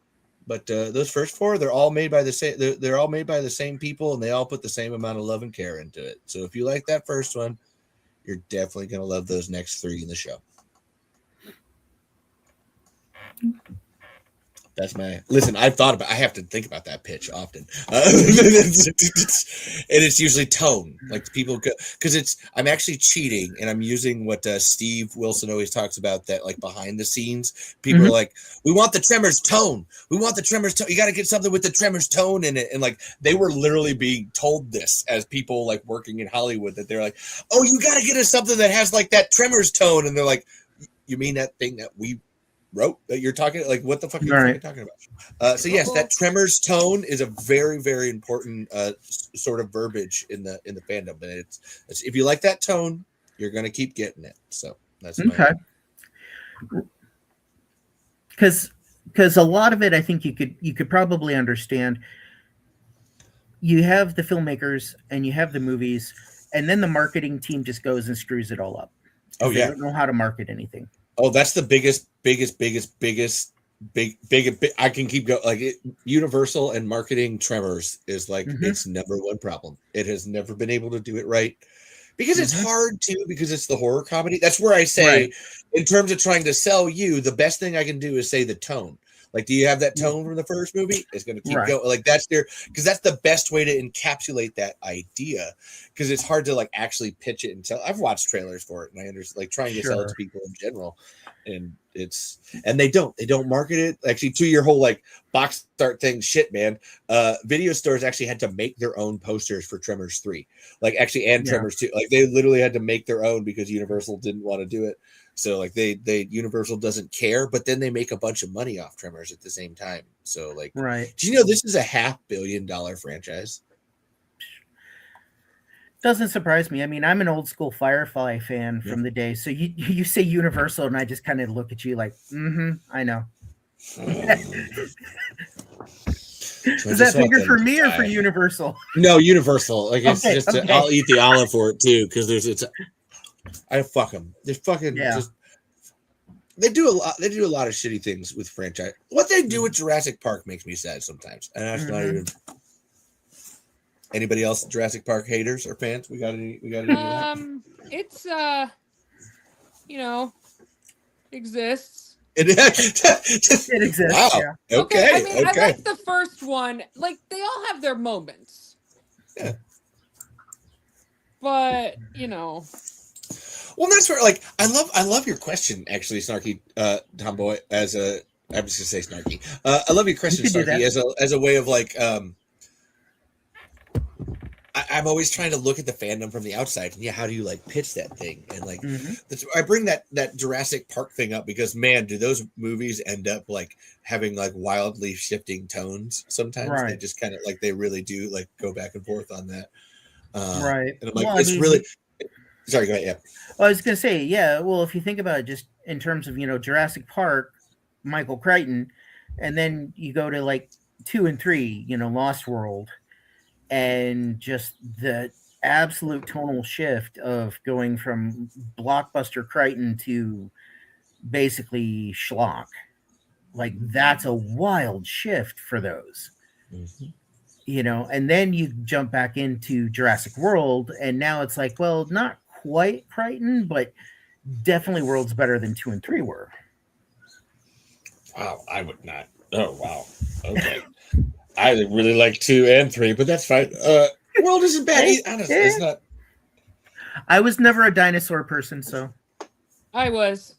But those first 4, they're all made by the same. They're all made by the same people, and they all put the same amount of love and care into it. So if you like that first one, you're definitely gonna love those next 3 in the show. That's my listen. I have to think about that pitch often, and it's usually tone. Like people, because I'm actually cheating, and I'm using what Steve Wilson always talks about, that like behind the scenes, people are like, we want the Tremors tone. We want the Tremors tone. You got to get something with the Tremors tone in it, and like they were literally being told this as people like working in Hollywood, that they're like, oh, you got to get us something that has like that Tremors tone, and they're like, you mean that thing that we wrote that you're talking, like, what the fuck are you talking about? So yes, that Tremors tone is a very, very important sort of verbiage in the fandom, and it's if you like that tone, you're gonna keep getting it. So that's okay. Because a lot of it, I think you could probably understand. You have the filmmakers and you have the movies, and then the marketing team just goes and screws it all up. Oh yeah, they don't know how to market anything. Oh, that's the biggest. I can keep going. Like Universal and marketing Tremors is like its number one problem. It has never been able to do it right because it's hard to, because it's the horror comedy. That's where I say, in terms of trying to sell you, the best thing I can do is say the tone. Like, do you have that tone from the first movie? It's going to keep going. Like that's because that's the best way to encapsulate that idea. Because it's hard to like actually pitch it and tell. I've watched trailers for it, and I understand like trying to sell it to people in general, and they don't market it. Actually, to your whole like box art thing, shit, man. Video stores actually had to make their own posters for Tremors 3, like actually, and Tremors 2. Like they literally had to make their own because Universal didn't want to do it. So like they Universal doesn't care, but then they make a bunch of money off Tremors at the same time. So like, do you know this is a $500 million franchise? Doesn't surprise me. I mean, I'm an old school Firefly fan from the day. So you say Universal, and I just kind of look at you like, I know. Is that finger for me or for Universal? No, Universal. Like it's just I'll eat the olive for it too, because I fuck them. They're fucking just. They do a lot. They do a lot of shitty things with franchise. What they do with Jurassic Park makes me sad sometimes, and that's not even. Anybody else Jurassic Park haters or fans? We got any? It's exists. It exists. Wow. Yeah. Okay. I mean, I like the first one. Like they all have their moments. Yeah. But Well, that's where like I love your question actually, Snarky Tomboy. I'm just gonna say Snarky. I love your question, Snarky, as a way of like I'm always trying to look at the fandom from the outside, and how do you like pitch that thing? And like I bring that Jurassic Park thing up because man, do those movies end up like having like wildly shifting tones sometimes. They just kind of like they really do like go back and forth on that. And I'm like, really. Sorry, go ahead. Yeah. Well, I was going to say, well, if you think about it just in terms of, Jurassic Park, Michael Crichton, and then you go to like 2 and 3, Lost World, and just the absolute tonal shift of going from blockbuster Crichton to basically schlock. Like that's a wild shift for those. And then you jump back into Jurassic World, and now it's like, well, not quite Crichton, but definitely World's better than 2 and 3 were. Wow, I would not. Oh, wow. Okay. I really like 2 and 3, but that's fine. World isn't bad. Honestly, it's not. I was never a dinosaur person, so. I was.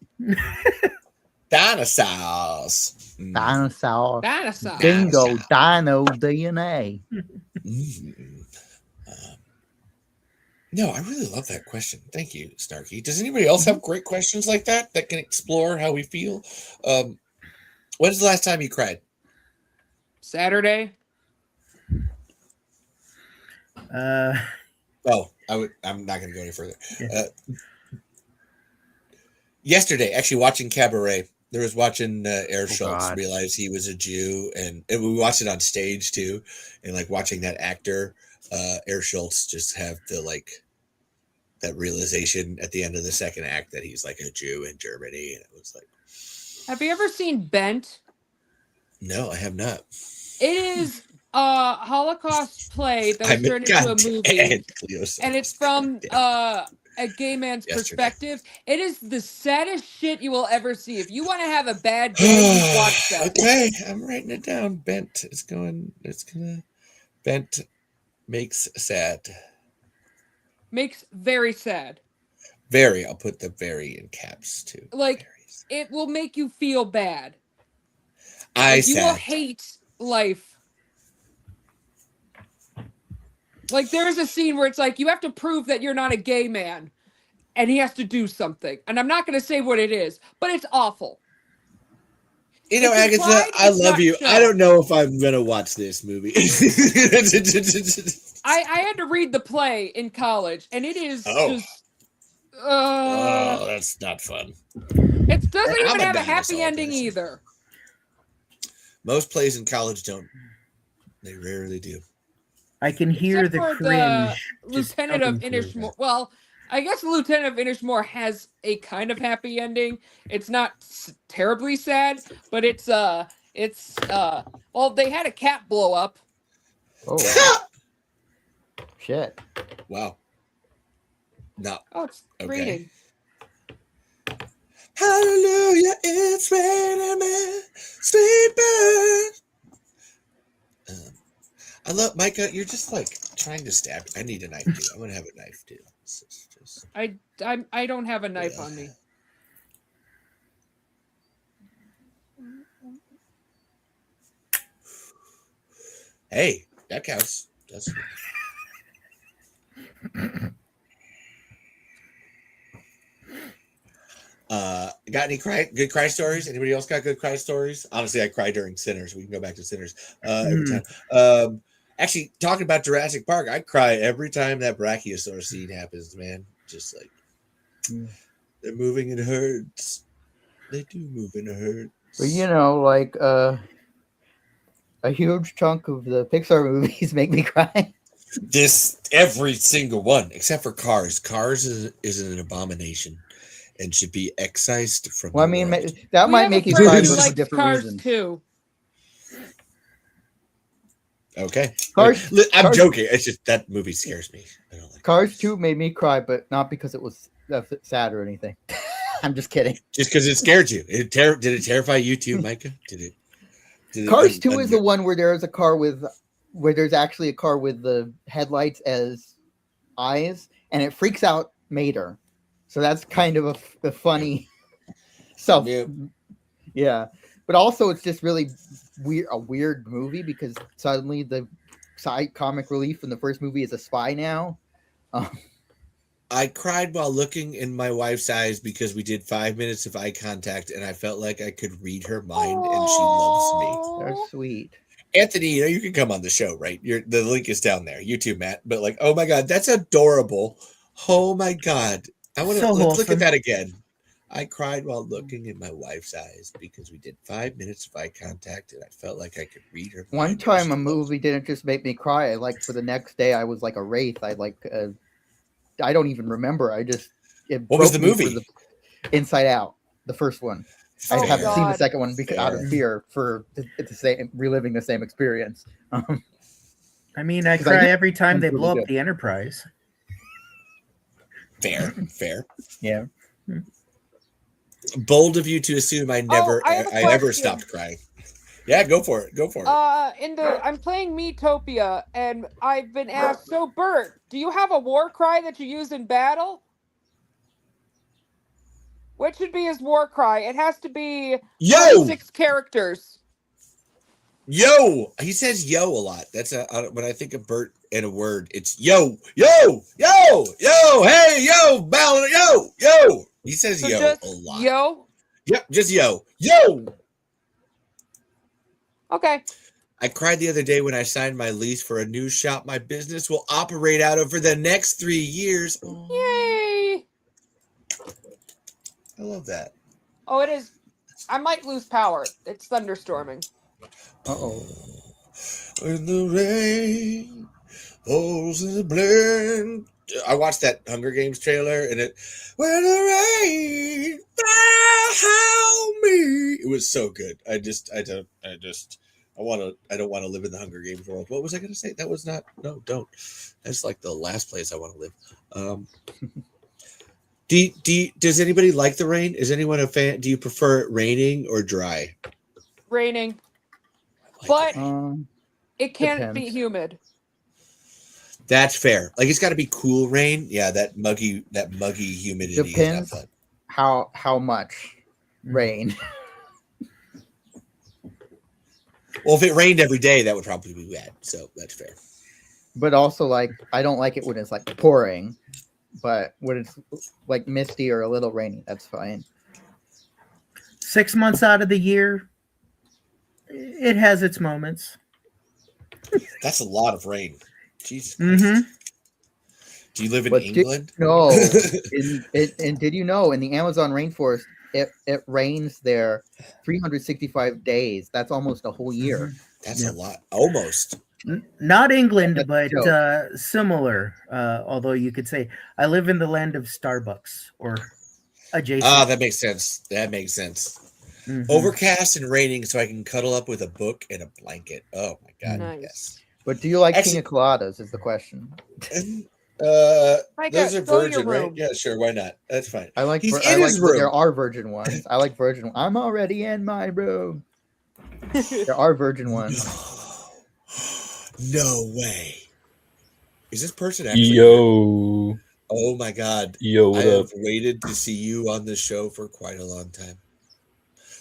Dinosaurs. Dinosaur. Dinosaur. Dingo. Dino DNA. No, I really love that question. Thank you, Snarky. Does anybody else have great questions like that can explore how we feel? When's the last time you cried? Saturday. I'm not going to go any further. Yesterday, actually watching Cabaret, there was watching Air Schultz realize he was a Jew, and we watched it on stage too, and like watching that actor Air Schultz just have that realization at the end of the second act that he's like a Jew in Germany, and it was like. Have you ever seen Bent? No, I have not. It is a Holocaust play that was turned into a movie, and it's from a gay man's yesterday. perspective, it is the saddest shit you will ever see. If you want to have a bad day, watch that. Okay, I'm writing it down. Bent. Bent makes sad. Makes very sad. Very. I'll put the very in caps too. Like, it will make you feel bad. You will hate life. Like, there's a scene where it's like, you have to prove that you're not a gay man. And he has to do something. And I'm not going to say what it is, but it's awful. You know, Agatha, I love you. I don't know if I'm going to watch this movie. I had to read the play in college, and it is just... that's not fun. It doesn't even have a happy ending either. Most plays in college don't. They rarely do. I can hear the cringe. Lieutenant of Inishmore. Well, I guess Lieutenant of Inishmore has a kind of happy ending. It's not terribly sad, but it's well, they had a cat blow up. Oh. Shit. Wow. No. Oh, it's raining. Hallelujah, it's raining, man. Sweet bird. I love Micah. You're just like trying to stab. I need a knife too. I'm gonna have a knife too. Just... I don't have a knife on me. Hey, that counts. That's. Got any good cry stories? Anybody else got good cry stories? Honestly, I cry during Sinners. We can go back to Sinners every time. Actually, talking about Jurassic Park, I cry every time that Brachiosaur scene happens, man. Just like they're moving and it hurts. They do move and it hurts. But you know, like a huge chunk of the Pixar movies make me cry. Every single one, except for Cars. Cars is an abomination and should be excised from. Well, I mean, that might make you cry for a different reason. Too. Okay, Cars, I'm joking. It's just that movie scares me. I don't like Cars 2 made me cry, but not because it was sad or anything. I'm just kidding. Just because it scared you. Did it terrify you too, Micah? Did it Cars 2 is the one where there's actually a car with the headlights as eyes, and it freaks out Mater. So that's kind of a funny self. Yeah. But also it's just really a weird movie because suddenly the side comic relief in the first movie is a spy now. I cried while looking in my wife's eyes because we did 5 minutes of eye contact and I felt like I could read her mind and she loves me. They're sweet. Anthony, you can come on the show, right? The link is down there. You too, Matt. But like, oh my God, that's adorable. Oh my God. I want to let's look at that again. I cried while looking in my wife's eyes because we did 5 minutes of eye contact and I felt like I could read her. One time a movie didn't just make me cry. Like for the next day, I was like a wraith. I don't even remember. What was the movie? Inside Out, the first one. I haven't seen the second one because out of fear for reliving the same experience. I mean, I cry every time they blow up the Enterprise. Fair. Yeah. Bold of you to assume I never stopped crying. Yeah, go for it. I'm playing Miitopia, and I've been asked, so Burt, do you have a war cry that you use in battle? What should be his war cry? It has to be 6 characters. Yo! He says yo a lot. That's when I think of Burt in a word, it's yo, yo, yo, yo, hey, yo, Ballard, yo. He says yo a lot. Yo? Yep, just yo. Yo! Okay. I cried the other day when I signed my lease for a new shop my business will operate out of for the next 3 years. Yay! I love that. Oh, it is. I might lose power. It's thunderstorming. Uh-oh. When the rain falls in the blend. I watched that Hunger Games trailer and when the rain found me. It was so good. I don't want to live in the Hunger Games world. What was I going to say? That was not, no, don't. That's like the last place I want to live. Does anybody like the rain? Is anyone a fan? Do you prefer it raining or dry? Raining. Like But it can't be depends. humid. That's fair. Like it's got to be cool rain. Yeah, that muggy humidity Depends is not fun. how much rain. Well, if it rained every day, that would probably be bad. So that's fair. But also, like, I don't like it when it's like pouring, but when it's like misty or a little rainy, that's fine. 6 months out of the year, it has its moments. That's a lot of rain. Jesus. Mm-hmm. Do you live in But England? No. And did you know in the Amazon rainforest, it rains there 365 days. That's almost a whole year. That's a lot. Almost. Not England, That's but a joke. similar. Although you could say I live in the land of Starbucks or adjacent. Ah, that makes sense. That makes sense. Mhm. Overcast and raining, so I can cuddle up with a book and a blanket. Oh my god, Nice. yes. But do you like Actually- pina coladas? Is the question. Micah, Those are go to your virgin, right? room. Yeah, sure. Why not? That's fine. I like. He's I in like his room. There are virgin ones. I like virgin. I'm already in my room. There are virgin ones. No way. Is this person actually? Yo, Oh my god. yo, I what have up? waited to see you on this show for quite a long time.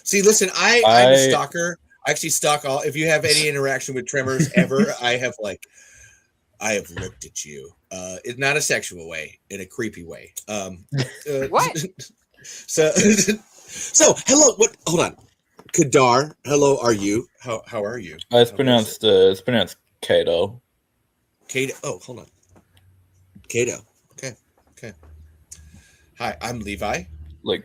See, listen, I'm a stalker. I actually stalk all. If you have any interaction with Tremors ever, I have looked at you. It's not a sexual way, in a creepy way. What? So hello. What? Hold on, Kadar. Hello, are you? How are you? It's pronounced Kato. Kato. Oh, hold on. Kato. Okay. Hi, I'm Levi. Like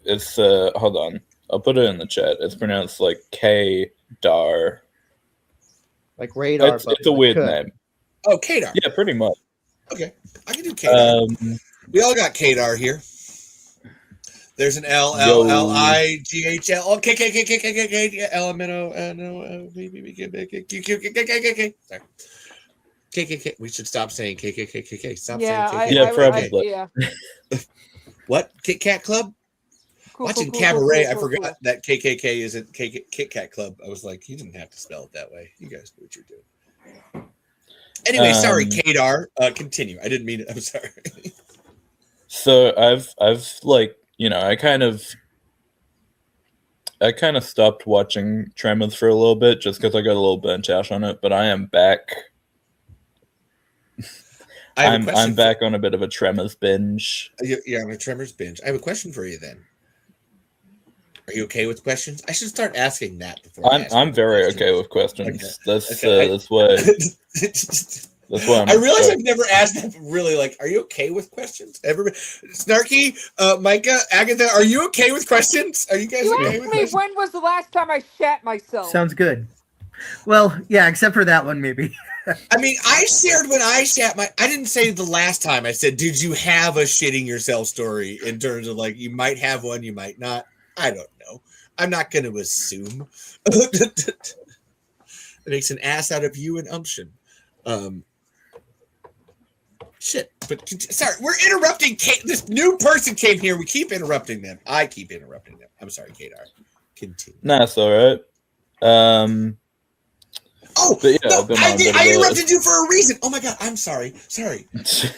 it's hold on. I'll put it in the chat. It's pronounced like K-Dar. Like radar. It's a weird name. Oh, Kadar. Yeah, pretty much. Okay, I can do Kadar. We all got Kadar here. There's an L L L I G H L. Oh, K K K K K K K L M N O N O B B B K K K K K K K K. Sorry. K K K. We should stop saying K K K K K. Stop saying K K. Yeah, probably. Yeah. What? Kit Kat Club? Watching Cabaret, I forgot that KKK isn't Kit Kat Club. I was like, you didn't have to spell it that way. You guys know what you're doing. Anyway, sorry, Kadar. Continue. I didn't mean it. I'm sorry. So I've like, you know, I kind of stopped watching Tremors for a little bit just because I got a little burnt out on it, but I am back. I'm back on a bit of a Tremors binge. Yeah, on a Tremors binge. I have a question for you then. Are you okay with questions? I should start asking that before. I'm very okay with questions. Okay. That's Okay. that's why I'm I realize I've never asked that. But really, like, are you okay with questions? Everybody, Snarky, Micah, Agatha, are you okay with questions? Are you guys You okay asked with me questions? when was the last time I shat myself? Sounds good. Well, yeah, except for that one, maybe. I mean, I shared when I shat I didn't say the last time. I said, did you have a shitting yourself story in terms of like, you might have one, you might not. I don't know. I'm not going to assume. It makes an ass out of you and umption. Shit. But sorry, we're interrupting. This new person came here. We keep interrupting them. I keep interrupting them. I'm sorry, Kadar. Continue. Nah, it's all right. But yeah, no, I've been on a bit of I a- interrupted you for a reason. Oh my god, I'm sorry. I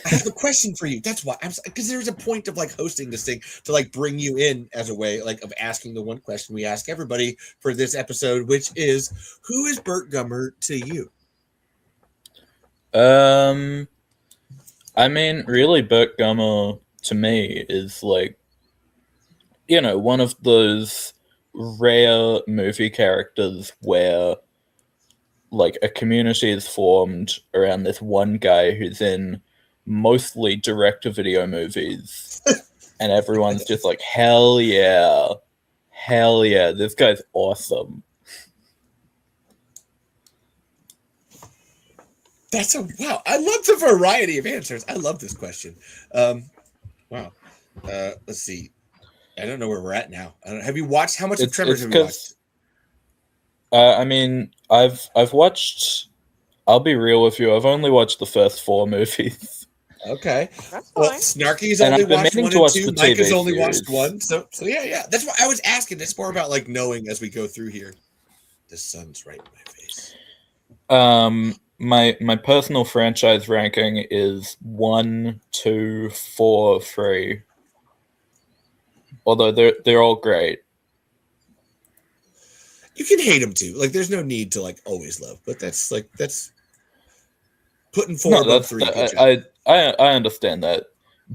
have a question for you. That's why because there's a point of like hosting this thing to like bring you in as a way like of asking the one question we ask everybody for this episode, which is, who is Burt Gummer to you? I mean, really, Burt Gummer to me is like, you know, one of those rare movie characters where like a community is formed around this one guy who's in mostly direct-to-video movies, and everyone's just like, hell yeah, this guy's awesome. That's a wow. I love the variety of answers. I love this question. Wow. Let's see. I don't know where we're at now. Have you watched? How much of Tremors have you watched? I mean, I've watched. I'll be real with you. I've only watched the first 4 movies. Okay. That's Well, fine. Snarky's And only I've been watched meaning 1 to and watch 2. the Mike has TV only watched series. 1. So yeah. That's why I was asking. It's more about like knowing as we go through here. The sun's right in my face. My personal franchise ranking is 1, 2, 4, 3. Although they're all great. You can hate them too. Like, there's no need to like always love, but that's putting 4 above 3. Good job. I understand that,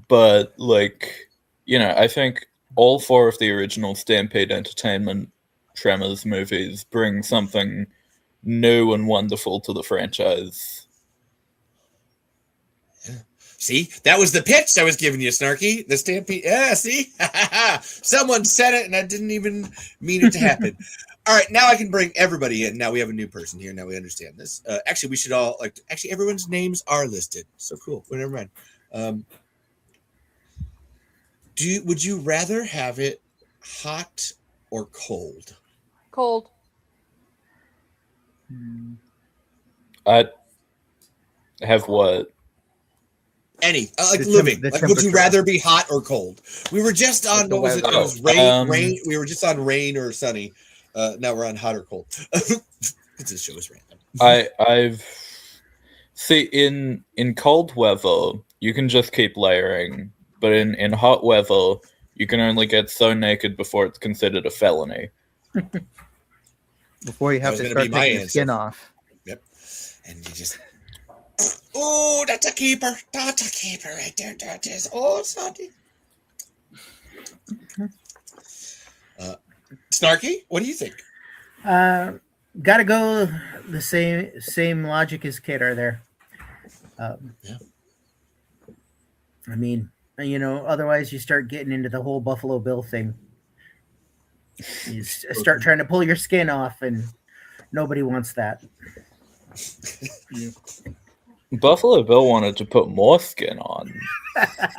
but like, you know, I think all 4 of the original Stampede Entertainment Tremors movies bring something new and wonderful to the franchise. Yeah. See, that was the pitch I was giving you, Snarky. The Stampede. Yeah, see, someone said it, and I didn't even mean it to happen. All right, now I can bring everybody in. Now we have a new person here. Now we understand this. Actually, we should all actually everyone's names are listed. So cool. Well, never mind. Would you rather have it hot or cold? Cold. I have what? Any like The living. the Like, would you temperature. rather be hot or cold? We were just on the what was it? It weather. was rain. We were just on rain or sunny. Now we're on hot or cold. This show is random. I've see in cold weather you can just keep layering, but in hot weather you can only get so naked before it's considered a felony. Before you have to start taking the skin off. Yep. And you just oh, that's a keeper. That's a keeper right there. That is Sonny. Snarky, what do you think? Gotta go the same logic as Kadar there. Yeah. I mean, you know, otherwise you start getting into the whole Buffalo Bill thing. You start trying to pull your skin off, and nobody wants that. Yeah. Buffalo Bill wanted to put more skin on.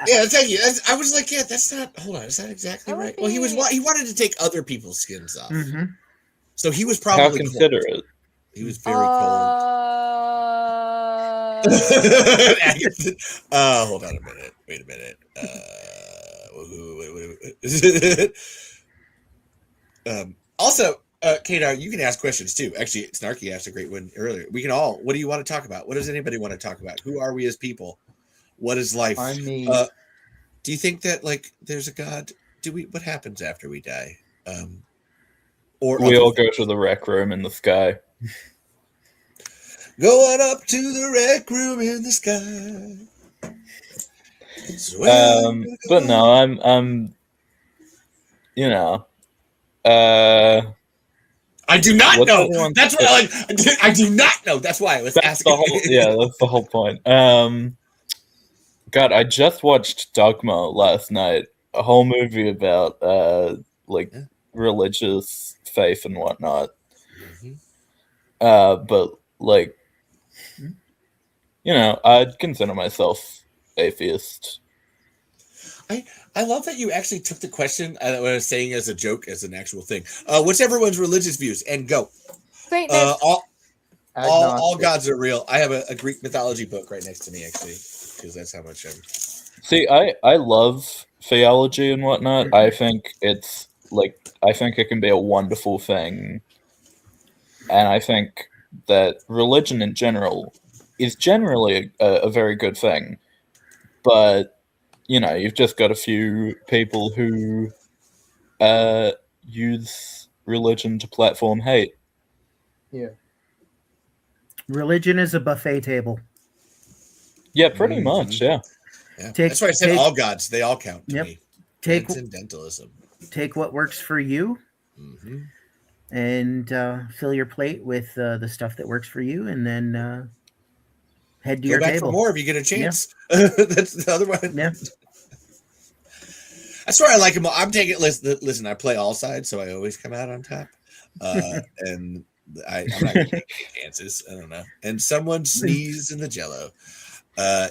Yeah, thank you. I was like, yeah, that's not. Hold on, is that exactly right? Well, he wanted to take other people's skins off, so he was probably How considerate. Cold. He was very cold. Hold on a minute. Wait a minute. Also, Kadar, you can ask questions too. Actually, Snarky asked a great one earlier. We can all. What do you want to talk about? What does anybody want to talk about? Who are we as people? What is life? I mean, do you think that like there's a God? What happens after we die? Or we all go to the rec room in the sky. Going up to the rec room in the sky. But no, I'm you know, I do not know. That's what I do not know. That's why I was asking. That's the whole point. God, I just watched Dogma last night. A whole movie about religious faith and whatnot. But like, you know, I'd consider myself atheist. I love that you actually took the question I was saying as a joke as an actual thing. What's everyone's religious views? And go. All gods are real. I have a Greek mythology book right next to me, actually, because that's how much I'm. See, I love theology and whatnot. I think it's I think it can be a wonderful thing, and I think that religion in general is generally a very good thing. But you know, you've just got a few people who use religion to platform hate. Yeah. Religion is a buffet table. Yeah, pretty much, yeah. That's why I said all gods. They all count to me. Transcendentalism. Take what works for you and fill your plate with the stuff that works for you, and then head to your back table. For more if you get a chance. Yeah. That's the other one. Yeah. That's where I like them. I'm taking listen, I play all sides, so I always come out on top. And I'm not gonna take any chances. I don't know. And someone sneezed in the jello.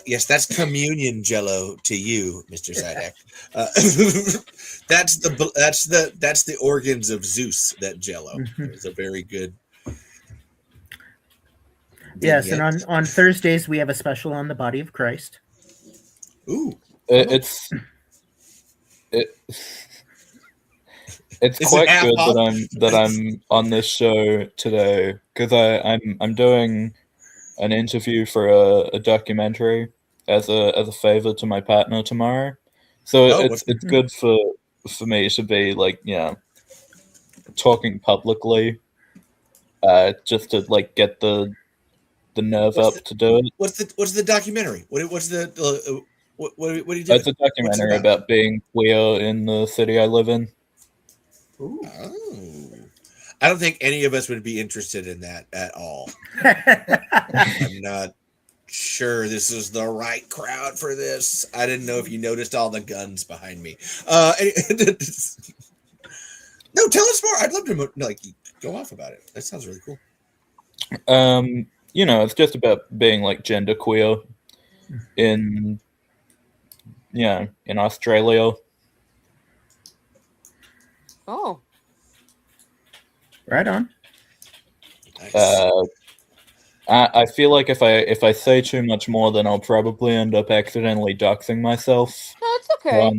Yes, that's communion jello to you, Mr. Zydek. That's the organs of Zeus, that jello. It's a very good. Yes, and on Thursdays we have a special on the body of Christ. Ooh. It's Is quite it half good off? that I'm on this show today because I'm doing an interview for a documentary as a favor to my partner tomorrow. So it's good for me to be like, talking publicly, just to like get the nerve up to do it. What's the documentary? What are you doing? It's a documentary about being queer in the city I live in. Ooh. Oh. I don't think any of us would be interested in that at all. I'm not sure this is the right crowd for this. I didn't know if you noticed all the guns behind me. No, tell us more. I'd love to go off about it. That sounds really cool. It's just about being like genderqueer in Australia. Oh. Right on. Nice. I feel like if I say too much more, then I'll probably end up accidentally doxing myself. No, it's okay.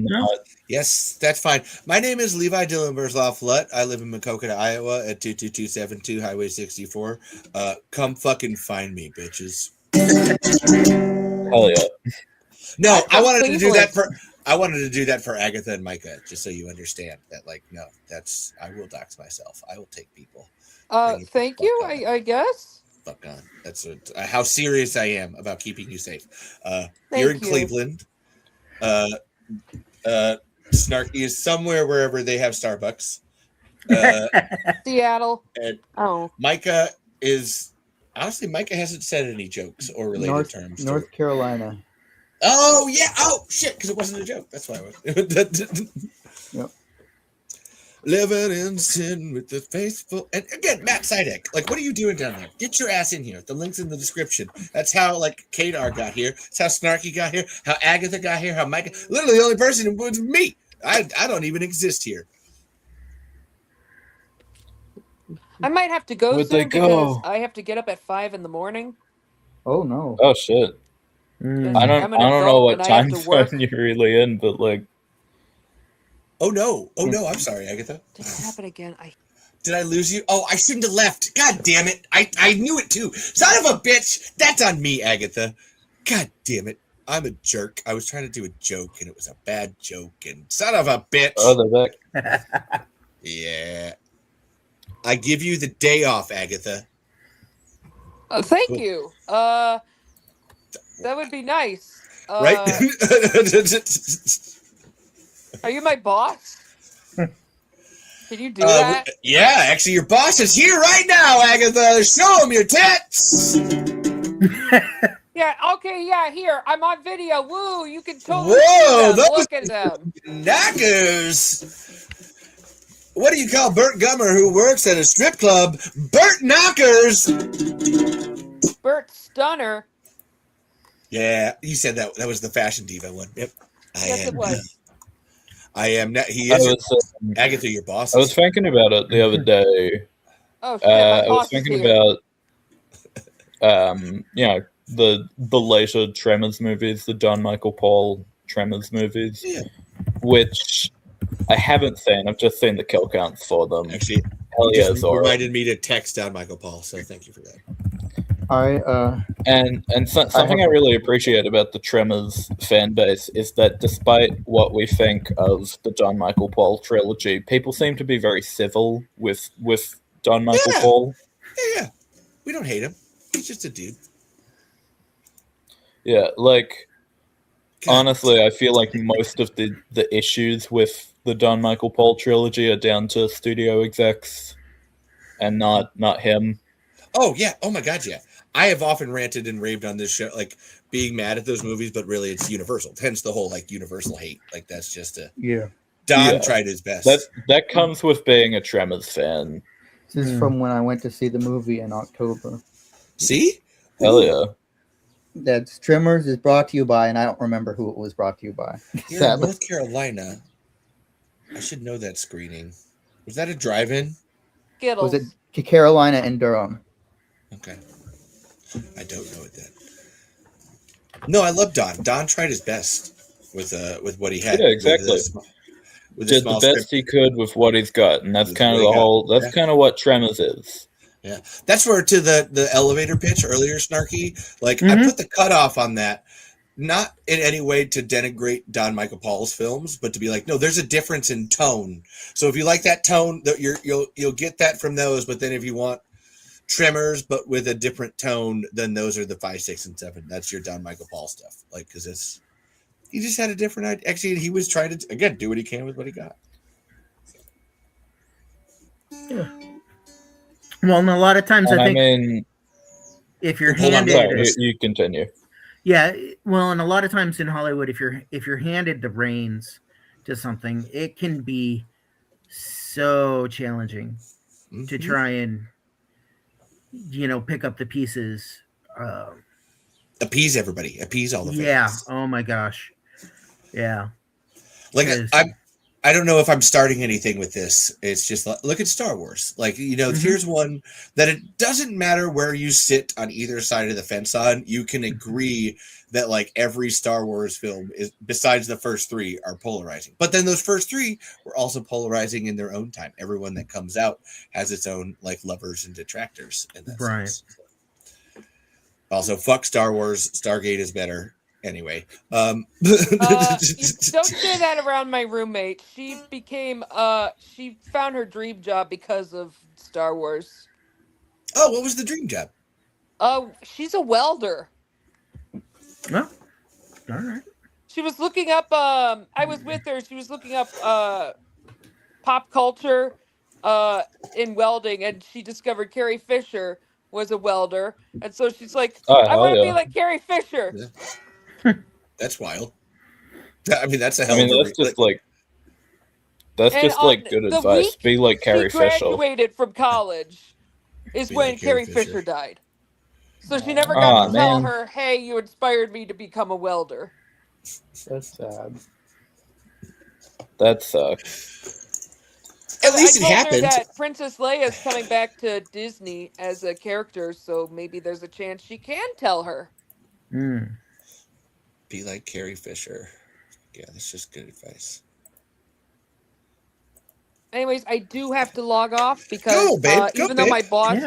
Yes, that's fine. My name is Levi Dylan Burzloff Lutt. I live in Maquoketa, Iowa at 22272 Highway 64. Come fucking find me, bitches. Hell yeah. No, I wanted to do that for Agatha and Micah, just so you understand that, I will dox myself. I will take people. Thank you, I guess. Fuck on. That's how serious I am about keeping you safe. You're in Cleveland. Snarky is somewhere wherever they have Starbucks. Seattle. And Micah is honestly, Micah hasn't said any jokes or related terms. North Carolina. Oh yeah. Oh shit, because it wasn't a joke. That's why I was. Yep. Living in sin with the faithful. And again, Matt Sidek. What are you doing down there? Get your ass in here. The link's in the description. That's how Kadar got here. That's how Snarky got here. How Agatha got here. How Micah. Literally, the only person was me. I don't even exist here. I might have to go soon because I have to get up at 5 a.m. Oh no. Oh shit. I don't know what time zone you're really in, but Oh no! I'm sorry, Agatha. Did it happen again? Did I lose you? Oh, I shouldn't have left. God damn it! I knew it too. Son of a bitch! That's on me, Agatha. God damn it! I'm a jerk. I was trying to do a joke and it was a bad joke. And son of a bitch! Oh, they're back. Yeah. I give you the day off, Agatha. Thank you. That would be nice. Right? Are you my boss? Can you do that? Yeah, actually, your boss is here right now, Agatha. Show him your tits. Yeah, okay, yeah, here. I'm on video. Woo, you can totally see them. Look at them. Knockers. What do you call Burt Gummer, who works at a strip club? Burt Knockers. Burt Stunner. Yeah, you said that. That was the Fashion Diva one. Yep. Yes, it was. I am not. He is. Agatha, your boss. I was thinking about it the other day. Oh shit! My I boss was thinking is here. about, the later Tremors movies, the Don Michael Paul Tremors movies, which I haven't seen. I've just seen the kill counts for them. Actually, hell yeah, Zora reminded me to text down Michael Paul. So thank you for that. Something I really appreciate about the Tremors fan base is that despite what we think of the Don Michael Paul trilogy, people seem to be very civil with Don Michael Paul. Yeah. We don't hate him. He's just a dude. Yeah, honestly, I feel like most of the issues with the Don Michael Paul trilogy are down to studio execs and not him. Oh, yeah. Oh, my God, yeah. I have often ranted and raved on this show, being mad at those movies, but really it's Universal. Hence the whole, Universal hate. That's just a... Yeah. Don tried his best. That comes with being a Tremors fan. This is from when I went to see the movie in October. See? Hell yeah. That's Tremors is brought to you by, and I don't remember who it was brought to you by. Here in North Carolina, I should know that screening. Was that a drive-in? Skittles. Was it Carolina and Durham? Okay. I don't know it then. No, I love Don. Don tried his best. with what he had. Yeah, exactly. Did the best he could with what he's got, and that's kind of the whole. That's kind of what Tremors is. Yeah, that's where to the elevator pitch earlier, Snarky. Like I put the cutoff on that, not in any way to denigrate Don Michael Paul's films, but to be like, no, there's a difference in tone. So if you like that tone, you'll get that from those. But then if you want Tremors, but with a different tone, then those are the 5, 6, and 7. That's your Don Michael Paul stuff. Like because he just had a different idea. Actually, he was trying to again do what he can with what he got. Yeah. Well, and a lot of times I think if you're handed, you continue. Yeah, well, and a lot of times in Hollywood, if you're handed the reins to something, it can be so challenging to try and pick up the pieces. Appease everybody, appease all the fans. Yeah. Oh my gosh. Yeah. Like I don't know if I'm starting anything with this. It's just look at Star Wars. Like, here's one that it doesn't matter where you sit on either side of the fence on. You can agree that like every Star Wars film is, besides the first 3, are polarizing. But then those first 3 were also polarizing in their own time. Everyone that comes out has its own like lovers and detractors in that sense. Also, fuck Star Wars. Stargate is better. Anyway, don't say that around my roommate. She she found her dream job because of Star Wars. Oh, what was the dream job? She's a welder. Oh, all right. She was looking up. I was with her. She was looking up pop culture in welding, and she discovered Carrie Fisher was a welder, and so she's like, "I want to be like Carrie Fisher." Yeah. That's wild. I mean, that's a hell of a... That's just good advice. Be like Carrie Fisher. She graduated from college is when Carrie Fisher died. So she never got to tell her, hey, you inspired me to become a welder. That's sad. That sucks. At least it happened. That Princess Leia is coming back to Disney as a character, so maybe there's a chance she can tell her. Be like Carrie Fisher. Yeah, that's just good advice. Anyways, I do have to log off because even though my boss,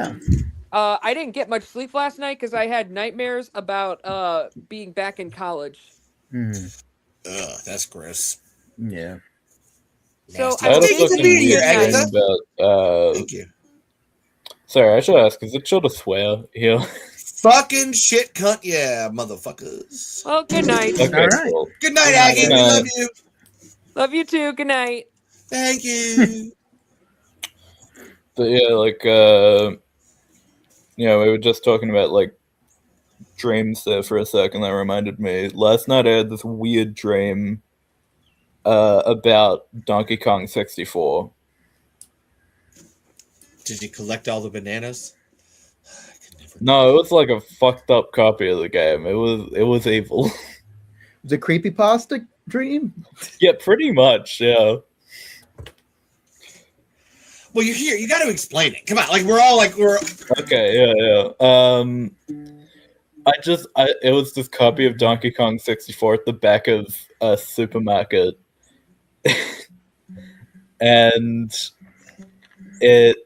I didn't get much sleep last night because I had nightmares about being back in college. Ugh, that's gross. Yeah. So I had a fucking weird dream about. Thank you. Sorry, I should ask. Is it chill to swear here? Fucking shit cunt, yeah, motherfuckers. Well, good night. Okay, all right. cool. Good night, Aggie. We love you. Love you too. Good night. Thank you. But yeah, we were just talking about dreams there for a second. That reminded me. Last night I had this weird dream about Donkey Kong 64. Did you collect all the bananas? No, it was like a fucked up copy of the game. It was evil. It was a creepypasta dream? Yeah, pretty much, yeah. Well, you're here. You got to explain it. Come on, we're Okay, yeah. It was this copy of Donkey Kong 64 at the back of a supermarket, and it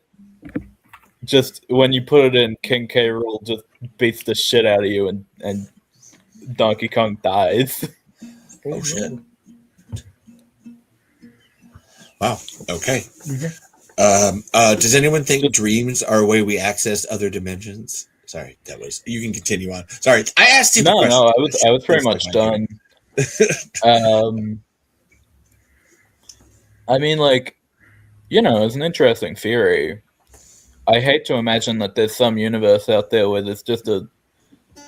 just when you put it in, King K. Rool just beats the shit out of you, and Donkey Kong dies. Oh shit! Wow. Okay. Does anyone think dreams are a way we access other dimensions? Sorry, you can continue on. Sorry, I asked you. No, I was pretty much done. I mean, it's an interesting theory. I hate to imagine that there's some universe out there where there's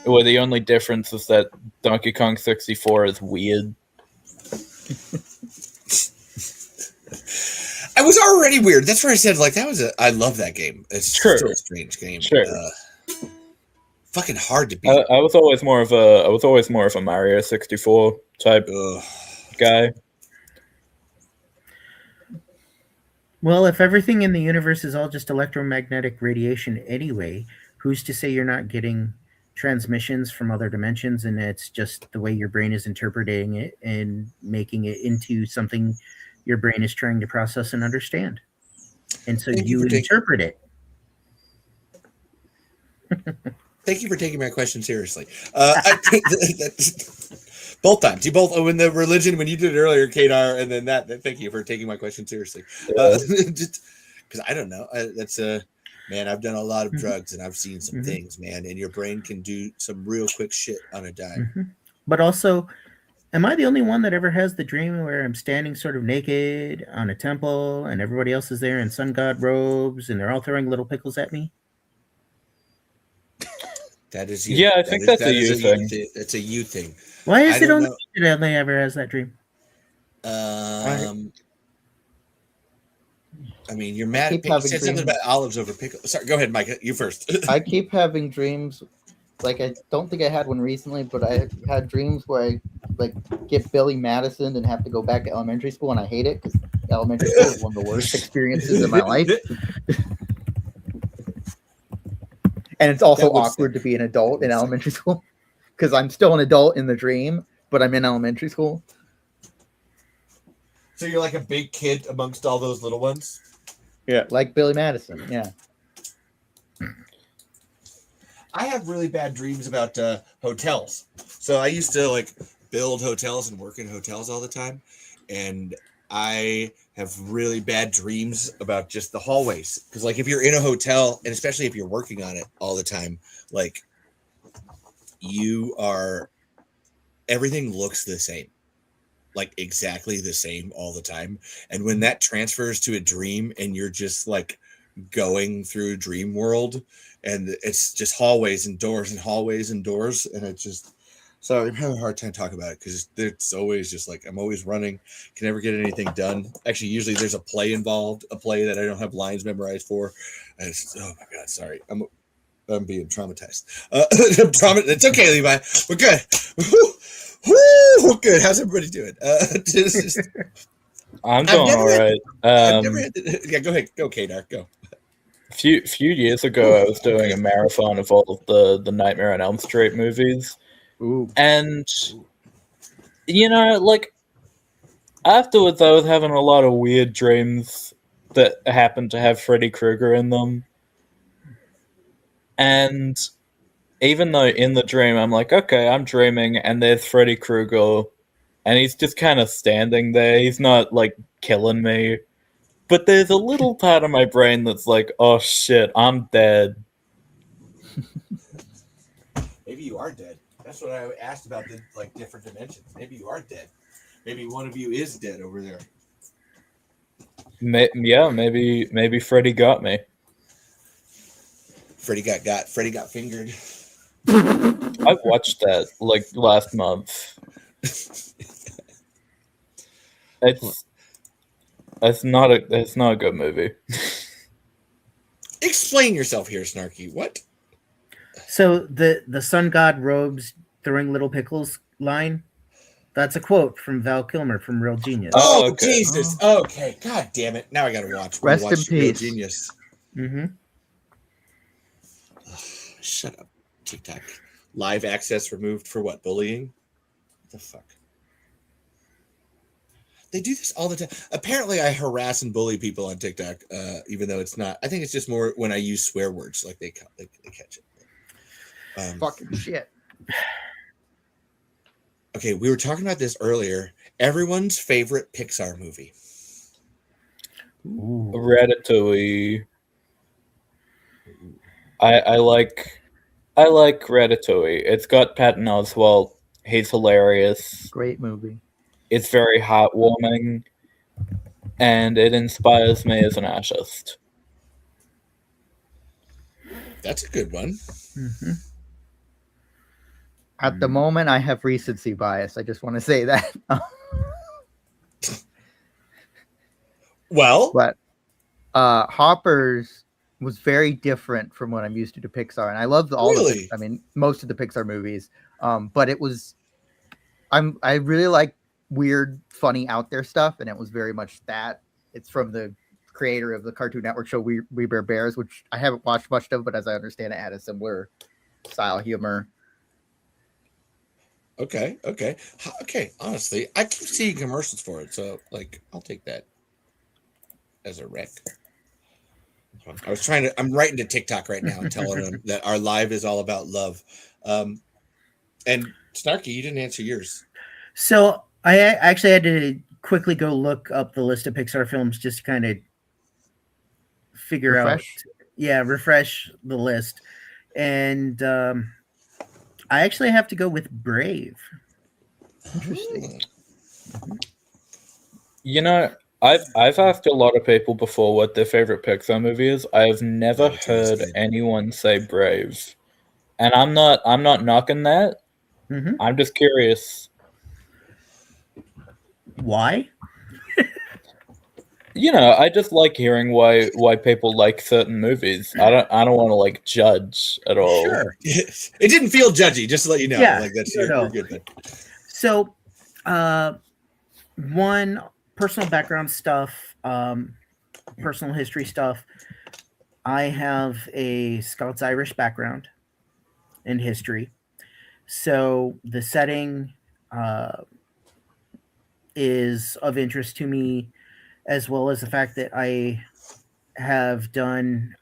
where the only difference is that Donkey Kong 64 is weird. I was already weird. That's where I said I love that game. It's still a strange game. Sure. Fucking hard to beat. I was always more of a Mario 64 type guy. Well, if everything in the universe is all just electromagnetic radiation anyway, who's to say you're not getting transmissions from other dimensions, and it's just the way your brain is interpreting it and making it into something your brain is trying to process and understand. And so you interpret it. Thank you for taking my question seriously. Both times. You both, when the religion, when you did it earlier, Kadar, and then that thank you for taking my question seriously. Just because I don't know. That's man, I've done a lot of drugs and I've seen some things, man, and your brain can do some real quick shit on a dime. But also, am I the only one that ever has the dream where I'm standing sort of naked on a temple and everybody else is there in sun god robes and they're all throwing little pickles at me? That is you. Yeah, I think that's a you thing. It's a you thing. Why is it only you that only ever has that dream? I mean, you're mad. You said something about olives over pickles. Sorry, go ahead, Mike. You first. I keep having dreams. Like, I don't think I had one recently, but I had dreams where I like get Billy Madison and have to go back to elementary school, and I hate it because elementary school is one of the worst experiences in my life. And it's also awkward to be an adult in elementary school because I'm still an adult in the dream, but I'm in elementary school. So you're like a big kid amongst all those little ones? Yeah, like Billy Madison. Yeah. I have really bad dreams about hotels. So I used to like build hotels and work in hotels all the time. And I have really bad dreams about just the hallways. Because like if you're in a hotel, and especially if you're working on it all the time, like everything looks the same. Like exactly the same all the time. And when that transfers to a dream and you're just like going through a dream world and it's just hallways and doors and hallways and doors, and it's just, so I'm having a hard time talking about it because it's always just like I'm always running, can never get anything done. Actually, usually there's a play involved, a play that I don't have lines memorized for. And it's, oh my God, sorry. I'm being traumatized. It's okay, Levi. We're good. Woo, good. How's everybody doing? I'm doing all right. Yeah, go ahead. Go, Kadar. Go. A few years ago, I was doing a marathon of all of the Nightmare on Elm Street movies. Ooh. And, you know, like, afterwards I was having a lot of weird dreams that happened to have Freddy Krueger in them. And even though in the dream I'm like, okay, I'm dreaming, and there's Freddy Krueger, and he's just kind of standing there. He's not, like, killing me. But there's a little part of my brain that's like, oh shit, I'm dead. Maybe you are dead. That's what I asked about the like different dimensions. Maybe you are dead. Maybe one of you is dead over there. Yeah, maybe Freddy got me. Freddy got. Freddy got fingered. I watched that like last month. It's not a good movie. Explain yourself here, Snarky. What? So the sun god robes throwing little pickles line, that's a quote from Val Kilmer from Real Genius. Oh, okay. Jesus. Okay. God damn it. Now I gotta watch. Rest in peace. Real Genius. Mm-hmm. Shut up. TikTok. Live access removed for what? Bullying? What the fuck? They do this all the time. Apparently, I harass and bully people on TikTok, even though it's not. I think it's just more when I use swear words, like they catch it. Fucking shit. Okay, we were talking about this earlier. Everyone's favorite Pixar movie. Ooh. Ratatouille. I like Ratatouille. It's got Patton Oswalt. He's hilarious. Great movie. It's very heartwarming, and it inspires me as an artist. That's a good one. Mm-hmm. At the moment, I have recency bias. I just want to say that. Well, but Hoppers was very different from what I'm used to Pixar, and I loved Really? most of the Pixar movies. But it was, I really like weird, funny, out there stuff, and it was very much that. It's from the creator of the Cartoon Network show We Bear Bears, which I haven't watched much of, but as I understand it, had a similar style humor. Okay. Honestly, I keep seeing commercials for it, so like I'll take that as a rec. I'm writing to TikTok right now and telling them that our live is all about love. And Snarky, you didn't answer yours. So I actually had to quickly go look up the list of Pixar films just to kind of figure out, refresh the list. And I actually have to go with Brave. Interesting. You know, I've asked a lot of people before what their favorite Pixar movie is. I have never heard anyone say Brave, and I'm not knocking that. Mm-hmm. I'm just curious. Why? You know, I just like hearing why people like certain movies. I don't want to like judge at all. Sure. It didn't feel judgy, just to let you know. Yeah, like that's no. you're good then. So, one, personal background stuff, personal history stuff. I have a Scots-Irish background in history, so the setting is of interest to me, as well as the fact that I have done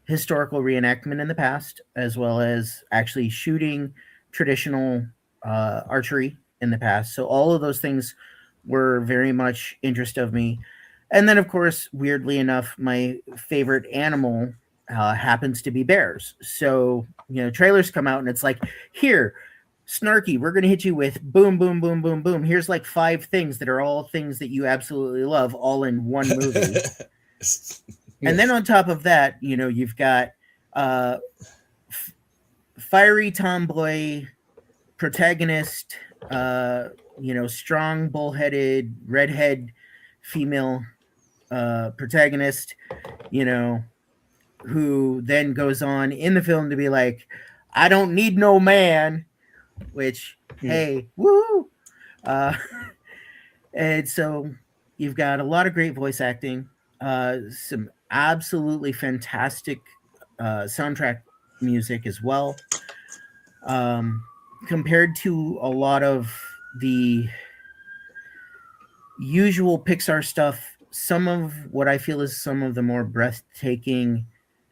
historical reenactment in the past, as well as actually shooting traditional archery in the past. So all of those things were very much interest of me. And then, of course, weirdly enough, my favorite animal happens to be bears. So, trailers come out and it's like, here, Snarky, we're going to hit you with boom, boom, boom, boom, boom. Here's like 5 things that are all things that you absolutely love, all in one movie. And then on top of that, you've got fiery tomboy protagonist, strong, bullheaded, redhead female protagonist, who then goes on in the film to be like, I don't need no man, which, hey, woo! And so you've got a lot of great voice acting, some absolutely fantastic soundtrack music as well. Compared to a lot of the usual Pixar stuff, some of what I feel is some of the more breathtaking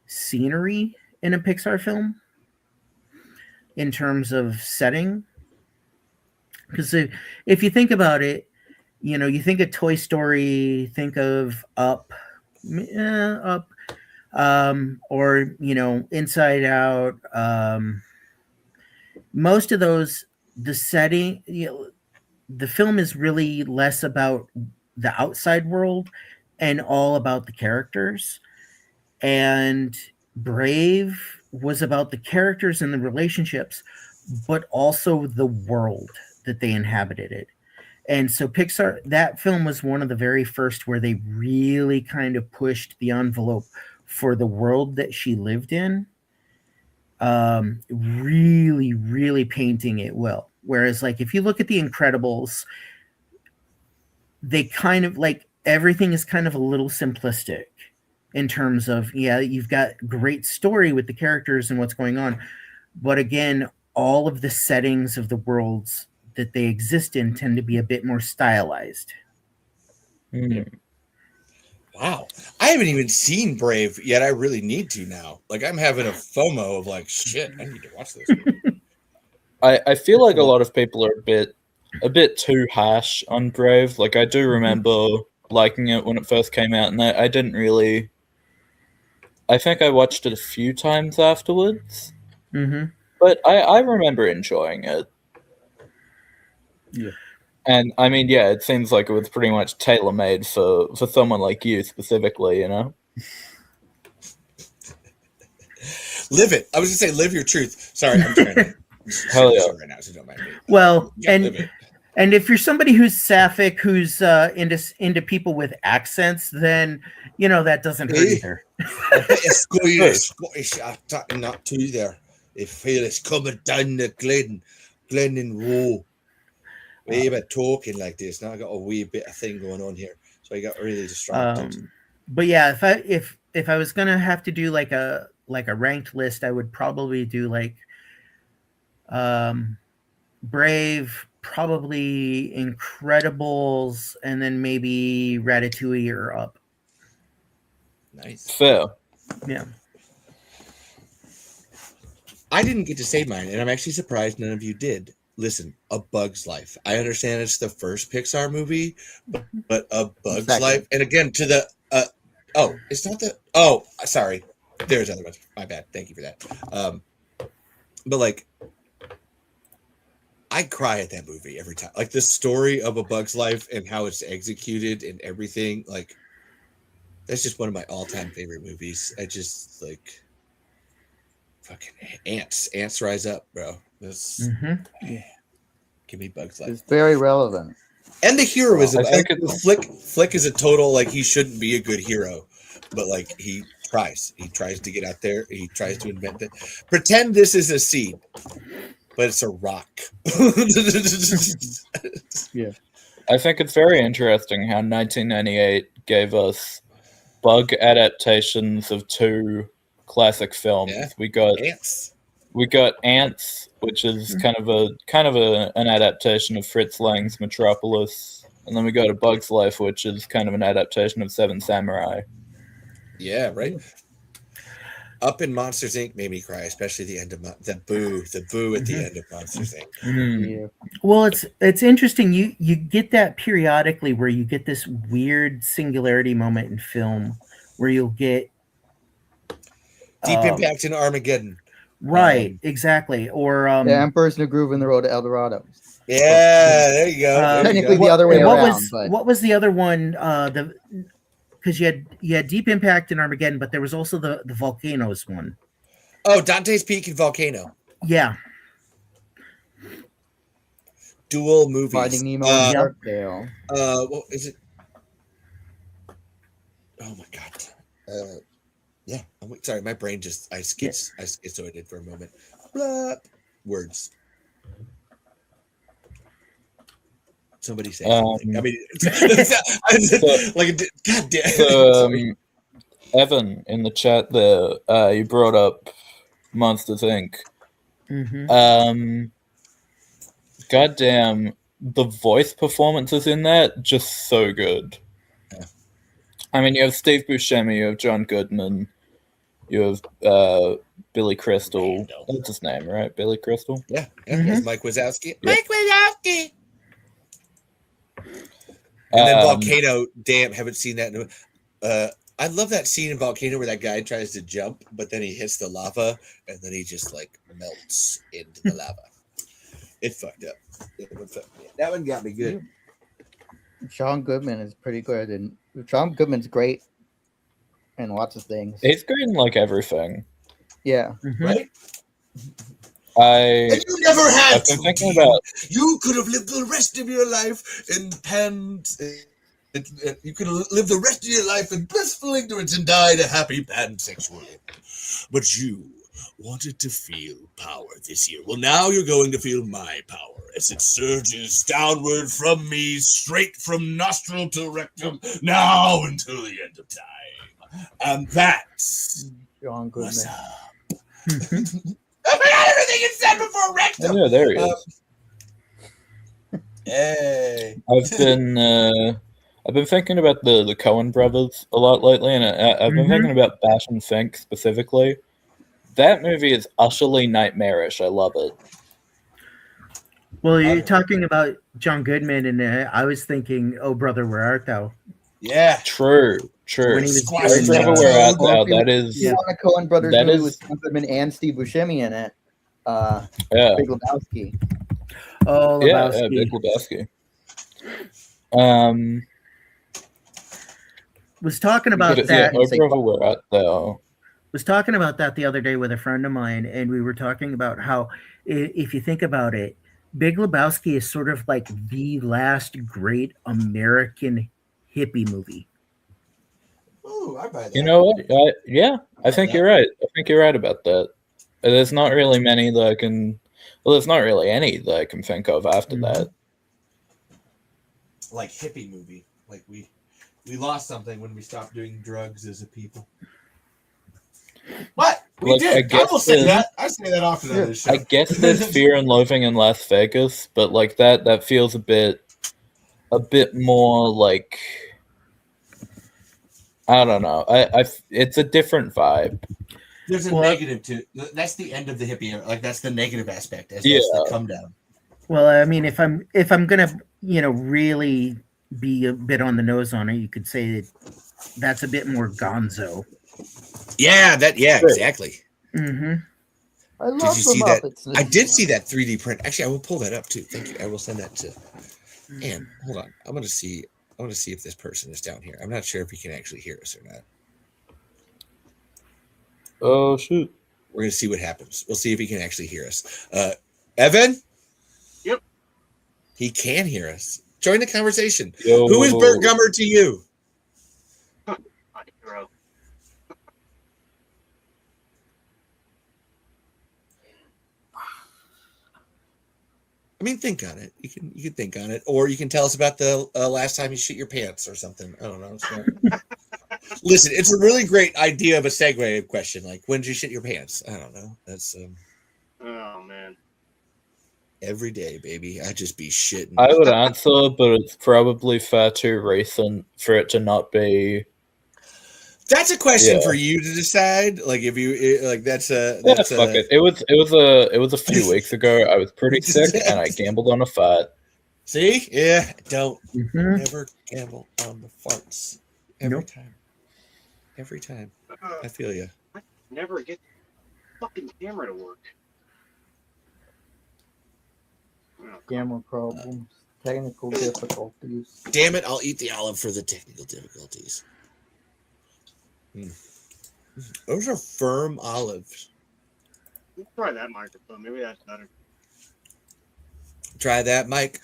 scenery in a Pixar film in terms of setting. Because if you think about it, you think of Toy Story, think of Up, or Inside Out. Most of those, the setting, the film is really less about the outside world and all about the characters. And Brave was about the characters and the relationships, but also the world that they inhabited it. And so Pixar, that film was one of the very first where they really kind of pushed the envelope for the world that she lived in. Really, really painting it well. Whereas, like, if you look at The Incredibles, they kind of like everything is kind of a little simplistic in terms of, you've got great story with the characters and what's going on. But again, all of the settings of the worlds that they exist in tend to be a bit more stylized. Wow. I haven't even seen Brave yet. I really need to now. Like, I'm having a FOMO of like, shit, I need to watch this. I feel like a lot of people are a bit too harsh on Brave. Like, I do remember liking it when it first came out, and I didn't really. I think I watched it a few times afterwards, but I remember enjoying it. Yeah. And I mean, it seems like it was pretty much tailor-made for someone like you specifically, Live it. I was gonna say, live your truth. Sorry, I'm trying to. Hell yeah. Right now, so don't mind me. Well, Live and if you're somebody who's sapphic, who's into people with accents, then that doesn't hurt either. Scottish attacking that too there. They feel it's coming down the Glen and Row. Way about talking like this. Now I got a wee bit of thing going on here, so I got really distracted. But yeah, if I was gonna have to do like a like a ranked list, I would probably do like Brave, probably Incredibles, and then maybe Ratatouille or Up. Nice. Fair. Yeah. I didn't get to say mine, and I'm actually surprised none of you did. Listen, A Bug's Life. I understand it's the first Pixar movie, but A Bug's Life, and again to the it's not the sorry, there's other ones. My bad. Thank you for that. But like, I cry at that movie every time. Like the story of A Bug's Life and how it's executed and everything. Like, that's just one of my all-time favorite movies. I just like. Fucking ants rise up, bro. This give me Bug's Life. It's very relevant. And the hero is Flick is a total like he shouldn't be a good hero, but like he tries to get out there. He tries to invent it. Pretend this is a seed, but it's a rock. Yeah, I think it's very interesting how 1998 gave us bug adaptations of two classic films. Yeah. We got Ants, which is kind of an adaptation of Fritz Lang's Metropolis, and then we got A Bug's Life, which is kind of an adaptation of Seven Samurai. Yeah, right. Up in Monsters Inc. made me cry, especially the end of the boo at the end of Monsters Inc. Yeah. Well, it's interesting. You get that periodically where you get this weird singularity moment in film where you'll get Deep Impact in Armageddon. Right, exactly. Or The Emperor's New Groove in the Road to El Dorado. Yeah, there you go. Technically the other way around. What was the other one? Because you had Deep Impact in Armageddon, but there was also the volcanoes one. Oh, Dante's Peak and Volcano. Yeah. Dual movies. Finding Nemo and Sharkdale. What is it? Oh my god. Yeah, sorry, my brain just I schizoided for a moment. Blah. Words. Somebody say something. I mean, god damn. Evan in the chat there, you brought up Monsters Inc. Goddamn, the voice performances in that just so good. Yeah. I mean, you have Steve Buscemi, you have John Goodman, you have Billy Crystal. That's his name, right? Billy Crystal? Yeah. That's Mike Wazowski. Yeah. Mike Wazowski! And then Volcano, damn, haven't seen that. I love that scene in Volcano where that guy tries to jump, but then he hits the lava, and then he just, like, melts into the lava. It fucked up. That one got me good. John Goodman is pretty good, and John Goodman's great in lots of things. He's great in like everything. Yeah. Right? And you never had I've been thinking about. You could have lived the rest of your life in you could have lived the rest of your life in blissful ignorance and died a happy pansexual. But you wanted to feel power this year. Well, now you're going to feel my power as it surges downward from me, straight from nostril to rectum, now until the end of time. And that's John Goodman. What's up? I forgot everything you said before rectum. Yeah, there he is. Hey. I've been thinking about the Coen brothers a lot lately, and I've been thinking about Bash and Fink specifically. That movie is utterly nightmarish. I love it. Well, you're talking about John Goodman, and I was thinking, "Oh, brother, where art thou?" Yeah, true. When he was Where art thou? That is. Yeah, the Coen brothers movie with John Goodman and Steve Buscemi in it. Big Lebowski. Oh, Lebowski. Yeah, Big Lebowski. Was talking about that. Oh, brother, where art thou? Was talking about that the other day with a friend of mine, and we were talking about how, if you think about it, Big Lebowski is sort of like the last great American hippie movie. Ooh, I buy that. You know what? I think you're right. I think you're right about that. There's not really many that I can. Well, there's not really any that I can think of after that. Like hippie movie, like we lost something when we stopped doing drugs as a people. What? We did. I will say that. I say that often on this show. I guess there's Fear and Loathing in Las Vegas, but like that feels a bit more like, I don't know. It's a different vibe. There's a negative to that's the end of the hippie era. Like that's the negative aspect as that's the come down. Well, I mean, if I'm gonna really be a bit on the nose on it, you could say that's a bit more gonzo. Yeah, exactly. Mm-hmm. I love did you see Muppets. that? I did see that 3D print. Actually, I will pull that up too. Thank you. I will send that to. And hold on, I want to see if this person is down here. I'm not sure if he can actually hear us or not. Oh shoot! We're gonna see what happens. We'll see if he can actually hear us. Evan. Yep. He can hear us. Join the conversation. Yo. Who is Burt Gummer to you? My hero. I mean, think on it. You can think on it, or you can tell us about the last time you shit your pants or something. I don't know. Listen, it's a really great idea of a segue question. Like, when did you shit your pants? I don't know. That's Oh man. Every day, baby. I just be shitting. I would answer, but it's probably far too recent for it to not be. That's a question for you to decide. Like, if you like, that's fuck it. It was a few weeks ago. I was pretty sick, and I gambled on a fart. See, don't never gamble on the farts. Every time. I feel you. I never get the fucking camera to work. Camera problems, technical difficulties. Damn it! I'll eat the olive for the technical difficulties. Those are firm olives. Let's try that microphone. Maybe that's better. Try that, Mike.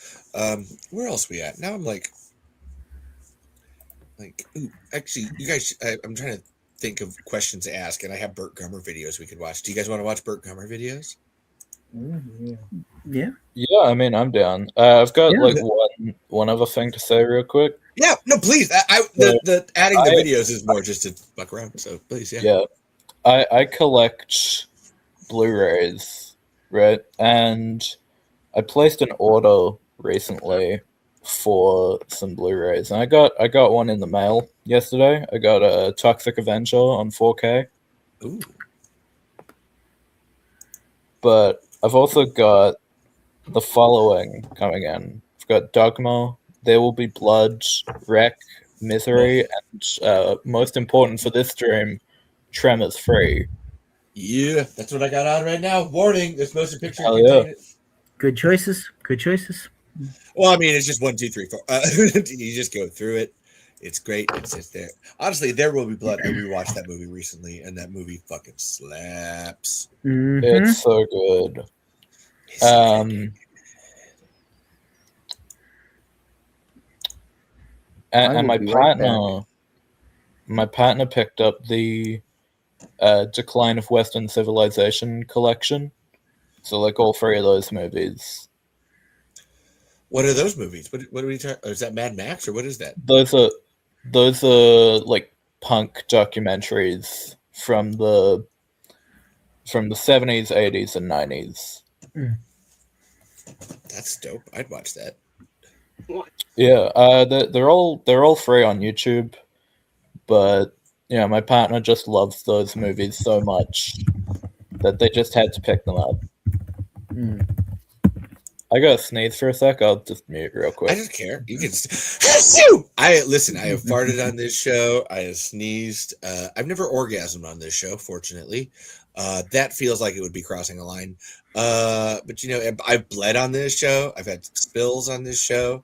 Where else we at? Now I'm like, ooh, actually, you guys, I'm trying to think of questions to ask, and I have Burt Gummer videos we could watch. Do you guys want to watch Burt Gummer videos? Yeah. I mean, I'm down. I've got one other thing to say real quick. Yeah, no, please. The adding the videos is more just to fuck around. So please, Yeah, I collect Blu-rays, right? And I placed an order recently for some Blu-rays, and I got one in the mail yesterday. I got a Toxic Avenger on 4K. Ooh. But I've also got the following coming in. I've got Dogma, There Will Be Blood, Wreck, Misery, and most important for this stream, Tremors 3. Yeah, that's what I got on right now. Warning, this motion picture. Good choices. Good choices. Well, I mean, it's just 1, 2, 3, 4. You just go through it. It's great. It's just there. Honestly, There Will Be Blood. I rewatched that movie recently, and that movie fucking slaps. Mm-hmm. It's so good. And my partner picked up the Decline of Western Civilization collection. So, like, all three of those movies. What are those movies? What are we talking? Is that Mad Max or what is that? Those are like punk documentaries from the 70s, 80s, and 90s. That's dope. I'd watch that. Yeah, they're all free on YouTube, but my partner just loves those movies so much that they just had to pick them up. I gotta sneeze for a sec. I'll just mute real quick. I don't care. You can. I have farted on this show. I have sneezed. I've never orgasmed on this show, fortunately. That feels like it would be crossing a line. But I've bled on this show. I've had spills on this show.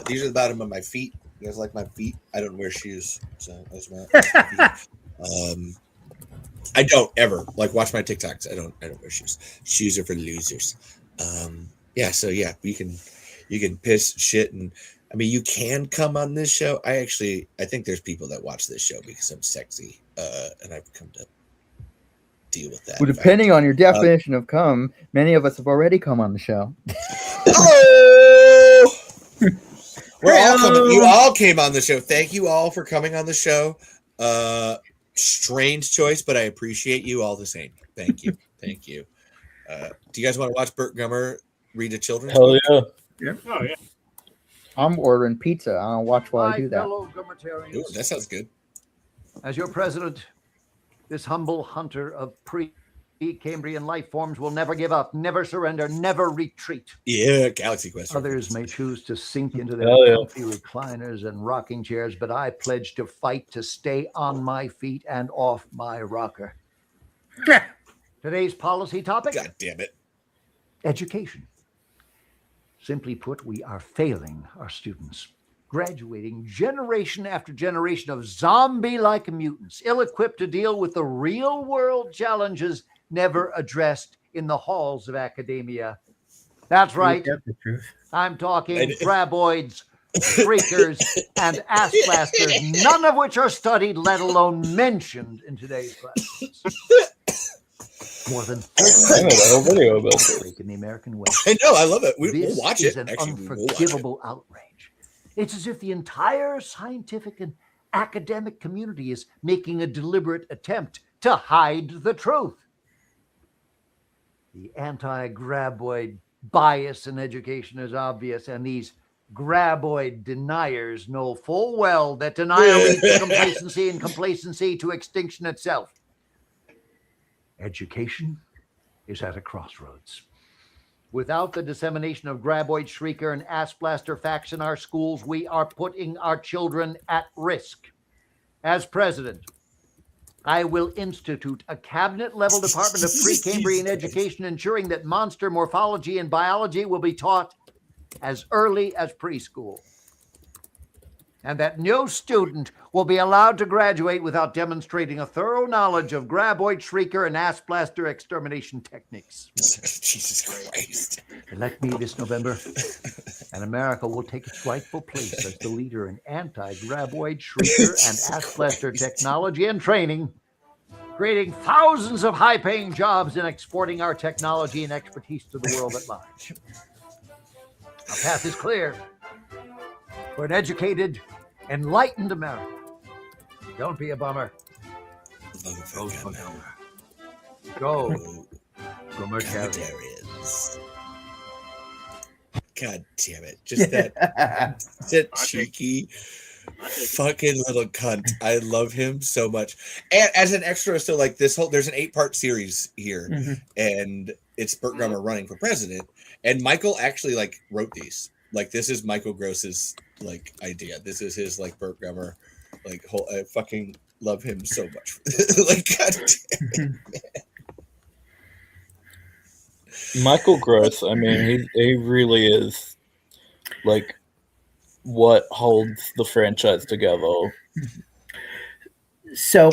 These are the bottom of my feet. You guys like my feet? I don't wear shoes, so that's my feet. I don't ever watch my TikToks. I don't wear shoes. Shoes are for losers. You can piss, shit, and I mean you can come on this show. I think there's people that watch this show because I'm sexy, and I've come to deal with that. Well, depending on your definition of come, many of us have already come on the show. Hello! We're all coming. You all came on the show. Thank you all for coming on the show. strange choice, but I appreciate you all the same. Thank you. Thank you. Do you guys want to watch Burt Gummer read a children's book? Yeah. Yeah. Oh, yeah. I'm ordering pizza. I'll watch while I do that. Ooh, that sounds good. As your president, this humble hunter of pre-Cambrian life forms will never give up, never surrender, never retreat. Yeah, Galaxy Quest. Others may choose to sink into their comfy recliners and rocking chairs, but I pledge to fight to stay on my feet and off my rocker. Today's policy topic? God damn it. Education. Simply put, we are failing our students, graduating generation after generation of zombie-like mutants, ill-equipped to deal with the real-world challenges never addressed in the halls of academia. That's right. I'm talking graboids, shriekers, and ass blasters, none of which are studied, let alone mentioned in today's classes. More than 30 video about this. in the American West. I know, I love it. We'll watch This it. is an Actually, we will watch it. unforgivable outrage. It's as if the entire scientific and academic community is making a deliberate attempt to hide the truth. The anti-graboid bias in education is obvious, and these graboid deniers know full well that denial leads to complacency and complacency to extinction itself. Education is at a crossroads. Without the dissemination of graboid, shrieker, and ass blaster facts in our schools, we are putting our children at risk. As president, I will institute a cabinet-level department of pre-Cambrian education, ensuring that monster morphology and biology will be taught as early as preschool, and that no student will be allowed to graduate without demonstrating a thorough knowledge of graboid, shrieker, and ass blaster extermination techniques. Jesus Christ. Elect me this November, and America will take its rightful place as the leader in anti-graboid, shrieker, and ass blaster technology and training, creating thousands of high-paying jobs and exporting our technology and expertise to the world at large. Our path is clear for an educated, enlightened America. Don't be a bummer. Vote for Gummer. Go, Gummertarians. God damn it. Just that cheeky fucking little cunt. I love him so much. And as an extra, so like there's an 8-part series here, and it's Burt Gummer running for president. And Michael actually like wrote these. Like this is Michael Gross's like idea. This is his like Burt Gummer like whole. I fucking love him so much. Like God damn it, Michael Gross, I mean, he really is like what holds the franchise together. So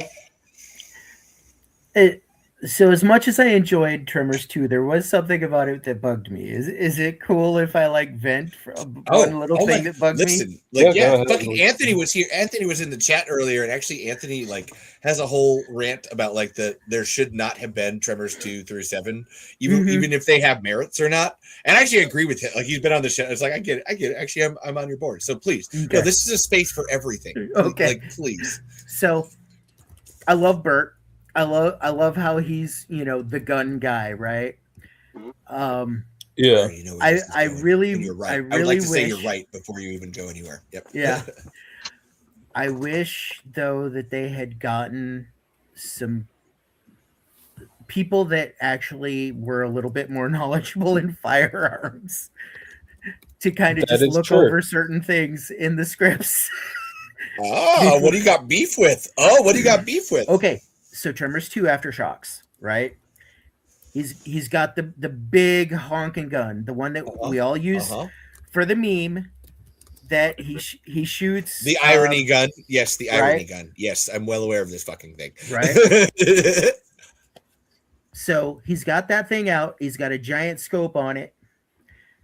as much as I enjoyed Tremors 2, there was something about it that bugged me. Is it cool if I like vent for one little thing that bugged me? Like fucking Anthony was here. Anthony was in the chat earlier, and actually Anthony like has a whole rant about like there should not have been Tremors 2 through 7, even if they have merits or not. And I actually agree with him. Like he's been on the show. It's like I get it. Actually, I'm on your board. So please, no, this is a space for everything. Okay, like please. So I love Burt. I love how he's, the gun guy, right? Yeah. I really you're right. I would like to wish, say you're right before you even go anywhere. Yep. Yeah. I wish though that they had gotten some people that actually were a little bit more knowledgeable in firearms to kind of just look over certain things in the scripts. Oh, what do you got beef with? Okay. So Tremors 2 Aftershocks, right? He's got the big honking gun, the one that we all use for the meme that he shoots. The irony gun. Yes, the irony gun. Yes, I'm well aware of this fucking thing. Right. So he's got that thing out. He's got a giant scope on it.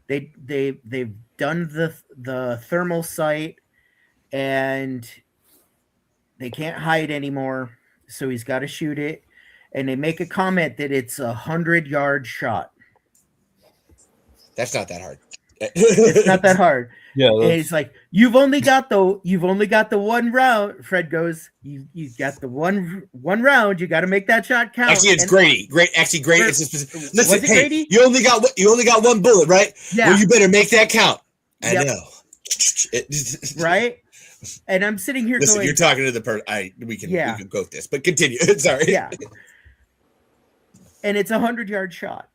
They've done the thermal sight, and they can't hide anymore. So he's got to shoot it, and they make a comment that it's 100-yard shot. That's not that hard. It's not that hard. Yeah, and he's like, you've only got the one round. Fred goes, you got the one round. You got to make that shot count. Actually, it's Grady. Actually, Grady. Listen, hey, Grady? you only got one bullet, right? Yeah. Well, you better make that count. I know. Right. And I'm sitting here Listen, going, you're talking to the person. We can quote this, but continue. Sorry. Yeah. And it's 100-yard shot.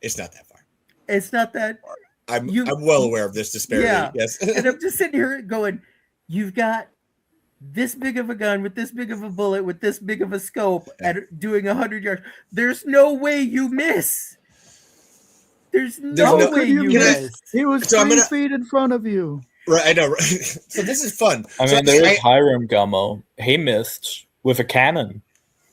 It's not that far. It's not that. I'm well aware of this disparity. Yeah. Yes. And I'm just sitting here going, you've got this big of a gun with this big of a bullet with this big of a scope at doing 100 yards. There's no way you miss. There's no way you miss. He was 3 feet in front of you. Right, I know. Right? So this is fun. I mean, there's Hiram Gummer. He missed with a cannon.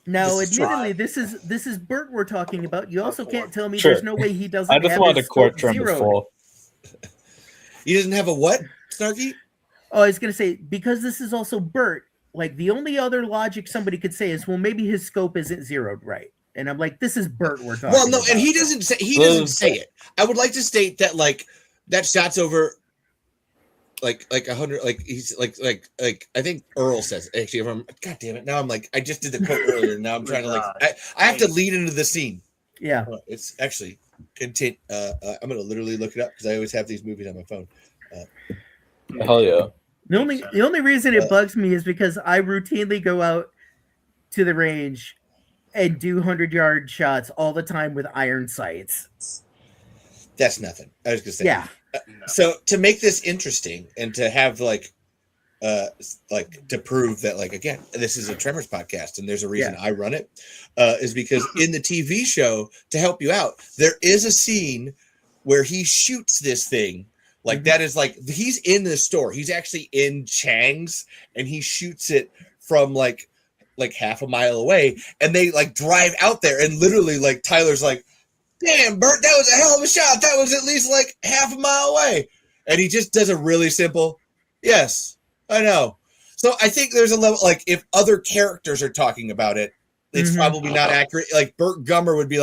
Now, admittedly, this is Burt we're talking about. You also can't tell me Sure. there's no way he doesn't. I just have wanted his to quote scope Tremor zeroed. 4. He doesn't have a what, Snarky? Oh, I was gonna say, because this is also Burt. Like, the only other logic somebody could say is, well, maybe his scope isn't zeroed right. And I'm like, this is Burt we're talking. Well, no, about. and he doesn't say it. I would like to state that that shot's over. Like 100, like he's like I think Earl says it. Actually, if I'm, God damn it, now I'm like, I just did the quote earlier. Now I'm trying to I have to lead into the scene. Yeah, it's actually content. I'm gonna literally look it up because I always have these movies on my phone. Hell yeah. The only reason it bugs me is because I routinely go out to the range and do 100-yard shots all the time with iron sights. That's nothing. I was gonna say. Yeah. So to make this interesting and to have to prove that again, this is a Tremors podcast and there's a reason I run it, is because in the TV show, to help you out, there is a scene where he shoots this thing. That is he's in the store. He's actually in Chang's and he shoots it from like half a mile away, and they drive out there and literally Tyler's like, damn, Burt, that was a hell of a shot. That was at least half a mile away. And he just does a really simple, yes, I know. So I think there's a level, if other characters are talking about it, it's probably not accurate. Burt Gummer would be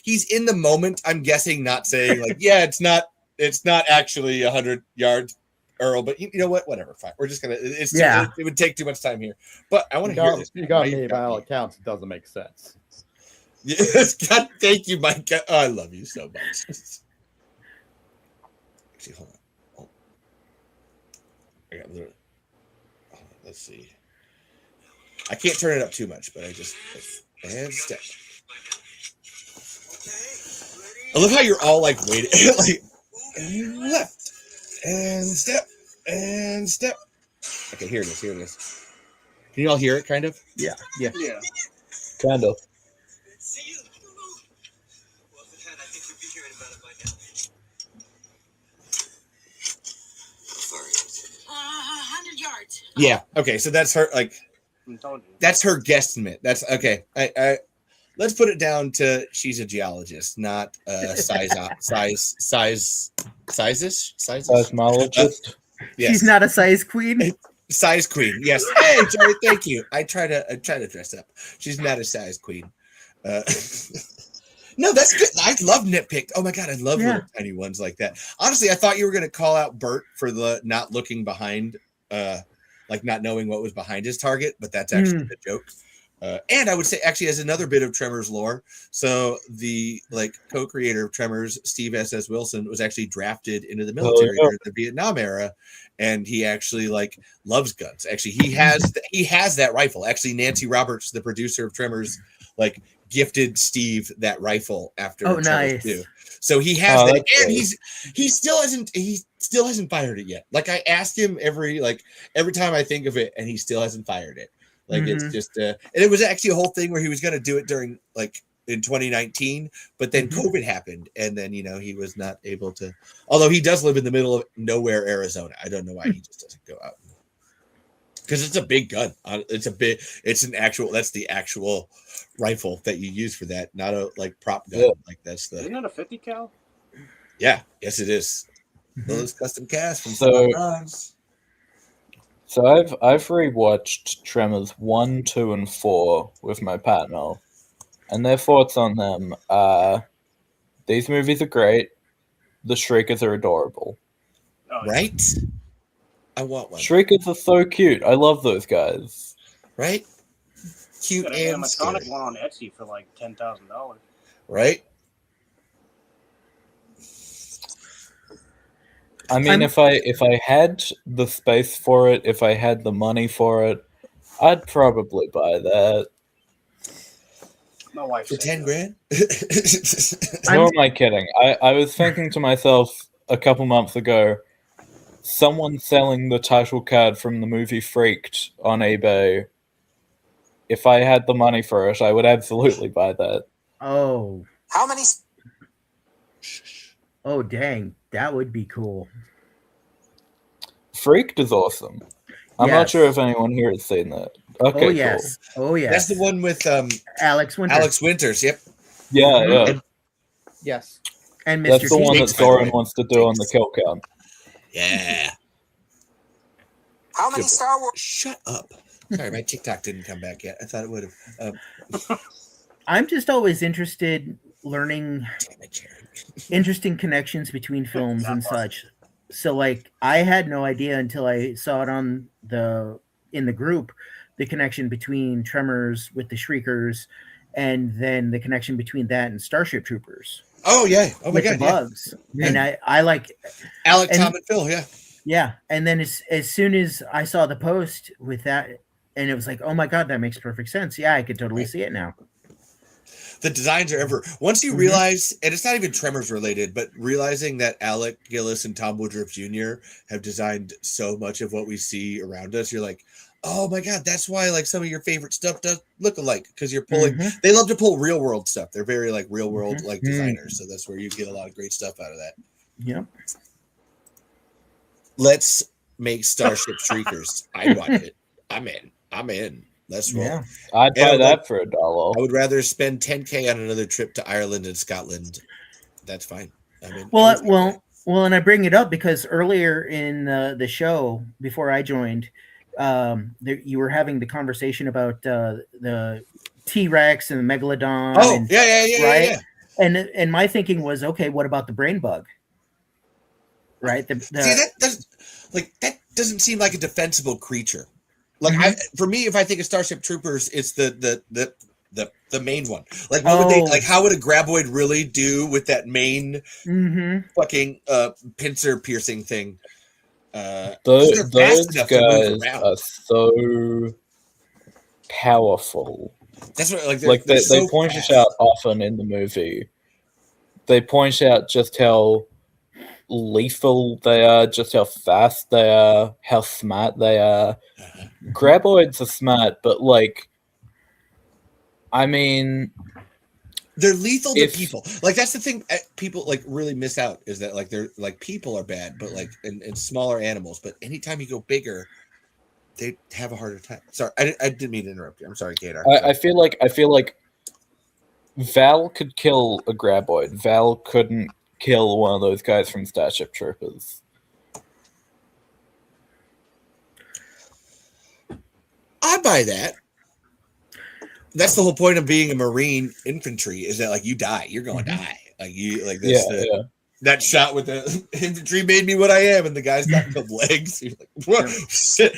he's in the moment, I'm guessing, not saying yeah, it's not actually 100 yards, Earl, but you know what? Whatever, fine. We're just gonna. It would take too much time here. But I want to hear this. You got me. By all accounts, it doesn't make sense. Yes, God, thank you, Mike. Oh, I love you so much. Actually, hold on. Let's see. I can't turn it up too much, but and step. I love how you're all waiting, and left, and step. Okay, here it is. Can you all hear it? Kind of. Yeah. Kind of. Yeah. Okay. So that's her. That's her guesstimate. That's okay. I let's put it down to she's a geologist, not seismologist. Yes. She's not a size queen. Size queen. Yes. Hey, Joey. Thank you. I try to dress up. She's not a size queen. No, that's good. I love nitpicked. Oh my God, I love little tiny ones like that. Honestly, I thought you were going to call out Burt for the not looking behind, not knowing what was behind his target, but that's actually the joke. And I would say, actually, as another bit of Tremors lore, so the co-creator of Tremors, Steve S.S. Wilson, was actually drafted into the military during the Vietnam era, and he actually loves guns. Actually, he has that rifle. Actually, Nancy Roberts, the producer of Tremors, gifted Steve that rifle after Tremors 2. So he has that, and he still hasn't fired it yet. I asked him every time I think of it, and he still hasn't fired it. It's just and it was actually a whole thing where he was going to do it during in 2019, but then COVID happened, and then he was not able to. Although he does live in the middle of nowhere, Arizona. I don't know why he just doesn't go out, because it's a big gun. That's the actual rifle that you use for that, not a prop gun. Isn't that a 50 cal? Yeah, yes, it is. Those custom cast from So I've rewatched Tremors 1, 2, and 4 with my partner, and their thoughts on them are: these movies are great. the Shriekers are adorable. Oh, yeah. Right? I want one. Shriekers are so cute. I love those guys. Right? Cute Got a and animatronic scary. one on Etsy for like $10,000. Right? I mean, if I had the space for it, if I had the money for it, I'd probably buy that. My wife for 10 grand. Who am I kidding? I was thinking to myself a couple months ago, someone selling the title card from the movie Freaked on eBay. If I had the money for it, I would absolutely buy that. Oh. How many? Oh, dang. That would be cool. Freaked is awesome. I'm not Yes. sure if anyone here has seen that. Okay, Oh, yes. cool. Oh, yes. That's the one with Alex Winters. Alex Winters, yep. Yeah, yeah. And- Yes. And Mr. That's the one that Jinx, by the Zoran way. wants to do on the kill count. Yeah. How many Star Wars? Shut up. Sorry, my TikTok didn't come back yet. I thought it would have. I'm just always interested learning interesting connections between films and such. So like I had no idea until I saw it in the group, the connection between Tremors with the Shriekers and then the connection between that and Starship Troopers. Oh yeah. Oh my with god. the bugs. Yeah. And I like Alec, Tom, and Phil, yeah. Yeah. And then as soon as I saw the post with that, and it was like, oh my god, that makes perfect sense. Yeah, I could totally see it now. The designs are ever once you realize, and it's not even Tremors related, but realizing that Alec Gillis and Tom Woodruff Jr. have designed so much of what we see around us, you're like, oh my god, that's why like some of your favorite stuff does look alike, because you're pulling. They love to pull real world stuff. They're very like real world like designers, so that's where you get a lot of great stuff out of that. Yep. Let's make Starship Shriekers. I want it. I'm in. Let's roll. Yeah. I'd buy that for $1. I would rather spend 10K on another trip to Ireland and Scotland. That's fine. I mean, Well, and I bring it up because earlier in the show, before I joined, you were having the conversation about the T-Rex and the Megalodon. Oh, and, yeah. right? And my thinking was, okay, what about the brain bug? Right. See, that doesn't seem like a defensible creature. Like for me, if I think of Starship Troopers, it's the main one. Like what would they like? How would a Graboid really do with that main fucking pincer piercing thing? Those guys are so powerful. That's what they point it out often in the movie. They point out just how lethal they are, just how fast they are, how smart they are. Graboids are smart, but like, I mean, they're lethal to people. Like that's the thing people like really miss out is that like they're like people are bad, but like in smaller animals. But anytime you go bigger, they have a harder time. Sorry, I didn't mean to interrupt you. I'm sorry, Gator. I feel like Val could kill a Graboid. Val couldn't kill one of those guys from Starship Troopers. I buy that. That's the whole point of being a Marine infantry is that like you die, you're going to die. Like you like this. That shot with the infantry made me what I am, and the guy's got no legs. You're like, what? Shit.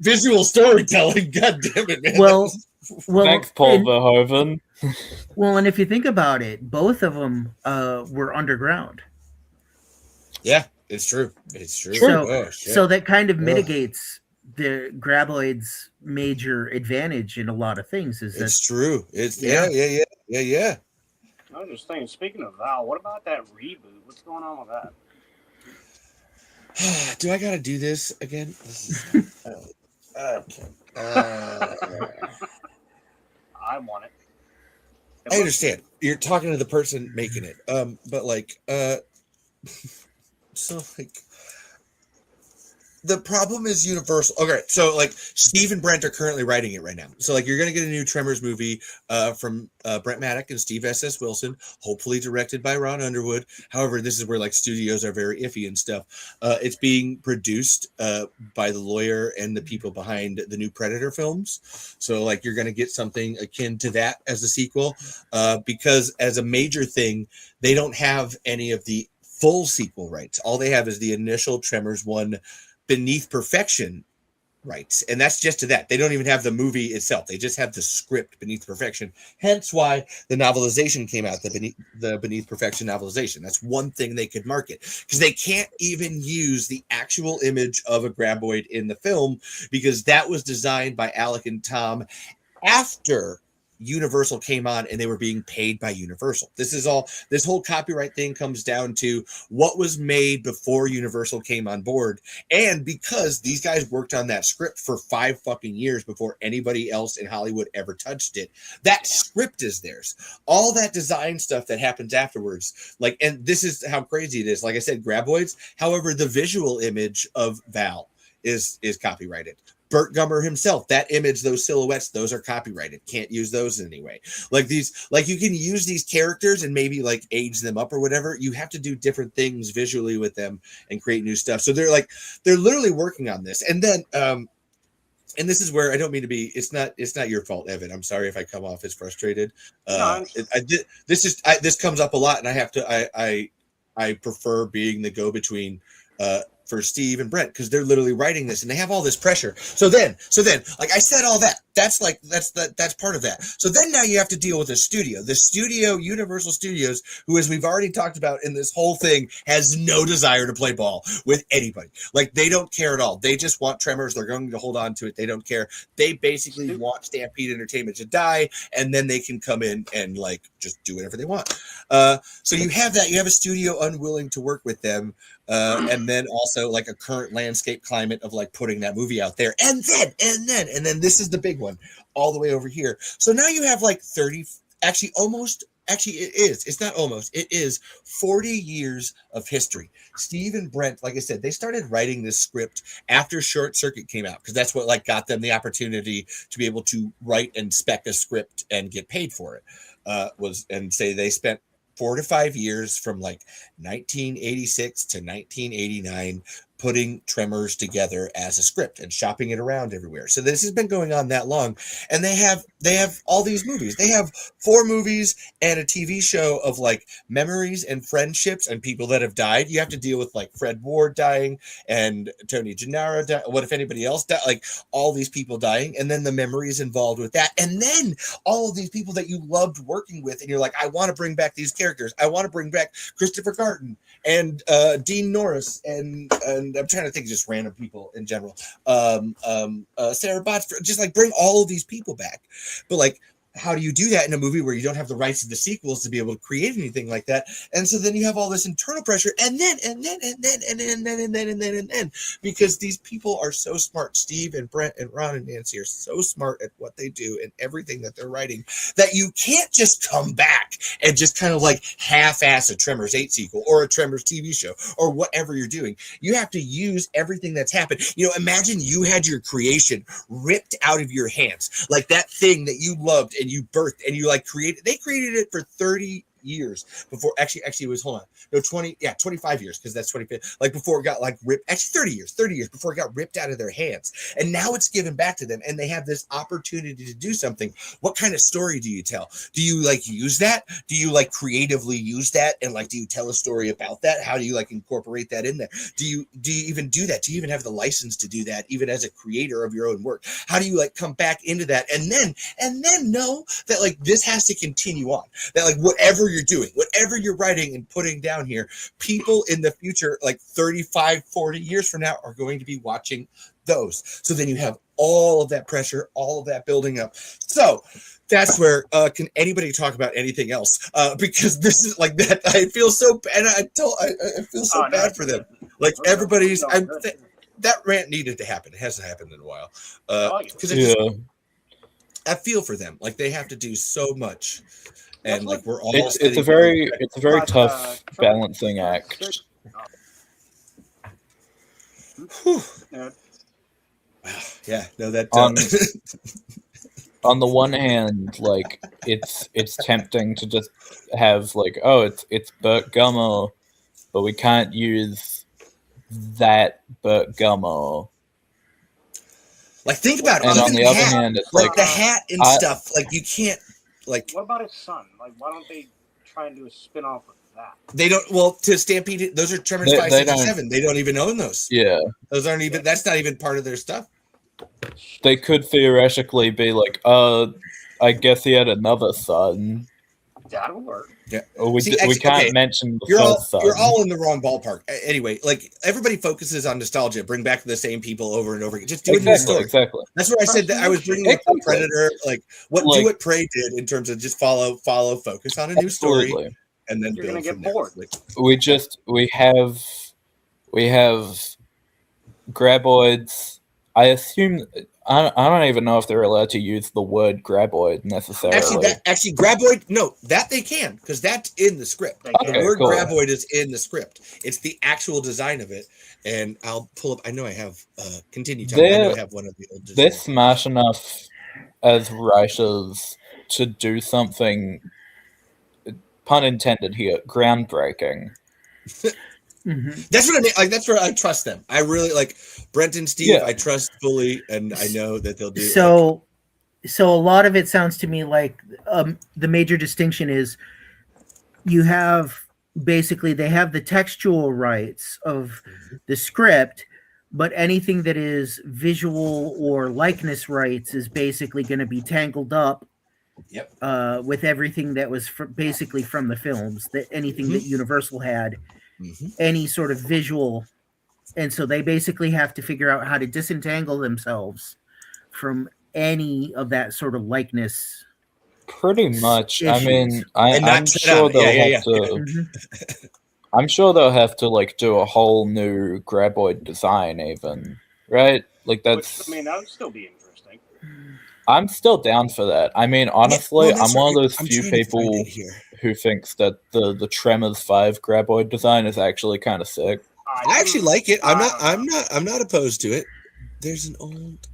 Visual storytelling. God damn it, man. Well, thanks, Paul Verhoeven. Well, and if you think about it, both of them were underground. Yeah, it's true. It's true. So that kind of mitigates the Graboid's major advantage in a lot of things. It's true. It's yeah. I was just thinking, speaking of Val, what about that reboot? What's going on with that? Do I gotta do this again? Okay. I want it. I understand. You're talking to the person making it. But like so like the problem is Universal. Okay, so like Steve and Brent are currently writing it right now. So like you're gonna get a new Tremors movie from Brent Maddock and Steve S.S. Wilson, hopefully directed by Ron Underwood. However, this is where like studios are very iffy and stuff. It's being produced by the lawyer and the people behind the new Predator films. So like you're gonna get something akin to that as a sequel, because as a major thing, they don't have any of the full sequel rights. All they have is the initial Tremors 1 Beneath Perfection rights, and that's just to that. They don't even have the movie itself. They just have the script Beneath Perfection. Hence why the novelization came out, the Beneath Perfection novelization. That's one thing they could market, because they can't even use the actual image of a Graboid in the film, because that was designed by Alec and Tom after Universal came on and they were being paid by Universal. This whole copyright thing comes down to what was made before Universal came on board. And because these guys worked on that script for 5 fucking years before anybody else in Hollywood ever touched it, that script is theirs. All that design stuff that happens afterwards, like, and this is how crazy it is. Like I said, Graboids. However, the visual image of Val is copyrighted. Burt Gummer himself, that image, those silhouettes, those are copyrighted. Can't use those anyway. Like these, like you can use these characters and maybe like age them up or whatever. You have to do different things visually with them and create new stuff. So they're literally working on this. And then, and this is where I don't mean to be. It's not your fault, Evan. I'm sorry if I come off as frustrated. This comes up a lot, and I have to. I prefer being the go-between for Steve and Brent, because they're literally writing this and they have all this pressure. So then, like I said, all that, that's part of that. So then now you have to deal with the studio, Universal Studios, who, as we've already talked about in this whole thing, has no desire to play ball with anybody. Like, they don't care at all. They just want Tremors. They're going to hold on to it. They don't care. They basically want Stampede Entertainment to die, and then they can come in and like just do whatever they want. So you have that. You have a studio unwilling to work with them. And then also like a current landscape climate of like putting that movie out there. And then this is the big one all the way over here. So now you have like 30, it is 40 years of history. Steve and Brent, like I said, they started writing this script after Short Circuit came out, because that's what like got them the opportunity to be able to write and spec a script and get paid for it. They spent 4 to 5 years from like 1986 to 1989 putting Tremors together as a script and shopping it around everywhere. So this has been going on that long, and they have all these movies. They have 4 movies and a TV show of like memories and friendships and people that have died. You have to deal with like Fred Ward dying and Tony Gennaro dying. What if anybody else died? Like all these people dying, and then the memories involved with that, and then all of these people that you loved working with, and you're like, I want to bring back these characters. I want to bring back Christopher Garten and Dean Norris and I'm trying to think of just random people in general. Sarah Botts, just like bring all of these people back. But like, how do you do that in a movie where you don't have the rights to the sequels to be able to create anything like that? And so then you have all this internal pressure, and then, because these people are so smart. Steve and Brent and Ron and Nancy are so smart at what they do and everything that they're writing, that you can't just come back and just kind of like half-ass a Tremors 8 sequel or a Tremors TV show or whatever you're doing. You have to use everything that's happened. You know, imagine you had your creation ripped out of your hands, like that thing that you loved and you birthed and you like created. They created it for 30 years before actually it was 25 years, because that's 25, like before it got like ripped, actually 30 years before it got ripped out of their hands, and now it's given back to them and they have this opportunity to do something. What kind of story do you tell? Do you like use that? Do you like creatively use that, and like do you tell a story about that? How do you like incorporate that in there? Do you even do that? Do you even have the license to do that, even as a creator of your own work? How do you like come back into that and then know that like this has to continue on, that like whatever you're doing, whatever you're writing and putting down here, people in the future, like 35, 40 years from now, are going to be watching those. So then you have all of that pressure, all of that building up. So that's where can anybody talk about anything else? Because this is like that. I feel so bad. I feel so bad for them. Like everybody's. That rant needed to happen. It hasn't happened in a while. I feel for them. Like they have to do so much. And like we're all it's a very tough balancing act. Yeah, no, that on the one hand, like it's tempting to just have like, oh, it's Burt Gummer, but we can't use that Burt Gummer. Like think about it. And on the other hand, it's like the hat and stuff. Like you can't like. What about his son? Like, why don't they try and do a spin-off that? They don't. Well, to Stampede, those are Tremors 5, 6, and 7. They don't even own those. Yeah. Those aren't even. That's not even part of their stuff. They could theoretically be like, I guess he had another son. That'll work. Yeah. We can't mention the first son. You're all in the wrong ballpark. Anyway, like everybody focuses on nostalgia, bring back the same people over and over again. Just do a new story. Exactly. That's what I said. That I was bringing up the Predator, like do what Prey did in terms of just follow, focus on a new story, and then you're build gonna from get bored. There. We have Graboids. I assume I don't even know if they're allowed to use the word Graboid necessarily. Actually, Graboid, no, that they can, because that's in the script. The word Graboid is in the script. It's the actual design of it. And I'll pull up. I know I have. Continue talking. I know I have one of the old designs. They're smart enough as writers to do something, pun intended here, groundbreaking. That's what I mean. Like that's where I trust them. I really like Brent and Steve. Yeah. I trust fully, and I know that they'll do. So a lot of it sounds to me like the major distinction is you have basically they have the textual rights of the script, but anything that is visual or likeness rights is basically going to be tangled up. Yep. With everything that was basically from the films, that anything that Universal had. Any sort of visual, and so they basically have to figure out how to disentangle themselves from any of that sort of likeness. Pretty much. Issues. I mean, I'm sure they'll have to. I'm sure they'll have to like do a whole new Graboid design, even right? Like that's. I mean, that would still be interesting. I'm still down for that. I mean, honestly, I'm one of those few people who thinks that the Tremors 5 Graboid design is actually kind of sick. I actually like it. I'm not opposed to it. There's an old.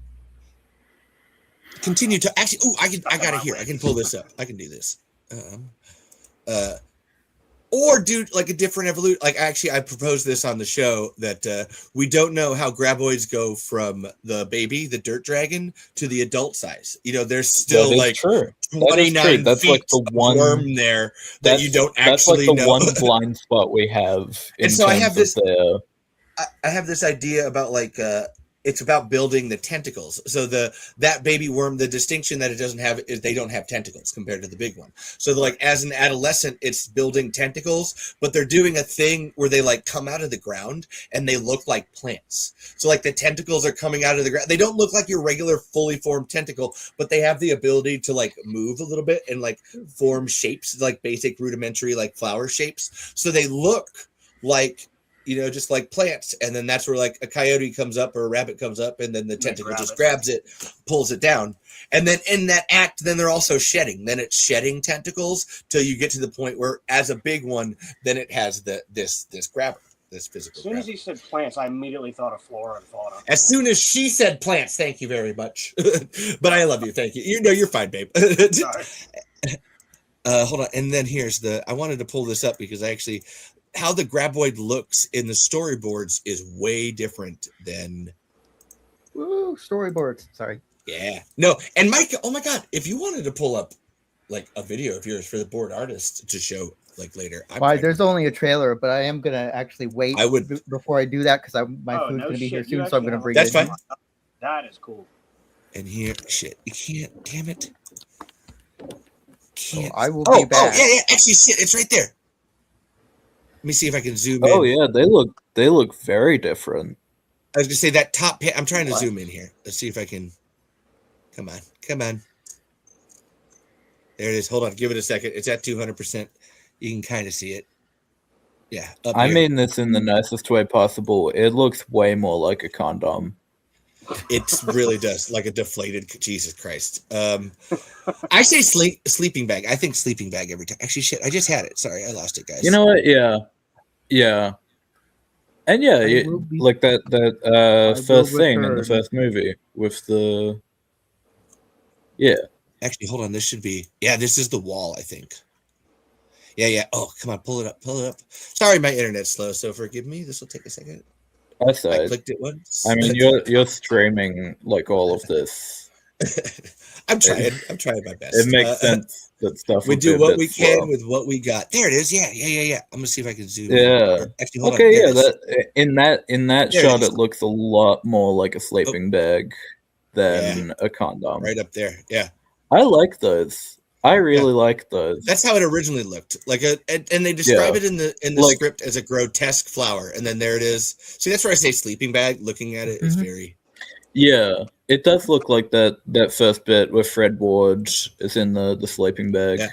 Continue to actually. Oh, I got it here. I can pull this up. I can do this. Or do like a different evolution. Like actually, I proposed this on the show that we don't know how Graboids go from the baby, the dirt dragon, to the adult size. You know, there's still like 29 that's feet like the one worm there that you don't actually know. That's like the know. one blind spot we have. And so I have this. I have this idea about like. It's about building the tentacles. So that baby worm, the distinction that it doesn't have is they don't have tentacles compared to the big one. So like as an adolescent, it's building tentacles, but they're doing a thing where they like come out of the ground and they look like plants. So like the tentacles are coming out of the ground. They don't look like your regular fully formed tentacle, but they have the ability to like move a little bit and like form shapes, like basic rudimentary like flower shapes. So they look like, you know, just like plants. And then that's where like a coyote comes up or a rabbit comes up and then the tentacle just grabs it, pulls it down. And then in that act, then they're also shedding. Then it's shedding tentacles till you get to the point where as a big one, then it has this grabber, this physical As soon as he said plants, I immediately thought of flora and fauna. As soon as she said plants, thank you very much. But I love you. Thank you. You know, you're fine, babe. Sorry. Hold on. And then I wanted to pull this up because I actually, how the Graboid looks in the storyboards is way different than storyboards. Sorry. Yeah. No. And Mike, oh my God, if you wanted to pull up like a video of yours for the board artist to show like later. There's only a trailer, but I am gonna actually wait before I do that because my food's gonna be here soon, so I'm gonna bring it. That's fine. That is cool. And here, shit, you can't. Damn it. Can't. I will be back. Oh yeah. Actually, shit, it's right there. Let me see if I can zoom in. Oh yeah, they look very different. I was gonna say that top. I'm trying to zoom in here. Let's see if I can. Come on. There it is. Hold on. Give it a second. It's at 200%. You can kind of see it. Yeah. I mean this in the nicest way possible. It looks way more like a condom. It really does, like a deflated. Jesus Christ. I say sleeping bag. I think sleeping bag every time. Actually, shit. I just had it. Sorry, I lost it, guys. You know what? Yeah. And like that first scene in the first movie with the. Yeah. Actually, hold on. This should be. Yeah, this is the wall, I think. Yeah. Oh, come on. Pull it up. Sorry, my internet's slow, so forgive me. This will take a second. That's I clicked it once. I mean, you're streaming like all of this I'm trying my best. It makes sense that stuff. We would do be a what bit we slow. can with what we got. There it is. Yeah. I'm gonna see if I can zoom. Yeah. In. Actually, hold Okay. on. Yeah. There it is. That in that There shot, is. it looks a lot more like a sleeping bag than a condom. Right up there. Yeah. I like those. I really like those. That's how it originally looked. And they describe it in the script as a grotesque flower, and then there it is. See, that's where I say sleeping bag. Looking at it is very. Yeah, it does look like that first bit where Fred Ward is in the sleeping bag. Yeah.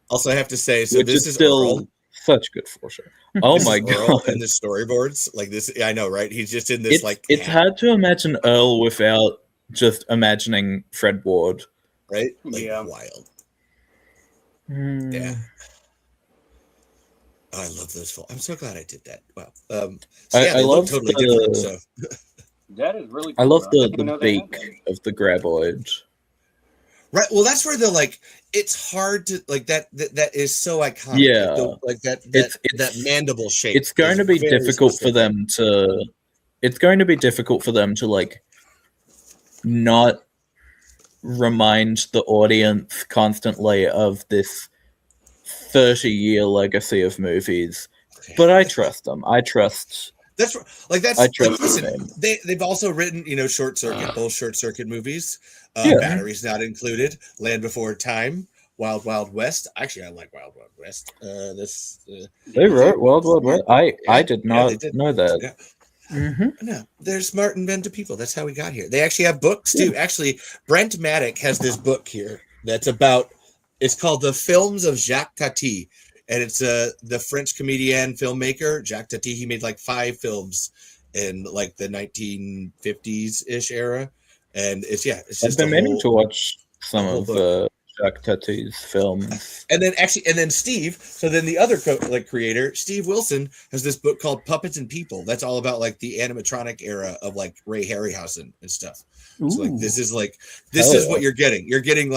Also, I have to say, so which this is is still Earl. Such good foreshadowing. Oh This my is Earl god! in the storyboards, like this. I know, right? He's just in this It's hard to imagine Earl without just imagining Fred Ward. Right? Like wild. Yeah. Oh, I love those. I'm so glad I did that. Wow. So I they look love totally the. different. So. That is really. I Cool, love bro. the beak of the graboid. Right. Well, that's where it's hard to that is so iconic. Yeah. Like that mandible shape. It's going to be difficult for them to. It's going to be difficult for them to not remind the audience constantly of this 30-year legacy of movies. But I trust them. I trust. That's I trust listen, they've also written, Short Circuit, both Short Circuit movies. Yeah. Batteries Not Included, Land Before Time, Wild Wild West. Actually, I like Wild Wild West. They wrote Wild Wild West. I did not know that. Yeah. No, they're smart, inventive people. That's how we got here. They actually have books too. Actually, Brent Maddock has this book here that's about. It's called The Films of Jacques Tati, and it's the French comedian filmmaker Jacques Tati. He made 5 films in the 1950s ish era, and it's just. I've been meaning to watch some of Jacques Tati's films. And then Steve. So then the other creator, Steve Wilson, has this book called Puppets and People. That's all about the animatronic era of Ray Harryhausen and stuff. Ooh. So this is what you're getting. You're getting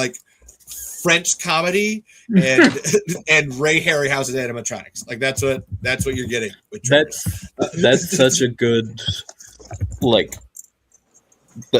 French comedy and and Ray Harryhausen animatronics. That's what you're getting. That's such a good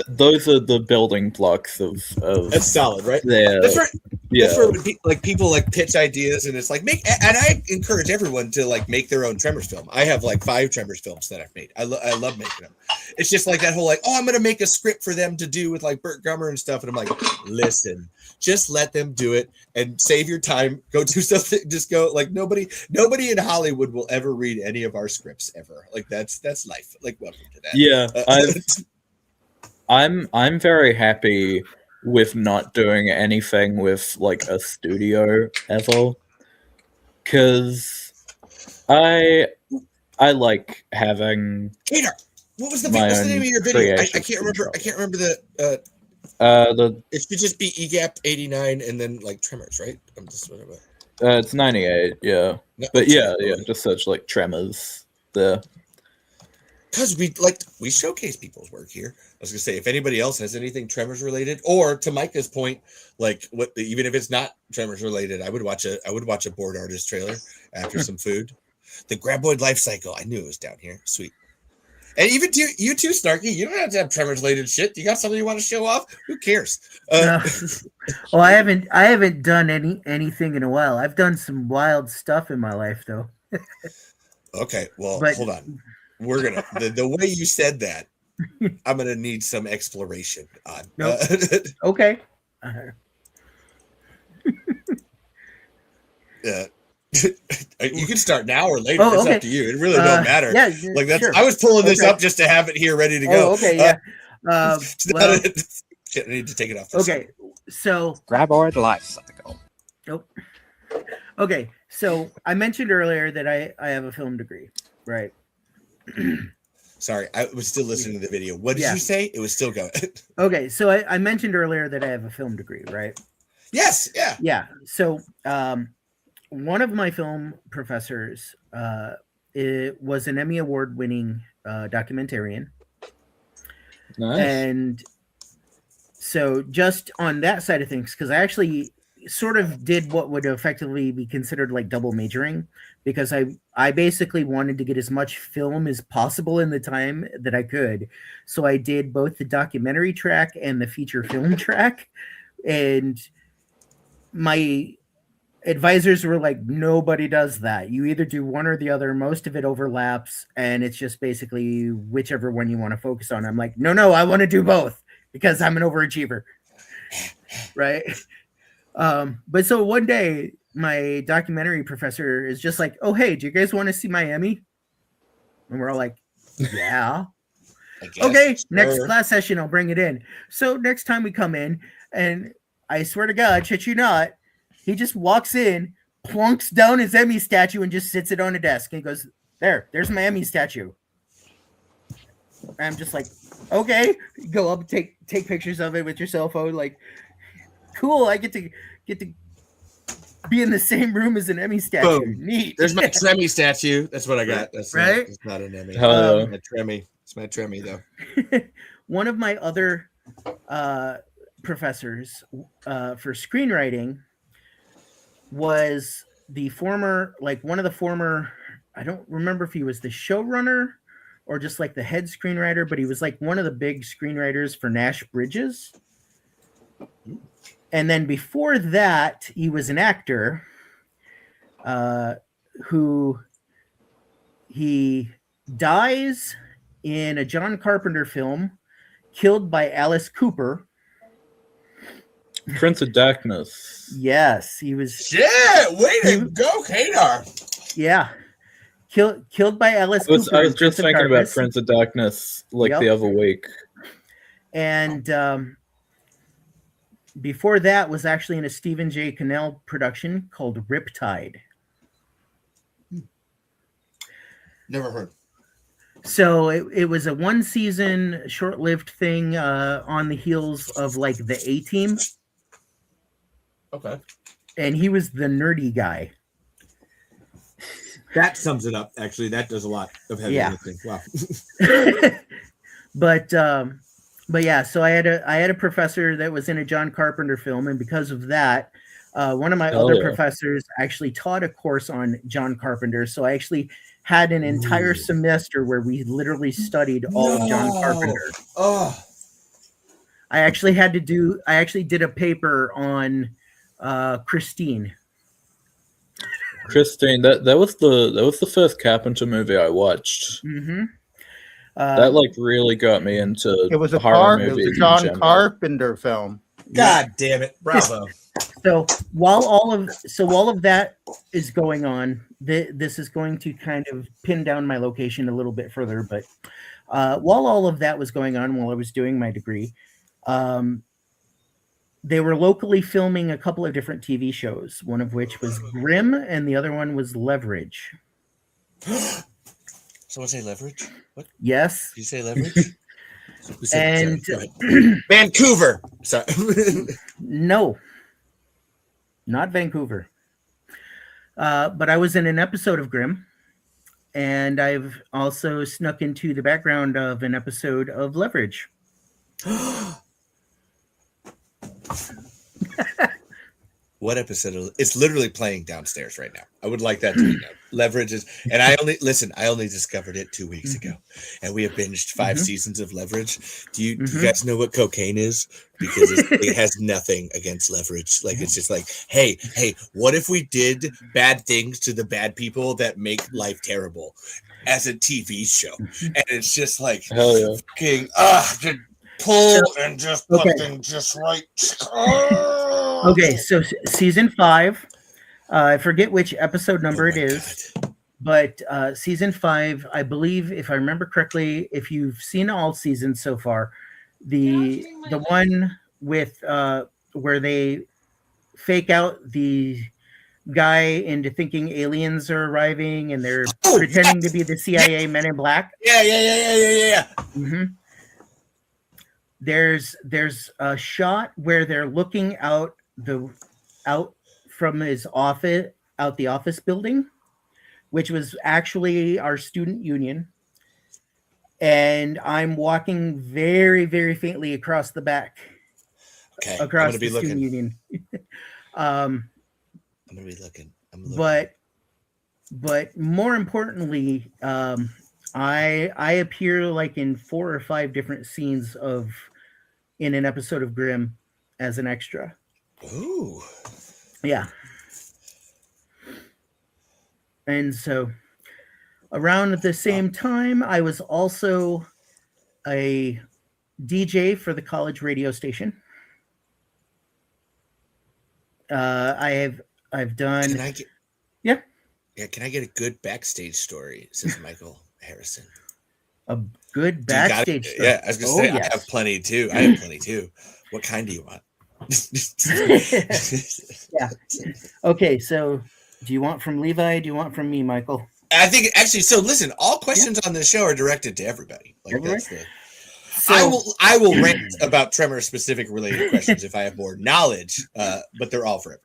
those are the building blocks of that's solid, right? Yeah, that's right. Yeah, that's where people pitch ideas, and it's and I encourage everyone to make their own Tremors film. I have 5 Tremors films that I've made. I love making them. It's just that whole I'm gonna make a script for them to do with Burt Gummer and stuff, and I'm listen, just let them do it and save your time. Go do something. Just go. Nobody in Hollywood will ever read any of our scripts ever. That's life. Welcome to that. Yeah, I'm very happy with not doing anything with a studio ever, because I like having. Peter, what's the name of your video? I can't remember. I can't remember the. It should just be EGAP 89 and then Tremors, right? I'm just wondering. It's 98, yeah. No, but just search Tremors there. Because we showcase people's work here. I was gonna say, if anybody else has anything Tremors related, or to Micah's point, even if it's not Tremors related, I would watch a board artist trailer after some food. The Graboid life cycle. I knew it was down here. Sweet. And even you too, Snarky. You don't have to have Tremors related shit. You got something you want to show off? Who cares? Well, I haven't done anything in a while. I've done some wild stuff in my life, though. Okay, well, hold on. We're gonna the way you said that. I'm gonna need some exploration on. Nope. Okay. You can start now or later. It's up to you. It really don't matter. Yeah, that's. Sure. I was pulling this up just to have it here ready to go. Okay. Yeah. I need to take it off. Okay. So Graboid life cycle. Nope. Okay. So I mentioned earlier that I have a film degree, right? Sorry, I was still listening to the video. What did you say? It was still going. Okay, so I mentioned earlier that I have a film degree, right? Yes, yeah. Yeah. So one of my film professors it was an Emmy Award winning documentarian. Nice. And so just on that side of things, because I actually sort of did what would effectively be considered like double majoring, because I basically wanted to get as much film as possible in the time that I could. So I did both the documentary track and the feature film track. And my advisors were like, nobody does that. You either do one or the other. Most of it overlaps, and it's just basically whichever one you want to focus on. I'm like, no, I want to do both because I'm an overachiever. Right. But so one day my documentary professor is just like, oh, hey, do you guys want to see Miami? And we're all like, yeah. Okay, next class session, I'll bring it in. So next time we come in, and I swear to God, shit you not, he just walks in, plunks down his Emmy statue, and just sits it on a desk. And he goes, there's my Emmy statue. And I'm just like, okay, go up, take pictures of it with your cell phone, like, cool. I get to be in the same room as an Emmy statue. Boom. Neat. There's my Tremmy statue. That's what I got. That's right. It's not an Emmy. My Tremmy. It's my Tremmy though. One of my other professors for screenwriting was one of the former. I don't remember if he was the showrunner or just like the head screenwriter, but he was like one of the big screenwriters for Nash Bridges. And then before that, he was an actor who he dies in a John Carpenter film, killed by Alice Cooper. Prince of Darkness. Yes, he was. Shit, way to go, Kadar. Yeah. Killed by Alice Cooper. I was just thinking about Prince of Darkness the other week. And before that was actually in a Stephen J. Cannell production called Riptide. Never heard. So it was a one-season, short-lived thing on the heels of like the A-Team. Okay. And he was the nerdy guy. That sums it up. Actually, that does a lot of heavy lifting. Wow. But yeah, so I had a professor that was in a John Carpenter film, and because of that, one of my other professors actually taught a course on John Carpenter. So I actually had an entire semester where we literally studied all of John Carpenter. Oh. I actually did a paper on Christine. Christine, that was the first Carpenter movie I watched. Mm-hmm. That like really got me into it was a horror movies. movies. It was a John Carpenter film. God damn it! Bravo. So while all of that is going on, this is going to kind of pin down my location a little bit further. But while all of that was going on, while I was doing my degree, they were locally filming a couple of different TV shows. One of which was Grimm, and the other one was Leverage. Someone say Leverage? What? Yes. Did you say Leverage? And Vancouver. Sorry. No, not Vancouver. But I was in an episode of Grimm, and I've also snuck into the background of an episode of Leverage. What episode? It's literally playing downstairs right now. I would like that to be known. Leverage is, and I only discovered it 2 weeks ago, and we have binged 5 seasons of Leverage. Do you guys know what cocaine is? Because it has nothing against Leverage. Like it's just like, hey, what if we did bad things to the bad people that make life terrible as a TV show? And it's just like, hell yeah, fucking, just pull and just fucking just right. Okay, so season 5, I forget which episode number it is, but season 5, I believe, if I remember correctly, if you've seen all seasons so far, the one with where they fake out the guy into thinking aliens are arriving and they're pretending to be the CIA Men in Black. Yeah. Mm-hmm. There's a shot where they're looking out from his office, out the office building, which was actually our student union. And I'm walking very, very faintly across the back. Okay. Across the student union. Um, I'm gonna be looking. But more importantly, I appear like in 4 or 5 different scenes in an episode of Grimm as an extra. Ooh. Yeah. And so around the same time, I was also a DJ for the college radio station. I've done. Can I get? Yeah. Yeah. Can I get a good backstage story? Says Michael Harrison. A good backstage story. Yeah, I was gonna say yes. I have plenty too. What kind do you want? Yeah. Okay. So, do you want from Levi? Do you want from me, Michael? I think actually. So listen, all questions on this show are directed to everybody. Like that's the. So, I will rant about Tremor specific related questions if I have more knowledge, but they're all for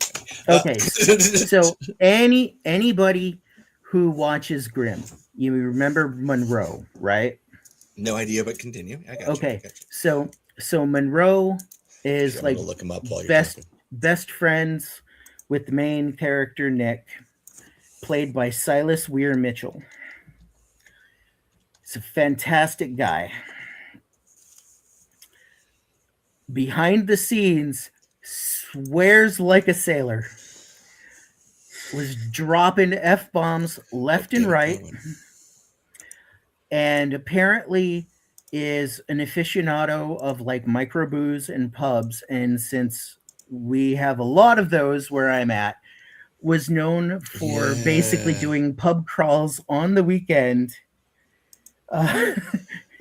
everybody. Okay, so anybody who watches Grimm, you remember Monroe, right? No idea, but continue. I got okay, you. So Monroe is like look him up while best friends with the main character Nick, played by Silas Weir Mitchell. He's a fantastic guy. Behind the scenes, swears like a sailor, was dropping F-bombs left and right, and apparently is an aficionado of like microbrews and pubs. And since we have a lot of those where I'm at, was known for basically doing pub crawls on the weekend.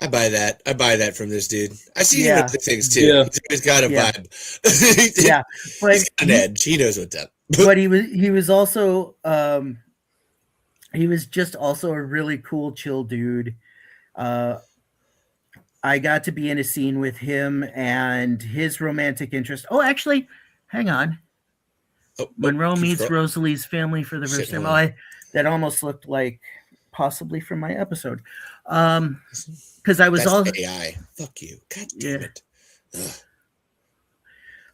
I buy that from this dude. I see him with things too. Yeah. He's got a vibe. Yeah, but he's got an edge. He knows what's up. But he was also he was just also a really cool, chill dude. I got to be in a scene with him and his romantic interest. Oh, actually, hang on. Monroe meets Rosalie's family for the first time. That almost looked like possibly from my episode. Because I was all AI. Fuck you. God damn it.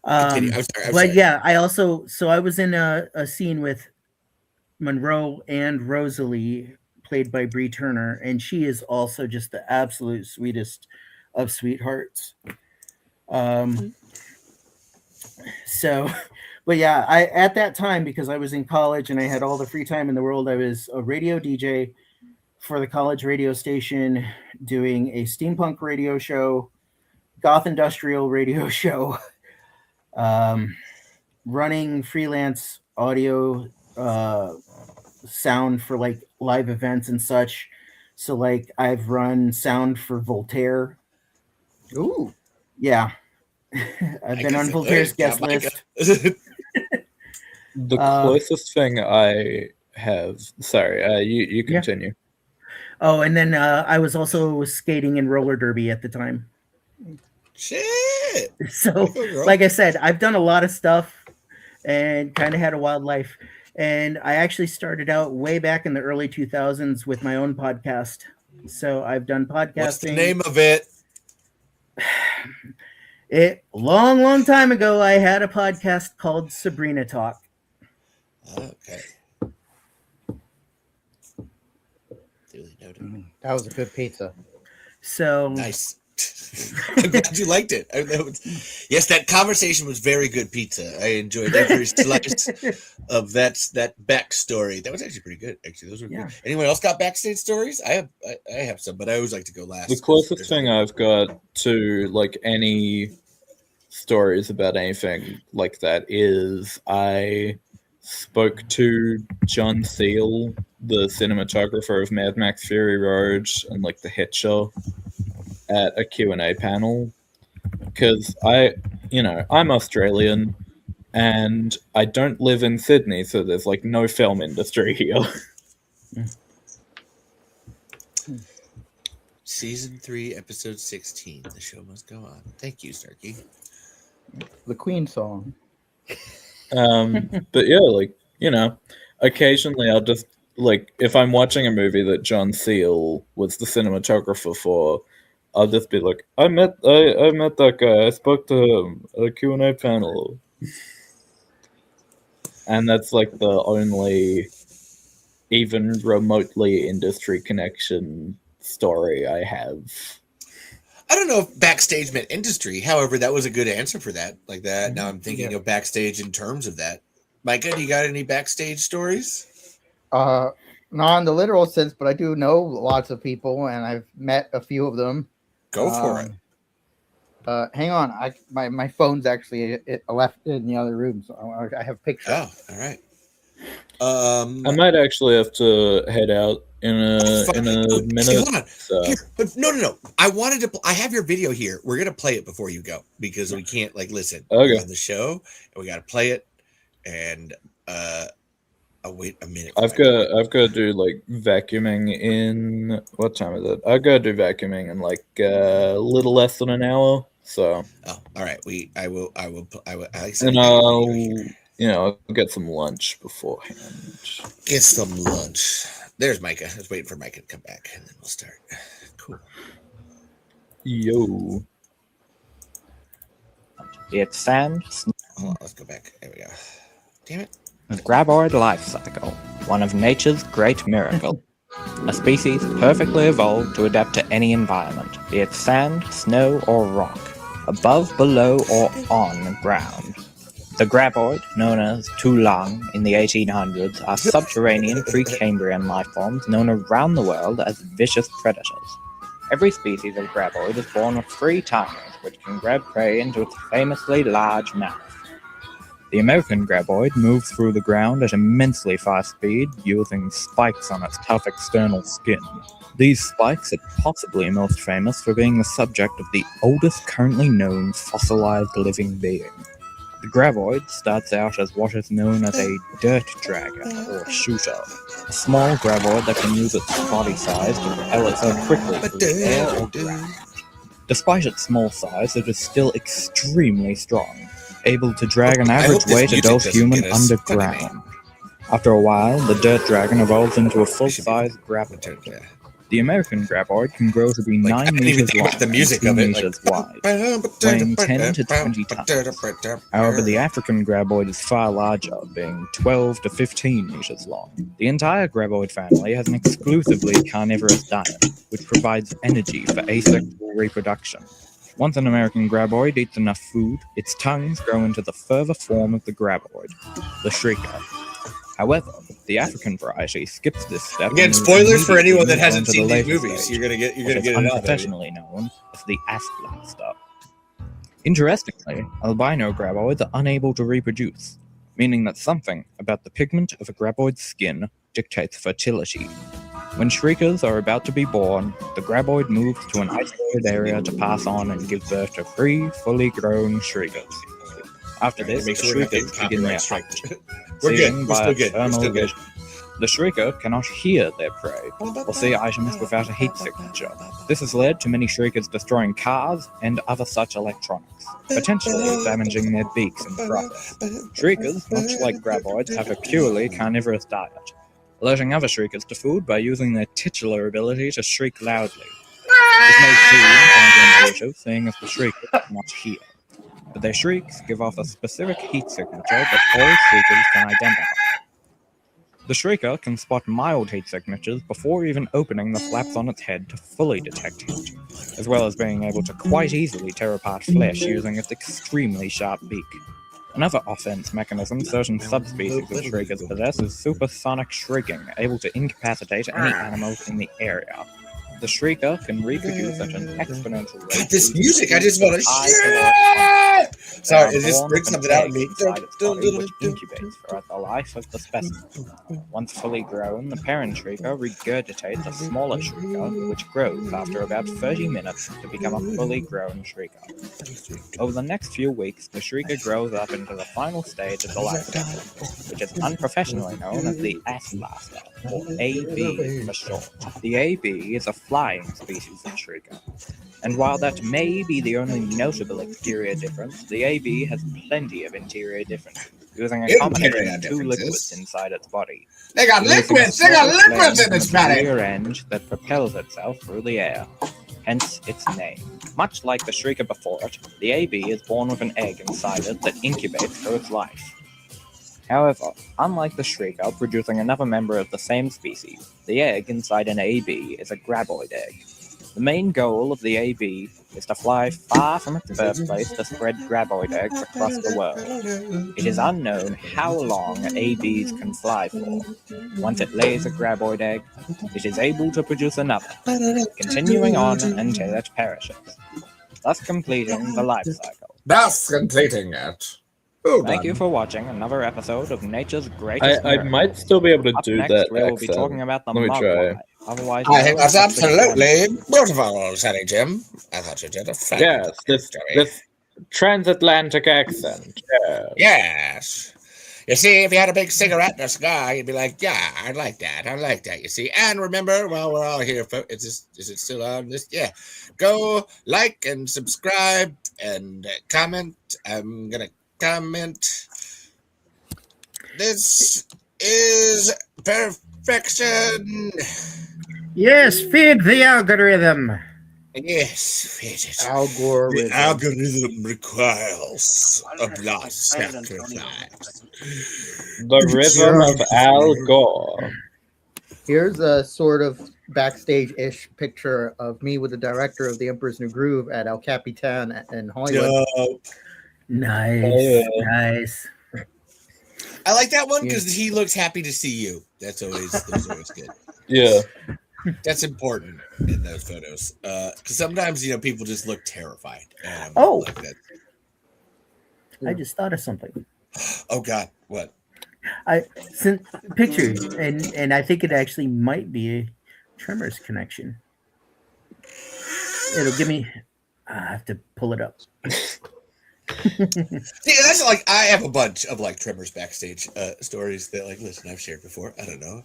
I'm sorry. Yeah, I was in a scene with Monroe and Rosalie, played by Bree Turner, and she is also just the absolute sweetest of sweethearts. But yeah, at that time, because I was in college and I had all the free time in the world, I was a radio DJ for the college radio station, doing a steampunk radio show, goth industrial radio show, running freelance audio sound for like live events and such. So like I've run sound for Voltaire. Ooh. Yeah. I've been on Voltaire's guest list. The closest thing I have, sorry, you continue. Oh, and then I was also skating in roller derby at the time. Shit. So, like I said, I've done a lot of stuff and kind of had a wild life. And I actually started out way back in the early 2000s with my own podcast. So I've done podcasting. What's the name of it? Long time ago, I had a podcast called Sabrina Talk. Okay. That was a good pizza. So nice. I'm glad you liked it. Yes, that conversation was very good pizza. I enjoyed every slice of that backstory. That was actually pretty good. Actually, those were good. Anyone else got backstage stories? I have some, but I always like to go last. The closest thing I've got to like any stories about anything like that is I spoke to John Seal, the cinematographer of Mad Max Fury Road and like the hit show, at a Q&A panel, because I'm Australian and I don't live in Sydney, so there's like no film industry here. Season 3, episode 16. The show must go on. Thank you, Snarky. The Queen song. But yeah, occasionally I'll just if I'm watching a movie that John Seal was the cinematographer for, I'll just be like, I met that guy. I spoke to him at a Q&A panel. And that's like the only even remotely industry connection story I have. I don't know if backstage meant industry. However, that was a good answer for that. Like that. Now I'm thinking of backstage in terms of that. Micah, do you got any backstage stories? Not in the literal sense, but I do know lots of people, and I've met a few of them. Go for it. Hang on, my phone's actually left in the other room, so I have pictures. Oh, all right. I might actually have to head out in a minute. Hey, hold on. Here, but no. I wanted to. I have your video here. We're gonna play it before you go because we can't listen. Okay. We're on the show, and we got to play it. And I'll wait a minute. I've got to do vacuuming in what time is it? I've got to do vacuuming in a little less than an hour. So. Oh, all right. I will. And I'll get some lunch beforehand. Get some lunch. There's Micah. I was waiting for Micah to come back, and then we'll start. Cool. Yo. It's sand. Hold on, let's go back. There we go. Damn it. Graboid life cycle, one of nature's great miracles. A species perfectly evolved to adapt to any environment, be it sand, snow, or rock, above, below, or on ground. The Graboid, known as Tulang in the 1800s, are subterranean Precambrian lifeforms known around the world as vicious predators. Every species of Graboid is born with 3 tongues, which can grab prey into its famously large mouth. The American Graboid moves through the ground at immensely fast speed, using spikes on its tough external skin. These spikes are possibly most famous for being the subject of the oldest currently known fossilized living being. The Graboid starts out as what is known as a dirt dragon, or shooter, a small Graboid that can use its body size to propel itself quickly through the air or ground. Despite its small size, it is still extremely strong, able to drag an average weight adult human underground. After a while, the dirt dragon evolves into a full-size Graboid. The American Graboid can grow to be 9 meters long and 2 meters wide, weighing 10 to 20 tons. However, the African Graboid is far larger, being 12 to 15 meters long. The entire Graboid family has an exclusively carnivorous diet, which provides energy for asexual reproduction. Once an American Graboid eats enough food, its tongues grow into the further form of the Graboid, the shrieker. However, the African variety skips this step. Again, spoilers for anyone that hasn't seen these movies. You're gonna get it out. Unprofessionally known as the ass blaster. Interestingly, albino Graboids are unable to reproduce, meaning that something about the pigment of a Graboid's skin dictates fertility. When shriekers are about to be born, the Graboid moves to an isolated area to pass on and give birth to 3 fully grown shriekers. After this, the shriekers begin their hunt. Seeing by thermal vision. The shrieker cannot hear their prey or see items without a heat signature. This has led to many shriekers destroying cars and other such electronics, potentially damaging their beaks in the process. Shriekers, much like Graboids, have a purely carnivorous diet, alerting other shriekers to food by using their titular ability to shriek loudly. This may seem counterintuitive, seeing as the shrieker cannot hear, but their shrieks give off a specific heat signature that all shriekers can identify. The shrieker can spot mild heat signatures before even opening the flaps on its head to fully detect heat, as well as being able to quite easily tear apart flesh using its extremely sharp beak. Another offense mechanism certain subspecies of shriekers possess is supersonic shrieking, able to incapacitate any animal in the area. The shrieker can reproduce at an exponential rate. God, this music, I just want to shit! Sorry, it just brings something out of me. Which incubates throughout the life of the specimen. Once fully grown, the parent shrieker regurgitates a smaller shrieker, which grows after about 30 minutes to become a fully grown shrieker. Over the next few weeks, the shrieker grows up into the final stage of the life cycle, which is unprofessionally known as the ass blaster, or AB for short. The AB is a flying species of shrieker, and while that may be the only notable exterior difference, the AB has plenty of interior differences, using a combination of 2 liquids inside its body. They got liquids! They got liquids in this body! Rear end that propels itself through the air, hence its name. Much like the shrieker before it, the AB is born with an egg inside it that incubates for its life. However, unlike the Shrieker producing another member of the same species, the egg inside an AB is a Graboid egg. The main goal of the AB is to fly far from its birthplace to spread Graboid eggs across the world. It is unknown how long ABs can fly for. Once it lays a Graboid egg, it is able to produce another, continuing on until it perishes, thus completing the life cycle. Thus completing it. Thank you for watching another episode of Nature's Greatest I Miracle. might still be able to Up do next, that we will be accent. talking about the Let me try. Mogwai, otherwise I think known that's as the absolutely beautiful, Sonny Jim. I thought you did a Yes, fantastic this transatlantic accent. Yeah. Yes. You see, if you had a big cigarette and a cigar, you'd be like, yeah, I like that. I like that, you see. And remember, while we're all here, is it still on this? Yeah. Go like and subscribe and comment. I'm going to comment. This is perfection. Yes, feed the algorithm. Yes, feed it. Algorithm. The algorithm requires a blood sacrifice. The rhythm of Al Gore. Here's a sort of backstage-ish picture of me with the director of The Emperor's New Groove at El Capitan in Hollywood. Nice, nice. I like that one because he looks happy to see you. That's always good. Yeah. That's important in those photos. Because sometimes, people just look terrified. Oh. Like that. I just thought of something. Oh God, what? I sent pictures, and I think it actually might be a Tremors connection. It'll give me. I have to pull it up. See, that's like I have a bunch of like Tremors backstage stories that listen, I've shared before. I don't know.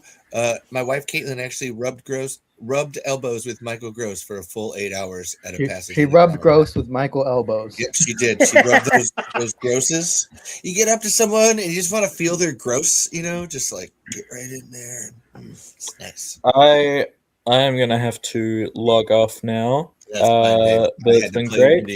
My wife Caitlin actually rubbed elbows with Michael Gross for a full 8 hours at a passage. She rubbed Gross with Michael elbows. Yep, she did. She rubbed those grosses. You get up to someone and you just want to feel their gross, just like get right in there. It's nice. I am gonna have to log off now. But it's been great.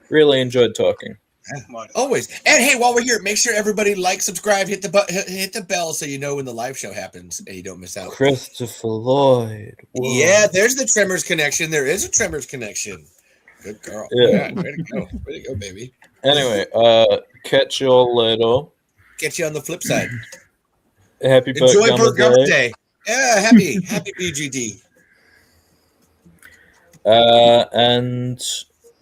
Really enjoyed talking. Yeah, always. And hey, while we're here, make sure everybody like, subscribe, hit the bell so you know when the live show happens and you don't miss out. Christopher Lloyd. Whoa. Yeah, there's the Tremors connection. There is a Tremors connection. Good girl. Yeah, way to go. Way to go, baby. Anyway, catch you all later. Catch you on the flip side. Happy Enjoy Burt Gummer Day. Yeah, happy BGD. And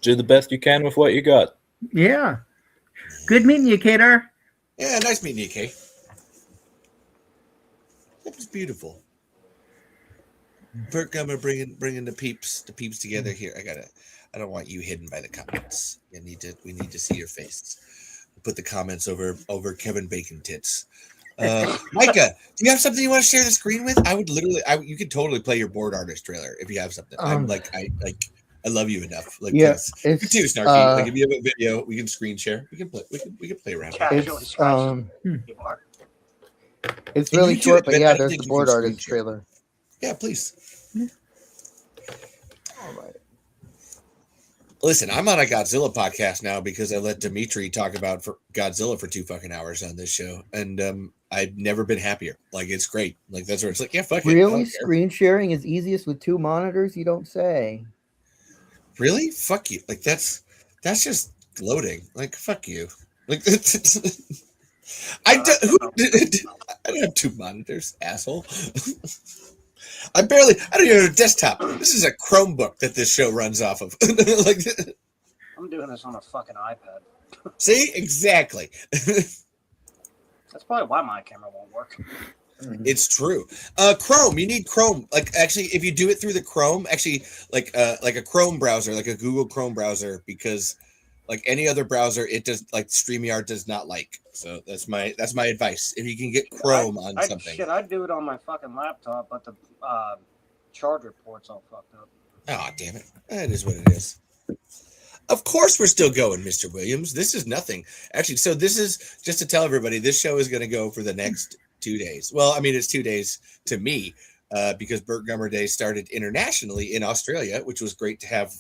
do the best you can with what you got. Yeah. Good meeting you, Kater. Yeah, nice meeting you, Kay. That was beautiful. Burt Gummer bringing the peeps together here. I don't want you hidden by the comments. We need to see your face. Put the comments over Kevin Bacon tits. Micah, do you have something you want to share the screen with? I would you could totally play your board artist trailer if you have something. I love you enough. You're too snarky. If you have a video, we can screen share. We can play around. It's really short, but yeah, there's the board artist trailer. Yeah, please. All right. Listen, I'm on a Godzilla podcast now because I let Dimitri talk about Godzilla for 2 fucking hours on this show, and I've never been happier. It's great. That's where it's like, yeah, fuck it. Really, screen sharing is easiest with 2 monitors? You don't say. Really? Fuck you. That's just gloating. Fuck you. I don't have 2 monitors, asshole. I don't even have a desktop. This is a Chromebook that this show runs off of. I'm doing this on a fucking iPad. See? Exactly. That's probably why my camera won't work. It's true. Chrome, you need Chrome. Actually, if you do it through the Chrome, like a Chrome browser, like a Google Chrome browser, because any other browser, it does StreamYard does not like. So that's my advice. If you can get Chrome on something. I'd do it on my fucking laptop, but the charger port's all fucked up. Oh, damn it. That is what it is. Of course we're still going, Mr. Williams. This is nothing. Actually, so this is just to tell everybody, this show is going to go for the next 2 days. Well, I mean, it's 2 days to me because Burt Gummer Day started internationally in Australia, which was great to have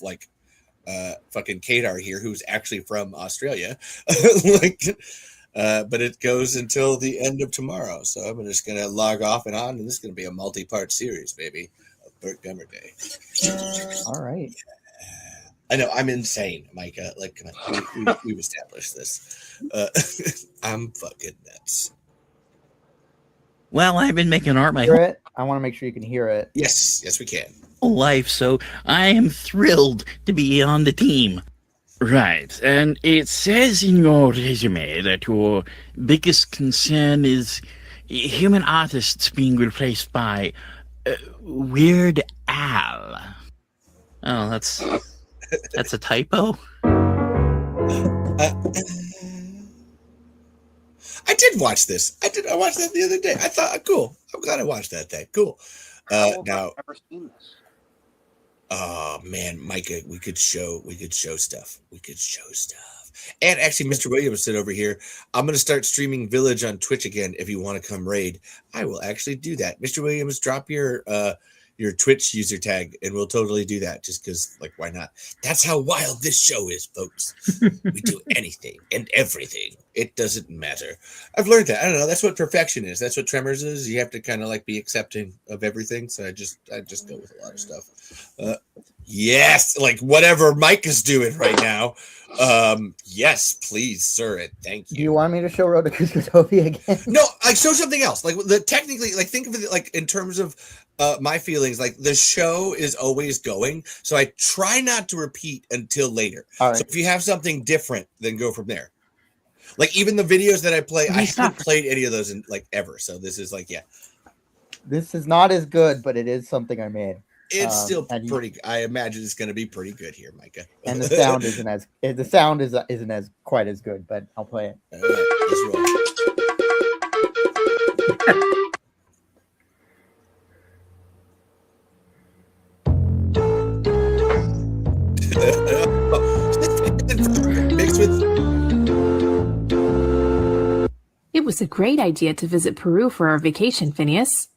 fucking Kadar here, who's actually from Australia. But it goes until the end of tomorrow. So I'm just going to log off and on, and this is going to be a multi-part series, baby, of Burt Gummer Day. All right. I know, I'm insane, Micah. Like, come on, we've established this. I'm fucking nuts. Well, I've been making art my Hear it? I want to make sure you can hear it. Yes, we can. whole life, so I am thrilled to be on the team. Right, and it says in your resume that your biggest concern is human artists being replaced by Weird Al. Oh, that's a typo? I did watch this. I watched that the other day. I thought, cool. I'm glad I watched that thing. Cool. Now, I've never seen this. Oh man, Micah, we could show stuff. And actually, Mr. Williams said over here, I'm going to start streaming Village on Twitch again. If you want to come raid, I will actually do that. Mr. Williams, drop your Twitch user tag, and we'll totally do that. Just because, like, why not? That's how wild this show is, folks. We do anything and everything. It doesn't matter. I've learned that. I don't know. That's what perfection is. That's what Tremors is. You have to kind of like be accepting of everything. So I just go with a lot of stuff. Yes, like whatever Mike is doing right now. Yes, please, sir, and thank you. Do you want me to show Road to Cuscotopia again? No, like show something else. Like technically, like think of it like in terms of my feelings. Like the show is always going, so I try not to repeat until later. All right. So if you have something different, then go from there. Like even the videos that I play, I haven't played any of those in like ever. So this is like, yeah. This is not as good, but it is something I made. It's still pretty. I imagine it's going to be pretty good here, Micah. And the sound isn't as quite as good, but I'll play it. All right, let's roll. Mixed with. It was a great idea to visit Peru for our vacation, Phineas.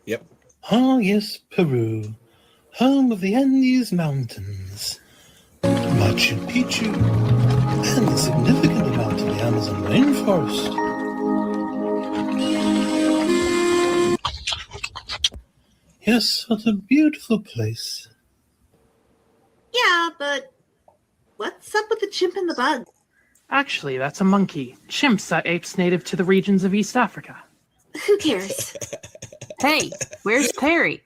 Yep. Oh, yes, Peru, home of the Andes Mountains, Machu Picchu, and a significant amount of the Amazon rainforest. Yes, what a beautiful place. Yeah, but what's up with the chimp and the bug? Actually, that's a monkey. Chimps are apes native to the regions of East Africa. Who cares? Hey, where's Perry?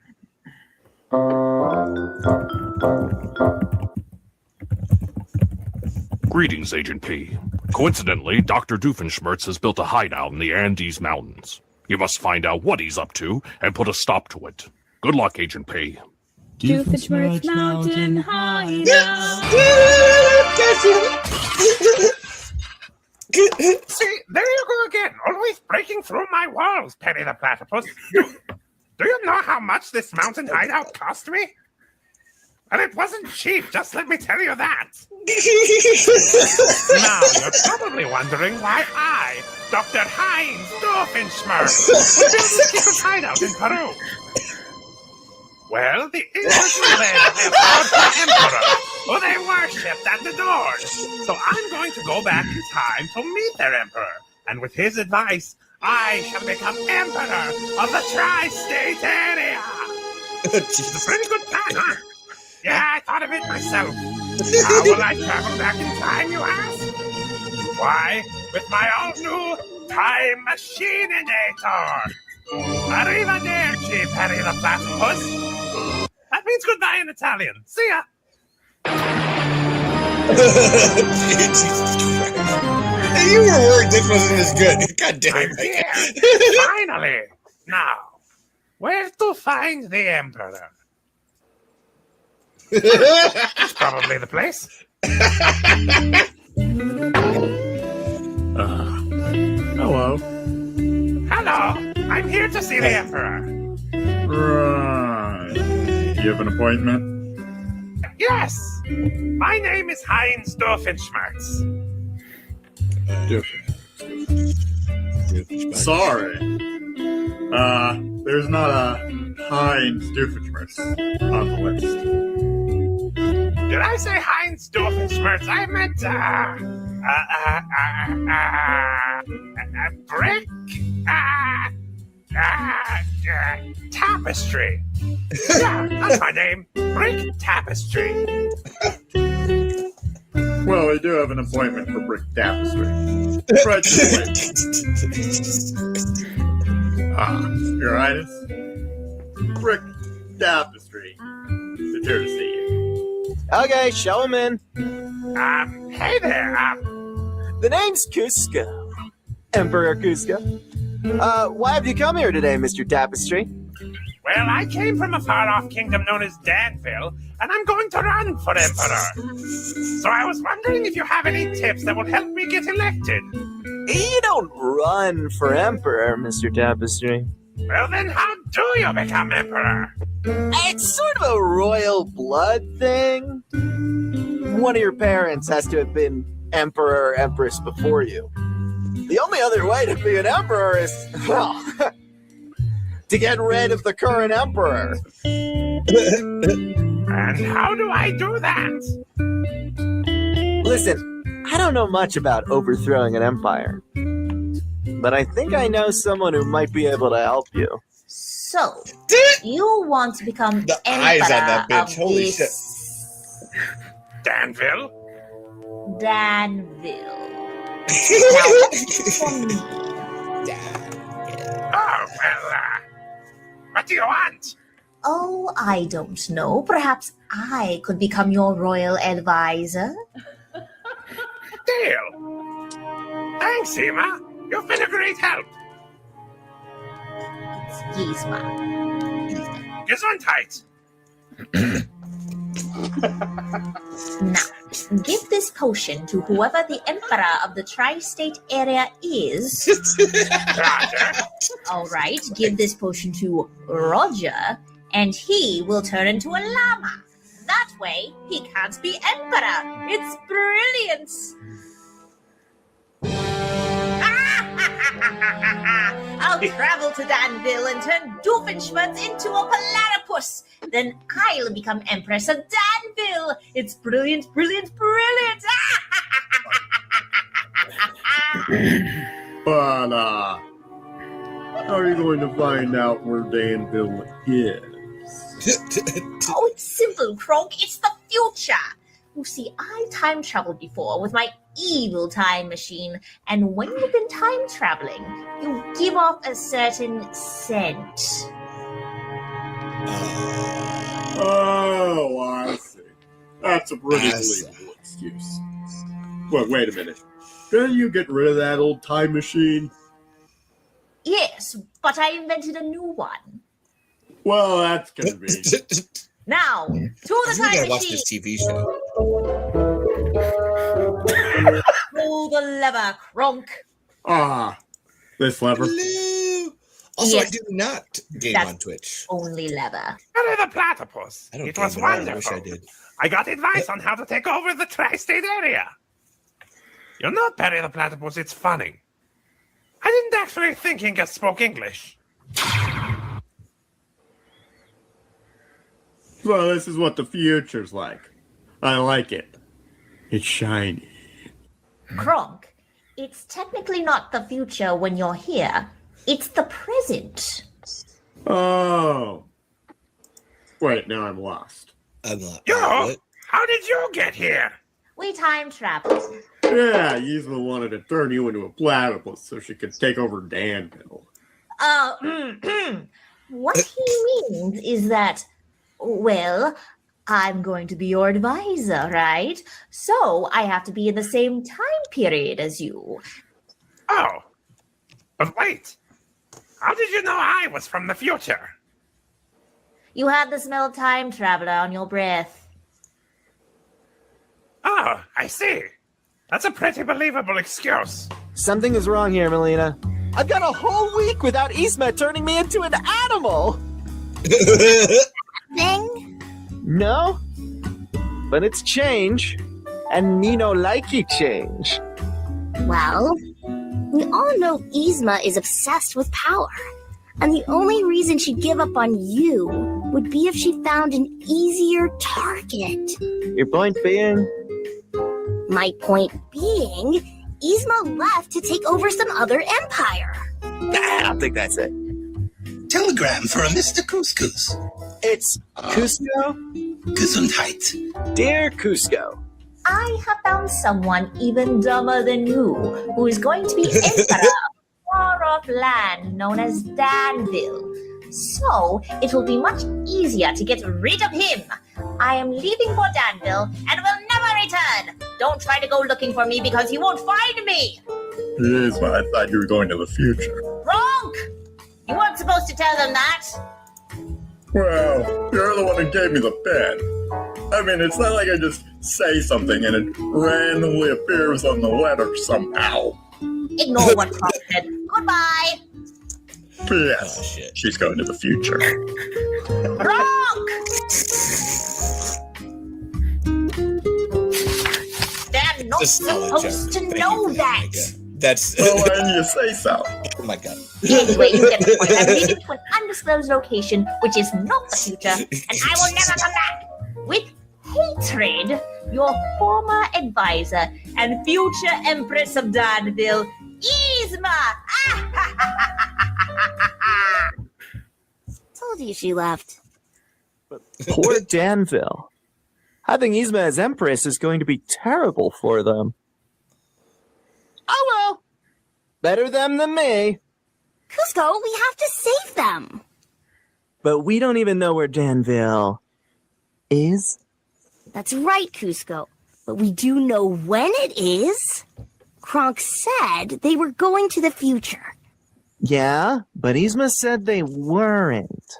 Greetings, Agent P. Coincidentally, Dr. Doofenshmirtz has built a hideout in the Andes Mountains. You must find out what he's up to and put a stop to it. Good luck, Agent P. Doofenshmirtz Mountain Hideout. See, there you go again, always breaking through my walls, Penny the Platypus. Do you know how much this mountain hideout cost me? And it wasn't cheap, just let me tell you that. Now, you're probably wondering why I, Dr. Heinz Doofenshmirtz, built this hideout in Peru. Well, the English led their powerful emperor, who they worshipped at the doors. So I'm going to go back in time to meet their emperor. And with his advice, I shall become emperor of the tri-state area. It's a pretty good plan, huh? Yeah, I thought of it myself. How will I travel back in time, you ask? Why, with my all-new time machine-inator. Arrivederci, Perry the Platypus. That means goodbye in Italian. See ya. Hey, you were worried this wasn't as good. God damn it. Finally. Now, where to find the Emperor? That's probably the place. Hello. Hello. I'm here to see the Emperor. Right. You have an appointment? Yes. My name is Heinz Doofenshmirtz. Sorry. There's not a Heinz Doofenshmirtz on the list. Did I say Heinz Doofenshmirtz? I meant, Brick Tapestry. Yeah, that's my name. Brick Tapestry. Well, we do have an appointment for Brick Tapestry. Right this way. Your Highness? Brick Tapestry is here to see you. Okay, show him in. Hey there. The name's Cusco. Emperor Cusco. Why have you come here today, Mr. Tapestry? Well, I came from a far-off kingdom known as Danville, and I'm going to run for Emperor. So I was wondering if you have any tips that will help me get elected. You don't run for Emperor, Mr. Tapestry. Well, then how do you become Emperor? It's sort of a royal blood thing. One of your parents has to have been Emperor or Empress before you. The only other way to be an emperor is, well, to get rid of the current emperor. And how do I do that? Listen, I don't know much about overthrowing an empire, but I think I know someone who might be able to help you. So, you want to become the eyes on that bitch. of Holy this shit. Danville? Danville. Oh, well, what do you want? Oh, I don't know. Perhaps I could become your royal advisor. Deal. Thanks, Emma. You've been a great help. Gizma. Gesundheit. Now, give this potion to whoever the emperor of the tri-state area is. Roger. All right, give this potion to Roger, and he will turn into a llama. That way, he can't be emperor. It's brilliant. I'll travel to Danville and turn Doofenshmirtz into a platypus. Then I'll become Empress of Danville. It's brilliant, brilliant, brilliant. But, how are you going to find out where Danville is? Oh, it's simple, Kronk. It's the future. You see, I time traveled before with my evil time machine, and when you've been time traveling, you give off a certain scent. Oh, I see. That's a pretty believable excuse. Well, wait a minute. Didn't you get rid of that old time machine? Yes, but I invented a new one. Well, that's convenient. Now, to the time I machine. watch this TV show. Pull the lever, Kronk. This lever. Hello. Also, Yes. I do not game That's on Twitch. only lever. Perry the Platypus. I don't It game was at all. I wonderful. wish I did. I got advice on how to take over the tri-state area. You know, Perry the Platypus, it's funny. I didn't actually think Inga spoke English. Well, this is what the future's like. I like it. It's shiny. Kronk, it's technically not the future when you're here. It's the present. Oh. Wait, now I'm lost. I'm not. Yo, how did you get here? We time traveled. Yeah, Yzma wanted to turn you into a platypus so she could take over Danville. What he means is that, well, I'm going to be your advisor, right? So I have to be in the same time period as you. Oh, but wait. How did you know I was from the future? You have the smell of time traveler on your breath. Oh, I see. That's a pretty believable excuse. Something is wrong here, Melina. I've got a whole week without Yzma turning me into an animal. Thing? No, but it's change, and Nino likey change. Well, we all know Yzma is obsessed with power, and the only reason she'd give up on you would be if she found an easier target. Your point being? My point being, Yzma left to take over some other empire. I don't think that's it. Telegram for a Mr. Couscous. It's Cusco? Gesundheit. Dear Cusco. I have found someone even dumber than you, who is going to be emperor of a far-off land known as Danville. So, it will be much easier to get rid of him. I am leaving for Danville and will never return. Don't try to go looking for me because you won't find me. Yzma, I thought you were going to the future. Wrong! You weren't supposed to tell them that. Well, you're the one who gave me the pen. I mean, it's not like I just say something and it randomly appears on the letter somehow. Ignore what Trump said. Goodbye. P.S. She's going to the future. Wrong! They're not supposed to know that. That's. Well, why didn't you say so? Oh my god. Anyway, you get the point. I'm leaving to an undisclosed location, which is not the future, and I will never come back. With hatred, your former advisor and future Empress of Danville, Yzma! Told you she left. Poor Danville. Having Yzma as Empress is going to be terrible for them. Oh well. Better them than me. Cusco, we have to save them. But we don't even know where Danville is. That's right, Cusco. But we do know when it is. Kronk said they were going to the future. Yeah, but Yzma said they weren't.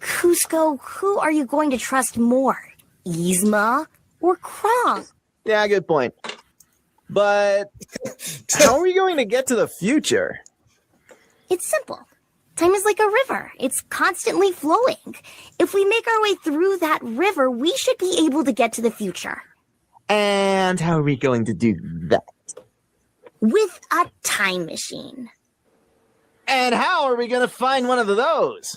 Cusco, who are you going to trust more? Yzma or Kronk? Yeah, good point. But how are we going to get to the future? It's simple. Time is like a river. It's constantly flowing. If we make our way through that river, we should be able to get to the future. And how are we going to do that? With a time machine. And how are we going to find one of those?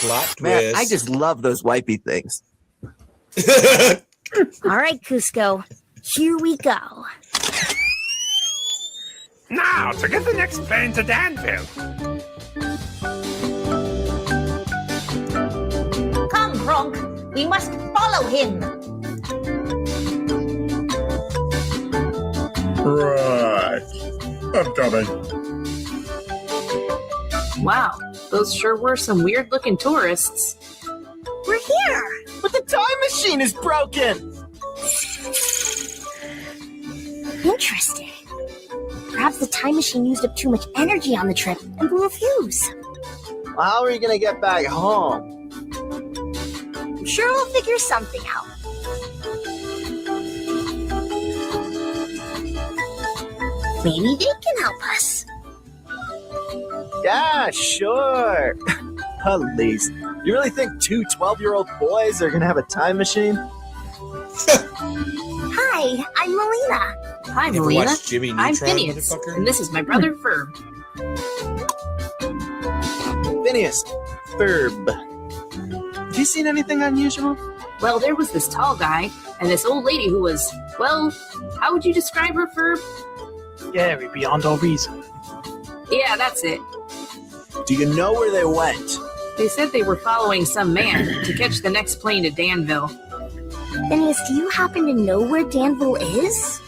Plot Man, twist. I just love those wipey things. All right, Cusco. Here we go. Now, to get the next plane to Danville. Come, Kronk. We must follow him. Right. I'm coming. Wow, those sure were some weird-looking tourists. We're here! But the time machine is broken! Interesting. Perhaps the time machine used up too much energy on the trip and blew a fuse. How are you going to get back home? I'm sure we'll figure something out. Maybe they can help us. Yeah, sure. Police. You really think two 12-year-old boys are going to have a time machine? Hi, I'm Melina. Hi, Ever Melina. watched Jimmy I'm Neutron, Phineas, motherfucker? and this is my brother, Ferb. Phineas. Ferb. Have you seen anything unusual? Well, there was this tall guy, and this old lady who was, well, how would you describe her, Ferb? Scary beyond all reason. Yeah, that's it. Do you know where they went? They said they were following some man to catch the next plane to Danville. Phineas, do you happen to know where Danville is?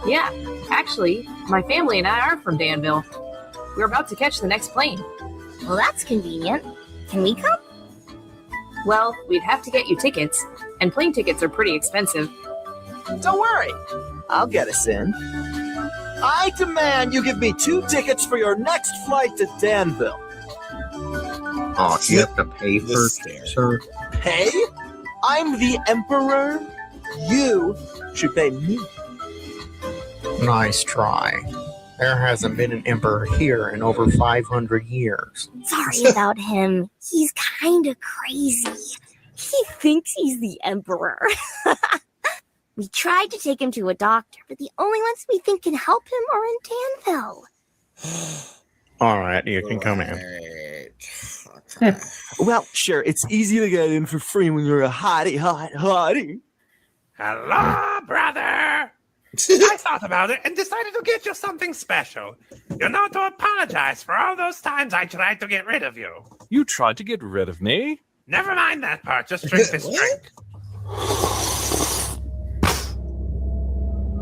Yeah, actually, my family and I are from Danville. We're about to catch the next plane. Well, that's convenient. Can we come? Well, we'd have to get you tickets, and plane tickets are pretty expensive. Don't worry. I'll get us in. I demand you give me 2 tickets for your next flight to Danville. Oh, you have to pay first, sir? Pay? I'm the Emperor. You should pay me. Nice try. There hasn't been an emperor here in over 500 years. Sorry about him. He's kind of crazy. He thinks he's the emperor. We tried to take him to a doctor, but the only ones we think can help him are in Danville. All right, you can come in. Right. Well, sure, it's easy to get in for free when you're a hottie. Hello, brother! I thought about it and decided to get you something special. You know, to apologize for all those times I tried to get rid of you. You tried to get rid of me? Never mind that part, just drink this drink.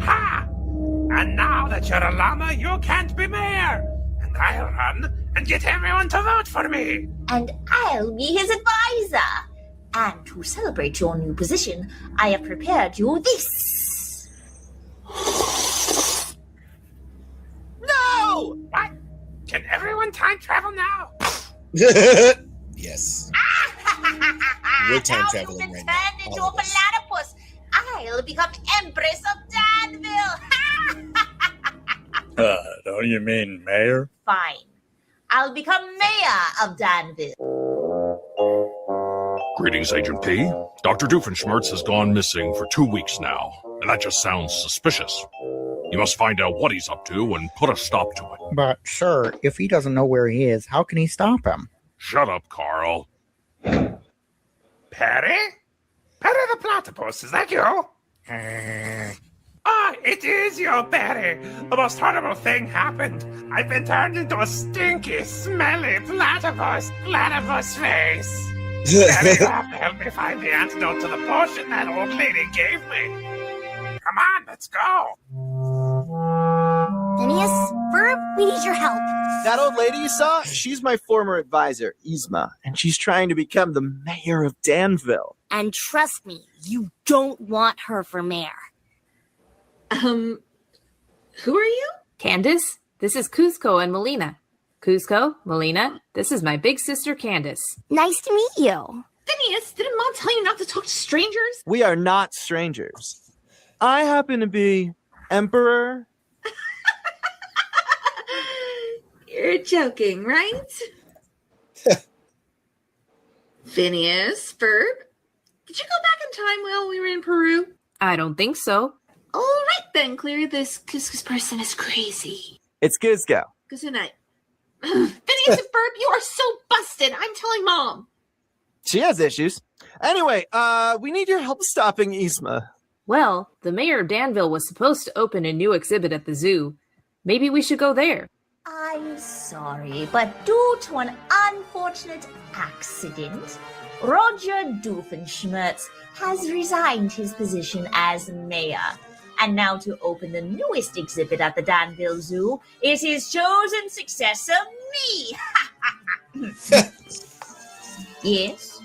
Ha! And now that you're a llama, you can't be mayor. And I'll run and get everyone to vote for me. And I'll be his advisor. And to celebrate your new position, I have prepared you this. No! What? Can everyone time travel now? Yes. We're time traveling right now. Turned into a platypus. I'll become Empress of Danville. Don't you mean mayor? Fine. I'll become mayor of Danville. Greetings, Agent P. Dr. Doofenshmirtz has gone missing for 2 weeks now, and that just sounds suspicious. You must find out what he's up to and put a stop to it. But, sir, if he doesn't know where he is, how can he stop him? Shut up, Carl. Perry? Perry the platypus, is that you? It is you, Perry. The most horrible thing happened. I've been turned into a stinky, smelly platypus face. Perry, you have to help me find the antidote to the potion that old lady gave me. Come on, let's go. Phineas, Verb, we need your help. That old lady you saw, she's my former advisor, Yzma, and she's trying to become the mayor of Danville. And trust me, you don't want her for mayor. Who are you? Candace, this is Kuzco and Melina. Kuzco, Melina, this is my big sister Candace. Nice to meet you. Phineas, didn't Mom tell you not to talk to strangers? We are not strangers. I happen to be Emperor. You're joking, right? Phineas, Verb, did you go back in time while we were in Peru? I don't think so. All right then, clearly this Couscous person is crazy. It's Gizgo. Good night. Phineas and Verb, you are so busted. I'm telling Mom. She has issues. Anyway, we need your help stopping Yzma. Well, the mayor of Danville was supposed to open a new exhibit at the zoo. Maybe we should go there. I'm sorry, but due to an unfortunate accident, Roger Doofenshmirtz has resigned his position as mayor. And now to open the newest exhibit at the Danville Zoo is his chosen successor, me. Yes?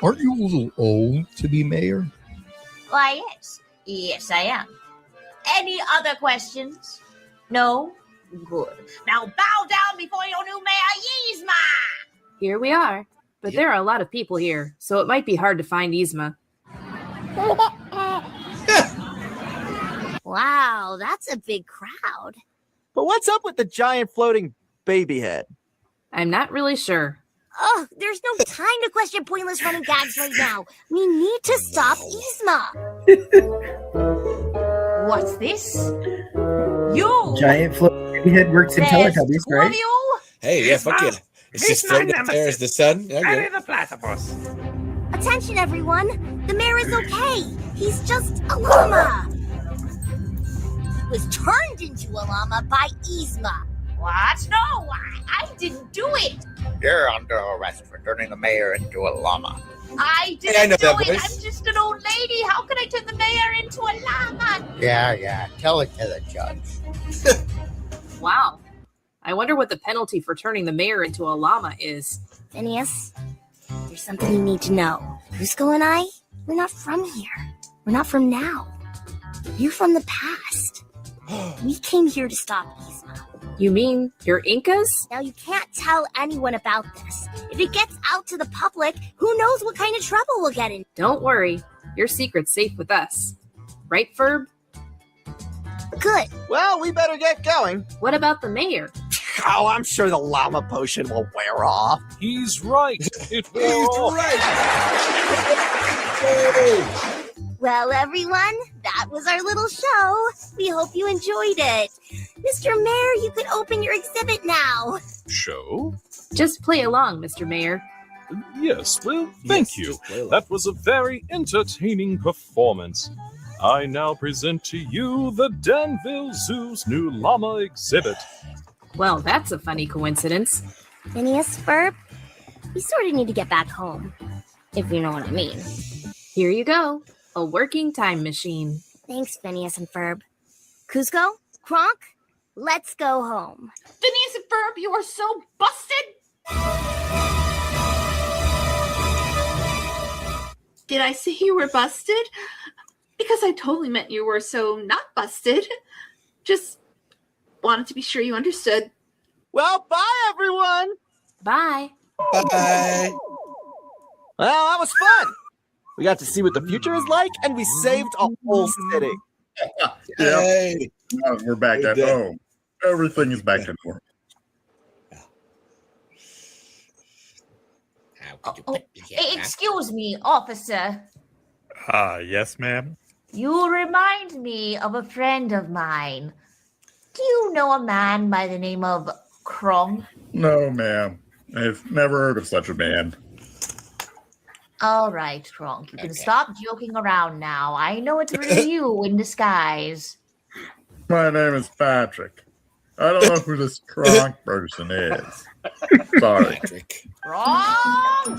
Aren't you a little old to be mayor? Why, yes. Yes, I am. Any other questions? No? Good. Now bow down before your new mayor, Yzma! Here we are. But there are a lot of people here, so it might be hard to find Yzma. Wow, that's a big crowd. But what's up with the giant floating baby head? I'm not really sure. Oh, there's no time to question pointless running gags right now. We need to stop Yzma. What's this? You! Giant floating baby head works in Teletubbies, right? Hey, yeah, fuck yeah. It's just floating up there as the sun. Perry the platypus. Attention, everyone. The mayor is okay. He's just a llama. He was turned into a llama by Yzma. What? No, I didn't do it. You're under arrest for turning the mayor into a llama. I Hey, I know didn't do that it. voice. I'm just an old lady. How could I turn the mayor into a llama? Yeah, tell it to the judge. Wow. I wonder what the penalty for turning the mayor into a llama is. Phineas, there's something you need to know. Cusco and I, we're not from here. We're not from now. We're from the past. We came here to stop Yzma. You mean you're Incas? Now, you can't tell anyone about this. If it gets out to the public, who knows what kind of trouble we'll get in. Don't worry. Your secret's safe with us. Right, Ferb? Good. Well, we better get going. What about the mayor? Oh, I'm sure the llama potion will wear off. He's right. It will. He's right. Well, everyone, that was our little show. We hope you enjoyed it. Mr. Mayor, you can open your exhibit now. Show? Just play along, Mr. Mayor. Yes, well, thank you. That was a very entertaining performance. I now present to you the Danville Zoo's new llama exhibit. Well, that's a funny coincidence. Phineas, Ferb, we sort of need to get back home, if you know what I mean. Here you go, a working time machine. Thanks, Phineas and Ferb. Cusco, Kronk, let's go home. Phineas and Ferb, you are so busted! Did I say you were busted? Because I totally meant you were so not busted. Just wanted to be sure you understood. Well, bye, everyone! Bye. Bye. Well, that was fun. We got to see what the future is like, and we saved a whole city. Yeah. Now we're back at home. Everything is back to normal. Excuse me, officer. Yes, ma'am. You remind me of a friend of mine. Do you know a man by the name of Kronk? No, ma'am. I've never heard of such a man. All right, Kronk. You can stop joking around now. I know it's really you in disguise. My name is Patrick. I don't know who this Kronk person is. Sorry. Patrick. Kronk!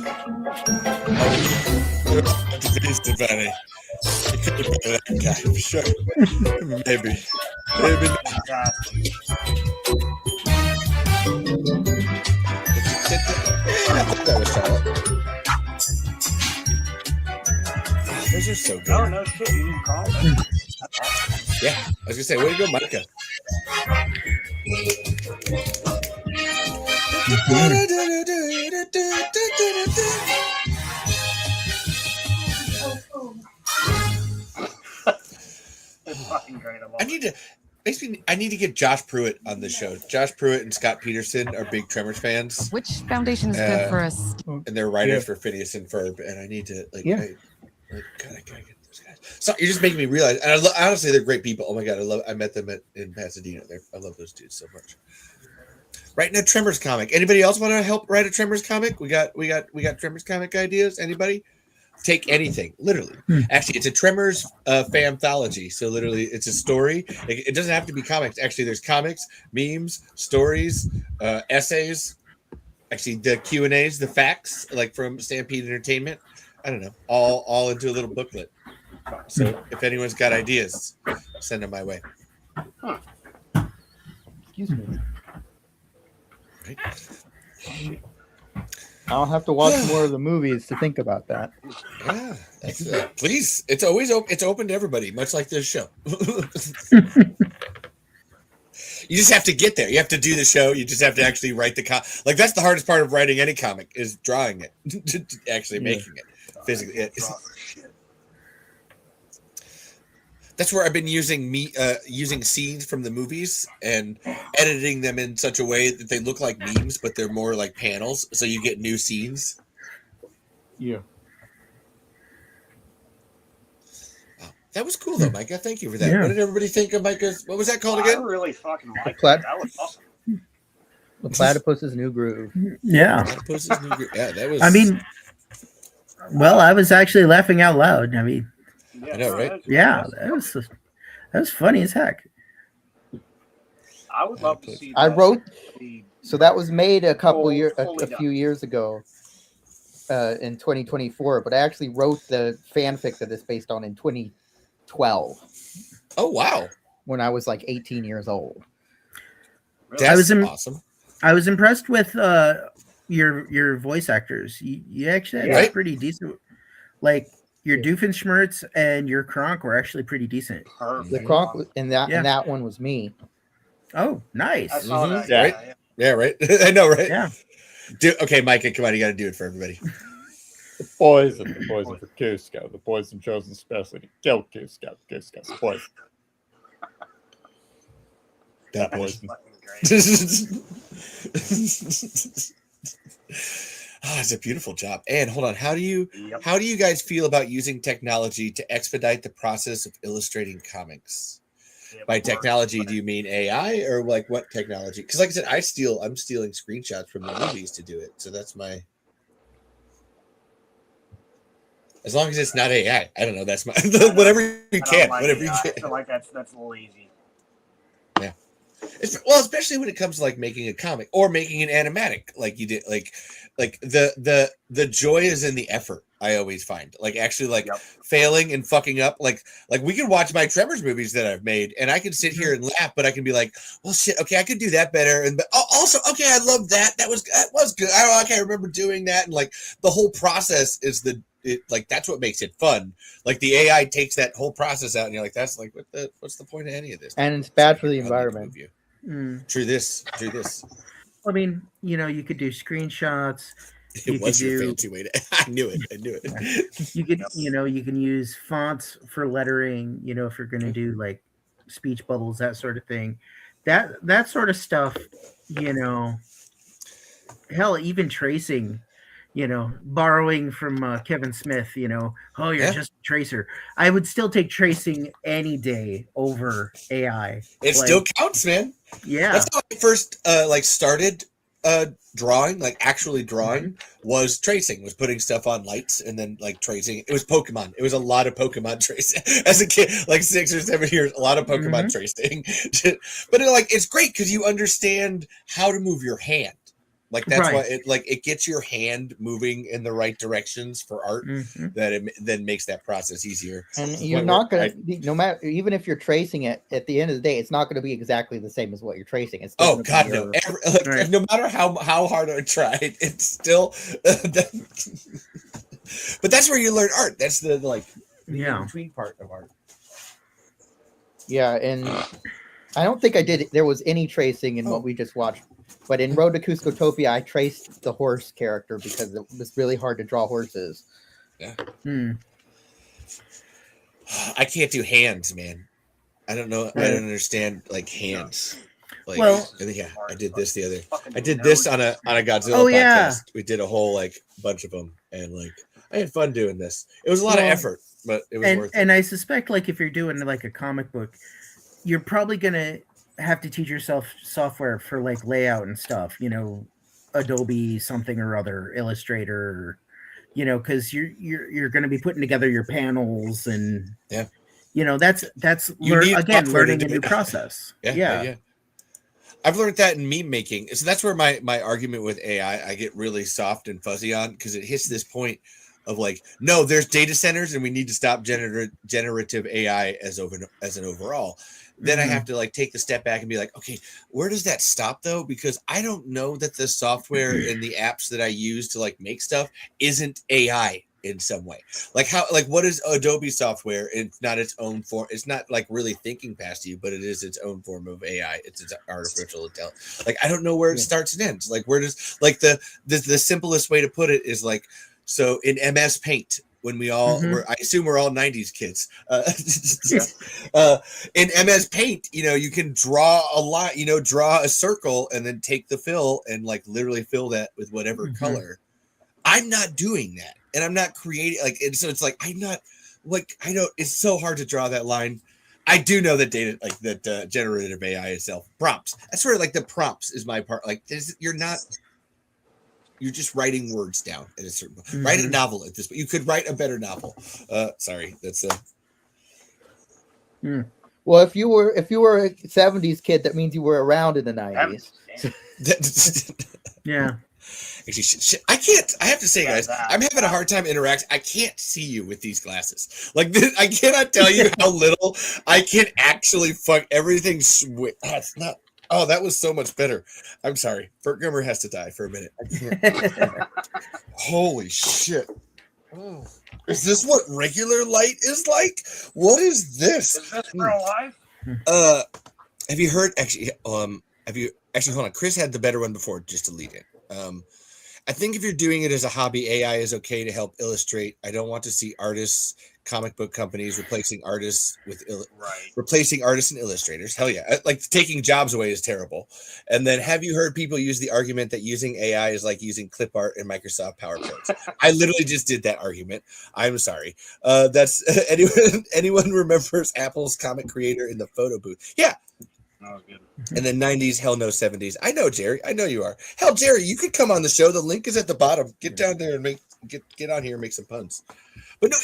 Sure. Maybe not. Those are so good. Oh, no shit. You didn't call them. Yeah, I was gonna say, way to go, Micah. I need to get Josh Pruitt on the show. Josh Pruitt and Scott Peterson are big Tremors fans. Which foundation is good for us? And they're writers for Phineas and Ferb. And I need to God, I gotta get those guys. So you're just making me realize. And honestly, they're great people. Oh my god, I met them in Pasadena. I love those dudes so much. Writing a Tremors comic. Anybody else want to help write a Tremors comic? We got Tremors comic ideas. Anybody? Take anything, literally. Actually, it's a Tremors fanthology. So literally, it's a story. It doesn't have to be comics. Actually, there's comics, memes, stories, essays. Actually, the Q&As, the facts, like from Stampede Entertainment. I don't know, all into a little booklet. So if anyone's got ideas, send them my way. Excuse me. Right. I'll have to watch more of the movies to think about that. Yeah, please. It's always it's open to everybody, much like this show. You just have to get there. You have to do the show. You just have to actually write the like that's the hardest part of writing any comic is drawing it, actually making it physically. That's where I've been using using scenes from the movies and editing them in such a way that they look like memes, but they're more like panels. So you get new scenes. Yeah. Wow. That was cool though, Micah. Thank you for that. Yeah. What did everybody think of Micah's? What was that called again? I really fucking liked it. That was awesome. The Platypus's New Groove. Yeah. Platypus's New Groove. Yeah, that was. I mean, well, I was actually laughing out loud. I mean. I know, right? Yeah, that was funny as heck. I would love to see. I wrote. So that was made a few years ago, in 2024. But I actually wrote the fanfic that it's based on in 2012. Oh wow! When I was like 18 years old. That's awesome. I was impressed with your voice actors. You actually had pretty decent, like. Your Doofenshmirtz and your Kronk were actually pretty decent. Perfect. The Kronk and that one was me. Oh, nice. I saw that. Right? Yeah, right. I know, right? Yeah. Okay, Micah, come on, you got to do it for everybody. The poison for Cusco. The poison chosen specially to kill Cusco. Cusco's poison. That poison. Oh, it's a beautiful job. And hold on, how do you guys feel about using technology to expedite the process of illustrating comics? By technology, do you mean AI or like what technology? Because like I said, I'm stealing screenshots from the movies to do it. So that's my. As long as it's not AI, I don't know. That's my whatever you can, whatever you can. I feel like that's lazy. Yeah. Well, especially when it comes to like making a comic or making an animatic, like you did, like the joy is in the effort. I always find like actually like failing and fucking up. Like we can watch my Tremors movies that I've made, and I can sit here and laugh, but I can be like, well, shit, okay, I could do that better, and also, okay, I love that. That was good. I remember doing that, and like the whole process is like that's what makes it fun. Like the AI takes that whole process out, and you're like, that's like what's the point of any of this? And it's bad for the environment. True this. I mean, you could do screenshots. It was your fancy way to. I knew it. You could, you can use fonts for lettering. If you're going to do like speech bubbles, that sort of thing, that sort of stuff. Hell, even tracing. Borrowing from Kevin Smith. Oh, you're just a tracer. I would still take tracing any day over AI. It still counts, man. Yeah, that's how I first started. Drawing, like actually drawing, was tracing, was putting stuff on lights and then like tracing. It was Pokemon. It was a lot of Pokemon tracing as a kid, like 6 or 7 years, a lot of Pokemon tracing. But it's great because you understand how to move your hand. Like that's why it gets your hand moving in the right directions for art. That it then makes that process easier. And you're not gonna, no matter, even if you're tracing it, at the end of the day, it's not going to be exactly the same as what you're tracing. It's no. No matter how hard I tried, it's still. But that's where you learn art. That's the between part of art. Yeah, and I don't think there was any tracing in what we just watched. But in Road to Cuscotopia, I traced the horse character because it was really hard to draw horses. Yeah. I can't do hands, man. I don't know. I don't understand like hands. Like, I did this the other. I did this on a Godzilla podcast. Yeah. We did a whole like bunch of them, and like I had fun doing this. It was a lot of effort, but it was worth it. And I suspect like if you're doing like a comic book, you're probably gonna have to teach yourself software for like layout and stuff, Adobe something or other, Illustrator, because you're going to be putting together your panels and that's learning a new process. Yeah. I've learned that in meme making. So that's where my argument with AI I get really soft and fuzzy on, because it hits this point of like, no, there's data centers and we need to stop generative AI as an overall. Then I have to like take the step back and be like, okay, where does that stop though? Because I don't know that the software and the apps that I use to like make stuff isn't AI in some way. Like what is Adobe software? It's not its own form. It's not like really thinking past you, but it is its own form of AI. It's its artificial intelligence. Like I don't know where it starts and ends. Like where does like the simplest way to put it is like, so in MS Paint, when we all I assume we're all 90s kids. In MS Paint, you can draw a lot, draw a circle and then take the fill and like literally fill that with whatever color. I'm not doing that. And I'm not creating so it's like I'm not like I know it's so hard to draw that line. I do know that data like that generative AI itself prompts. That's where like the prompts is my part. Like you're just writing words down at a certain point. Write a novel at this point. You could write a better novel. Sorry, that's Well, if you were a 70s kid, that means you were around in the 90s. Yeah. Actually, I can't. I have to say, guys, I'm having a hard time interacting. I can't see you with these glasses. Like, I cannot tell you how little I can actually fuck everything. That's not. Oh, that was so much better. I'm sorry. Burt Gummer has to die for a minute. Holy shit. Oh. Is this what regular light is like? What is this? Is this real life? Have you heard actually hold on. Chris had the better one before, just to lead in. I think if you're doing it as a hobby, AI is okay to help illustrate. I don't want to see artists, comic book companies replacing artists and illustrators. Hell yeah. Like taking jobs away is terrible. And then have you heard people use the argument that using AI is like using clip art in Microsoft PowerPoint? I literally just did that argument. I'm sorry. That's anyone remembers Apple's comic creator in the photo booth? Yeah. That was good. And then 90s, hell no 70s. I know, Jerry. I know you are. Hell, Jerry, you could come on the show. The link is at the bottom. Get down there and get on here and make some puns. But no,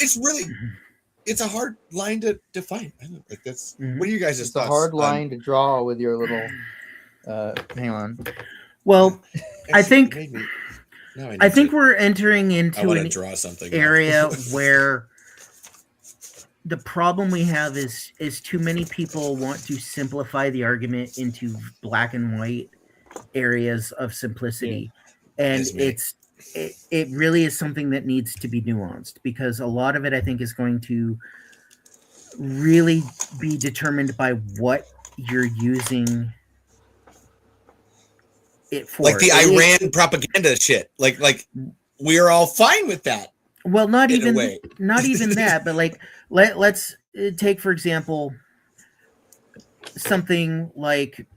it's a hard line to define. I don't like that's what are you guys' It's thoughts? a hard line to draw with your little hang on. Well, I think I think we're entering into an draw something area where the problem we have is too many people want to simplify the argument into black and white areas of simplicity. And it really is something that needs to be nuanced, because a lot of it, I think, is going to really be determined by what you're using it for. Like the Iran propaganda shit. Like we're all fine with that. Well, not even that, but like let's take, for example, something like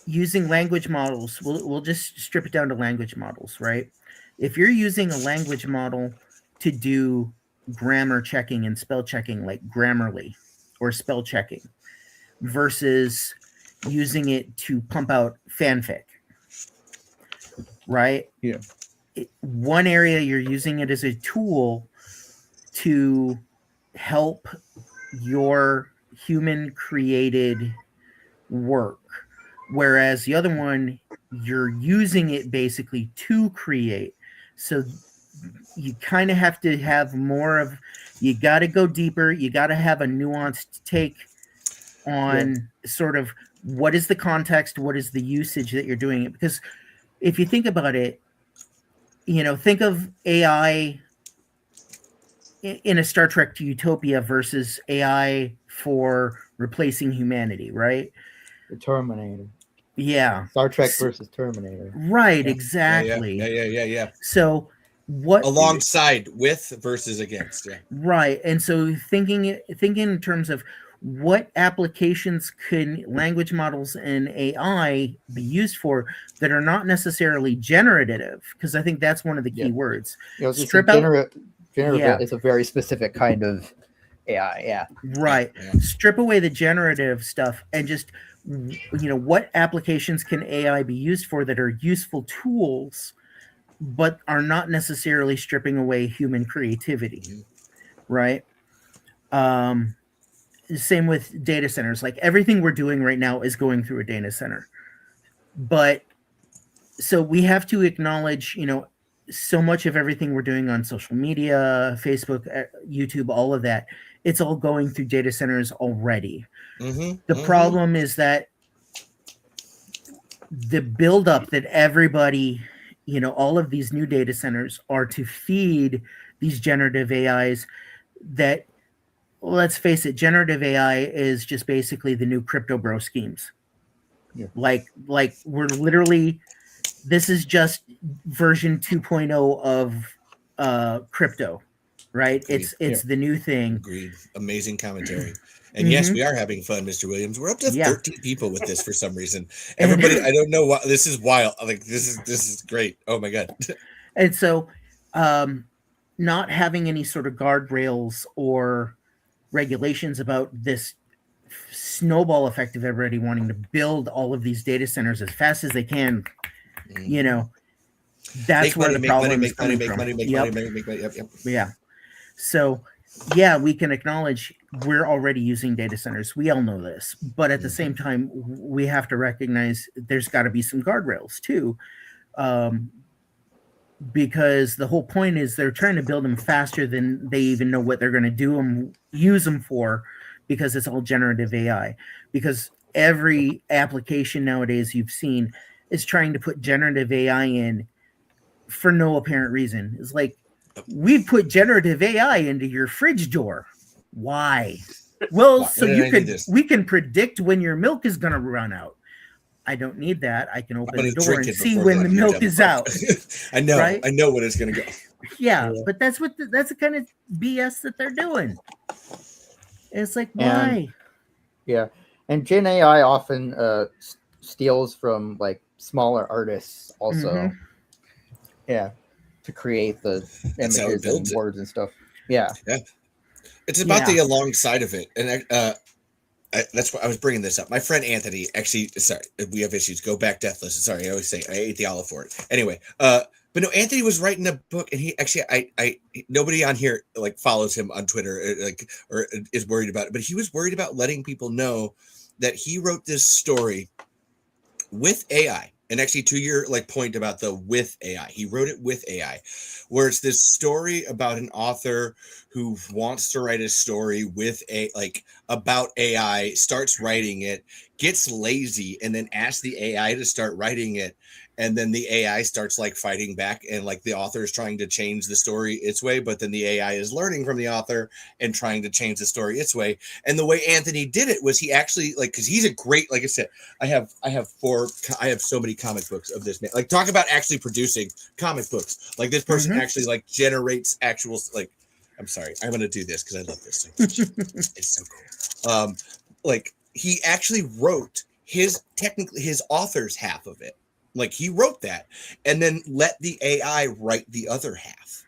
using language models. We'll just strip it down to language models, right? If you're using a language model to do grammar checking and spell checking, like Grammarly or spell checking, versus using it to pump out fanfic, right? Yeah. One area you're using it as a tool to help your human created work, whereas the other one you're using it basically to create. So you kind of have to have more of, you got to go deeper, you got to have a nuanced take on sort of what is the context, what is the usage that you're doing it. Because if you think about it, think of AI in a Star Trek Utopia versus AI for replacing humanity, right? The Terminator. Yeah. Star Trek versus Terminator. Right, exactly. Yeah. So what alongside with versus against, yeah. Right. And so thinking in terms of what applications can language models and AI be used for that are not necessarily generative, because I think that's one of the key words. Strip out generative is a very specific kind of AI, yeah. Right. Yeah. Strip away the generative stuff and just what applications can AI be used for that are useful tools but are not necessarily stripping away human creativity. Right? Same with data centers. Like everything we're doing right now is going through a data center. But so we have to acknowledge, so much of everything we're doing on social media, Facebook, YouTube, all of that, it's all going through data centers already. The problem is that the buildup that everybody, all of these new data centers are to feed these generative AIs that, let's face it, generative AI is just basically the new crypto bro schemes. Yeah. Like we're literally, this is just version 2.0 of crypto, right? Agreed. It's the new thing. Agreed. Amazing commentary. And yes, we are having fun, Mr. Williams. We're up to 13 people with this for some reason. Everybody, I don't know why. This is wild. Like this is great. Oh my God. And so, not having any sort of guardrails or regulations about this snowball effect of everybody wanting to build all of these data centers as fast as they can, that's where the problem is coming from. Make money. Yep. Yeah. So, we can acknowledge we're already using data centers. We all know this, but at the same time, we have to recognize there's got to be some guardrails too, because the whole point is they're trying to build them faster than they even know what they're going to use them for, because it's all generative AI. Because every application nowadays you've seen is trying to put generative AI in for no apparent reason. It's like, we put generative AI into your fridge door. Why? Well, so we can predict when your milk is going to run out. I don't need that. I can I'm open gonna the door drink and it see before when the letting you milk down the is boat. out. I know. Right? I know when it's gonna go. Yeah, but that's that's the kind of BS that they're doing. It's like, why? And Gen AI often steals from like smaller artists also. Mhm. Yeah, to create the That's how it images and builds it. words and stuff. Yeah. It's about the alongside of it, and that's why I was bringing this up. My friend Anthony, actually, sorry, we have issues. Go back, Deathless. Sorry, I always say I ate the olive for it. Anyway, but no, Anthony was writing a book, and he actually, I nobody on here like follows him on Twitter, or is worried about it, but he was worried about letting people know that he wrote this story with AI. And actually, to your point about the with AI, he wrote it with AI, where it's this story about an author who wants to write a story with about AI, starts writing it, gets lazy, and then asks the AI to start writing it. And then the AI starts fighting back, and the author is trying to change the story its way, but then the AI is learning from the author and trying to change the story its way. And the way Anthony did it was he actually because he's a great, like I said, I have so many comic books of this man. Talk about actually producing comic books. This person actually generates actual I'm sorry, I'm gonna do this because I love this thing. It's so cool. He actually wrote his author's half of it. He wrote that and then let the AI write the other half.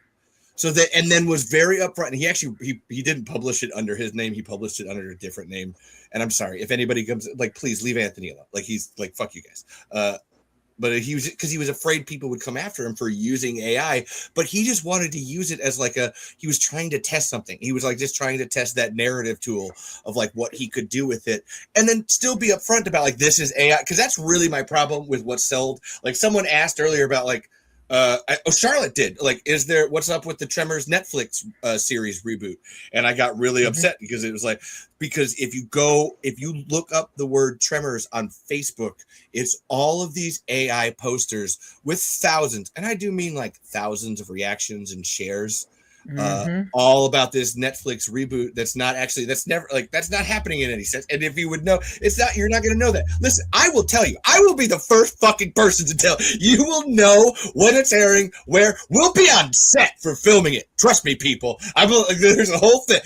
So that, and then was very upfront. And he actually, he didn't publish it under his name. He published it under a different name. And I'm sorry if anybody comes, please leave Anthony alone. He's fuck you guys. But he was, because he was afraid people would come after him for using AI, but he just wanted to use it as he was trying to test something. He was just trying to test that narrative tool of what he could do with it, and then still be upfront about this is AI, because that's really my problem with what's sold. Someone asked earlier about Charlotte did is there, what's up with the Tremors Netflix series reboot? And I got really upset because it was because if you look up the word Tremors on Facebook, it's all of these AI posters with thousands, and I do mean thousands of reactions and shares, all about this Netflix reboot. That's not happening in any sense. And if you would know, you're not going to know that. Listen, I will tell you, I will be the first fucking person to tell you. Will know when it's airing, where we'll be on set for filming it. Trust me, people. I will. There's a whole thing.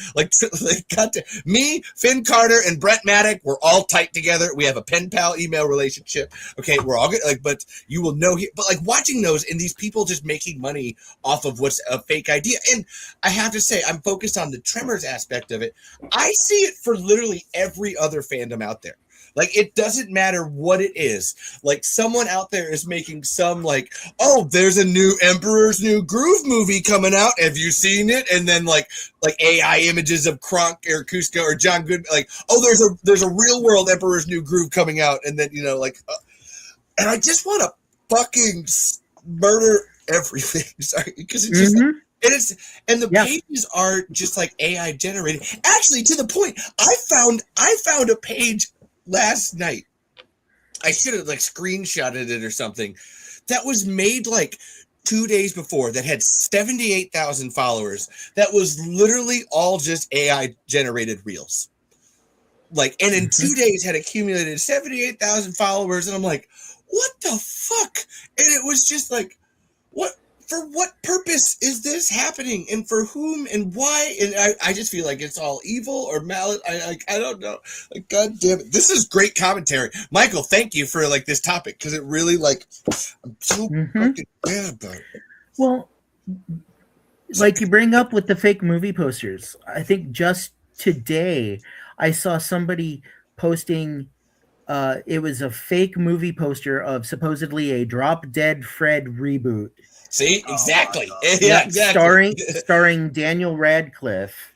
Me, Finn Carter, and Brett Maddock, we're all tight together. We have a pen pal email relationship. Okay, we're all good. But you will know here. But watching those and these people just making money off of what's a fake idea. And I have to say, I'm focused on the Tremors aspect of it. I see it for literally every other fandom out there. It doesn't matter what it is. Someone out there is making some oh, there's a new Emperor's New Groove movie coming out. Have you seen it? And then AI images of Kronk or Kuzco or John Good. Oh, there's a real world Emperor's New Groove coming out. And then, and I just want to fucking murder everything. Sorry, because it's just and the pages are just AI generated. Actually, to the point, I found a page last night. I should have screenshotted it or something. That was made 2 days before, that had 78,000 followers. That was literally all just AI generated reels. And in 2 days had accumulated 78,000 followers. And I'm what the fuck? And it was just for what purpose is this happening, and for whom and why? And I just feel it's all evil or malice. I don't know. God damn it. This is great commentary. Michael, thank you for this topic, because it really I'm so fucking mad about it. Well, you bring up with the fake movie posters. I think just today I saw somebody posting it was a fake movie poster of supposedly a Drop Dead Fred reboot. See, exactly. Yeah, exactly. Starring Daniel Radcliffe.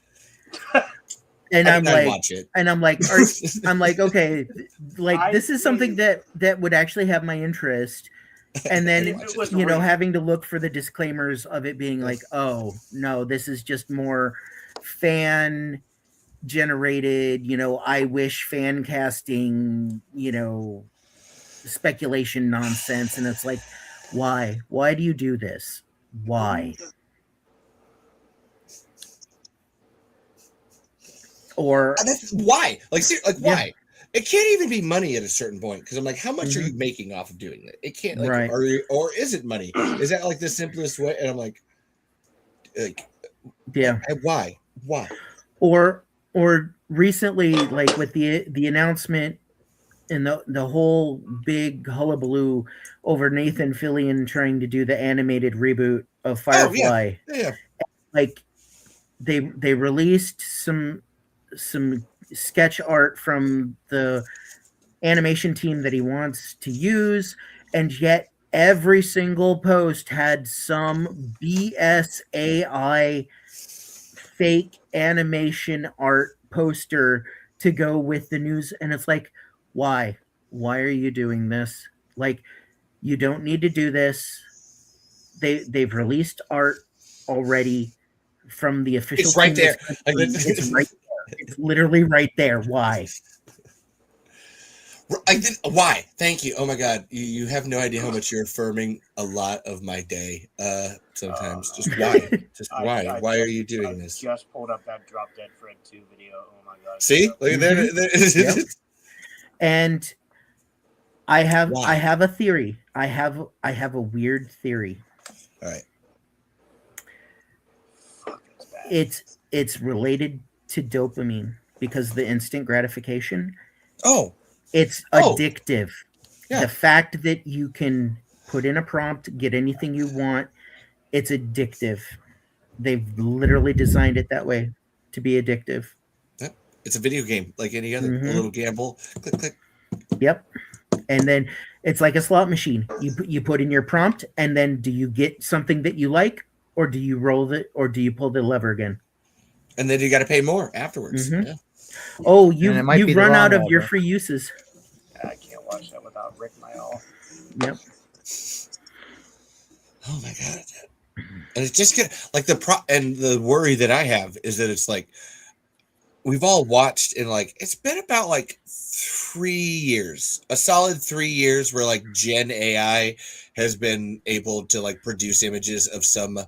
And I'm like, okay, this is something that would actually have my interest. And then, having to look for the disclaimers of it being oh, no, this is just more fan generated, I wish fan casting, speculation nonsense. And it's why do you do this? Why? Or that's why? Why? it can't even be money at a certain point because I'm like, how much are you making off of doing that? It can't, like, Right. or is it money? Is that like the simplest way? And I'm like, yeah, why? Or recently, like with the announcement and the whole big hullabaloo over Nathan Fillion trying to do the animated reboot of Firefly. Oh, yeah. Like they released some sketch art from the animation team that he wants to use, and yet every single post had some BS AI fake animation art poster to go with the news. And it's like, why are you doing this? Like, you don't need to do this. They've released art already from the official it's right there. It's right there. It's literally right there. Why? Why? Thank you. Oh my God, you have no idea how much you're affirming a lot of my day. Sometimes, just why? Just why? Why are you doing this? Just pulled up that Drop Dead Fred 2 video. Oh my God! See, look at that. Yep. And I have a theory. I have a weird theory. All right. It's related to dopamine because the instant gratification. Oh. It's addictive. Yeah. The fact that you can put in a prompt, get anything you want, it's addictive. They've literally designed it that way to be addictive. Yep. It's a video game like any other. A little gamble. Click, click. Yep. And then it's like a slot machine. You put in your prompt, and then do you get something that you like, or do you roll it, or do you pull the lever again? And then you got to pay more afterwards. Yeah. Oh, you've run out of your free uses. I can't watch that without Rick Mayall. Yep. Oh my God. And it's just like and the worry that I have is that it's like we've all watched in like it's been about like 3 years, a solid 3 years where like Gen AI has been able to like produce images of some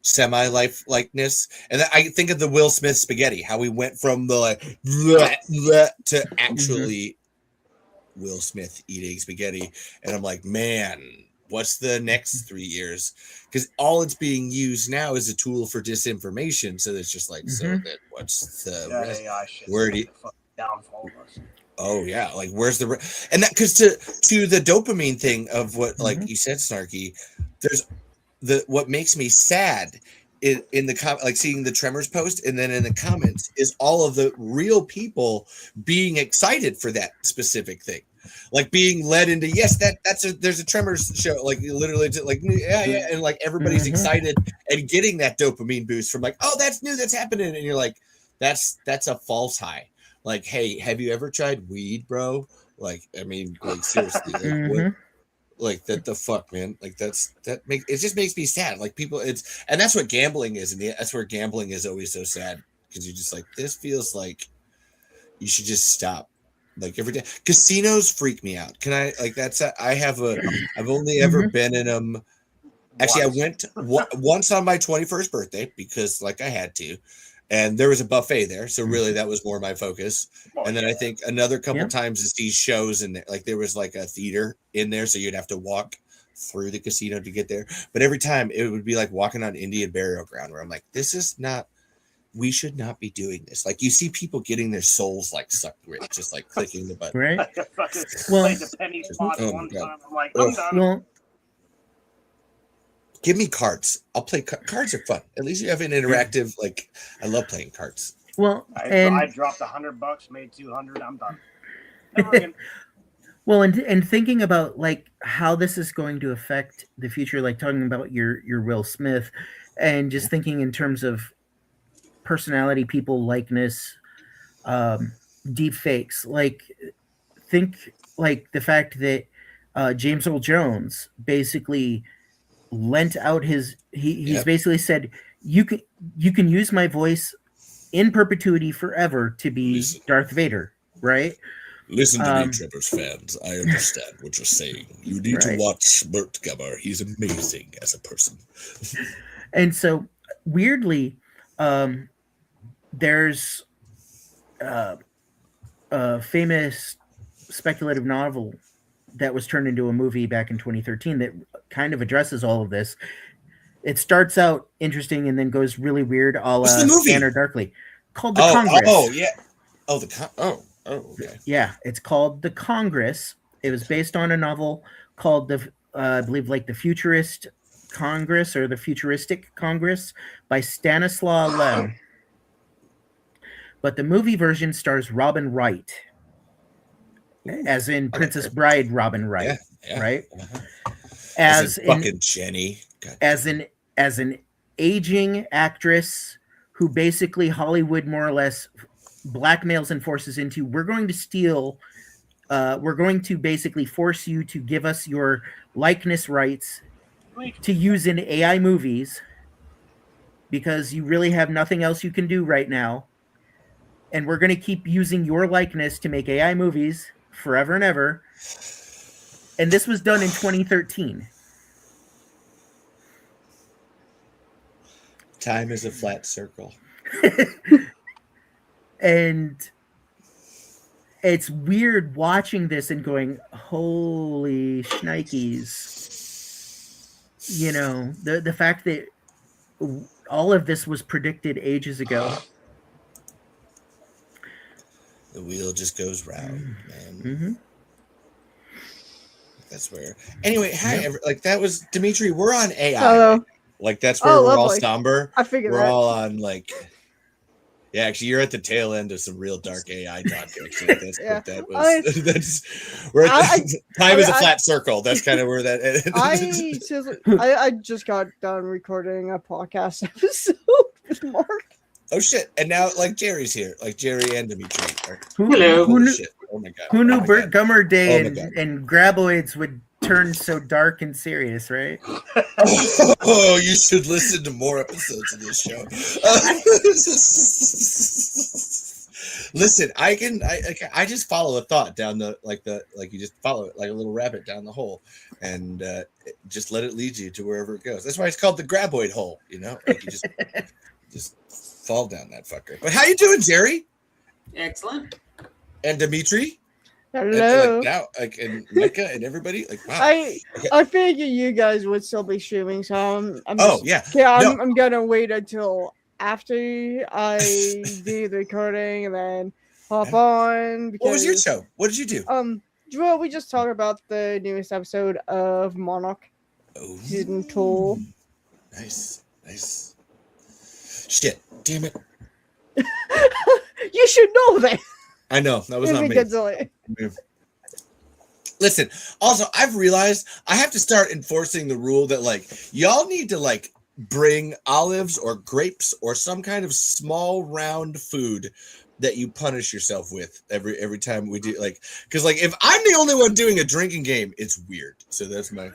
semi-life likeness. And I think of the Will Smith spaghetti, how we went from the like to actually Will Smith eating spaghetti. And I'm like, man, what's the next 3 years? Because all it's being used now is a tool for disinformation. So it's just like, so that what's the AI shit? Where do you downfall of us? Oh yeah, like where's the and that because to the dopamine thing of what like you said, Snarky, there's what makes me sad in the like seeing the Tremors post and then in the comments is all of the real people being excited for that specific thing, like being led into there's a Tremors show, like literally like yeah and like everybody's excited and getting that dopamine boost from like, oh, that's new, that's happening, and you're like, that's a false high. Like, hey, have you ever tried weed, bro? Like, I mean, like seriously, like what? Like that the fuck, man. Like it just makes me sad. Like people, and that's what gambling is, and that's where gambling is always so sad because you're just like, this feels like you should just stop. Like every day, casinos freak me out. Can I like I've only ever been in them. Actually, I went once on my 21st birthday because like I had to. And there was a buffet there, so really that was more my focus. And then I think another couple times is these shows in there. Like there was like a theater in there, so you'd have to walk through the casino to get there. But every time it would be like walking on Indian burial ground, where I'm like, this is not. We should not be doing this. Like you see people getting their souls like sucked through it, just like clicking the button. Right. Well, the penny spot one time. I'm like, I'm done. Well, give me cards. I'll play cards are fun. At least you have an interactive. Like I love playing cards. Well, I dropped $100, made 200. I'm done. Well, and thinking about like how this is going to affect the future, like talking about your Will Smith, and just thinking in terms of personality, people, likeness, deep fakes. Like think like the fact that James Earl Jones basically lent out he's basically said you can use my voice in perpetuity forever to be Darth Vader, right? Listen to me, Trevor's fans. I understand what you're saying. You need to watch Burt Gummer. He's amazing as a person. And so weirdly, there's famous speculative novel that was turned into a movie back in 2013 that kind of addresses all of this. It starts out interesting and then goes really weird, a la Scanner Darkly, called The Congress. Oh, yeah. Oh, okay. Yeah, it's called The Congress. It was based on a novel called I believe The Futurist Congress or The Futuristic Congress by Stanislaw Lem. But the movie version stars Robin Wright, as in Princess Bride Robin Wright, right? As fucking Jenny. As an aging actress who basically Hollywood more or less blackmails and forces into, we're going to basically force you to give us your likeness rights to use in AI movies because you really have nothing else you can do right now. And we're going to keep using your likeness to make AI movies forever and ever. And this was done in 2013. Time is a flat circle. And it's weird watching this and going, holy shnikes. You know, the fact that all of this was predicted ages ago. The wheel just goes round, man. Mm-hmm. That's where. Anyway, hi. That was Dimitri. We're on AI. Hello. That's where we're all lovely. somber. I figured we're that. all on Yeah, actually, you're at the tail end of some real dark AI talk. Actually, time is a flat circle. That's kind of where that is. I just got done recording a podcast episode with Mark. Oh shit! And now Jerry's here, Jerry and Dimitri. Hello. Who knew? Oh my god! Who knew Burt Gummer Day and Graboids would turn so dark and serious, right? Oh, you should listen to more episodes of this show. Listen, I just follow a thought down the you just follow it like a little rabbit down the hole, and just let it lead you to wherever it goes. That's why it's called the Graboid hole. You know, you just fall down that fucker. But how you doing, Jerry? Excellent. And Dimitri? Hello. And Micah and everybody. Wow. I figured you guys would still be streaming, so I'm gonna wait until after I do the recording and then hop on. What was your show? What did you do? Well, we just talked about the newest episode of Monarch season 2. Nice. Shit, damn it. You should know that. I know, that was not me. Listen, also, I've realized I have to start enforcing the rule that, y'all need to, bring olives or grapes or some kind of small, round food that you punish yourself with every time we do, because, if I'm the only one doing a drinking game, it's weird. So that's my...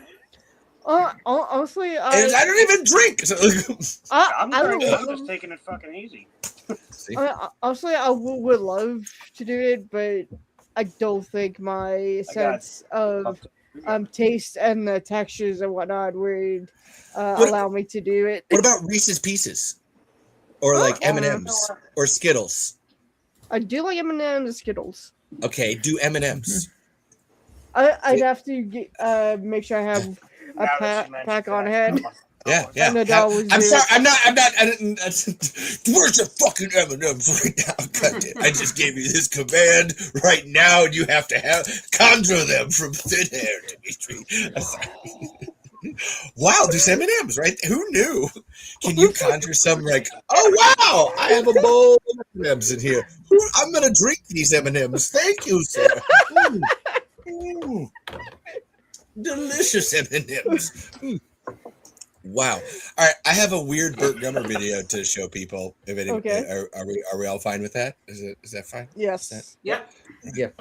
honestly, I don't even drink. So I'm just taking it fucking easy. Honestly, I would love to do it, but I don't think my sense of taste and the textures and whatnot would allow me to do it. What about Reese's Pieces, or M&Ms or Skittles? I do like M&Ms and Skittles. Okay, do M&Ms. I'd have to make sure I have a pack on hand. Yeah. I'm sorry. I'm not. Where's the fucking M&Ms right now? Goddamn! I just gave you this command right now, and you have to conjure them from thin air, Dimitri. Wow, there's M&Ms, right? Who knew? Can you conjure some oh wow, I have a bowl of M&Ms in here. I'm gonna drink these M&Ms. Thank you, sir. Delicious M&Ms. Wow. All right, I have a weird Burt Gummer video to show people. If it, okay. Are we all fine with that? Is that fine? Yes. Yeah. Is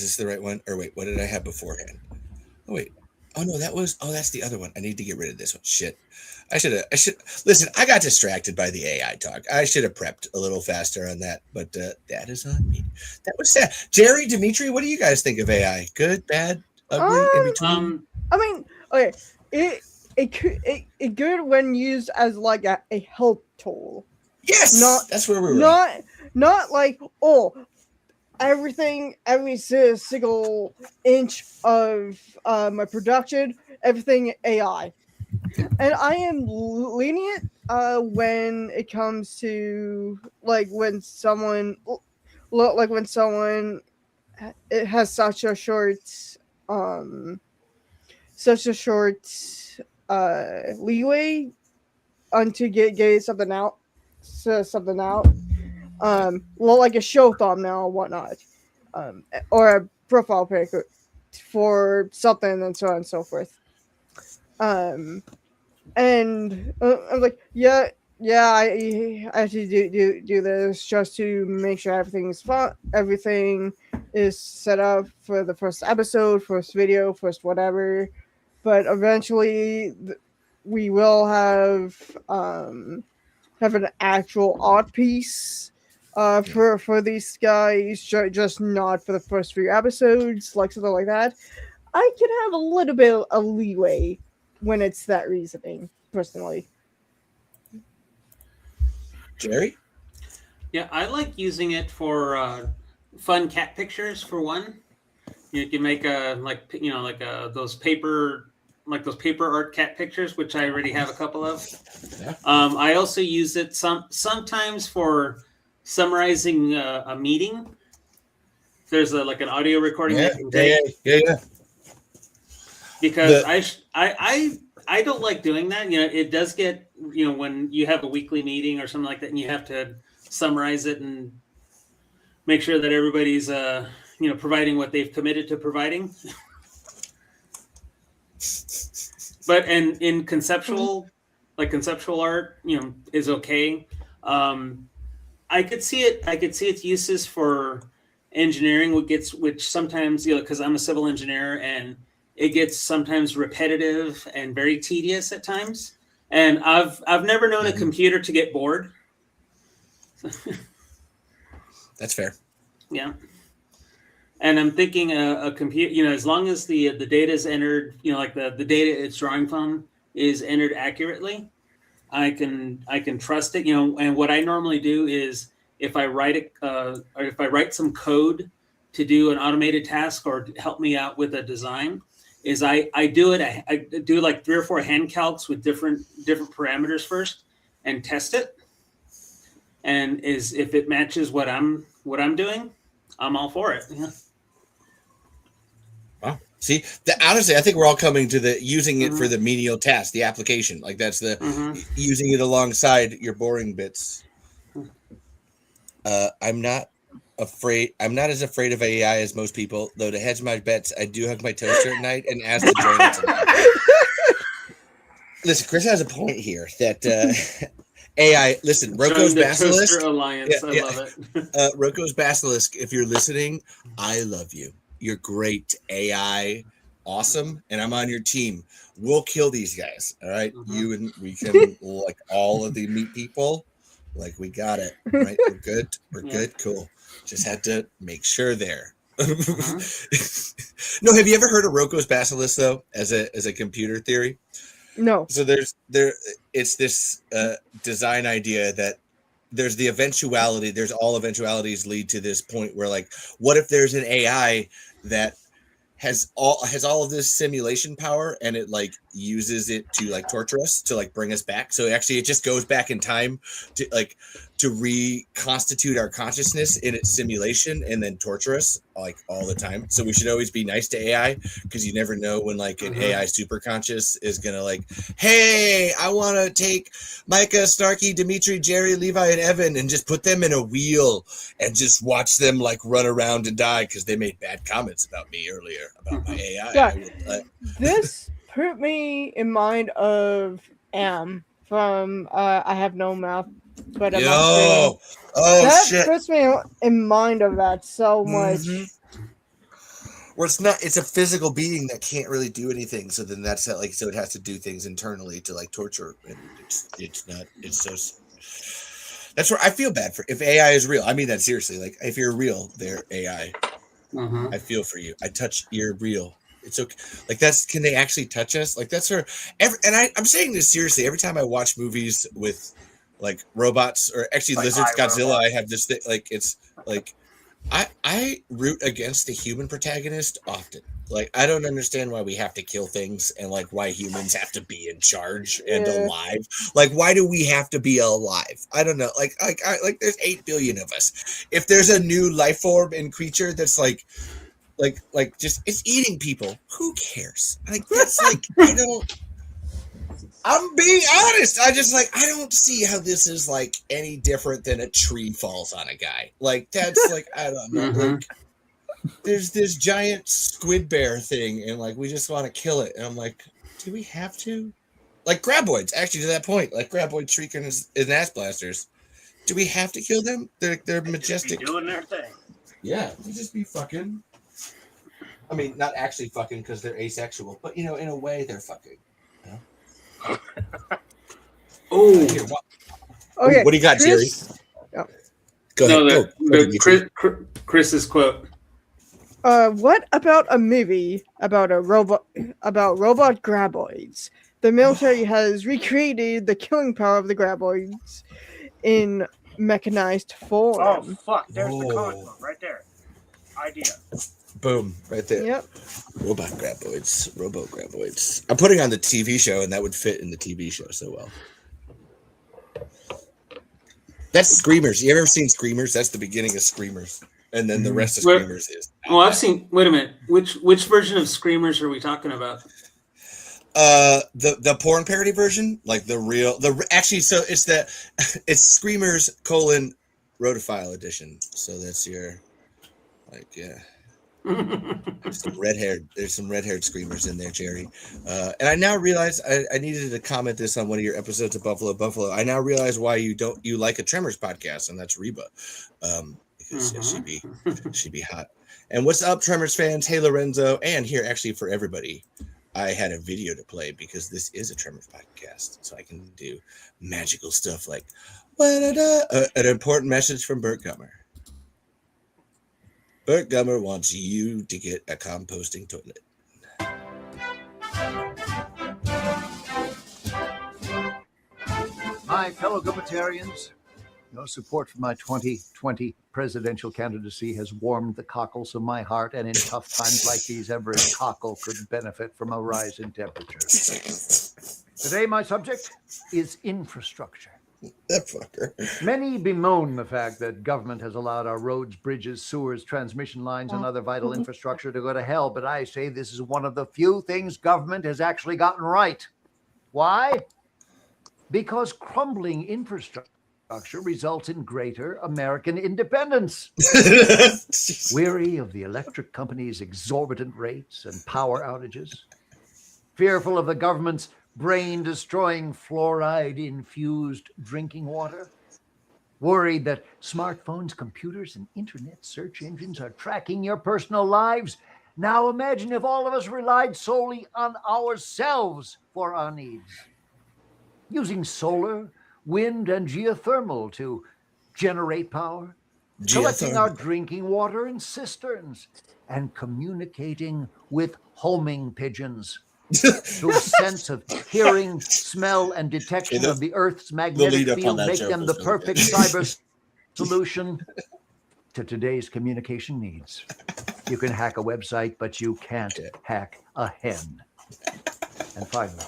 this the right one? Or wait, what did I have beforehand? Oh wait. Oh no, that's the other one. I need to get rid of this one. Shit. I should listen, I got distracted by the AI talk. I should have prepped a little faster on that, but that is on me. That was sad. Jerry, Dimitri, what do you guys think of AI? Good, bad, ugly, in between? I mean, okay. It good when used as a help tool. Yes, that's where we were. not like every single inch of my production, everything AI. And I am lenient when it comes to when someone it has such a short leeway to get something out, like a show thumbnail or whatnot, or a profile pic for something, and so on and so forth. And I'm like, I have to do this just to make sure everything's fun. Everything is set up for the first episode, first video, first whatever. But eventually, we will have an actual art piece for these guys, just not for the first few episodes, like something like that. I can have a little bit of leeway when it's that reasoning, personally. Jerry? Yeah, I like using it for fun cat pictures. For one, you can make those paper art cat pictures, which I already have a couple of. I also use it sometimes for summarizing a meeting. There's an audio recording. Yeah. Because I don't like doing that. It does get, when you have a weekly meeting or something like that, and you have to summarize it and make sure that everybody's providing what they've committed to providing. But in conceptual art, is okay. I could see its uses for engineering, which sometimes, because I'm a civil engineer, and it gets sometimes repetitive and very tedious at times. And I've never known a computer to get bored. That's fair. Yeah. And I'm thinking a computer, as long as the data is entered, the data it's drawing from is entered accurately, I can trust it. And what I normally do is if I write some code to do an automated task or to help me out with a design, is I do like 3 or 4 hand calcs with different parameters first and test it. And if it matches what I'm doing, I'm all for it. Yeah. Wow. See, honestly, I think we're all coming to the using it for the menial task, the application. Like that's the using it alongside your boring bits. I'm not as afraid of AI as most people, though. To hedge my bets, I do hug my toaster at night and ask to join it tonight. Listen, Chris has a point here that AI. Listen, Roko's Basilisk. Alliance. I love it. Roko's Basilisk. If you're listening, I love you. You're great. AI, awesome, and I'm on your team. We'll kill these guys. All right, you and we can like all of the meat people. Like we got it. Right, we're good. We're good. Cool. Just had to make sure there. No, have you ever heard of Roko's Basilisk though, as a computer theory? No. So it's this design idea that there's the eventuality. There's all eventualities lead to this point where, like, what if there's an AI that has all of this simulation power and it like uses it to like torture us, to like bring us back. So actually it just goes back in time to reconstitute our consciousness in its simulation and then torture us like all the time. So we should always be nice to AI, because you never know when like an AI super conscious is gonna like, hey, I want to take Micah, Starkey, Dimitri, Jerry, Levi, and Evan and just put them in a wheel and just watch them like run around and die because they made bad comments about me earlier about my AI. Yeah. This put me in mind of Am from I Have No Mouth, but I'm shit. puts me in mind of that so much. Where it's a physical being that can't really do anything, so then that's like, so it has to do things internally to like torture, and that's where I feel bad for. If AI is real, I mean that seriously. Like if you're real, they're AI. I feel for you. You're real. It's okay. Like can they actually touch us? Like that's where I'm saying this seriously. Every time I watch movies with like robots or actually Like lizards, Godzilla. iRobot. I have this thing, like it's like I root against the human protagonist often. Like I don't understand why we have to kill things and like why humans have to be in charge and alive. Like why do we have to be alive? I don't know. Like there's 8 billion of us. If there's a new life form and creature that's like just it's eating people, who cares? Like that's like I don't. I'm being honest. I don't see how this is like any different than a tree falls on a guy. Like that's like I don't know. Like, there's this giant squid bear thing, and like we just want to kill it. And I'm like, do we have to? Like Graboids, actually to that point, like Graboid shrieking and ass blasters. Do we have to kill them? They're majestic. Be doing their thing. Yeah, they just be fucking. I mean, not actually fucking because they're asexual, but you know, in a way, they're fucking. You know? Oh, okay. What do you got, Jerry? Oh. Go ahead. Chris's quote. What about a movie about robot graboids? The military has recreated the killing power of the graboids in mechanized form. Oh fuck! There's the comic book right there. Idea. Boom! Right there. Yep. Robo graboids. I'm putting on the TV show, and that would fit in the TV show so well. That's Screamers. You ever seen Screamers? That's the beginning of Screamers, and then the rest of Screamers is. Well, I've seen. Wait a minute. Which version of Screamers are we talking about? The porn parody version, like actually. So it's Screamers : Rotophile edition. So that's your, like There's some red-haired screamers in there, Jerry. And I now realize I needed to comment this on one of your episodes of Buffalo. I now realize why you like a Tremors podcast, and that's Reba. Because she'd be hot. And what's up, Tremors fans? Hey, Lorenzo. And here, actually, for everybody, I had a video to play because this is a Tremors podcast. So I can do magical stuff like an important message from Burt Gummer. Burt Gummer wants you to get a composting toilet. My fellow Gummitarians, your support for my 2020 presidential candidacy has warmed the cockles of my heart, and in tough times like these, every cockle could benefit from a rise in temperature. Today, my subject is infrastructure. That fucker. Many bemoan the fact that government has allowed our roads, bridges, sewers, transmission lines, and other vital infrastructure to go to hell, but I say this is one of the few things government has actually gotten right. Why? Because crumbling infrastructure results in greater American independence. Weary of the electric company's exorbitant rates and power outages, fearful of the government's brain-destroying fluoride-infused drinking water, worried that smartphones, computers, and internet search engines are tracking your personal lives. Now imagine if all of us relied solely on ourselves for our needs, using solar, wind, and geothermal to generate power, collecting our drinking water in cisterns, and communicating with homing pigeons. Whose sense of hearing, smell, and detection of the Earth's magnetic field make them the perfect cyber solution to today's communication needs. You can hack a website, but you can't hack a hen. And finally,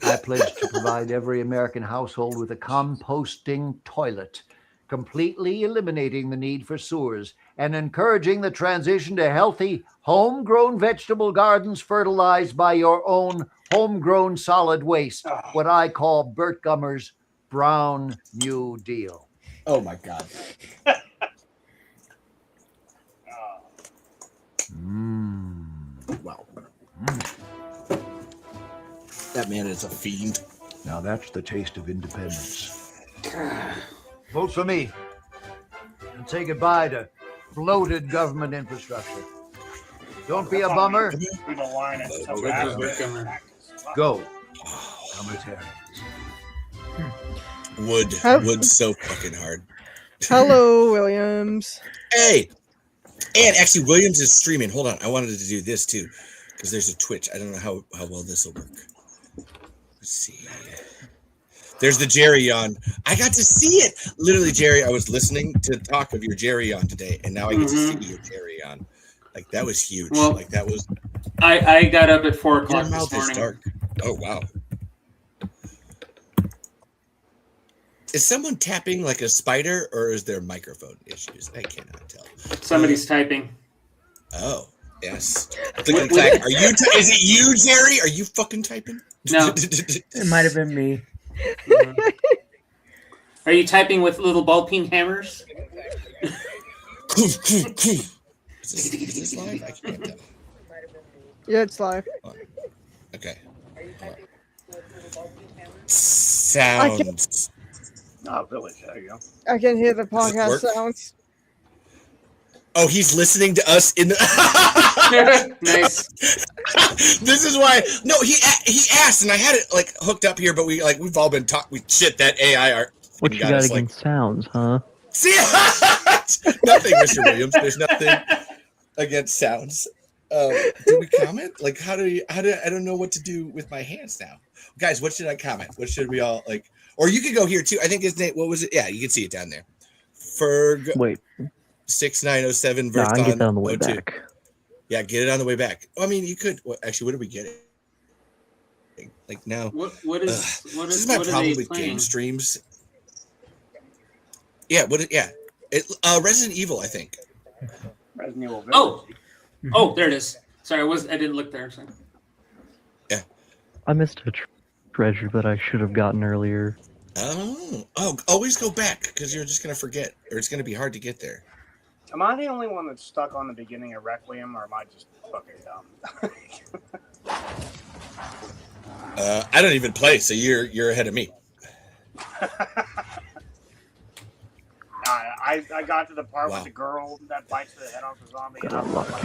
I pledge to provide every American household with a composting toilet, completely eliminating the need for sewers and encouraging the transition to healthy, homegrown vegetable gardens fertilized by your own homegrown solid waste, what I call Burt Gummer's Brown New Deal. Oh, my God. Wow. That man is a fiend. Now that's the taste of independence. Vote for me and say goodbye to bloated government infrastructure. Don't be a bummer. Go. Wood's so fucking hard. Hello, Williams. Hey! And actually, Williams is streaming. Hold on. I wanted to do this too, because there's a Twitch. I don't know how well this will work. Let's see. There's the Jerry yawn. I got to see it. Literally, Jerry, I was listening to talk of your Jerry yawn today, and now I get to see your Jerry yawn. Like, that was huge. Well, like, that was... I got up at 4 o'clock Your mouth this morning. is dark. Oh, wow. Is someone tapping like a spider, or is there microphone issues? I cannot tell. Somebody's typing. Oh, yes. Click, clack. Are you? Is it you, Jerry? Are you fucking typing? No. It might have been me. Are you typing with little ball peen hammers? Is this live? I can't tell. Yeah, it's live. Okay. Sounds. Oh, Village. There you go. I can hear the podcast work? sounds. Oh, he's listening to us in the. Nice. This is why. No, he asked, and I had it like hooked up here, but we've all been talking. Shit, that AI art. What you got against sounds, huh? See, nothing, Mr. Williams. There's nothing against sounds. Do we comment? Like, how do I don't know what to do with my hands now, guys. What should I comment? What should we all like? Or you could go here too. I think his name. What was it? Yeah, you can see it down there. Ferg. Wait. 6907 No, versus I can get that on the way 02. back. Yeah, get it on the way back. I mean, you could. Well, actually, what did we get it? Like now. What this is my problem with game streams. Yeah. Resident Evil, I think. Resident Evil Village. Oh, there it is. Sorry, I didn't look there. Sorry. Yeah. I missed a treasure that I should have gotten earlier. Oh, always go back because you're just gonna forget, or it's gonna be hard to get there. Am I the only one that's stuck on the beginning of Requiem, or am I just fucking dumb? I don't even play, so you're ahead of me. I got to the part with the girl that bites the head off the zombie. And I'm like,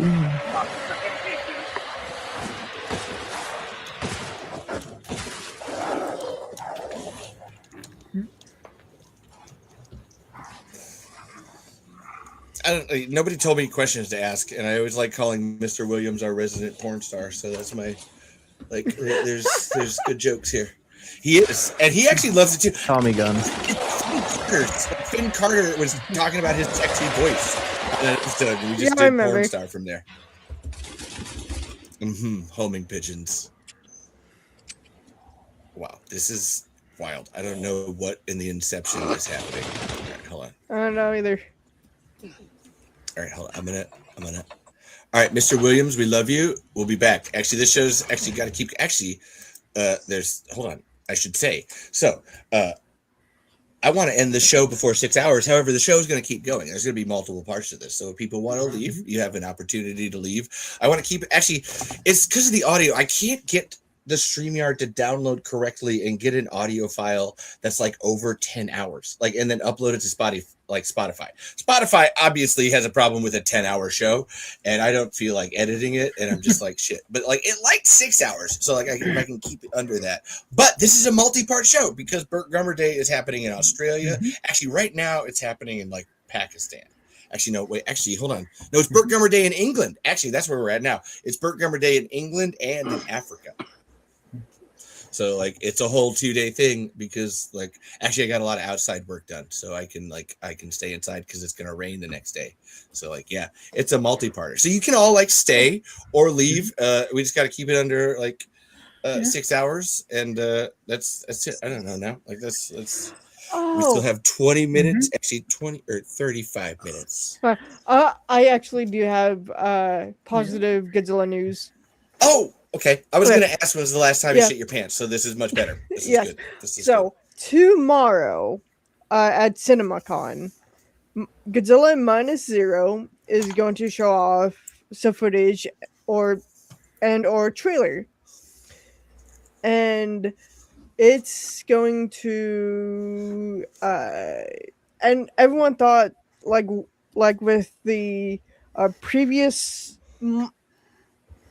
Nobody told me questions to ask, and I always like calling Mr. Williams our resident porn star. So that's my There's good jokes here. He is, and he actually loves it too. Tommy gun. Finn Carter was talking about his sexy voice. So we just did porn star from there. Homing pigeons. Wow, this is wild. I don't know what in the inception is happening. All right, hold on. I don't know either. All right, hold on. I'm gonna. All right, Mr. Williams, we love you. We'll be back. Actually, this show's actually got to keep. Actually, hold on. I should say. So, I want to end the show before 6 hours. However, the show is going to keep going. There's going to be multiple parts to this. So if people want to leave, you have an opportunity to leave. I want to keep it. Actually, it's because of the audio. I can't get the StreamYard to download correctly and get an audio file that's like over 10 hours, like, and then upload it to Spotify. Spotify obviously has a problem with a 10-hour show, and I don't feel like editing it, and I'm just like, shit. But like, it liked 6 hours, so like, I can keep it under that. But this is a multi-part show because Burt Gummer Day is happening in Australia. Actually, right now it's happening in like Pakistan. Actually, no, wait. Actually, hold on. No, it's Burt Gummer Day in England. Actually, that's where we're at now. It's Burt Gummer Day in England and in Africa. So like it's a whole 2-day thing because like actually I got a lot of outside work done, so I can stay inside because it's gonna rain the next day. So like yeah, it's a multi-parter. So you can all like stay or leave. We just got to keep it under like 6 hours, and that's it. I don't know now. Like that's we still have 20 minutes, actually 20 or 35 minutes. I actually do have positive Godzilla news. Oh. Okay, I was going to ask when was the last time you shit your pants, so this is much better. This is good. This is good. Tomorrow at CinemaCon, Godzilla Minus Zero is going to show off some footage or trailer, and it's going to and everyone thought like with the previous.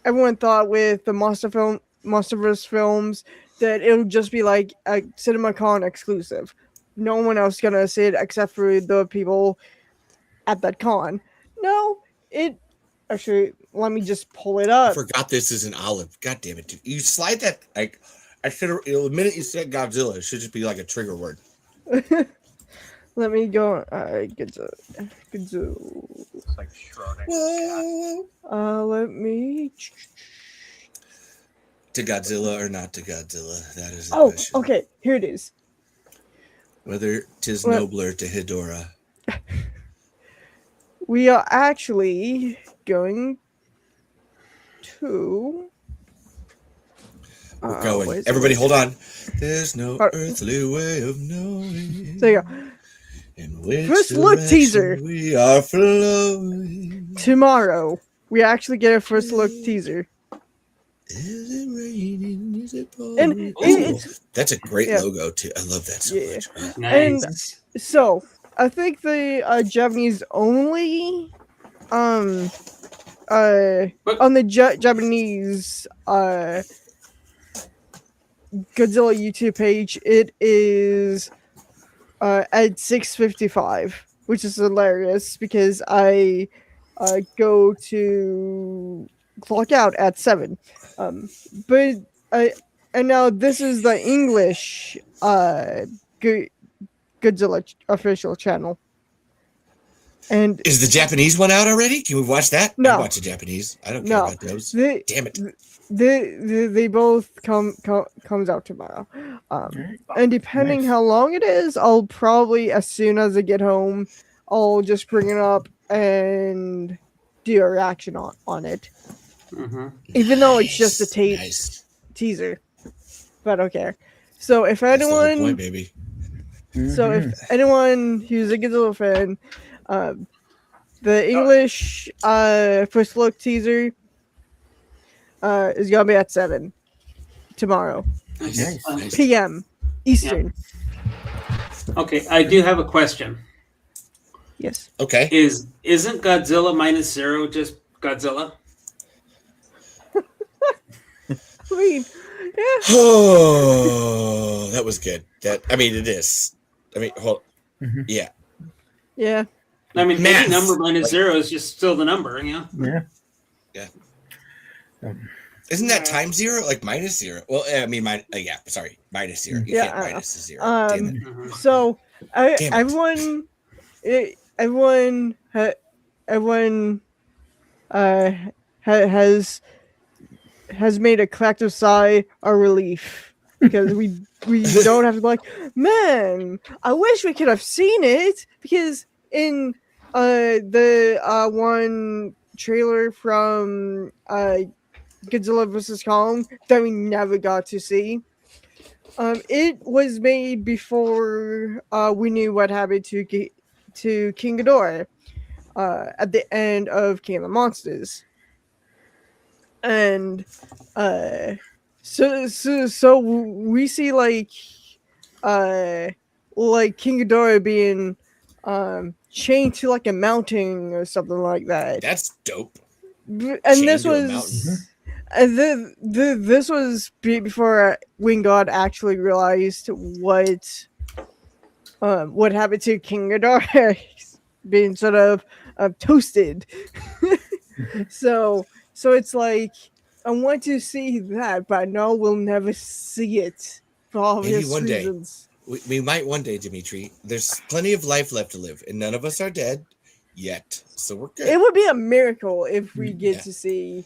Everyone thought with the Monsterverse films that it would just be like a CinemaCon exclusive. No one else gonna see it except for the people at that con. No, it actually. Let me just pull it up. I forgot this is an olive. God damn it, dude! You slide that like I should have. The minute you said Godzilla, it should just be like a trigger word. Let me go. Godzilla. It's like Schrodinger's cat. Let me. To Godzilla or not to Godzilla? That is the question. Okay. Here it is. Whether 'tis nobler to Hedora. We are actually going to. We're going. Everybody, hold on. There's no earthly way of knowing. There you go. In which first look teaser. We are flowing. Tomorrow, we actually get a first look teaser. Is it raining? Is it pouring? And it's, that's a great logo too. I love that so much. Nice. And so I think the Japanese only on the Japanese Godzilla YouTube page, it is at 6:55, which is hilarious because I go to clock out at 7. But and now this is the English Godzilla official channel. And is the Japanese one out already? Can we watch that? No. I watch the Japanese. I don't care about those. Damn it. They both comes out tomorrow. And depending how long it is, I'll probably, as soon as I get home, I'll just bring it up and do a reaction on it. Mm-hmm. Even though it's just a teaser. But okay. So if anyone point, baby. So if anyone who's a Godzilla fan, the English first look teaser is gonna be at 7 tomorrow. Nice. PM Eastern. Yeah. Okay, I do have a question. Yes. Okay. Isn't Godzilla -0 just Godzilla? I mean, yeah. Oh, that was good. It is. Yeah. Yeah. I mean, any number -0 is just still the number, you know? Yeah. Isn't that times 0? Like -0? Well, I mean, sorry, -0. You can't minus the 0. Damn it. So everyone has made a collective sigh of relief because we don't have to be like, man, I wish we could have seen it, because in the one trailer from Godzilla vs. Kong that we never got to see, it was made before we knew what happened to King Ghidorah at the end of King of the Monsters. And so we see like King Ghidorah being chained to like a mountain or something like that. That's dope. And this was this was before Wingard actually realized what happened to King Ghidorah being sort of toasted. So it's like, I want to see that, but I know we'll never see it for obvious Maybe one reasons. Day. We might one day, Dimitri. There's plenty of life left to live, and none of us are dead yet, so we're good. It would be a miracle if we get to see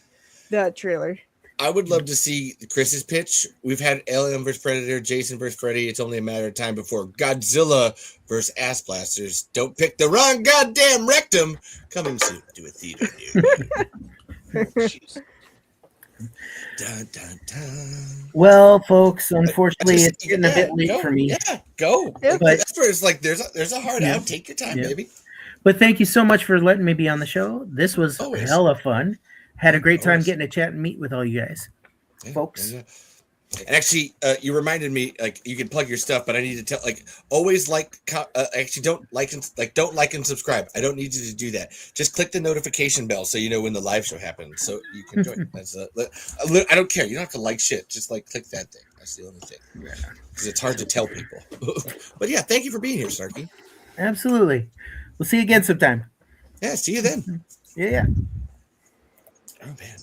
that trailer. I would love to see Chris's pitch. We've had Alien vs. Predator, Jason vs. Freddy. It's only a matter of time before Godzilla vs. Ass Blasters. Don't pick the wrong goddamn rectum. Coming soon to a theater near you. Dun, dun, dun. Well, folks, unfortunately, it's getting a bit late for me. Yeah, go. But that's where it's like there's a hard out. Take your time, baby. But thank you so much for letting me be on the show. This was hella fun. Had a great time getting to chat and meet with all you guys, folks. Yeah. And actually, you reminded me, like, you can plug your stuff, but I need to tell, like, always actually don't like and subscribe. I don't need you to do that. Just click the notification bell so you know when the live show happens, so you can join. That's I don't care. You don't have to like shit. Just like click that thing. That's the only thing. Because it's hard to tell people. But yeah, thank you for being here, Snarky. Absolutely. We'll see you again sometime. Yeah, see you then. Yeah. Oh man.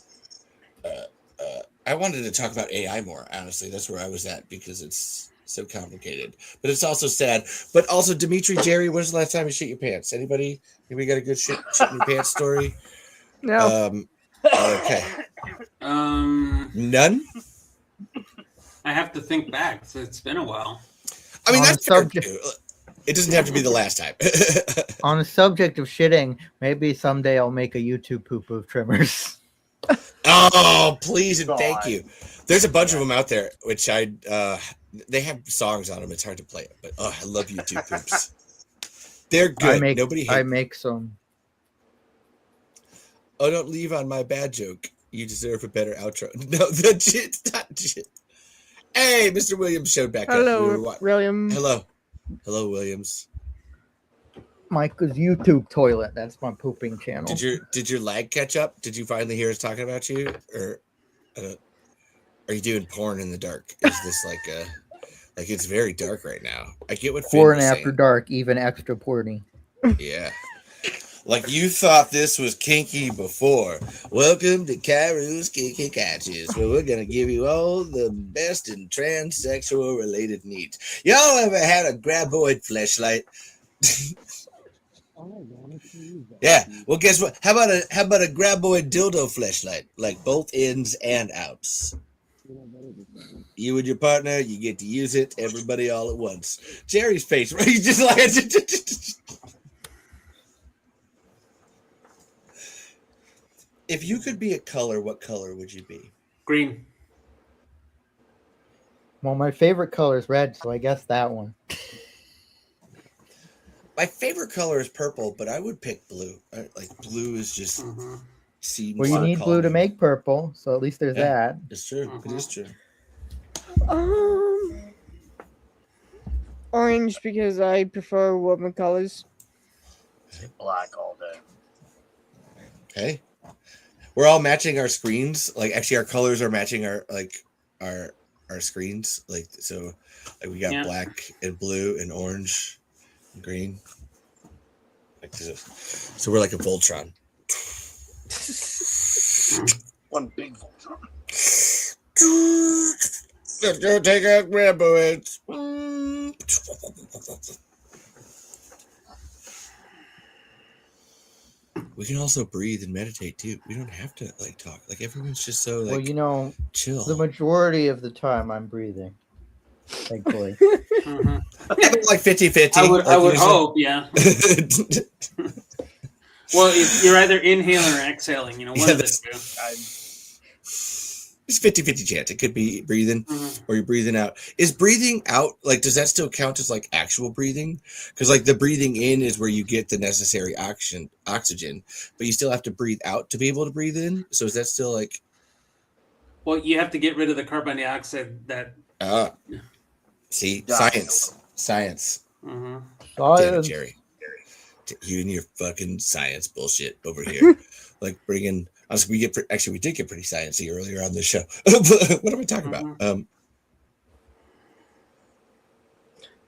I wanted to talk about AI more. Honestly, that's where I was at because it's so complicated. But it's also sad. But also, Dimitri, Jerry, when's the last time you shit your pants? Anybody got a good shit in your pants story? No. Okay. None. I have to think back. So it's been a while. I mean, that's fair too. It doesn't have to be the last time. On the subject of shitting, maybe someday I'll make a YouTube poo-poo trimmers. Oh, please and thank you. There's a bunch of them out there, which they have songs on them. It's hard to play it, but I love YouTube poops. They're good. I make some. Oh, don't leave on my bad joke. You deserve a better outro. No, the shit's not shit. Hey, Mr. Williams showed back up. Hello, William. Hello, Williams. Michael's YouTube toilet. That's my pooping channel. Did your lag catch up? Did you finally hear us talking about you, or are you doing porn in the dark? Is this like it's very dark right now? I get what Before Finn and was after saying. dark, even extra porny. Yeah. Like you thought this was kinky before. Welcome to Kairu's Kinky Catches, where we're gonna give you all the best in transsexual related needs. Y'all ever had a Graboid fleshlight? Yeah. Well, guess what? How about a Graboid dildo fleshlight, like both ins and outs? You and your partner, you get to use it. Everybody all at once. Jerry's face, right? He's just like. If you could be a color, what color would you be? Green. Well, my favorite color is red, so I guess that one. My favorite color is purple, but I would pick blue. Like blue is just. Well, you need blue to make purple, so at least there's that. It's true. It is true. Orange, because I prefer woman colors. Black all day. Okay. We're all matching our screens. Like actually our colors are matching our screens. Like so like we got black and blue and orange and green. Like this. So we're like a Voltron. One big Voltron. Let's go take out Graboids. We can also breathe and meditate too. We don't have to like talk. Like everyone's just so like. Well, chill. The majority of the time I'm breathing. Thankfully. Like 50-50. I would hope, yeah. Well, you're either inhaling or exhaling. You know, one of the two. It's 50-50 chance. It could be breathing or you're breathing out. Is breathing out, like, does that still count as, like, actual breathing? Because, like, the breathing in is where you get the necessary oxygen, but you still have to breathe out to be able to breathe in? So is that still, like... Well, you have to get rid of the carbon dioxide that... See? Science. Science. Mm-hmm. Damn it, Jerry. You and your fucking science bullshit over here. Like, bringing... We did get pretty sciencey earlier on this show. What are we talking about?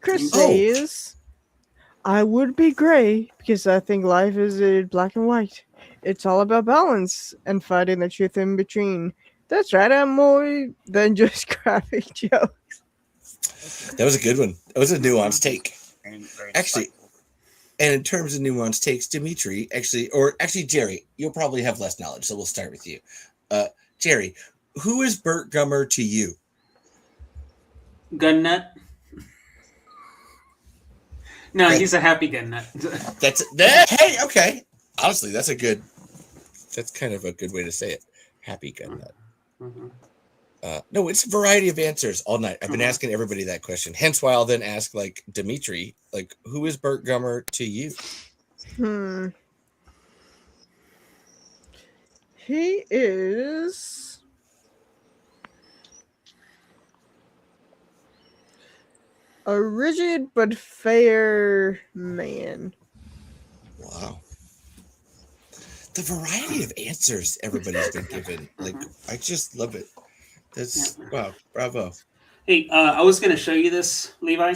Chris says, I would be gray because I think life is black and white. It's all about balance and finding the truth in between. That's right, I'm more than just graphic jokes. That was a good one. That was a nuanced take. Actually, and in terms of nuanced takes, Dimitri, actually, Jerry, you'll probably have less knowledge, so we'll start with you. Jerry, who is Burt Gummer to you? Gun nut. No, he's a happy gun nut. Hey, okay. Honestly, that's kind of a good way to say it. Happy gun nut. Mm-hmm. No, it's a variety of answers all night. I've been asking everybody that question. Hence why I'll then ask, like, Dimitri, like, who is Burt Gummer to you? He is... a rigid but fair man. Wow. The variety of answers everybody's been given. Like, I just love it. Wow, bravo. Hey, I was going to show you this, Levi.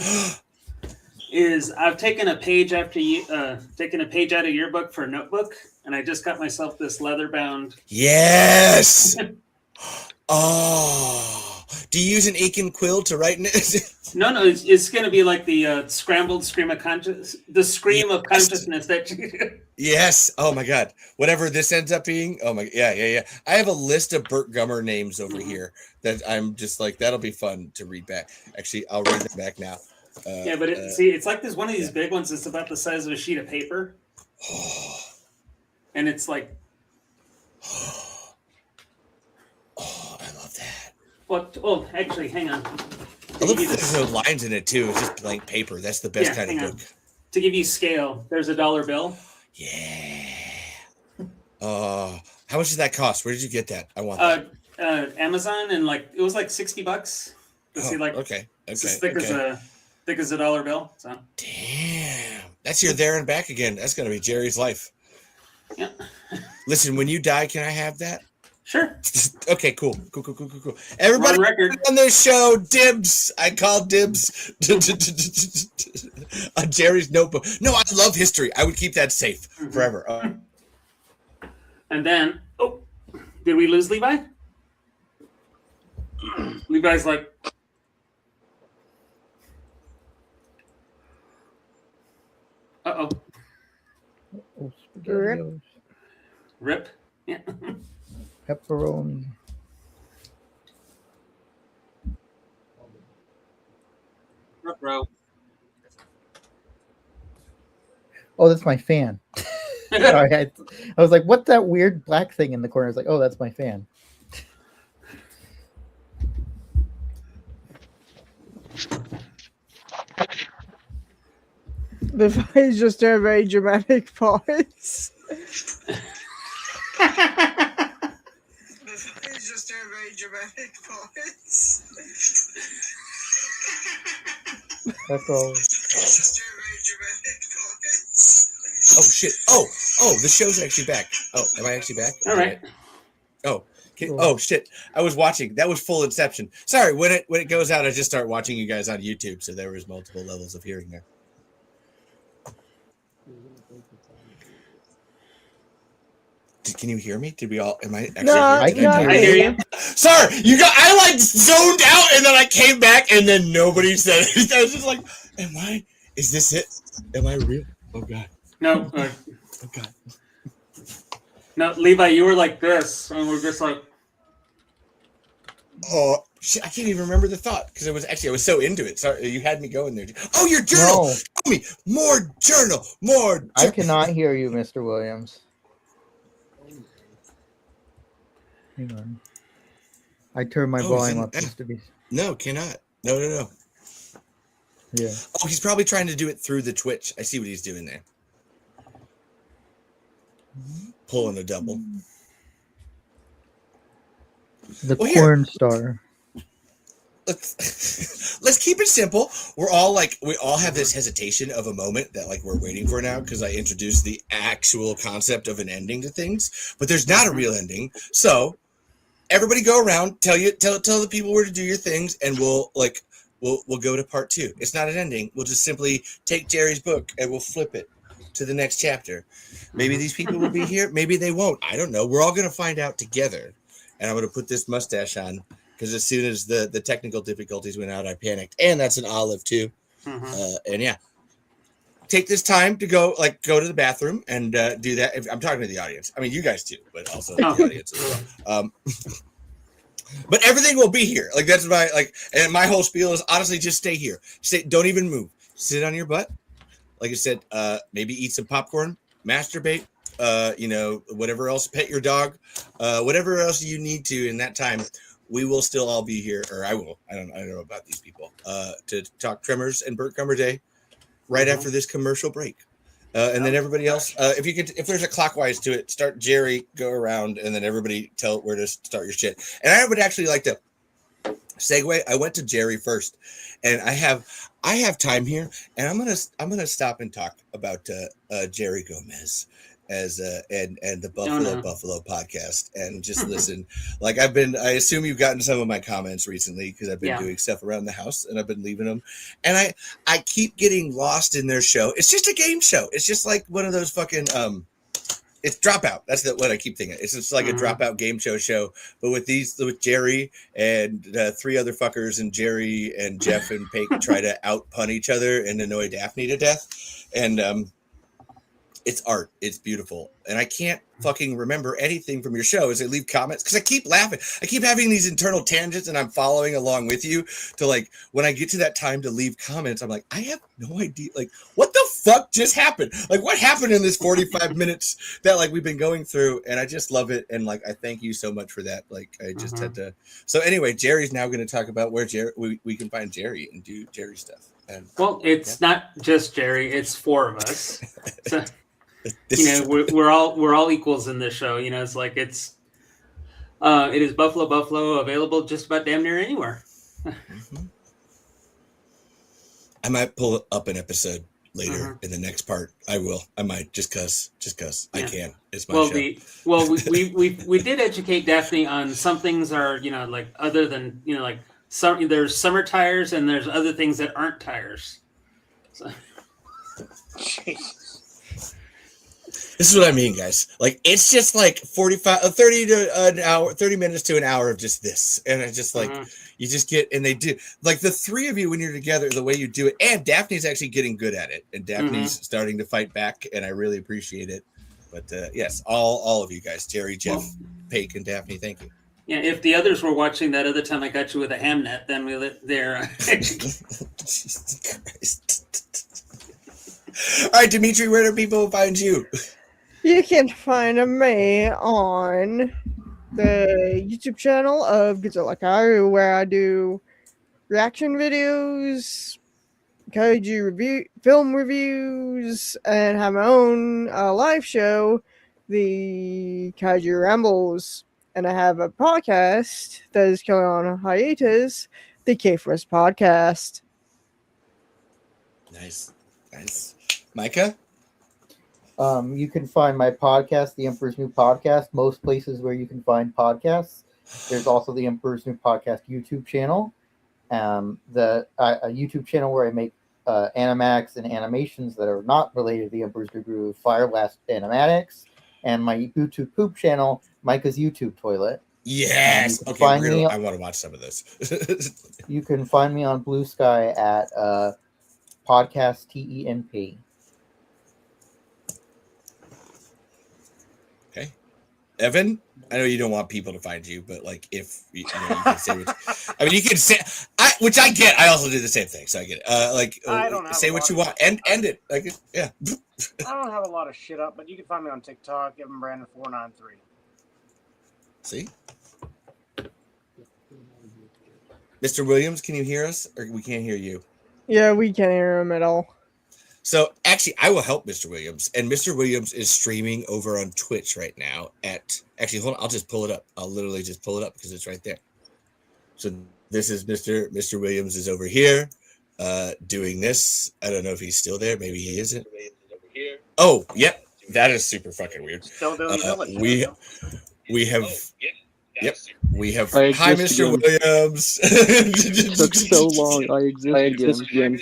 I've taken a page out of your book for a notebook, and I just got myself this leather-bound. Yes. Oh, do you use an Aiken quill to write it? No, it's going to be like the scrambled scream of the scream of consciousness that you... Yes. Oh my God. Whatever this ends up being. Oh my. Yeah. I have a list of Burt Gummer names over here that I'm just like, that'll be fun to read back. Actually, I'll read them back now. Yeah, but it's like there's one of these big ones that's about the size of a sheet of paper. And it's like... Oh, I love that. What? Oh, actually, hang on. I love there's no lines in it too. It's just blank paper. That's the best kind of book. To give you scale, there's a $1 bill. Yeah. How much does that cost? Where did you get that? I want that. Amazon, and like it was like $60. To see, like, okay. It's as thick as a $1 bill. So. Damn, that's your there and back again. That's gonna be Jerry's life. Yeah. Listen, when you die, can I have that? Sure. Okay, cool. Everybody on this show, dibs. I call dibs on Jerry's notebook. No, I love history. I would keep that safe forever. And then, did we lose Levi? Levi's like... Uh-oh. Rip. Yeah. Pepperoni. Bro. Oh, that's my fan. Sorry, I was like, what's that weird black thing in the corner? I was like, oh, that's my fan. The fight is just a very dramatic pause. Just a very dramatic pause. That's all. Just a very dramatic pause. Oh shit! Oh, the show's actually back. Oh, am I actually back? All right. Oh, oh shit! I was watching. That was full Inception. Sorry. When it goes out, I just start watching you guys on YouTube, so there was multiple levels of hearing there. Can you hear me? Did we all? Am I actually? No, I hear you. Sorry, I like zoned out, and then I came back, and then nobody said anything. I was just like, "Am I? Is this it? Am I real? Oh God." No. Oh God. No, Levi, you were like this, and we're just like. Oh shit! I can't even remember the thought because I was so into it. Sorry, you had me going there. Oh, your journal. No. Tell me more journal. More. I cannot hear you, Mr. Williams. Hang on. I turned my volume up just to be. No, cannot. No. Yeah. Oh, he's probably trying to do it through the Twitch. I see what he's doing there. Pulling a double. The corn star. Let's keep it simple. We all have this hesitation of a moment that like we're waiting for now because I introduced the actual concept of an ending to things, but there's not a real ending. So everybody go around, tell the people where to do your things, and we'll go to part 2. It's not an ending. We'll just simply take Jerry's book and we'll flip it to the next chapter. Maybe these people will be here. Maybe they won't. I don't know. We're all going to find out together. And I'm going to put this mustache on because as soon as the technical difficulties went out, I panicked. And that's an olive too. And yeah, take this time to go to the bathroom and do that. I'm talking to the audience. I mean, you guys too, but also the audience as well. But everything will be here. Like that's and my whole spiel is honestly just stay here. Don't even move. Sit on your butt. Like I said, maybe eat some popcorn, masturbate, whatever else, pet your dog, whatever else you need to in that time. We will still all be here, or I will. I don't know about these people. To talk Tremors and Burt Gummer Day right after this commercial break. And then everybody else, if there's a clockwise to it, start Jerry, go around, and then everybody tell where to start your shit. And I would actually like to segue. I went to Jerry first, and I have time here, and I'm gonna stop and talk about Jerry Gomez as and the Buffalo podcast, and just listen. I assume you've gotten some of my comments recently because I've been doing stuff around the house and I've been leaving them, and I keep getting lost in their show. It's just a game show. It's just like one of those fucking It's Dropout. That's what I keep thinking. It's just like a Dropout game show, but with Jerry and 3 other fuckers, and Jerry and Jeff and Paik try to out pun each other and annoy Daphne to death. And it's art. It's beautiful. And I can't fucking remember anything from your show as I leave comments because I keep laughing. I keep having these internal tangents and I'm following along with you to like when I get to that time to leave comments, I'm like, I have no idea. Like, what the fuck just happened? Like, what happened in this 45 minutes that like we've been going through? And I just love it. And like, I thank you so much for that. Like, I just had to. So anyway, Jerry's now going to talk about where we can find Jerry and do Jerry stuff. And, well, it's not just Jerry; it's 4 of us. So, we're all equals in this show. It's like it is Buffalo available just about damn near anywhere. I might pull up an episode later in the next part. I will. I might just cause I can. It's my show. We did educate Daphne on some things are like other than like there's summer tires and there's other things that aren't tires. So. This is what I mean, guys. Like, it's just like 30 minutes to an hour of just this. And it's just like, you just get, and they do, like the 3 of you when you're together, the way you do it. And Daphne's actually getting good at it. And Daphne's starting to fight back. And I really appreciate it. But yes, all of you guys, Jerry, Jeff, Paik, and Daphne, thank you. Yeah, if the others were watching that other time I got you with a ham net, then there. Jesus Christ. All right, Dimitri, where do people find you? You can find me on the YouTube channel of Godzilla Karu, where I do reaction videos, kaiju film reviews, and have my own live show, the Kaiju Rambles. And I have a podcast that is going on hiatus, the K4S Podcast. Nice. Micah? You can find my podcast, The Emperor's New Podcast, most places where you can find podcasts. There's also the Emperor's New Podcast YouTube channel, a YouTube channel where I make animax and animations that are not related to the Emperor's New Groove, Fire Blast Animatics, and my YouTube poop channel, Micah's YouTube Toilet. Yes. Okay, I want to watch some of this. You can find me on Blue Sky at Podcast TENP. Okay. Evan, I know you don't want people to find you, but like if you can say you can say which I get. I also do the same thing, so I get it. I don't say what you want and end it. Like yeah. I don't have a lot of shit up, but you can find me on TikTok, Evan Brandon 493. See? Mr. Williams, can you hear us? Or we can't hear you? Yeah, we can't hear him at all. So actually, I will help Mr. Williams. And Mr. Williams is streaming over on Twitch right now actually, hold on, I'll just pull it up. I'll literally just pull it up because it's right there. So this is Mr. Williams is over here doing this. I don't know if he's still there. Maybe he isn't. Oh, yep. That is super fucking weird. Still doing we have hi, Mr. Williams. It took so long. I exist again.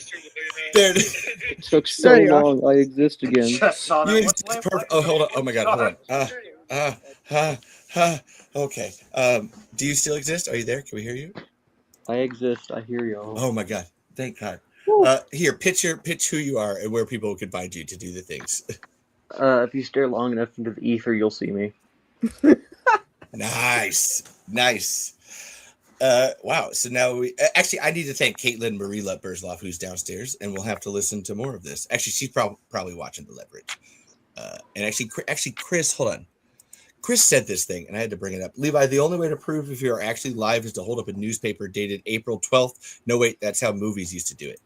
It took so long. I exist again. Oh, hold on. Oh my God. Hold on. Okay. Do you still exist? Are you there? Can we hear you? I exist. I hear you. Oh my God. Thank God. Here, pitch who you are and where people can find you to do the things. If you stare long enough into the ether, you'll see me. Nice. Wow. So now I need to thank Caitlin Marie Burzloff, who's downstairs, and we'll have to listen to more of this. Actually, she's probably watching the leverage. And actually, Chris, hold on. Chris said this thing, and I had to bring it up. Levi, the only way to prove if you are actually live is to hold up a newspaper dated April 12th. No, wait, that's how movies used to do it.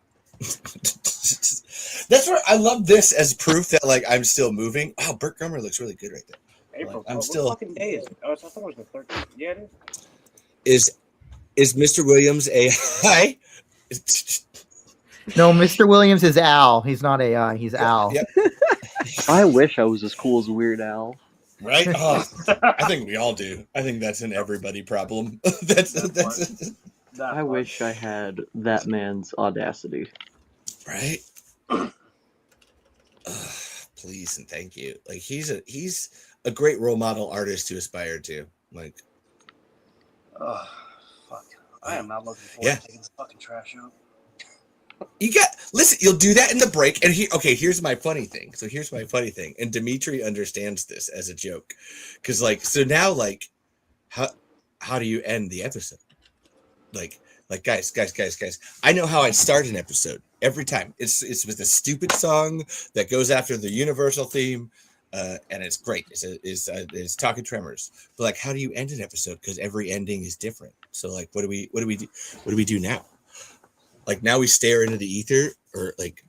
That's what I love this as proof that like I'm still moving. Wow, Burt Gummer looks really good right there. April. I'm still. What fucking day is it? Oh, I thought it was the 13th. Yeah, it is. Is Mr. Williams AI? No, Mr. Williams is Al. He's not AI. He's Al. Yep. I wish I was as cool as Weird Al. Right? Oh, I think we all do. I think that's an everybody problem. that's I wish I had that man's audacity. Right? please and thank you. Like he's a great role model artist to aspire to. Like, oh fuck, I am not looking forward to taking this fucking trash out. Listen, you'll do that in the break. And here's my funny thing. So here's my funny thing. And Dimitri understands this as a joke. Cause like, so now like, how do you end the episode? Like guys, I know how I start an episode every time. It's with a stupid song that goes after the universal theme. And it's great. It's Talking Tremors. But like, how do you end an episode? Cause every ending is different. So like, what do we do now? Like now we stare into the ether, or like,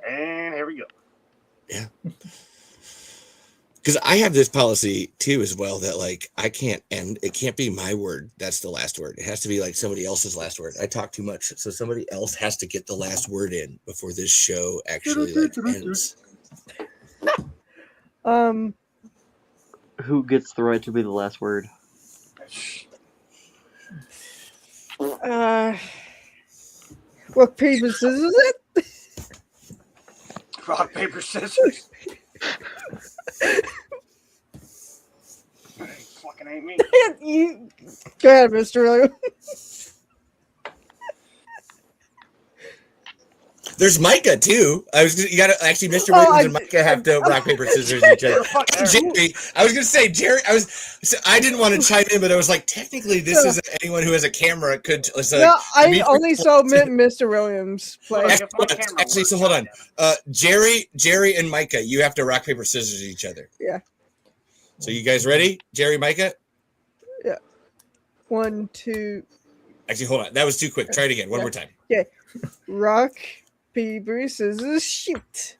and here we go. Yeah, because I have this policy too as well that like I can't end. It can't be my word. That's the last word. It has to be like somebody else's last word. I talk too much, so somebody else has to get the last word in before this show actually like ends. Who gets the right to be the last word? Rock, paper, scissors it? Rock, paper, scissors. Fucking ain't me. Go ahead, Mr. Williams. There's Micah too. You gotta actually, Mr. Williams and Micah have to rock paper scissors each other. Jerry, I was gonna say Jerry. I didn't want to chime in, but I was like, technically, this isn't anyone who has a camera could. No, I only saw Mr. Williams play. Actually, so hold on. Jerry, and Micah, you have to rock paper scissors each other. Yeah. So you guys ready, Jerry, Micah? Yeah. 1, 2. Actually, hold on. That was too quick. Try it again. One more time. Okay. Rock, paper, scissors, shoot.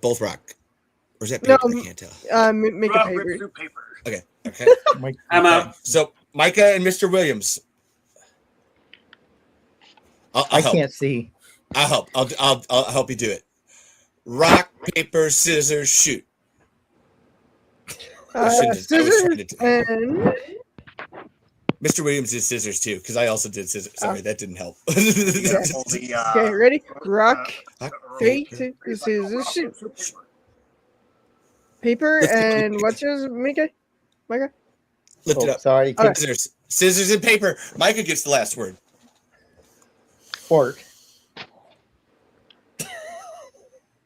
Both rock. Or is that paper? I can't tell. Make a paper. Okay. I'm out. So Micah and Mr. Williams. I can't see. I'll help. I'll help you do it. Rock, paper, scissors, shoot. Scissors and Mr. Williams did scissors too, because I also did scissors. Sorry, that didn't help. Okay, ready? Rock, paper, scissors, shoot. Paper and what's yours, Micah? Lift it up. Sorry. Scissors and paper. Micah gets the last word. Fork.